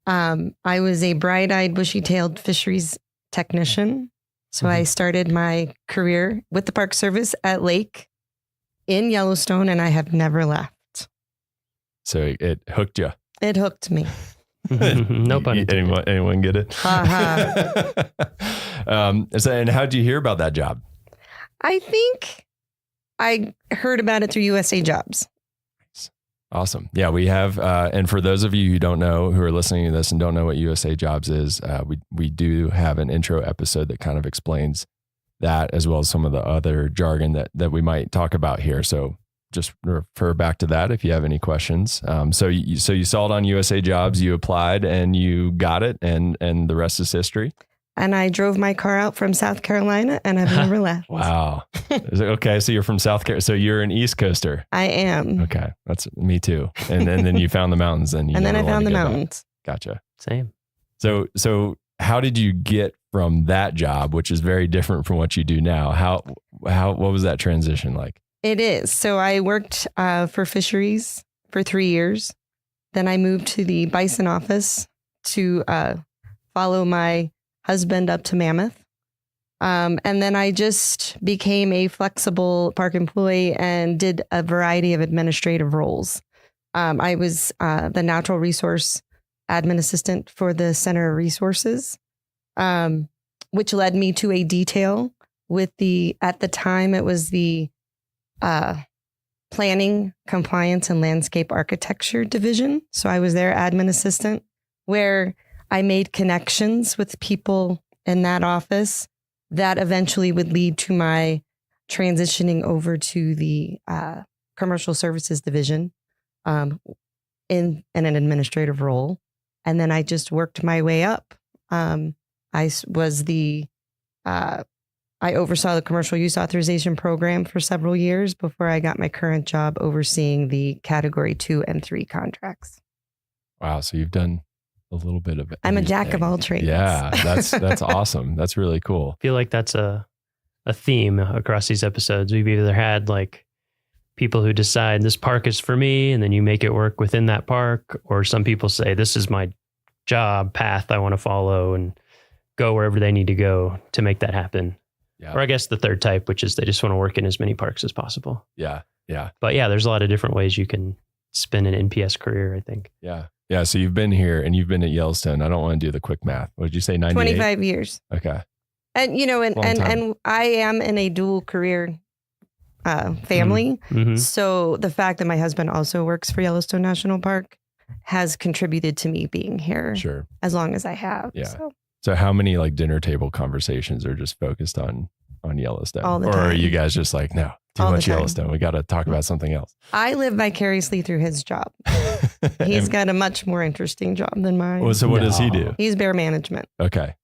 I was a bright-eyed, bushy-tailed fisheries technician. So I started my career with the Park Service at Lake in Yellowstone, and I have never left. So it hooked you. It hooked me. No pun intended. Anyone get it? And how did you hear about that job? I think I heard about it through USA Jobs. Awesome. Yeah, we have, and for those of you who don't know, who are listening to this and don't know what USA Jobs is, we do have an intro episode that kind of explains that, as well as some of the other jargon that we might talk about here. So just refer back to that if you have any questions. So you saw it on USA Jobs, you applied and you got it, and the rest is history. And I drove my car out from South Carolina and I've never left. Wow. Okay. So you're from South Carolina. So you're an East Coaster. I am. Okay. That's me too. And then you found the mountains and then I found the mountains. Gotcha. Same. So how did you get from that job, which is very different from what you do now? What was that transition like? It is. So I worked for fisheries for 3 years. Then I moved to the bison office to follow my husband up to Mammoth. And then I just became a flexible park employee and did a variety of administrative roles. I was the natural resource admin assistant for the Center of Resources, which led me to a detail with at the time, it was the Planning, Compliance, and Landscape Architecture Division. So I was their admin assistant, where I made connections with people in that office that eventually would lead to my transitioning over to the Commercial Services Division in an administrative role. And then I just worked my way up. I oversaw the Commercial Use Authorization Program for several years before I got my current job overseeing the Category 2 and 3 contracts. Wow. So you've done a little bit of it. I'm a jack of all trades. Yeah, that's awesome. That's really cool. I feel like that's a theme across these episodes. We've either had like people who decide this park is for me, and then you make it work within that park, or some people say this is my job path I want to follow and go wherever they need to go to make that happen. Yeah. Or I guess the third type, which is they just want to work in as many parks as possible. Yeah. Yeah. But yeah, there's a lot of different ways you can spin an NPS career, I think. Yeah. Yeah. So you've been here and you've been at Yellowstone. I don't want to do the quick math. What did you say? 98? 25 years. Okay. And, and I am in a dual career family. Mm-hmm. So the fact that my husband also works for Yellowstone National Park has contributed to me being here as long as I have. Yeah. So how many like dinner table conversations are just focused on Yellowstone? All the or time. are you guys just like, no, too All the much time. Yellowstone. We got to talk about something else. I live vicariously through his job. He's got a much more interesting job than mine. Well, so what does he do? He's bear management. Okay.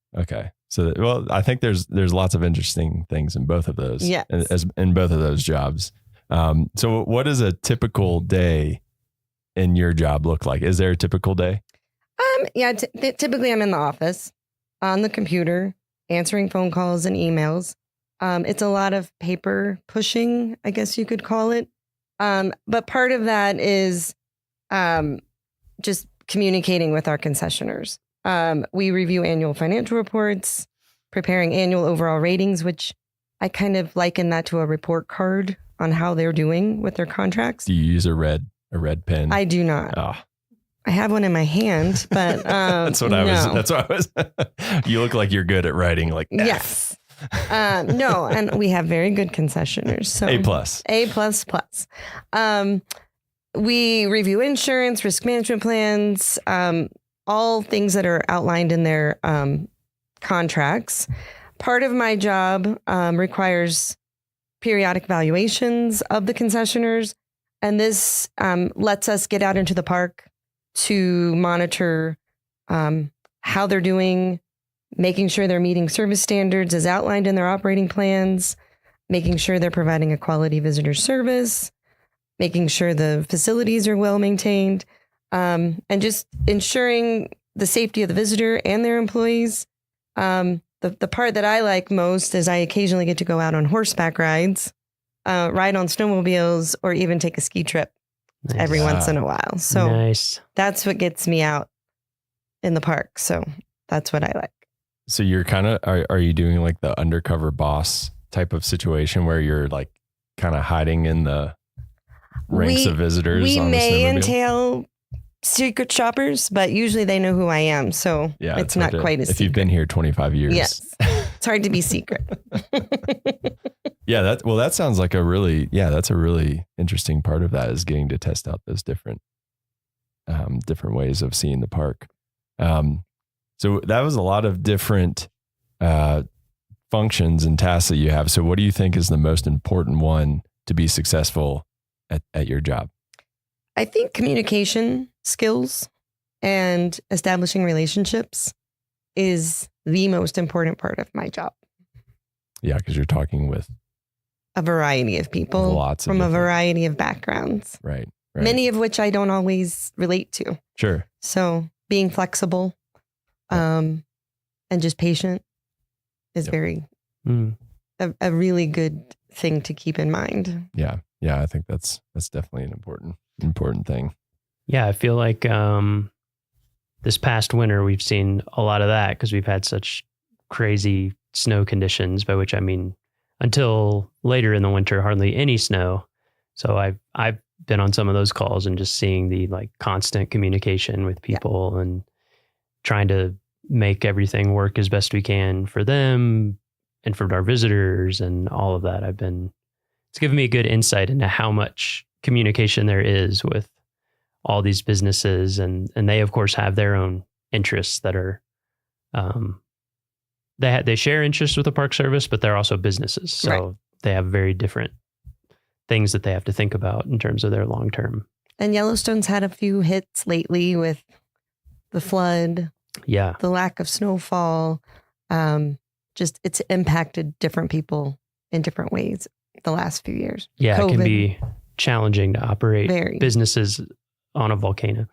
So, I think there's lots of interesting things in both of those. Yes. As in both of those jobs. So what does a typical day in your job look like? Is there a typical day? Typically I'm in the office on the computer, answering phone calls and emails. It's a lot of paper pushing, I guess you could call it. But part of that is just communicating with our concessioners. We review annual financial reports, preparing annual overall ratings, which I kind of liken that to a report card on how they're doing with their contracts. Do you use a red pen? I do not. Oh. I have one in my hand, but that's what I was. You look like you're good at writing like F. Yes. No, and we have very good concessioners. So A++. We review insurance, risk management plans, all things that are outlined in their contracts. Part of my job requires periodic valuations of the concessioners, and this lets us get out into the park to monitor how they're doing, making sure they're meeting service standards as outlined in their operating plans, making sure they're providing a quality visitor service, making sure the facilities are well maintained, and just ensuring the safety of the visitor and their employees. The part that I like most is I occasionally get to go out on horseback rides, ride on snowmobiles, or even take a ski trip every once in a while. So that's what gets me out in the park. So that's what I like. So you're kind of, are you doing like the undercover boss type of situation where you're like kind of hiding in the ranks of visitors? We on may the snowmobile? entail secret shoppers, but usually they know who I am. So it's not quite as if you've been here 25 years. Yes. It's hard to be secret. Yeah, that sounds like that's a really interesting part of that, is getting to test out those different ways of seeing the park. So that was a lot of different functions and tasks that you have. So what do you think is the most important one to be successful at your job? I think communication skills and establishing relationships is the most important part of my job. Yeah, because you're talking with a variety of people from a variety of backgrounds. Right. Many of which I don't always relate to. Sure. So being flexible and just patient is very a really good thing to keep in mind. Yeah. Yeah. I think that's definitely an important thing. Yeah. I feel like this past winter, we've seen a lot of that because we've had such crazy snow conditions, by which I mean, until later in the winter, hardly any snow. So I've been on some of those calls and just seeing the like constant communication with people and trying to make everything work as best we can for them and for our visitors and all of that. It's given me a good insight into how much communication there is with all these businesses, and they of course have their own interests that are, they share interests with the Park Service, but they're also businesses. So they have very different things that they have to think about in terms of their long term. And Yellowstone's had a few hits lately with the flood, the lack of snowfall. Just it's impacted different people in different ways the last few years. Yeah, COVID. It can be challenging to operate businesses on a volcano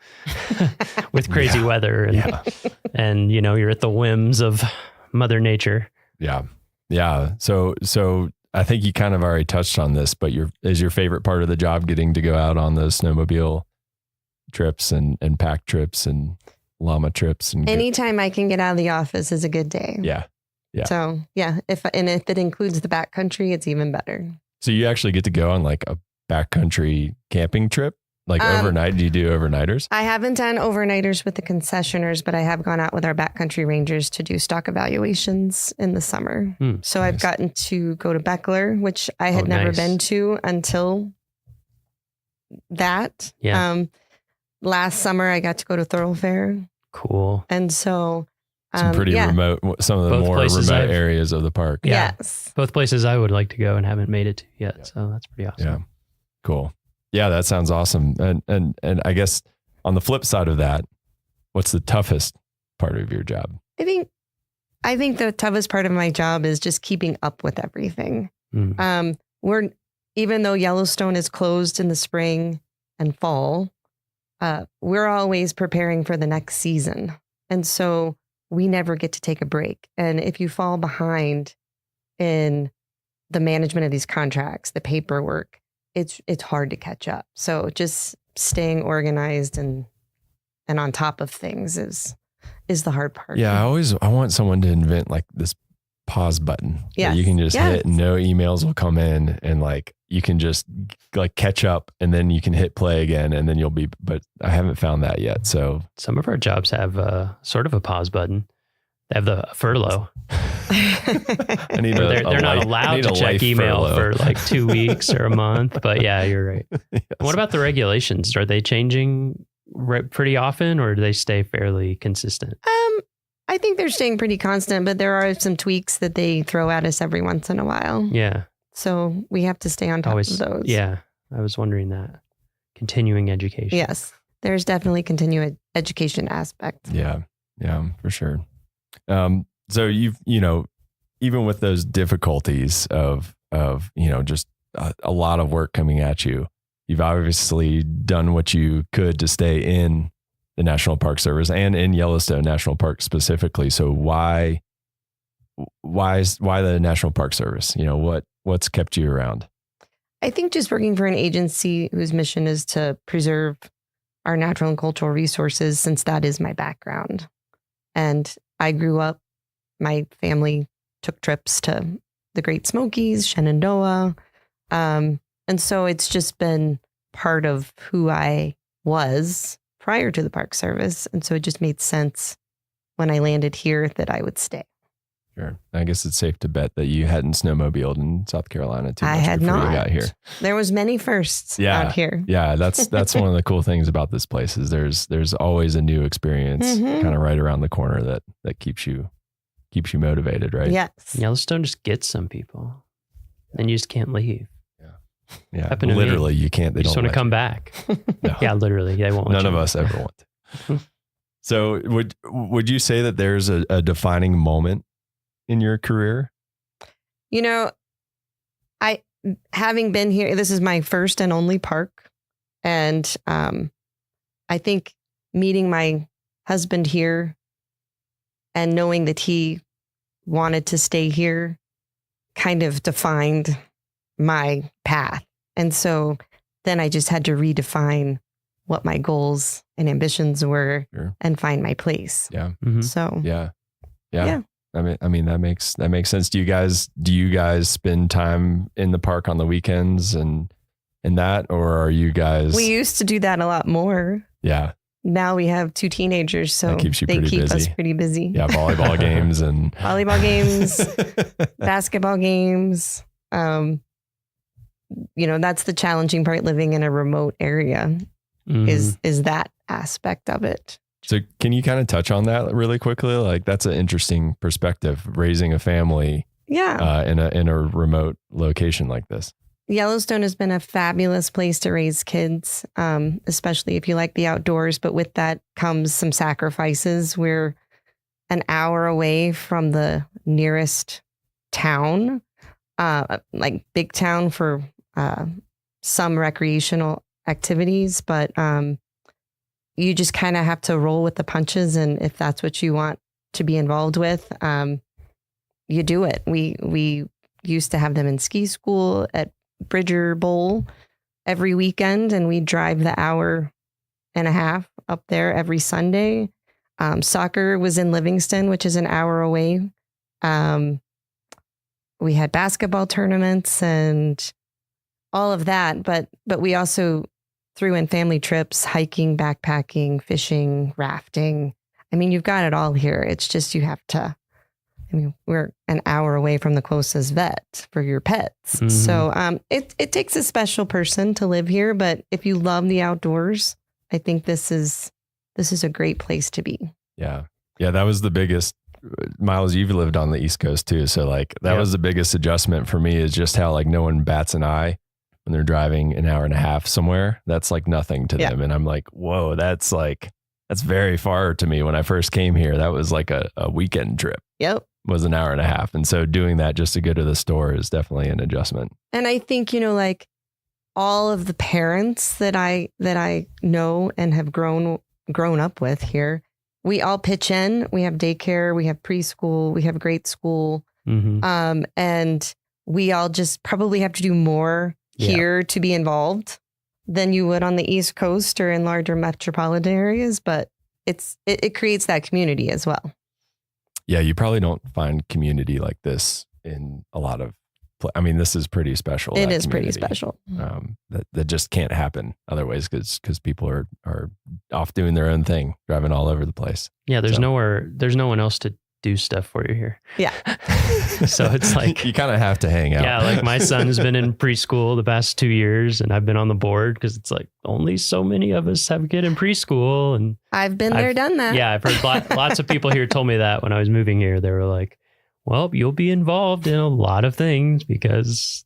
with crazy weather and you're at the whims of Mother Nature. Yeah. Yeah. So I think you kind of already touched on this, but is your favorite part of the job getting to go out on those snowmobile trips and pack trips and llama trips? And anytime I can get out of the office is a good day. Yeah. Yeah. So if it includes the backcountry, it's even better. So you actually get to go on like a backcountry camping trip, like overnight? Do you do overnighters? I haven't done overnighters with the concessioners, but I have gone out with our backcountry rangers to do stock evaluations in the summer. So I've gotten to go to Beckler, which I had never been to until that. Yeah. Last summer, I got to go to Thoroughfare. Cool. And so some pretty remote, some of the more remote areas of the park. Yeah. Yes. Both places I would like to go and haven't made it to yet. So that's pretty awesome. Yeah. Cool. Yeah, that sounds awesome. And I guess on the flip side of that, what's the toughest part of your job? I think the toughest part of my job is just keeping up with everything. Even though Yellowstone is closed in the spring and fall, we're always preparing for the next season. And so we never get to take a break. And if you fall behind in the management of these contracts, the paperwork, it's hard to catch up. So just staying organized and on top of things is the hard part. Yeah, I want someone to invent like this pause button that you can just hit and no emails will come in, and like you can just like catch up and then you can hit play again and then you'll be, but I haven't found that yet. So some of our jobs have sort of a pause button. They have the furlough. They're not allowed to check email for like 2 weeks or a month, but yeah, you're right. Yes. What about the regulations? Are they changing pretty often, or do they stay fairly consistent? I think they're staying pretty constant, but there are some tweaks that they throw at us every once in a while. Yeah. So we have to stay on top of those. Yeah. I was wondering that. Continuing education. Yes. There's definitely continuing education aspect. Yeah. Yeah, for sure. So even with those difficulties of just a lot of work coming at you, you've obviously done what you could to stay in the National Park Service and in Yellowstone National Park specifically. So why the National Park Service? What's kept you around? I think just working for an agency whose mission is to preserve our natural and cultural resources, since that is my background. And I grew up, my family took trips to the Great Smokies, Shenandoah. And so it's just been part of who I was prior to the Park Service. And so it just made sense when I landed here that I would stay. Sure. I guess it's safe to bet that you hadn't snowmobiled in South Carolina too much I had before not. you got here. There was many firsts out here. Yeah, that's one of the cool things about this place is there's always a new experience kind of right around the corner that keeps you motivated, right? Yes. Yellowstone just gets some people, and you just can't leave. Yeah. Happened to me. Literally, you can't. They You just don't want to let come you. back. No. Yeah, literally, they won't. None let of you. us ever want to. So would you say that there's a defining moment in your career? You know, having been here, this is my first and only park. And I think meeting my husband here and knowing that he wanted to stay here kind of defined my path. And so then I just had to redefine what my goals and ambitions were and find my place. Yeah. So Yeah. I mean that makes sense. Do you guys spend time in the park on the weekends and that, or are you guys? We used to do that a lot more. Yeah. Now we have 2 teenagers, so That keeps you they pretty keep busy. us pretty busy. Yeah, volleyball games and Volleyball games, basketball games. That's the challenging part living in a remote area is that aspect of it. So can you kind of touch on that really quickly? Like that's an interesting perspective, raising a family in a remote location like this. Yellowstone has been a fabulous place to raise kids, especially if you like the outdoors. But with that comes some sacrifices. We're an hour away from the nearest town, like big town for some recreational activities. But you just kind of have to roll with the punches. And if that's what you want to be involved with, you do it. We used to have them in ski school at Bridger Bowl every weekend, and we drive the hour and a half up there every Sunday. Soccer was in Livingston, which is an hour away. We had basketball tournaments and all of that, but we also threw in family trips, hiking, backpacking, fishing, rafting. I mean, you've got it all here. It's just you have to. I mean, we're an hour away from the closest vet for your pets. Mm-hmm. So it takes a special person to live here. But if you love the outdoors, I think this is a great place to be. Yeah. Yeah. That was the biggest. Miles, you've lived on the East Coast too. So like that was the biggest adjustment for me is just how like no one bats an eye when they're driving an hour and a half somewhere. That's like nothing to them. And I'm like, whoa, that's very far to me. When I first came here, that was like a weekend trip. Yep. Was an hour and a half. And so doing that just to go to the store is definitely an adjustment. And I think, like all of the parents that I know and have grown up with here, we all pitch in. We have daycare, we have preschool, we have grade school. Mm-hmm. And we all just probably have to do more here to be involved than you would on the East Coast or in larger metropolitan areas. But it creates that community as well. Yeah, you probably don't find community like this in a lot of. I mean, this is pretty special. It is pretty special. That just can't happen otherwise because people are off doing their own thing, driving all over the place. Yeah, there's no one else to do stuff for you here. Yeah. So it's like you kind of have to hang out. Yeah, like my son's been in preschool the past 2 years, and I've been on the board because it's like only so many of us have a kid in preschool, and I've been there, done that. Yeah, I've heard lots of people here told me that when I was moving here. They were like, "Well, you'll be involved in a lot of things because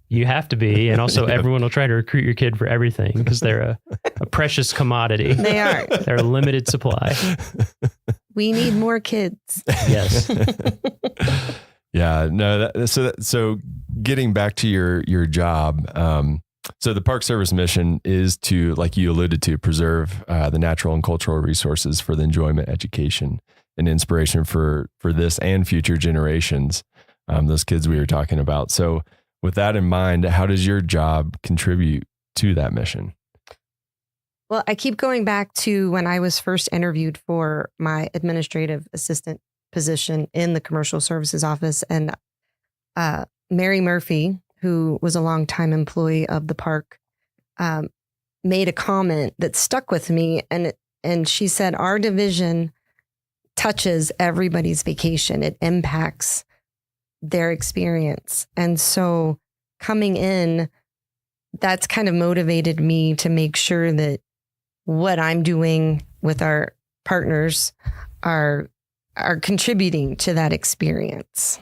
you have to be, and also everyone will try to recruit your kid for everything because they're a precious commodity. They are. They're a limited supply." We need more kids. Yes. Yeah. No. So getting back to your job. So the Park Service mission is to, like you alluded to, preserve the natural and cultural resources for the enjoyment, education, and inspiration for this and future generations. Those kids we were talking about. So with that in mind, how does your job contribute to that mission? Well, I keep going back to when I was first interviewed for my administrative assistant position in the commercial services office, and Mary Murphy, who was a longtime employee of the park, made a comment that stuck with me, and she said, "Our division touches everybody's vacation. It impacts their experience. And so coming in, that's kind of motivated me to make sure that what I'm doing with our partners are contributing to that experience.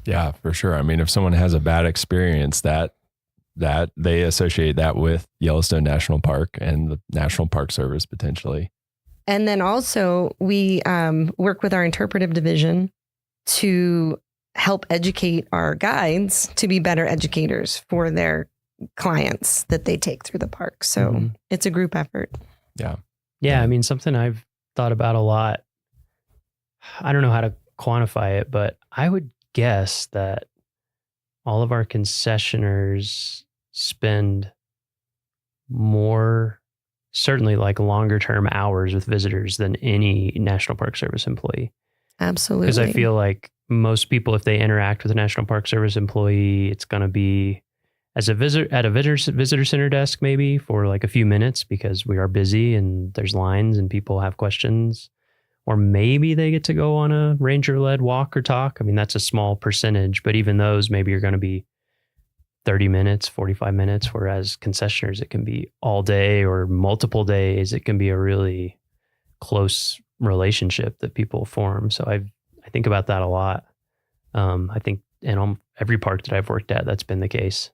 Yeah, for sure. I mean, if someone has a bad experience, that they associate that with Yellowstone National Park and the National Park Service potentially. And then also we work with our interpretive division to help educate our guides to be better educators for their clients that they take through the park. So it's a group effort. Yeah. Yeah. I mean, something I've thought about a lot. I don't know how to quantify it, but I would guess that all of our concessioners spend more, certainly like longer term hours with visitors than any National Park Service employee. Absolutely. Because I feel like most people, if they interact with a National Park Service employee, it's going to be as a visitor at a visitor center desk, maybe for like a few minutes because we are busy and there's lines and people have questions. Or maybe they get to go on a ranger-led walk or talk. I mean, that's a small percentage, but even those maybe are going to be 30 minutes, 45 minutes, whereas concessioners, it can be all day or multiple days. It can be a really close relationship that people form. So I think about that a lot. I think in every park that I've worked at, that's been the case,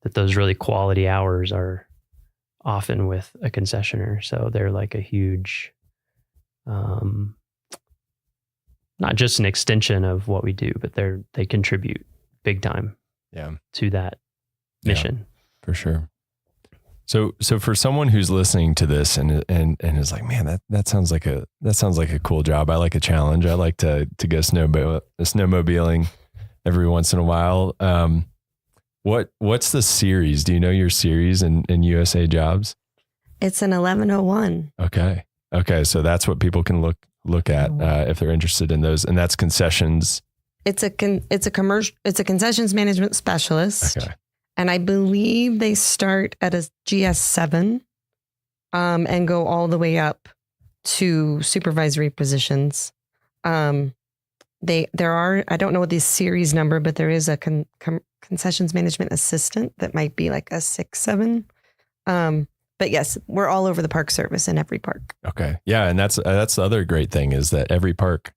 that those really quality hours are often with a concessioner. So they're like a huge... not just an extension of what we do, but they contribute big time to that mission. Yeah, for sure. So for someone who's listening to this and is like, man, that sounds like a cool job. I like a challenge. I like to go snowmobiling every once in a while. What's the series? Do you know your series in USA Jobs? It's an 1101. Okay. So that's what people can look at if they're interested in those, and that's concessions. It's a concessions management specialist. Okay. And I believe they start at a GS7 and go all the way up to supervisory positions. There are, I don't know what the series number, but there is a concessions management assistant that might be like a 6-7. But yes, we're all over the Park Service in every park. Okay. Yeah. And that's the other great thing is that every park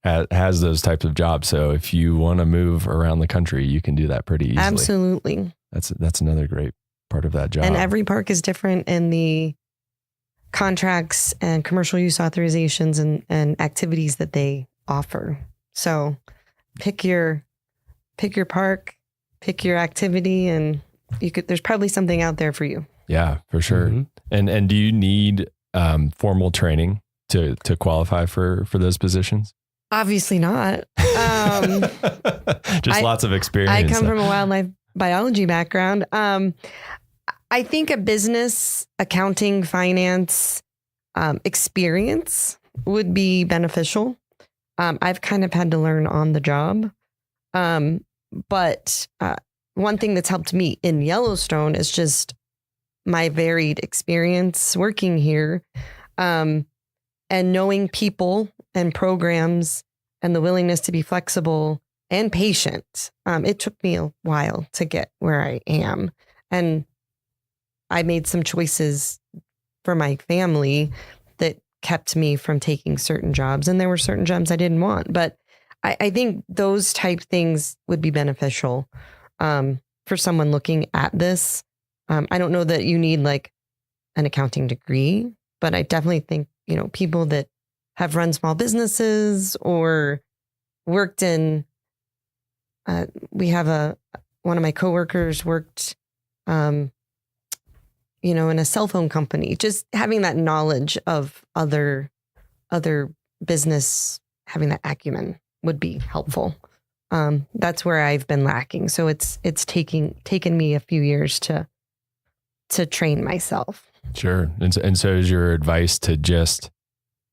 has those types of jobs. So if you want to move around the country, you can do that pretty easily. Absolutely. That's another great part of that job. And every park is different in the contracts and commercial use authorizations and activities that they offer. So pick your park, pick your activity, and there's probably something out there for you. Yeah, for sure. Mm-hmm. And do you need formal training to qualify for those positions? Obviously not. Just lots of experience. I come from a wildlife biology background. I think a business, accounting, finance experience would be beneficial. I've kind of had to learn on the job. But one thing that's helped me in Yellowstone is just my varied experience working here, and knowing people and programs and the willingness to be flexible and patient. It took me a while to get where I am. And I made some choices for my family that kept me from taking certain jobs. And there were certain jobs I didn't want. But I think those type things would be beneficial for someone looking at this. I don't know that you need like an accounting degree, but I definitely think, people that have run small businesses or worked in, we have one of my coworkers worked, in a cell phone company, just having that knowledge of other business, having that acumen would be helpful. That's where I've been lacking. So it's taken me a few years to train myself. Sure. And so is your advice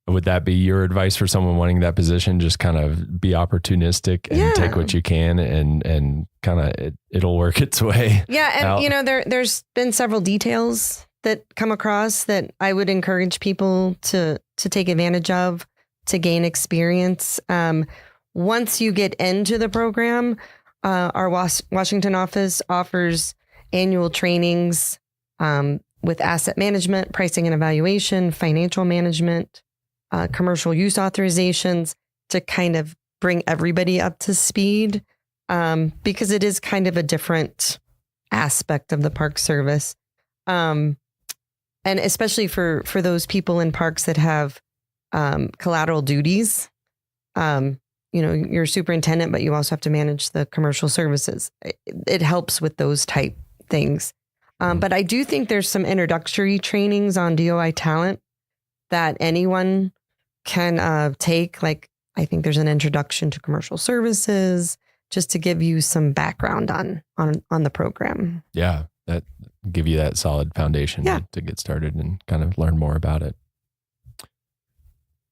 would that be your advice for someone wanting that position? Just kind of be opportunistic and take what you can and kind of it'll work its way. Yeah. And there's been several details that come across that I would encourage people to take advantage of. to gain experience. Once you get into the program, our Washington office offers annual trainings with asset management, pricing and evaluation, financial management, commercial use authorizations to kind of bring everybody up to speed because it is kind of a different aspect of the Park Service. And especially for those people in parks that have collateral duties. You're a superintendent, but you also have to manage the commercial services. It helps with those type things. But I do think there's some introductory trainings on DOI talent that anyone can take. Like, I think there's an introduction to commercial services, just to give you some background on the program. Yeah, that give you that solid foundation to get started and kind of learn more about it.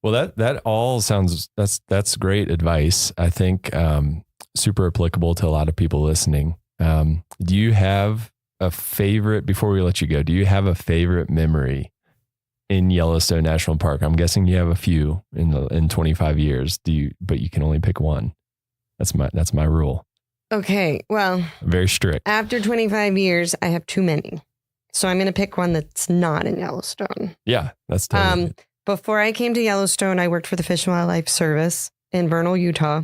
Well, that all sounds, that's great advice. I think super applicable to a lot of people listening. Do you have a favorite, before we let you go, do you have a favorite memory in Yellowstone National Park? I'm guessing you have a few in 25 years. But you can only pick one. That's my rule. Okay. Well, very strict. After 25 years, I have too many. So I'm going to pick one that's not in Yellowstone. Yeah, that's totally Before I came to Yellowstone, I worked for the Fish and Wildlife Service in Vernal, Utah.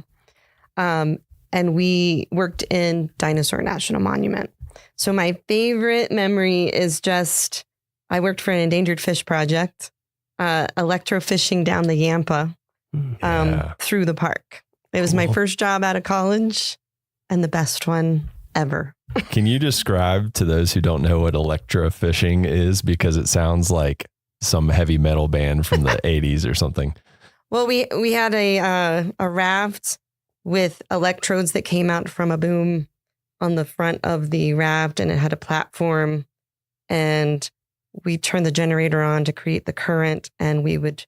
And we worked in Dinosaur National Monument. So my favorite memory is just, I worked for an endangered fish project, electrofishing down the Yampa through the park. It was my first job out of college and the best one ever. Can you describe to those who don't know what electrofishing is? Because it sounds like some heavy metal band from the 80s or something. Well, we had a raft with electrodes that came out from a boom on the front of the raft, and it had a platform, and we turned the generator on to create the current, and we would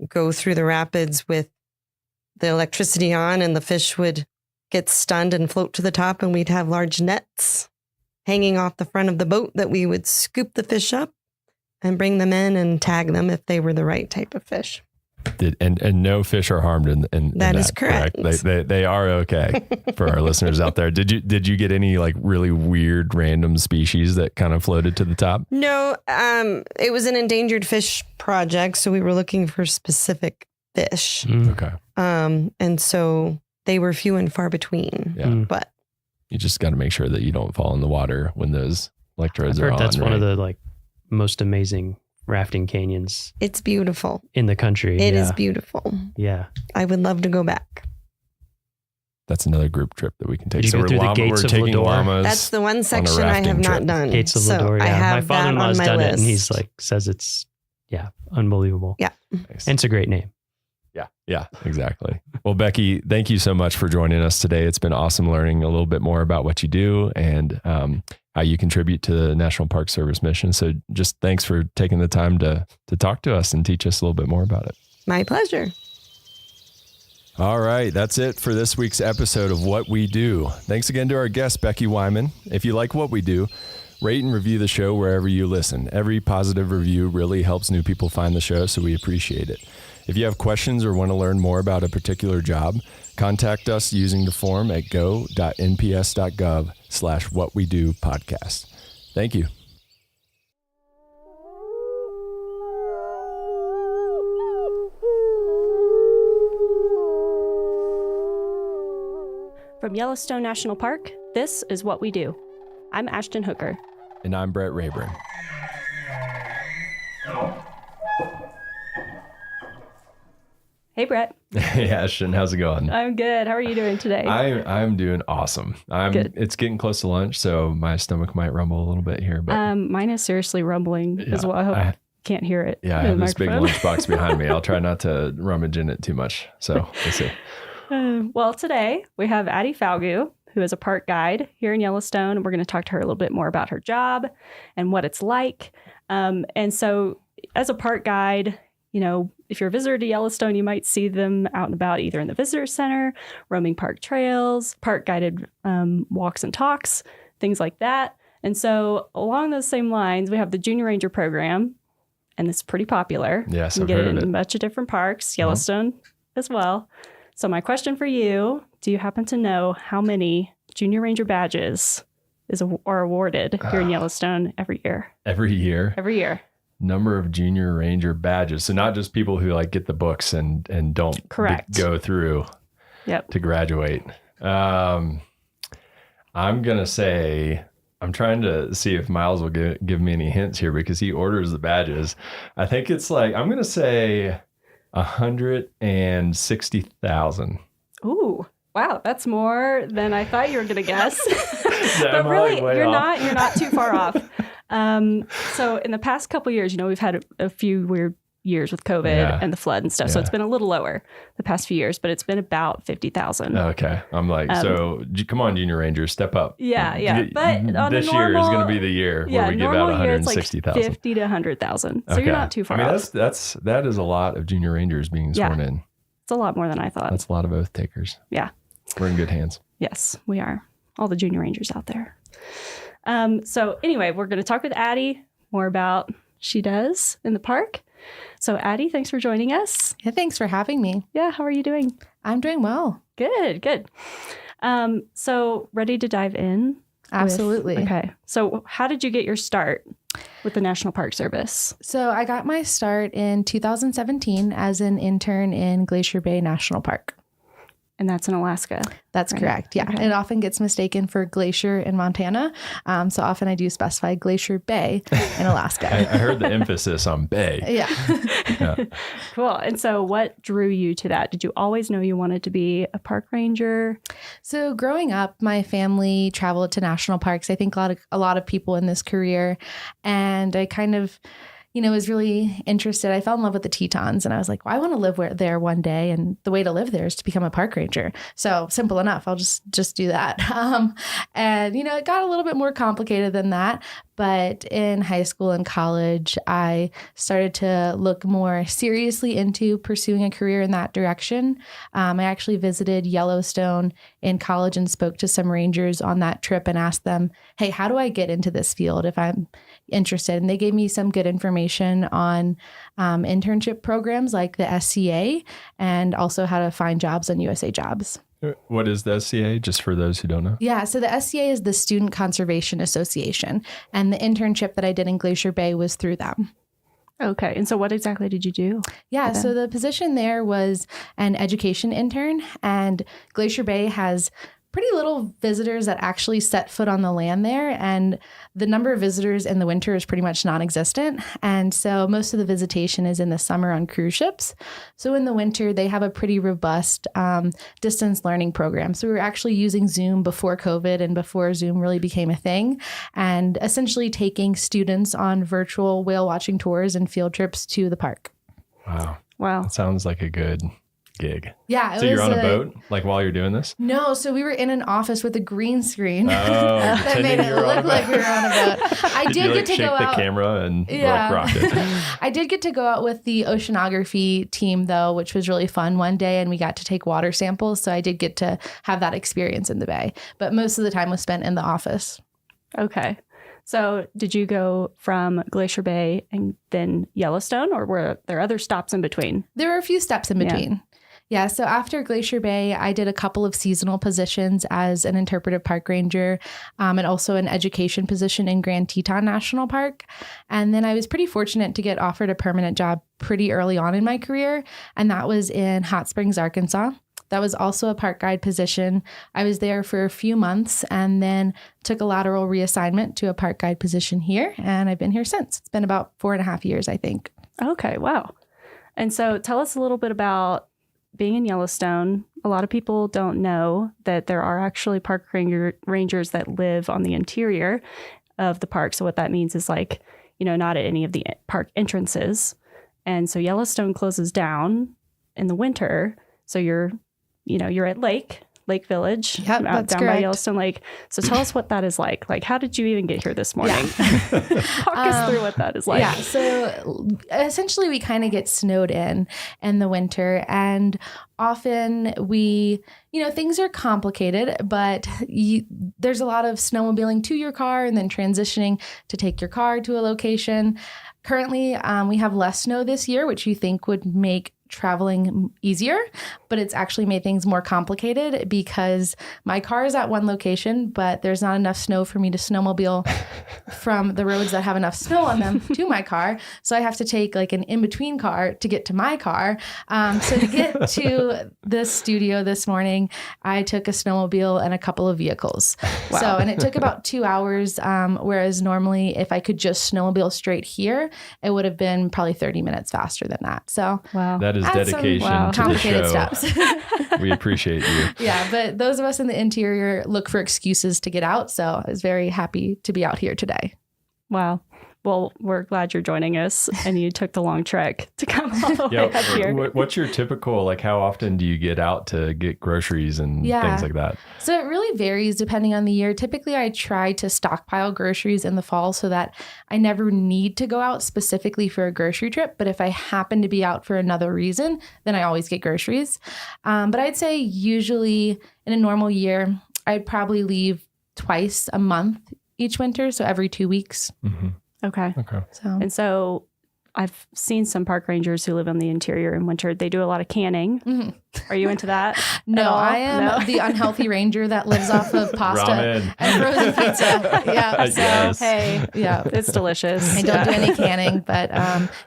go through the rapids with the electricity on, and the fish would get stunned and float to the top, and we'd have large nets hanging off the front of the boat that we would scoop the fish up and bring them in and tag them if they were the right type of fish. And no fish are harmed in that is correct. They are okay for our listeners out there. Did you get any like really weird random species that kind of floated to the top? No, it was an endangered fish project, so we were looking for specific fish. Okay. And so they were few and far between. Yeah. But you just got to make sure that you don't fall in the water when those electrodes are on. That's one of the most amazing rafting canyons. It's beautiful in the country. It is beautiful. Yeah. I would love to go back. That's another group trip that we can take. So we're taking llamas. That's the one section I have not done. Gates of Lador. Yeah. My father-in-law's done it, and he's says it's unbelievable. Yeah. Nice. And it's a great name. Yeah, exactly. Well, Becky, thank you so much for joining us today. It's been awesome learning a little bit more about what you do and how you contribute to the National Park Service mission. So just thanks for taking the time to talk to us and teach us a little bit more about it. My pleasure. All right, that's it for this week's episode of What We Do. Thanks again to our guest, Becky Wyman. If you like what we do, rate and review the show wherever you listen. Every positive review really helps new people find the show, so we appreciate it. If you have questions or want to learn more about a particular job, contact us using the form at go.nps.gov/whatwedopodcast. Thank you. From Yellowstone National Park, this is What We Do. I'm Ashton Hooker. And I'm Brett Rayburn. Hey, Brett. Hey, Ashton. How's it going? I'm good. How are you doing today? I'm doing awesome. Good. It's getting close to lunch, so my stomach might rumble a little bit here. But mine is seriously rumbling as well. I hope I can't hear it. Yeah, I have this big lunchbox behind me. I'll try not to rummage in it too much. So let's see. Well, today we have Addie Falgu, who is a park guide here in Yellowstone. And we're going to talk to her a little bit more about her job and what it's like. And so as a park guide, if you're a visitor to Yellowstone, you might see them out and about either in the visitor center, roaming park trails, park guided walks and talks, things like that. And so along those same lines, we have the Junior Ranger program. and it's pretty popular. Yes, you I've can get heard it of in it. a bunch of different parks, Yellowstone as well. So my question for you, do you happen to know how many Junior Ranger badges are awarded here in Yellowstone every year? Every year? Every year. Number of Junior Ranger badges. So not just people who like get the books and don't go through to graduate. I'm going to say, I'm trying to see if Miles will give me any hints here because he orders the badges. I think it's like, I'm going to say 160,000. Ooh, wow, that's more than I thought you were going to guess. Yeah, but really, you're off? not too far off. So in the past couple of years, we've had a few weird years with COVID and the flood and stuff. So it's been a little lower the past few years, but it's been about 50,000. Okay. I'm like, come on, Junior Rangers, step up. Yeah. But on this year is going to be the year where we give out 160,000. Like 50 to 100,000. So you're not too far off. That is a lot of Junior Rangers being sworn in. It's a lot more than I thought. That's a lot of oath takers. Yeah. We're in good hands. Yes, we are. All the Junior Rangers out there. So anyway, we're going to talk with Addie more about what she does in the park. So Addie, thanks for joining us. Yeah, thanks for having me. Yeah, how are you doing? I'm doing well. Good. So ready to dive in? Absolutely. Okay. So how did you get your start with the National Park Service? So I got my start in 2017 as an intern in Glacier Bay National Park. And that's in Alaska. That's correct. Yeah. Okay. It often gets mistaken for Glacier in Montana. So often I do specify Glacier Bay in Alaska. I heard the emphasis on Bay. Yeah. Cool. And so what drew you to that? Did you always know you wanted to be a park ranger? So growing up, my family traveled to national parks. I think a lot of people in this career. And I kind of was really interested. I fell in love with the Tetons and I was like, well, I want to live there one day. And the way to live there is to become a park ranger. So simple enough. I'll just do that. And it got a little bit more complicated than that. But in high school and college, I started to look more seriously into pursuing a career in that direction. I actually visited Yellowstone in college and spoke to some rangers on that trip and asked them, hey, how do I get into this field if I'm interested? And they gave me some good information on internship programs like the SCA and also how to find jobs on USA Jobs. What is the SCA, just for those who don't know? Yeah, so the SCA is the Student Conservation Association, and the internship that I did in Glacier Bay was through them. Okay, and so what exactly did you do? Yeah, so the position there was an education intern, and Glacier Bay has pretty little visitors that actually set foot on the land there. And the number of visitors in the winter is pretty much non-existent. And so most of the visitation is in the summer on cruise ships. So in the winter, they have a pretty robust distance learning program. So we were actually using Zoom before COVID and before Zoom really became a thing, and essentially taking students on virtual whale watching tours and field trips to the park. Wow. That sounds like a good gig. Yeah. So you're on a boat like while you're doing this? No. So we were in an office with a green screen. That made it look like we were on a boat. I did get to go out. Shake the camera and rock it. I did get to go out with the oceanography team though, which was really fun one day, and we got to take water samples. So I did get to have that experience in the bay, but most of the time was spent in the office. Okay. So did you go from Glacier Bay and then Yellowstone, or were there other stops in between? There were a few steps in between. Yeah, so after Glacier Bay, I did a couple of seasonal positions as an interpretive park ranger and also an education position in Grand Teton National Park. And then I was pretty fortunate to get offered a permanent job pretty early on in my career, and that was in Hot Springs, Arkansas. That was also a park guide position. I was there for a few months and then took a lateral reassignment to a park guide position here, and I've been here since. It's been about 4.5 years, I think. Okay, wow. And so tell us a little bit about being in Yellowstone. A lot of people don't know that there are actually park rangers that live on the interior of the park. So what that means is not at any of the park entrances. And so Yellowstone closes down in the winter. So you're at Lake Village, down by Yellowstone Lake. So tell us what that is like. Like, how did you even get here this morning? Talk us through what that is like. Yeah, so essentially we kind of get snowed in the winter, and often we, things are complicated, but there's a lot of snowmobiling to your car and then transitioning to take your car to a location. Currently, we have less snow this year, which you think would make traveling easier, but it's actually made things more complicated because my car is at one location, but there's not enough snow for me to snowmobile from the roads that have enough snow on them to my car. So I have to take like an in-between car to get to my car. So to get to this studio this morning, I took a snowmobile and a couple of vehicles. Wow. So, and it took about 2 hours, whereas normally if I could just snowmobile straight here, it would have been probably 30 minutes faster than that. So wow. That is dedication to the complicated show. steps. We appreciate you. Yeah, but those of us in the interior look for excuses to get out. So I was very happy to be out here today. Wow. Well, we're glad you're joining us and you took the long trek to come all the way up here. What's your typical, like how often do you get out to get groceries and things like that? So it really varies depending on the year. Typically, I try to stockpile groceries in the fall so that I never need to go out specifically for a grocery trip. But if I happen to be out for another reason, then I always get groceries. But I'd say usually in a normal year, I'd probably leave twice a month each winter. So every 2 weeks. Mm-hmm. Okay. And so I've seen some park rangers who live in the interior in winter. They do a lot of canning. Mm-hmm. Are you into that? No, I am the unhealthy ranger that lives off of pasta and frozen pizza. Yeah. Yes. Hey, yeah, it's delicious. I don't do any canning, but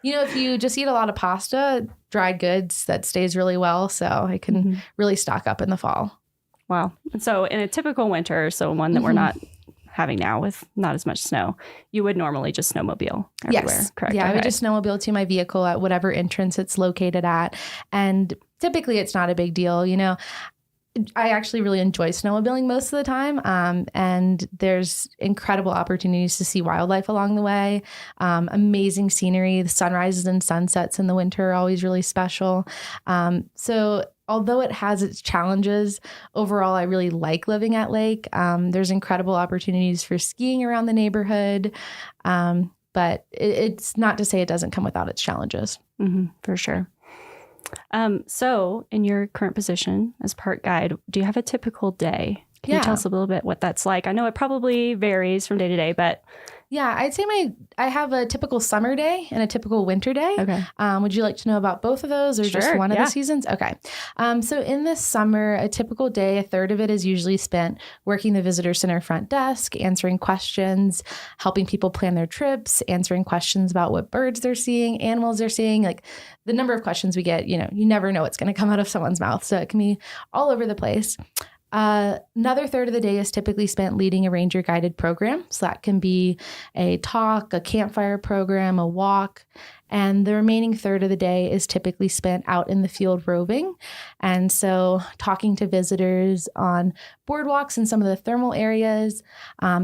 if you just eat a lot of pasta, dried goods, that stays really well. So I can really stock up in the fall. Wow. And so in a typical winter, so one that we're not having now with not as much snow, you would normally just snowmobile everywhere, yes. correct? Yeah, I would just snowmobile to my vehicle at whatever entrance it's located at. And typically it's not a big deal. I actually really enjoy snowmobiling most of the time. And there's incredible opportunities to see wildlife along the way. Amazing scenery. The sunrises and sunsets in the winter are always really special. So although it has its challenges, overall, I really like living at Lake. There's incredible opportunities for skiing around the neighborhood. But it's not to say it doesn't come without its challenges. For sure. So in your current position as park guide, do you have a typical day? Can you tell us a little bit what that's like? I know it probably varies from day to day, but... Yeah, I'd say I have a typical summer day and a typical winter day. Okay. Would you like to know about both of those or just one of the seasons? Okay. So in the summer, a typical day, a third of it is usually spent working the visitor center front desk, answering questions, helping people plan their trips, answering questions about what birds they're seeing, animals they're seeing. Like the number of questions we get, you never know what's going to come out of someone's mouth. So it can be all over the place. Another third of the day is typically spent leading a ranger guided program. So that can be a talk, a campfire program, a walk. And the remaining third of the day is typically spent out in the field roving. And so talking to visitors on boardwalks in some of the thermal areas,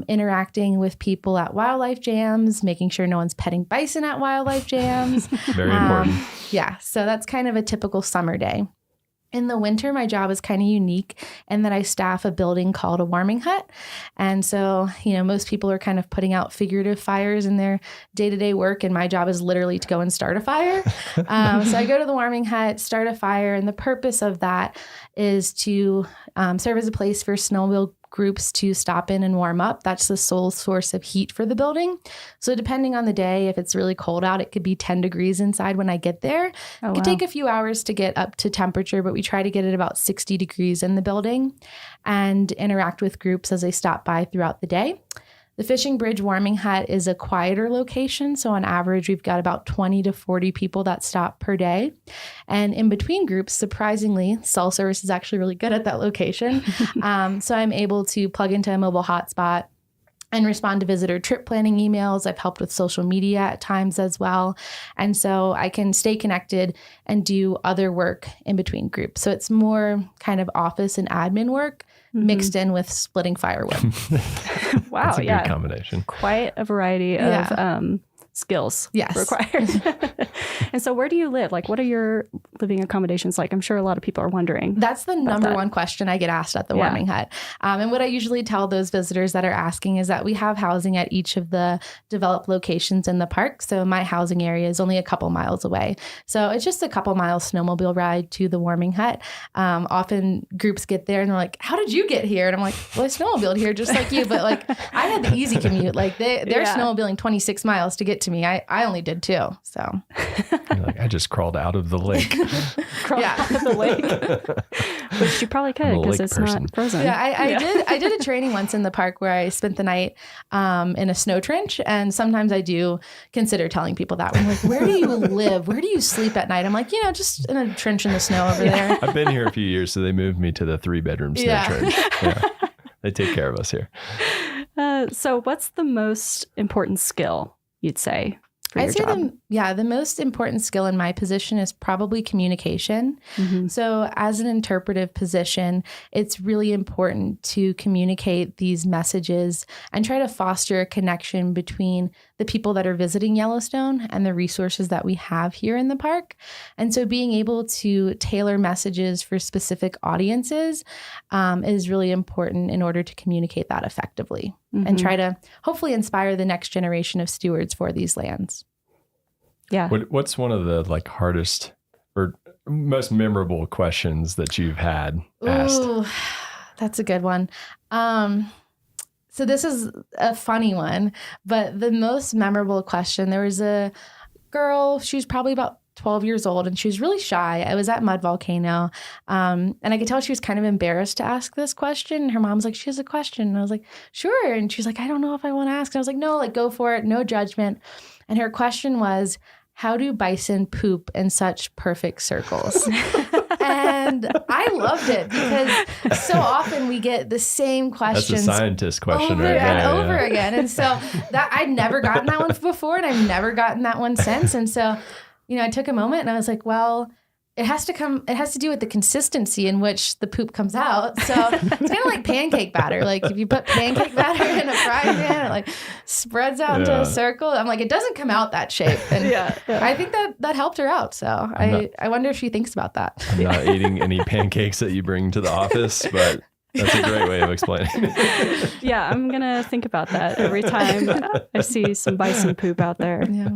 interacting with people at wildlife jams, making sure no one's petting bison at wildlife jams. Very important. Yeah. So that's kind of a typical summer day. In the winter, my job is kind of unique in that I staff a building called a warming hut. And so, most people are kind of putting out figurative fires in their day-to-day work, and my job is literally to go and start a fire. So I go to the warming hut, start a fire, and the purpose of that is to serve as a place for snowmobile groups to stop in and warm up. That's the sole source of heat for the building. So depending on the day, if it's really cold out, it could be 10 degrees inside when I get there. It could take a few hours to get up to temperature, but we try to get it about 60 degrees in the building and interact with groups as they stop by throughout the day. The Fishing Bridge Warming Hut is a quieter location. So on average, we've got about 20 to 40 people that stop per day. And in between groups, surprisingly, cell service is actually really good at that location. So I'm able to plug into a mobile hotspot and respond to visitor trip planning emails. I've helped with social media at times as well. And so I can stay connected and do other work in between groups. So it's more kind of office and admin work mixed in with splitting firewood. Wow. That's a good combination. Quite a variety of skills required. And so where do you live? Like, what are your living accommodations like? I'm sure a lot of people are wondering. That's the number one question I get asked at the warming hut. And what I usually tell those visitors that are asking is that we have housing at each of the developed locations in the park. So my housing area is only a couple miles away. So it's just a couple miles snowmobile ride to the warming hut. Often groups get there and they're like, how did you get here? And I'm like, well, I snowmobiled here just like you. But like I had the easy commute. Like they're snowmobiling 26 miles to get to me. I only did 2. So You're like, I just crawled out of the lake. Out of the lake, which you probably could because it's not frozen. Yeah, I did a training once in the park where I spent the night in a snow trench, and sometimes I do consider telling people that. I'm like, where do you live? Where do you sleep at night? I'm like, just in a trench in the snow over there. I've been here a few years, so they moved me to the 3-bedroom snow trench. Yeah. They take care of us here. So what's the most important skill you'd say for your I'd say job? the most important skill in my position is probably communication. So as an interpretive position, it's really important to communicate these messages and try to foster a connection between the people that are visiting Yellowstone and the resources that we have here in the park. And so being able to tailor messages for specific audiences is really important in order to communicate that effectively and try to hopefully inspire the next generation of stewards for these lands. Yeah. What's one of the hardest or most memorable questions that you've had asked? Ooh, that's a good one. So this is a funny one, but the most memorable question, there was a girl, she was probably about 12 years old and she was really shy. I was at Mud Volcano and I could tell she was kind of embarrassed to ask this question. Her mom's like, she has a question. And I was like, sure. And she's like, I don't know if I want to ask. And I was like, no, go for it. No judgment. And her question was, how do bison poop in such perfect circles? And I loved it because so often we get the same questions. That's a scientist question, over right? and over again. And so that I'd never gotten that one before and I've never gotten that one since. And so, I took a moment and I was like, well, it has to do with the consistency in which the poop comes out. So it's kind of like pancake batter. Like if you put pancake batter in a frying pan, it spreads out into a circle. I'm like, it doesn't come out that shape. And I think that helped her out. So I wonder if she thinks about that. I'm not eating any pancakes that you bring to the office, but that's a great way of explaining it. Yeah, I'm going to think about that every time I see some bison poop out there. Yeah.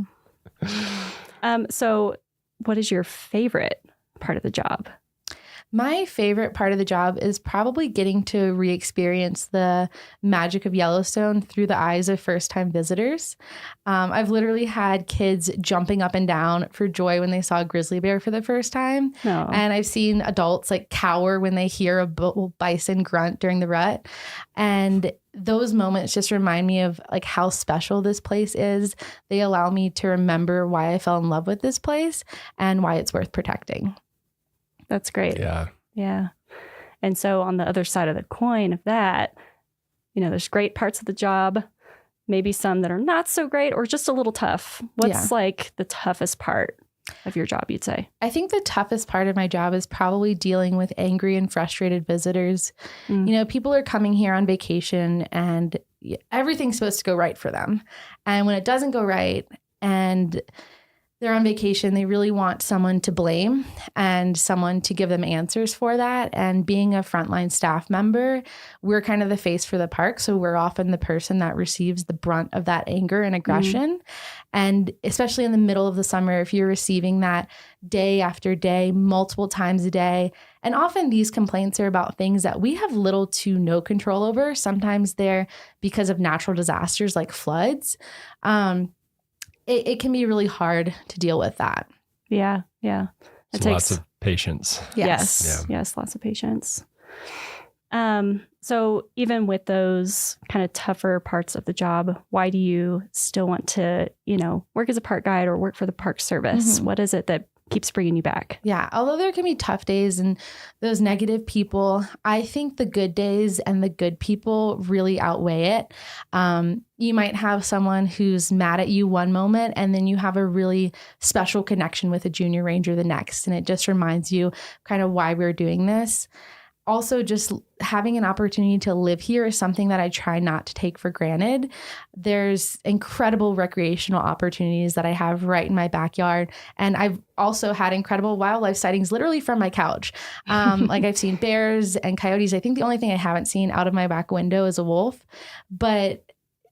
So what is your favorite part of the job? My favorite part of the job is probably getting to re-experience the magic of Yellowstone through the eyes of first-time visitors. I've literally had kids jumping up and down for joy when they saw a grizzly bear for the first time. Oh. And I've seen adults cower when they hear a bison grunt during the rut. And those moments just remind me of how special this place is. They allow me to remember why I fell in love with this place and why it's worth protecting. That's great. Yeah. Yeah. And so on the other side of the coin of that, there's great parts of the job, maybe some that are not so great or just a little tough. What's the toughest part of your job, you'd say? I think the toughest part of my job is probably dealing with angry and frustrated visitors. People are coming here on vacation and everything's supposed to go right for them. And when it doesn't go right and they're on vacation, they really want someone to blame and someone to give them answers for that. And being a frontline staff member, we're kind of the face for the park. So we're often the person that receives the brunt of that anger and aggression. And especially in the middle of the summer, if you're receiving that day after day, multiple times a day, and often these complaints are about things that we have little to no control over. Sometimes they're because of natural disasters like floods. It can be really hard to deal with that. Yeah. Yeah. It takes lots of patience. Yes. Yeah. Yes. Lots of patience. So even with those kind of tougher parts of the job, why do you still want to, work as a park guide or work for the Park Service? What is it that keeps bringing you back? Yeah. Although there can be tough days and those negative people, I think the good days and the good people really outweigh it. You might have someone who's mad at you one moment and then you have a really special connection with a junior ranger the next. And it just reminds you kind of why we're doing this. Also, just having an opportunity to live here is something that I try not to take for granted. There's incredible recreational opportunities that I have right in my backyard. And I've also had incredible wildlife sightings literally from my couch. I've seen bears and coyotes. I think the only thing I haven't seen out of my back window is a wolf. But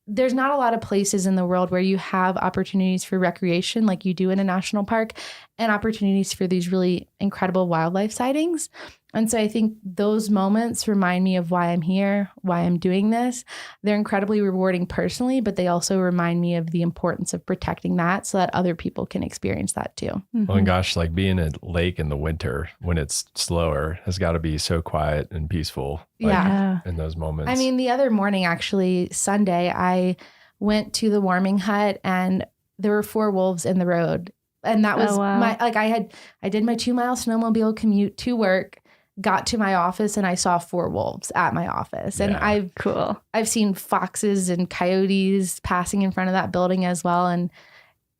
there's not a lot of places in the world where you have opportunities for recreation like you do in a national park and opportunities for these really incredible wildlife sightings. And so I think those moments remind me of why I'm here, why I'm doing this. They're incredibly rewarding personally, but they also remind me of the importance of protecting that so that other people can experience that too. Oh my gosh, like being in a lake in the winter when it's slower has got to be so quiet and peaceful. Like, in those moments. I mean, the other morning, actually, Sunday, I went to the warming hut and there were 4 wolves in the road. And that was I did my 2-mile snowmobile commute to work, got to my office, and I saw 4 wolves at my office. And I've seen foxes and coyotes passing in front of that building as well. And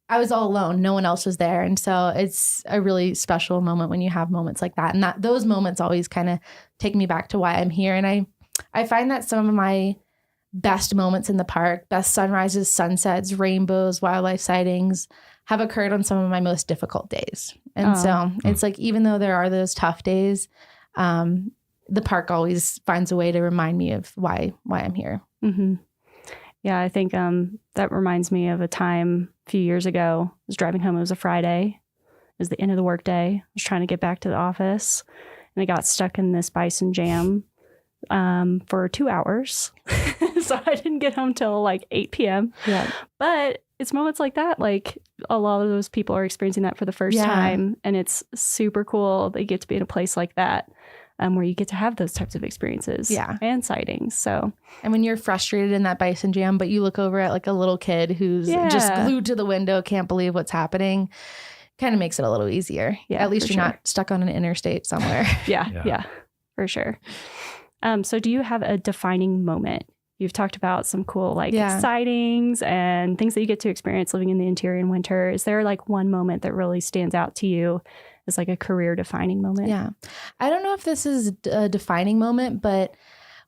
I was all alone. No one else was there. And so it's a really special moment when you have moments like that. And those moments always kind of take me back to why I'm here. And I find that some of my best moments in the park, best sunrises, sunsets, rainbows, wildlife sightings, have occurred on some of my most difficult days. And so it's like, even though there are those tough days, the park always finds a way to remind me of why I'm here. Mm-hmm. Yeah, I think that reminds me of a time a few years ago. I was driving home. It was a Friday. It was the end of the workday. I was trying to get back to the office, and I got stuck in this bison jam for 2 hours. So I didn't get home till like 8 p.m. Yeah. But it's moments like that, like a lot of those people are experiencing that for the first time, and it's super cool. They get to be in a place like that where you get to have those types of experiences and sightings. So, and when you're frustrated in that bison jam, but you look over at like a little kid who's just glued to the window, can't believe what's happening, kind of makes it a little easier. Yeah, at least you're not stuck on an interstate somewhere. Yeah, for sure. So do you have a defining moment? You've talked about some cool sightings and things that you get to experience living in the interior in winter. Is there like one moment that really stands out to you as like a career defining moment? Yeah. I don't know if this is a defining moment, but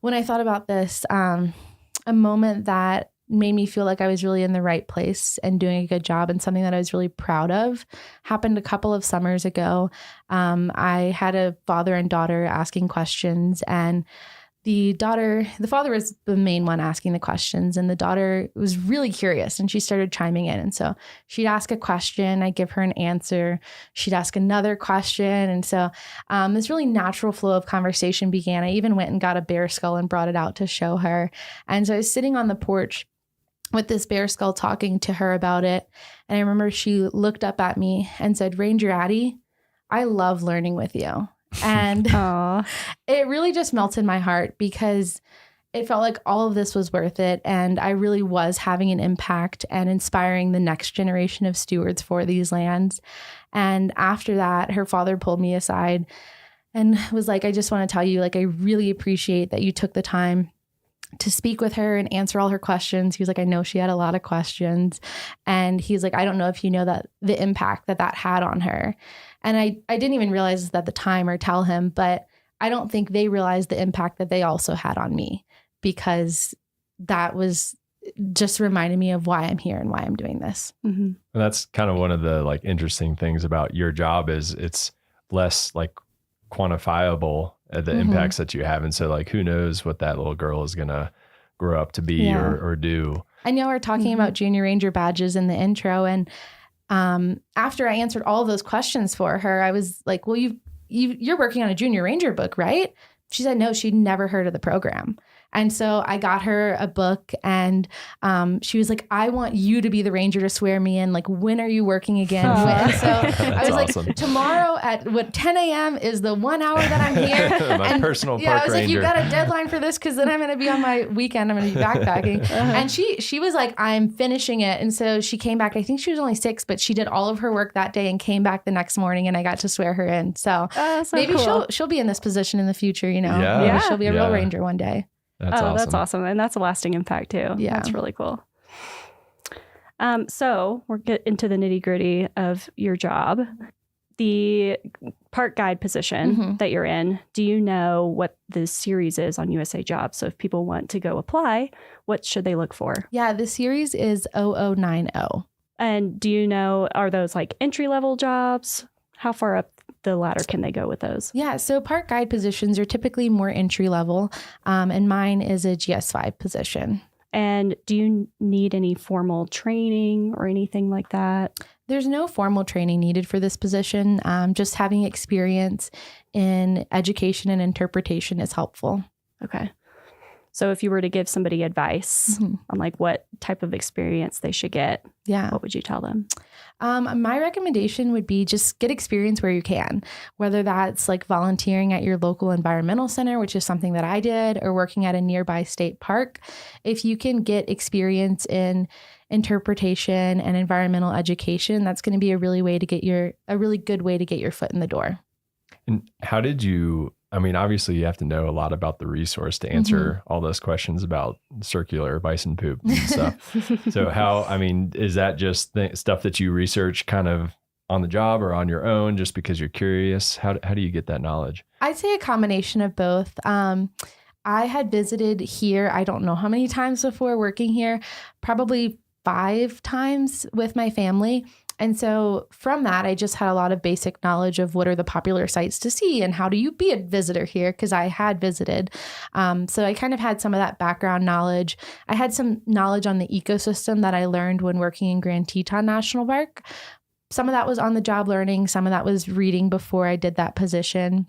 when I thought about this, a moment that made me feel like I was really in the right place and doing a good job and something that I was really proud of happened a couple of summers ago. I had a father and daughter asking questions, and the father was the main one asking the questions, and the daughter was really curious and she started chiming in. And so she'd ask a question, I'd give her an answer. She'd ask another question. And so this really natural flow of conversation began. I even went and got a bear skull and brought it out to show her. And so I was sitting on the porch with this bear skull talking to her about it. And I remember she looked up at me and said, "Ranger Addie, I love learning with you." And it really just melted my heart because it felt like all of this was worth it. And I really was having an impact and inspiring the next generation of stewards for these lands. And after that, her father pulled me aside and was like, "I just want to tell you, like, I really appreciate that you took the time to speak with her and answer all her questions." He was like, "I know she had a lot of questions." And he's like, "I don't know if you know that the impact that had on her." And I didn't even realize this at the time or tell him, but I don't think they realized the impact that they also had on me, because that was just reminded me of why I'm here and why I'm doing this. Mm-hmm. And that's kind of one of the like interesting things about your job is it's less like quantifiable the impacts that you have. And so like, who knows what that little girl is going to grow up to be or do. I know we're talking about junior ranger badges in the intro. And after I answered all those questions for her, I was like, "Well, you're working on a junior ranger book, right?" She said no, she'd never heard of the program. And so I got her a book, and she was like, "I want you to be the ranger to swear me in. Like, when are you working again?" And so I was like, "Tomorrow at 10 a.m. is the 1 hour that I'm here." My personal park I was ranger. like, "You got a deadline for this, because then I'm going to be on my weekend. I'm going to be backpacking." And she was like, "I'm finishing it." And so she came back. I think she was only 6, but she did all of her work that day and came back the next morning, and I got to swear her in. So, maybe cool. she'll be in this position in the future. You know, Yeah. Maybe she'll be a real ranger one day. That's awesome. That's awesome. And that's a lasting impact too. Yeah. That's really cool. So we'll get into the nitty gritty of your job. The park guide position that you're in, do you know what the series is on USA Jobs? So if people want to go apply, what should they look for? Yeah, the series is 0090. And do you know, are those like entry-level jobs? How far up the ladder can they go with those? Yeah, so park guide positions are typically more entry level, and mine is a GS5 position. And do you need any formal training or anything like that? There's no formal training needed for this position. Just having experience in education and interpretation is helpful. Okay. So if you were to give somebody advice on like what type of experience they should get, what would you tell them? My recommendation would be just get experience where you can, whether that's like volunteering at your local environmental center, which is something that I did, or working at a nearby state park. If you can get experience in interpretation and environmental education, that's going to be a really good way to get your foot in the door. And how did you, I mean, obviously you have to know a lot about the resource to answer all those questions about circular bison poop and stuff. So how, I mean, is that just stuff that you research kind of on the job or on your own just because you're curious? How do you get that knowledge? I'd say a combination of both. I had visited here, I don't know how many times before working here, probably 5 times with my family. And so from that, I just had a lot of basic knowledge of what are the popular sites to see and how do you be a visitor here, because I had visited. So I kind of had some of that background knowledge. I had some knowledge on the ecosystem that I learned when working in Grand Teton National Park. Some of that was on the job learning. Some of that was reading before I did that position.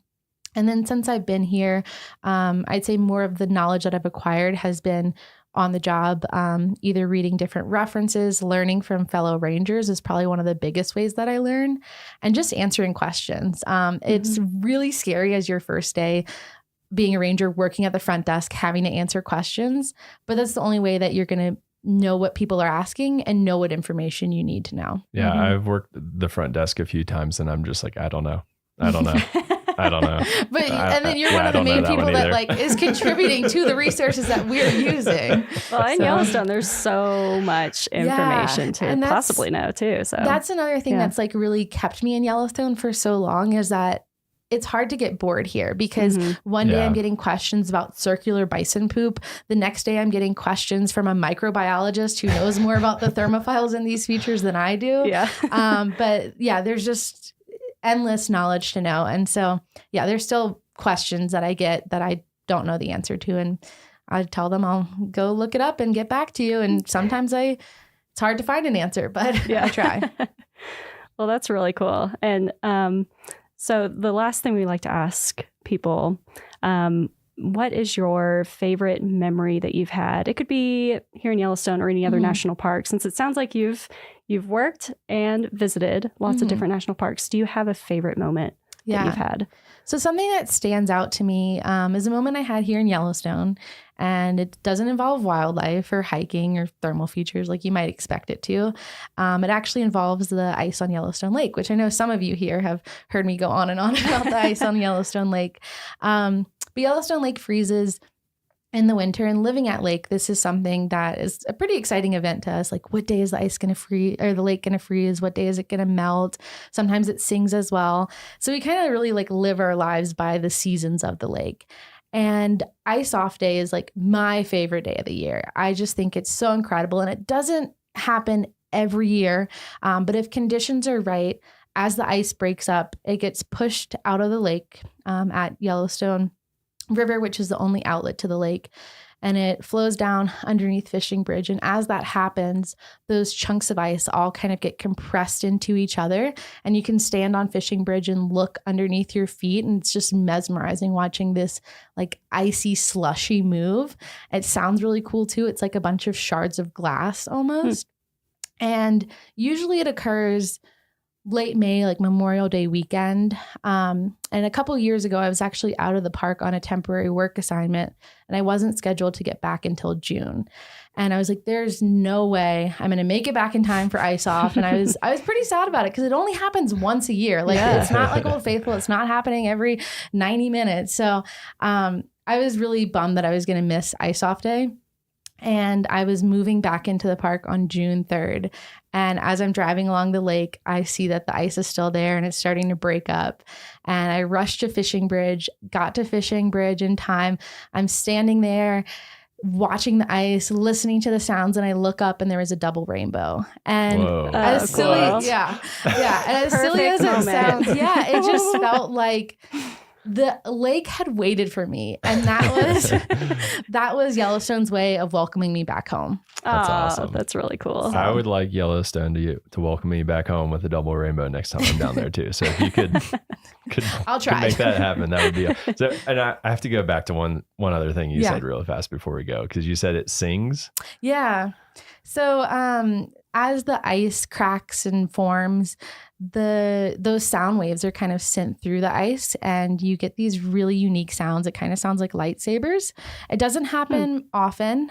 And then since I've been here, I'd say more of the knowledge that I've acquired has been on the job, either reading different references, learning from fellow rangers is probably one of the biggest ways that I learn, and just answering questions. It's really scary as your first day being a ranger, working at the front desk, having to answer questions, but that's the only way that you're going to know what people are asking and know what information you need to know. Yeah, I've worked the front desk a few times and I'm just like, I don't know. I don't know. But and then you're one of the main people that like is contributing to the resources that we're using. Well, in Yellowstone, there's so much information to possibly know too. So that's another thing that's like really kept me in Yellowstone for so long, is that it's hard to get bored here, because one day I'm getting questions about circular bison poop. The next day I'm getting questions from a microbiologist who knows more about the thermophiles in these features than I do. But there's just endless knowledge to know. And so, there's still questions that I get that I don't know the answer to. And I tell them I'll go look it up and get back to you. And sometimes it's hard to find an answer, but I try. Well, that's really cool. And so the last thing we like to ask people, what is your favorite memory that you've had? It could be here in Yellowstone or any other national park, since it sounds like you've worked and visited lots of different national parks. Do you have a favorite moment that you've had? So something that stands out to me is a moment I had here in Yellowstone, and it doesn't involve wildlife or hiking or thermal features like you might expect it to. It actually involves the ice on Yellowstone Lake, which I know some of you here have heard me go on and on about the ice on Yellowstone Lake. But Yellowstone Lake freezes in the winter, and living at lake, this is something that is a pretty exciting event to us. Like, what day is the ice going to freeze, or the lake going to freeze? What day is it going to melt? Sometimes it sings as well. So we kind of really like live our lives by the seasons of the lake. And Ice Off Day is like my favorite day of the year. I just think it's so incredible, and it doesn't happen every year. But if conditions are right, as the ice breaks up, it gets pushed out of the lake at Yellowstone River, which is the only outlet to the lake, and it flows down underneath Fishing Bridge. And as that happens, those chunks of ice all kind of get compressed into each other, and you can stand on Fishing Bridge and look underneath your feet, and it's just mesmerizing watching this like icy slushy move. It sounds really cool too. It's like a bunch of shards of glass almost. And usually it occurs late May, like Memorial Day weekend. And a couple of years ago, I was actually out of the park on a temporary work assignment, and I wasn't scheduled to get back until June. And I was like, there's no way I'm going to make it back in time for Ice Off. And I was pretty sad about it, because it only happens once a year. Like it's not like Old Faithful. It's not happening every 90 minutes. So I was really bummed that I was going to miss Ice Off Day. And I was moving back into the park on June 3rd. And as I'm driving along the lake, I see that the ice is still there and it's starting to break up. And I rushed to Fishing Bridge, got to Fishing Bridge in time. I'm standing there watching the ice, listening to the sounds, and I look up and there was a double rainbow. And as silly, and as silly as it sounds, it just felt like The lake had waited for me, and that was Yellowstone's way of welcoming me back home. That's awesome. That's really cool. I would like Yellowstone to welcome me back home with a double rainbow next time I'm down there too. So if you could I'll try. could make that happen, that would be. So, and I have to go back to one other thing you said really fast before we go, because you said it sings. Yeah. So as the ice cracks and forms, those sound waves are kind of sent through the ice, and you get these really unique sounds. It kind of sounds like lightsabers. It doesn't happen often.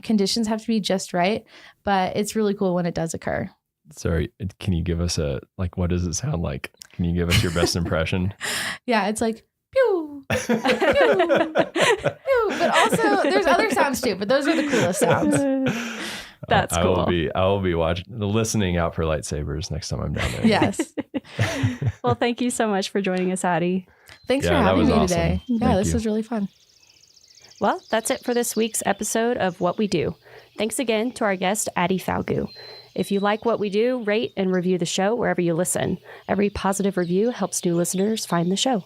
Conditions have to be just right, but it's really cool when it does occur. Sorry, can you give us what does it sound like? Can you give us your best impression? Yeah, it's like pew, pew, pew. But also there's other sounds too, but those are the coolest sounds. That's cool. I will be listening out for lightsabers next time I'm down there. Yes. Well, thank you so much for joining us, Addie. Thanks for having me awesome today. Yeah, this was really fun. Well, that's it for this week's episode of What We Do. Thanks again to our guest, Addie Falgout. If you like what we do, rate and review the show wherever you listen. Every positive review helps new listeners find the show.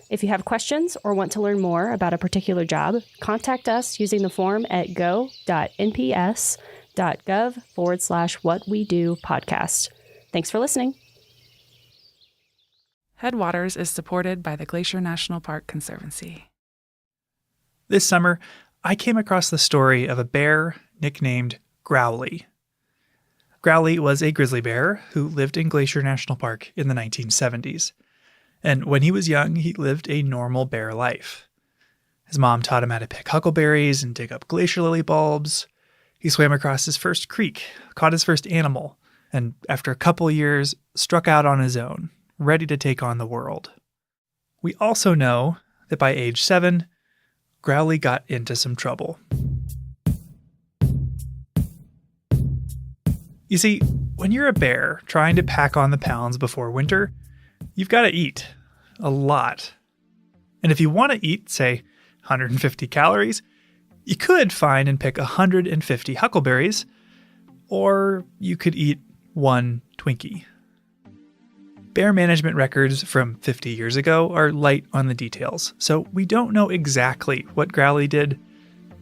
If you have questions or want to learn more about a particular job, contact us using the form at go.nps.gov/whatwedopodcast. Thanks for listening. Headwaters is supported by the Glacier National Park Conservancy. This summer, I came across the story of a bear nicknamed Growly. Growly was a grizzly bear who lived in Glacier National Park in the 1970s. And when he was young, he lived a normal bear life. His mom taught him how to pick huckleberries and dig up glacier lily bulbs. He swam across his first creek, caught his first animal, and after a couple years, struck out on his own, ready to take on the world. We also know that by age 7, Growly got into some trouble. You see, when you're a bear trying to pack on the pounds before winter, you've got to eat a lot. And if you want to eat, say, 150 calories, you could find and pick 150 huckleberries, or you could eat one Twinkie. Bear management records from 50 years ago are light on the details, so we don't know exactly what Growly did,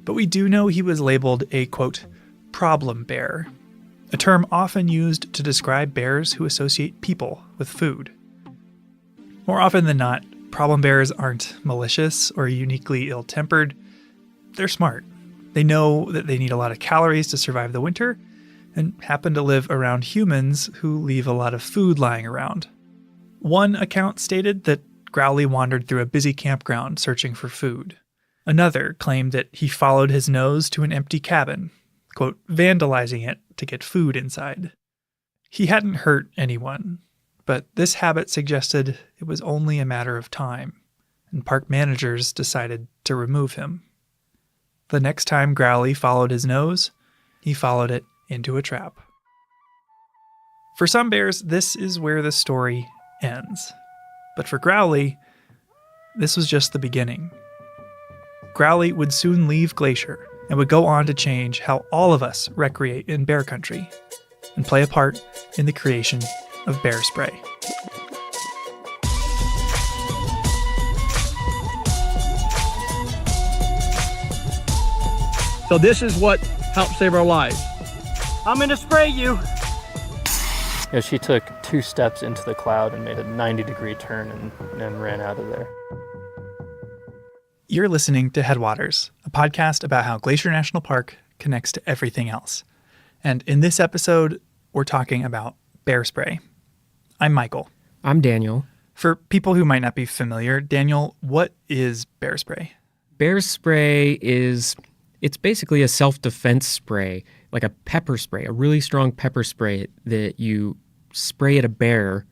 but we do know he was labeled a, quote, problem bear, a term often used to describe bears who associate people with food. More often than not, problem bears aren't malicious or uniquely ill-tempered. They're smart. They know that they need a lot of calories to survive the winter and happen to live around humans who leave a lot of food lying around. One account stated that Growly wandered through a busy campground searching for food. Another claimed that he followed his nose to an empty cabin, quote, vandalizing it to get food inside. He hadn't hurt anyone, but this habit suggested it was only a matter of time, and park managers decided to remove him. The next time Growly followed his nose, he followed it into a trap. For some bears, this is where the story ends. But for Growly, this was just the beginning. Growly would soon leave Glacier and would go on to change how all of us recreate in bear country and play a part in the creation of bear spray. So this is what helps save our lives. I'm going to spray you. Yeah, she took 2 steps into the cloud and made a 90-degree turn and ran out of there. You're listening to Headwaters, a podcast about how Glacier National Park connects to everything else. And in this episode, we're talking about bear spray. I'm Michael. I'm Daniel. For people who might not be familiar, Daniel, what is bear spray? Bear spray it's basically a self-defense spray, like a pepper spray, a really strong pepper spray that you spray at a bear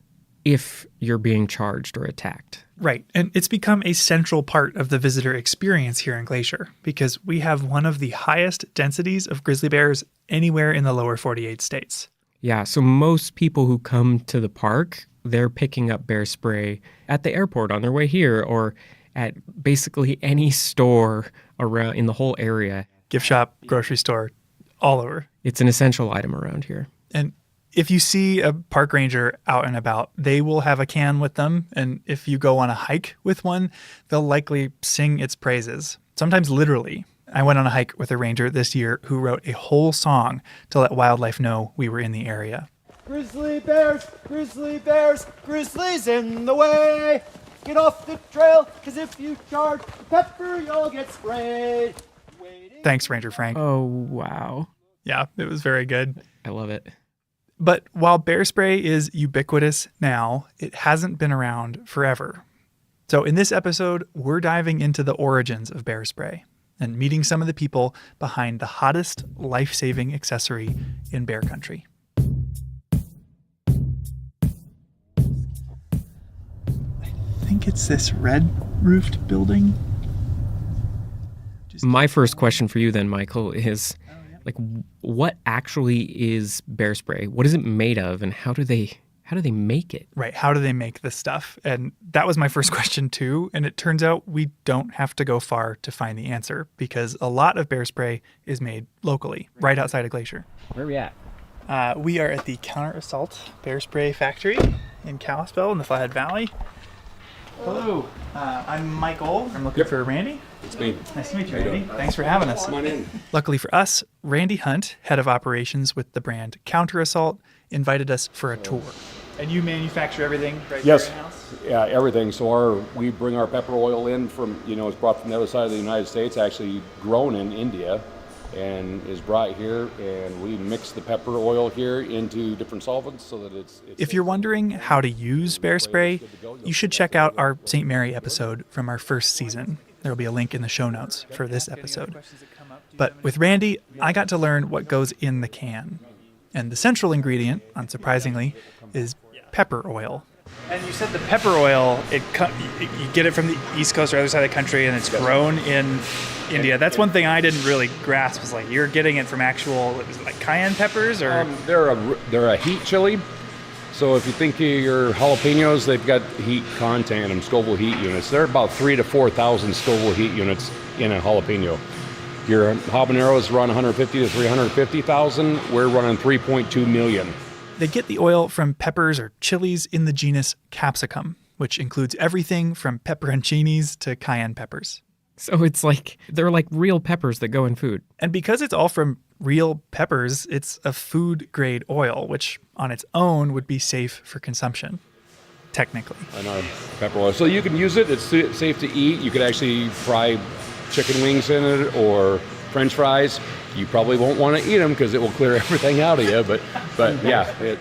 if you're being charged or attacked. Right, and it's become a central part of the visitor experience here in Glacier because we have one of the highest densities of grizzly bears anywhere in the lower 48 states. Yeah, so most people who come to the park, they're picking up bear spray at the airport on their way here or at basically any store around in the whole area. Gift shop, grocery store, all over. It's an essential item around here. And if you see a park ranger out and about, they will have a can with them. And if you go on a hike with one, they'll likely sing its praises, sometimes literally. I went on a hike with a ranger this year who wrote a whole song to let wildlife know we were in the area. Grizzly bears, grizzlies in the way. Get off the trail, because if you charge pepper, you'll get sprayed. Thanks, Ranger Frank. Oh, wow. Yeah, it was very good. I love it. But while bear spray is ubiquitous now, it hasn't been around forever. So in this episode, we're diving into the origins of bear spray and meeting some of the people behind the hottest life-saving accessory in bear country. I think it's this red-roofed building. My first question for you then, Michael, is like, what actually is bear spray? What is it made of, and how do they make it? Right, how do they make this stuff? And that was my first question too, and it turns out we don't have to go far to find the answer because a lot of bear spray is made locally, right outside a glacier. Where are we at? We are at the Counter Assault Bear Spray Factory in Kalispell in the Flathead Valley. Hello, I'm Michael. I'm looking for Randy. It's me. Nice to meet you, Randy. Thanks for having us. Come on in. Luckily for us, Randy Hunt, head of operations with the brand Counter Assault, invited us for a tour. And you manufacture everything right Yes. here in-house? Yeah, everything. So we bring our pepper oil in from, it's brought from the other side of the United States, actually grown in India, and is brought here, and we mix the pepper oil here into different solvents so that it's If you're wondering how to use bear spray, you should check out our St. Mary episode from our first season. There will be a link in the show notes for this episode. But with Randy, I got to learn what goes in the can. And the central ingredient, unsurprisingly, is pepper oil. And you said the pepper oil, you get it from the East Coast or other side of the country, and it's grown in India. That's one thing I didn't really grasp, was like, you're getting it from actual, is it like cayenne peppers? Or They're a heat chili. So if you think of your jalapenos, they've got heat content in them, Scoville heat units. They're about 3,000 to 4,000 Scoville heat units in a jalapeno. Your habaneros run 150 to 350,000. We're running 3.2 million. They get the oil from peppers or chilies in the genus capsicum, which includes everything from pepperoncinis to cayenne peppers. So it's like, they're like real peppers that go in food. And because it's all from real peppers, it's a food-grade oil, which on its own would be safe for consumption, technically. And our pepper oil. So you can use it. It's safe to eat. You could actually fry chicken wings in it or French fries. You probably won't want to eat them because it will clear everything out of you. But yeah.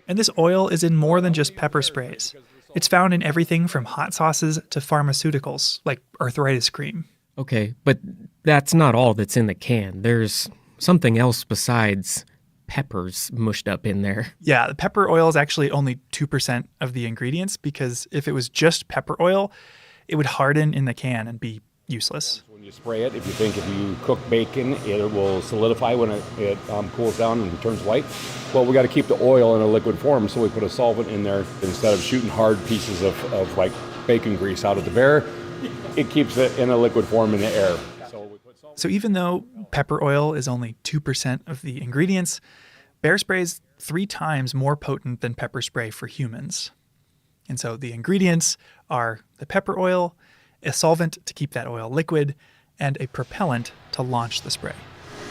And this oil is in more than just pepper sprays. It's found in everything from hot sauces to pharmaceuticals, like arthritis cream. Okay, but that's not all that's in the can. There's something else besides peppers mushed up in there. Yeah, the pepper oil is actually only 2% of the ingredients, because if it was just pepper oil, it would harden in the can and be useless. When you spray it, if you cook bacon, it will solidify when it cools down and turns white. Well, we got to keep the oil in a liquid form, so we put a solvent in there instead of shooting hard pieces of like bacon grease out at the bear. It keeps it in a liquid form in the air. So even though pepper oil is only 2% of the ingredients, bear spray is 3 times more potent than pepper spray for humans. And so the ingredients are the pepper oil, a solvent to keep that oil liquid, and a propellant to launch the spray.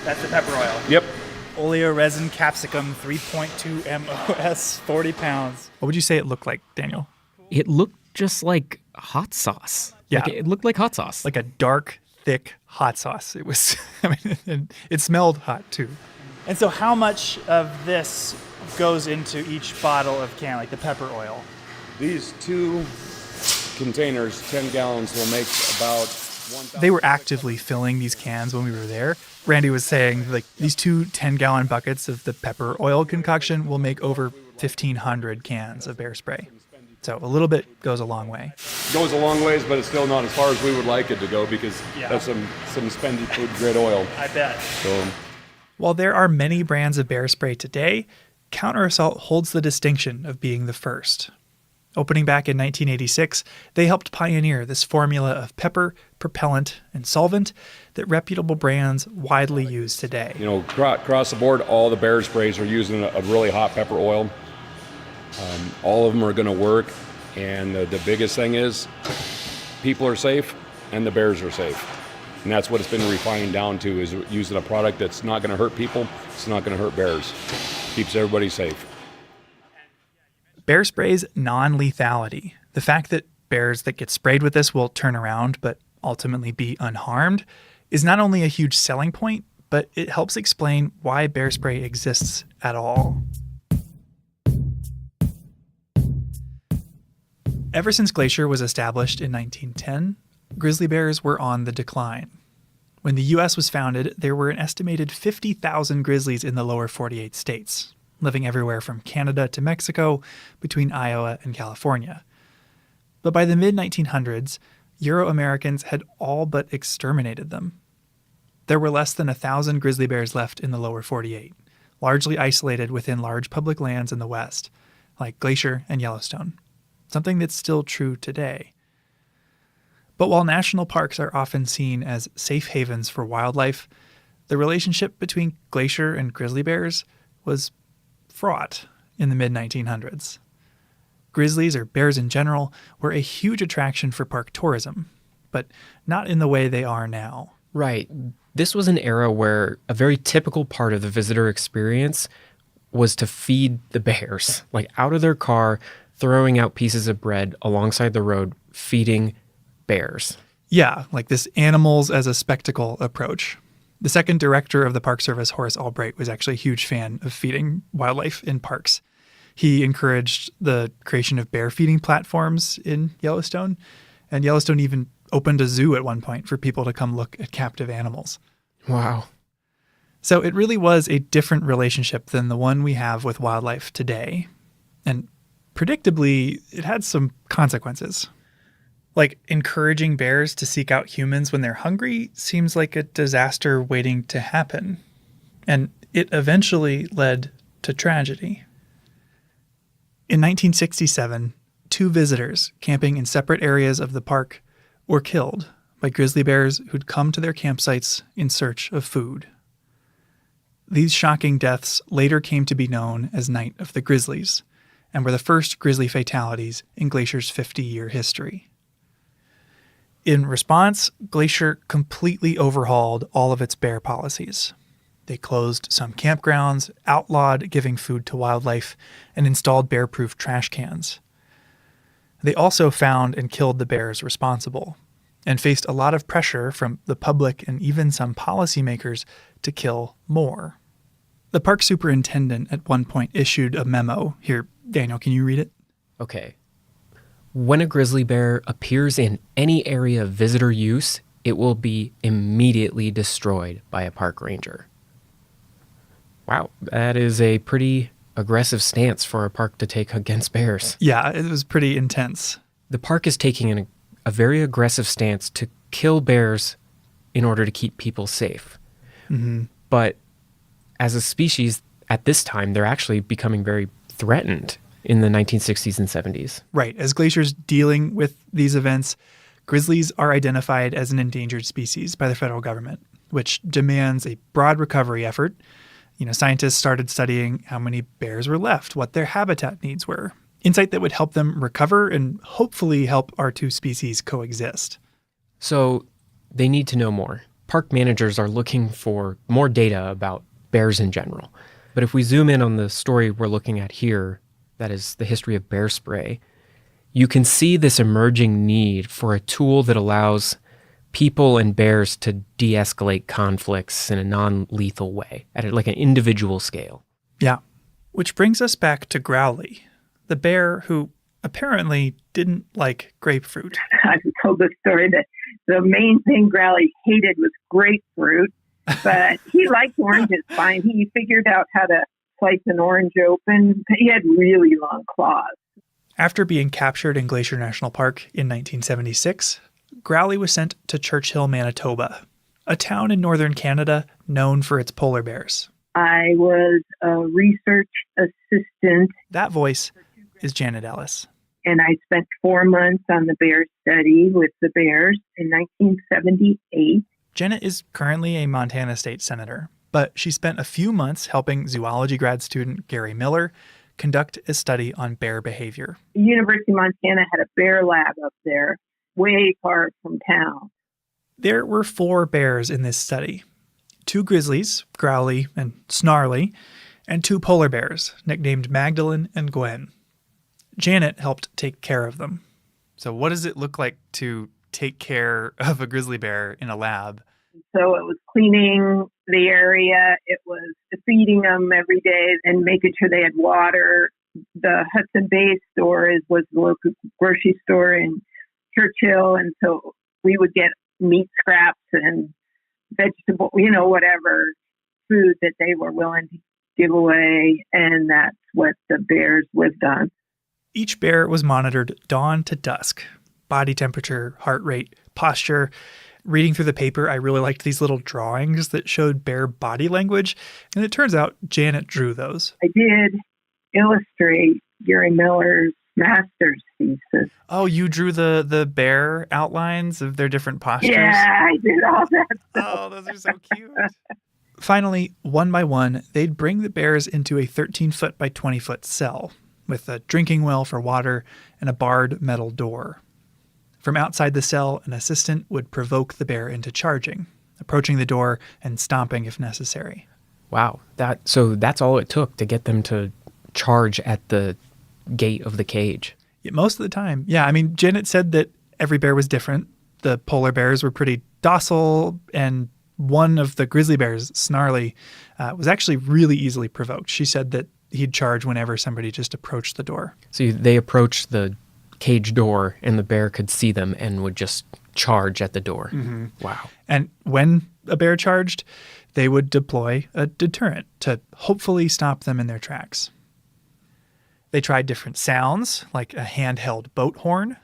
That's the pepper oil. Yep. Oleoresin capsicum, 3.2 MOS, 40 pounds. What would you say it looked like, Daniel? It looked just like hot sauce. Yeah. Like it looked like hot sauce. Like a dark, thick hot sauce. It was, it smelled hot too. And so how much of this goes into each bottle of can, like the pepper oil? These 2 containers, 10 gallons, will make about 1,000. They were actively filling these cans when we were there. Randy was saying like these 2 10-gallon buckets of the pepper oil concoction will make over 1,500 cans of bear spray. So a little bit goes a long way. Goes a long ways, but it's still not as far as we would like it to go, because that's some spendy food grade oil. I bet. So, while there are many brands of bear spray today, Counter Assault holds the distinction of being the first. Opening back in 1986, they helped pioneer this formula of pepper, propellant, and solvent that reputable brands widely use today. You know, across the board, all the bear sprays are using a really hot pepper oil. All of them are going to work, and the biggest thing is people are safe and the bears are safe. And that's what it's been refined down to, is using a product that's not going to hurt people, it's not going to hurt bears. Keeps everybody safe. Bear spray's non-lethality, the fact that bears that get sprayed with this will turn around but ultimately be unharmed, is not only a huge selling point, but it helps explain why bear spray exists at all. Ever since Glacier was established in 1910, grizzly bears were on the decline. When the U.S. was founded, there were an estimated 50,000 grizzlies in the lower 48 states, living everywhere from Canada to Mexico, between Iowa and California. But by the mid-1900s, Euro-Americans had all but exterminated them. There were less than 1,000 grizzly bears left in the lower 48, largely isolated within large public lands in the West, like Glacier and Yellowstone, something that's still true today. But while national parks are often seen as safe havens for wildlife, the relationship between Glacier and grizzly bears was fraught in the mid-1900s. Grizzlies, or bears in general, were a huge attraction for park tourism, but not in the way they are now. Right. This was an era where a very typical part of the visitor experience was to feed the bears, like out of their car, throwing out pieces of bread alongside the road, feeding bears. Yeah, like this animals as a spectacle approach. The second director of the Park Service, Horace Albright, was actually a huge fan of feeding wildlife in parks. He encouraged the creation of bear feeding platforms in Yellowstone, and Yellowstone even opened a zoo at one point for people to come look at captive animals. Wow. So it really was a different relationship than the one we have with wildlife today. And predictably, it had some consequences. Like encouraging bears to seek out humans when they're hungry seems like a disaster waiting to happen. And it eventually led to tragedy. In 1967, 2 visitors camping in separate areas of the park were killed by grizzly bears who'd come to their campsites in search of food. These shocking deaths later came to be known as Night of the Grizzlies, and were the first grizzly fatalities in Glacier's 50-year history. In response, Glacier completely overhauled all of its bear policies. They closed some campgrounds, outlawed giving food to wildlife, and installed bear-proof trash cans. They also found and killed the bears responsible, and faced a lot of pressure from the public and even some policymakers to kill more. The park superintendent at one point issued a memo. Here, Daniel, can you read it? Okay. When a grizzly bear appears in any area of visitor use, it will be immediately destroyed by a park ranger. Wow, that is a pretty aggressive stance for a park to take against bears. Yeah, it was pretty intense. The park is taking a very aggressive stance to kill bears in order to keep people safe. Mm-hmm. But as a species, at this time, they're actually becoming very threatened in the 1960s and 70s. Right. As Glacier's dealing with these events, grizzlies are identified as an endangered species by the federal government, which demands a broad recovery effort. You know, scientists started studying how many bears were left, what their habitat needs were, insight that would help them recover and hopefully help our 2 species coexist. So they need to know more. Park managers are looking for more data about bears in general. But if we zoom in on the story we're looking at here, that is the history of bear spray, you can see this emerging need for a tool that allows people and bears to de-escalate conflicts in a non-lethal way at like an individual scale. Yeah. Which brings us back to Growly, the bear who apparently didn't like grapefruit. I've told the story that the main thing Growly hated was grapefruit, but he liked oranges fine. He figured out how to slice an orange open. He had really long claws. After being captured in Glacier National Park in 1976, Growly was sent to Churchill, Manitoba, a town in northern Canada known for its polar bears. I was a research assistant. That voice is Janet Ellis. and I spent 4 months on the bear study with the bears in 1978. Janet is currently a Montana state senator, but she spent a few months helping zoology grad student Gary Miller conduct a study on bear behavior. The University of Montana had a bear lab up there, way far from town. There were 4 bears in this study. 2 grizzlies, Growly and Snarly, and 2 polar bears, nicknamed Magdalene and Gwen. Janet helped take care of them. So what does it look like to take care of a grizzly bear in a lab? So it was cleaning the area. It was feeding them every day and making sure they had water. The Hudson Bay store was the local grocery store in Churchill. And so we would get meat scraps and vegetable, whatever food that they were willing to give away. And that's what the bears lived on. Each bear was monitored dawn to dusk. Body temperature, heart rate, posture. Reading through the paper, I really liked these little drawings that showed bear body language. And it turns out Janet drew those. I did illustrate Gary Miller's master's thesis. Oh, you drew the bear outlines of their different postures? Yeah, I did all that stuff. Oh, those are so cute. Finally, one by one, they'd bring the bears into a 13-foot by 20-foot cell with a drinking well for water and a barred metal door. From outside the cell, an assistant would provoke the bear into charging, approaching the door and stomping if necessary. Wow. So that's all it took to get them to charge at the gate of the cage. Yeah, most of the time. Yeah, I mean, Janet said that every bear was different. The polar bears were pretty docile, and one of the grizzly bears, Snarly, was actually really easily provoked. She said that he'd charge whenever somebody just approached the door. So they approached the cage door and the bear could see them and would just charge at the door. Mm-hmm. Wow. And when a bear charged, they would deploy a deterrent to hopefully stop them in their tracks. They tried different sounds, like a handheld boat horn,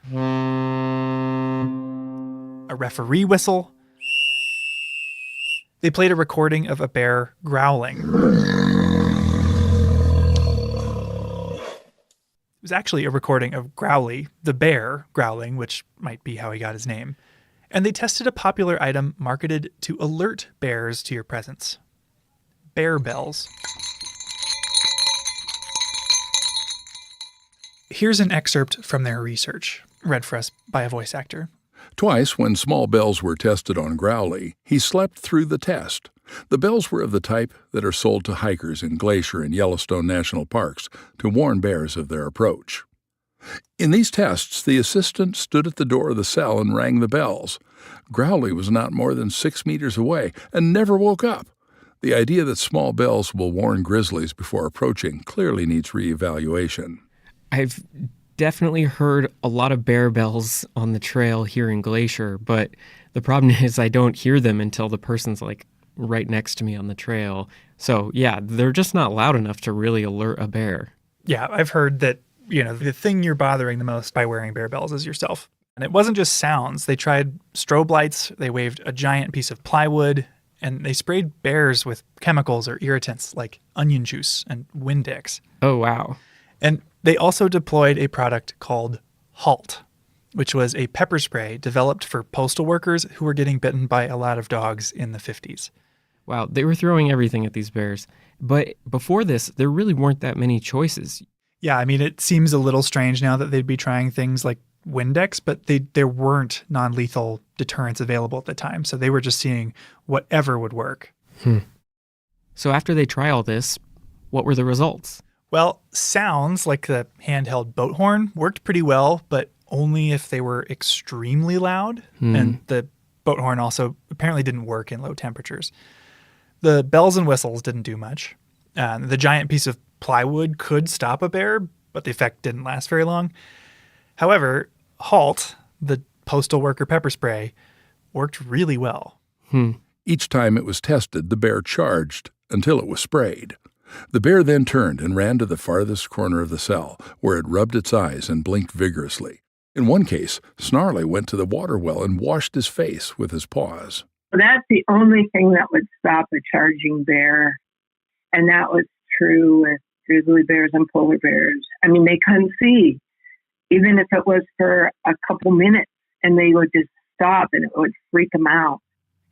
a referee whistle. They played a recording of a bear growling. It was actually a recording of Growly, the bear, growling, which might be how he got his name. And they tested a popular item marketed to alert bears to your presence. Bear bells. Here's an excerpt from their research, read for us by a voice actor. Twice, when small bells were tested on Growly, he slept through the test. The bells were of the type that are sold to hikers in Glacier and Yellowstone national parks to warn bears of their approach. In these tests, the assistant stood at the door of the cell and rang the bells. Growly was not more than 6 meters away and never woke up. The idea that small bells will warn grizzlies before approaching clearly needs reevaluation. I've definitely heard a lot of bear bells on the trail here in Glacier, but the problem is I don't hear them until the person's like right next to me on the trail. So yeah, they're just not loud enough to really alert a bear. Yeah, I've heard that, the thing you're bothering the most by wearing bear bells is yourself. And it wasn't just sounds. They tried strobe lights, they waved a giant piece of plywood, and they sprayed bears with chemicals or irritants like onion juice and Windex. Oh, wow. And they also deployed a product called Halt, which was a pepper spray developed for postal workers who were getting bitten by a lot of dogs in the 50s. Wow, they were throwing everything at these bears. But before this, there really weren't that many choices. Yeah, I mean, it seems a little strange now that they'd be trying things like Windex, but there weren't non-lethal deterrents available at the time, so they were just seeing whatever would work. So after they try all this, what were the results? Well, sounds like the handheld boat horn worked pretty well, but only if they were extremely loud. And the boat horn also apparently didn't work in low temperatures. The bells and whistles didn't do much. The giant piece of plywood could stop a bear, but the effect didn't last very long. However, Halt, the postal worker pepper spray, worked really well. Each time it was tested, the bear charged until it was sprayed. The bear then turned and ran to the farthest corner of the cell, where it rubbed its eyes and blinked vigorously. In one case, Snarly went to the water well and washed his face with his paws. That's the only thing that would stop a charging bear. And that was true with grizzly bears and polar bears. I mean, they couldn't see. even if it was for a couple minutes, and they would just stop and it would freak them out.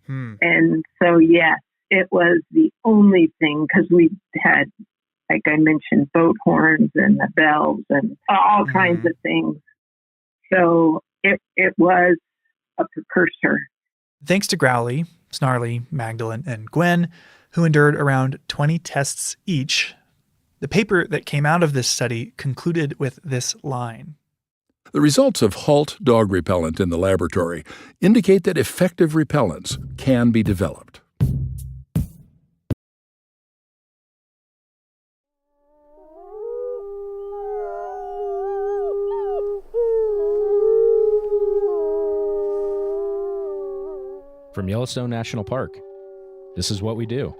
And so, yes, it was the only thing, because we had, like I mentioned, boat horns and the bells and all kinds of things. So it was a precursor. Thanks to Growly, Snarly, Magdalene, and Gwen, who endured around 20 tests each, the paper that came out of this study concluded with this line. The results of HALT dog repellent in the laboratory indicate that effective repellents can be developed. From Yellowstone National Park, this is what we do.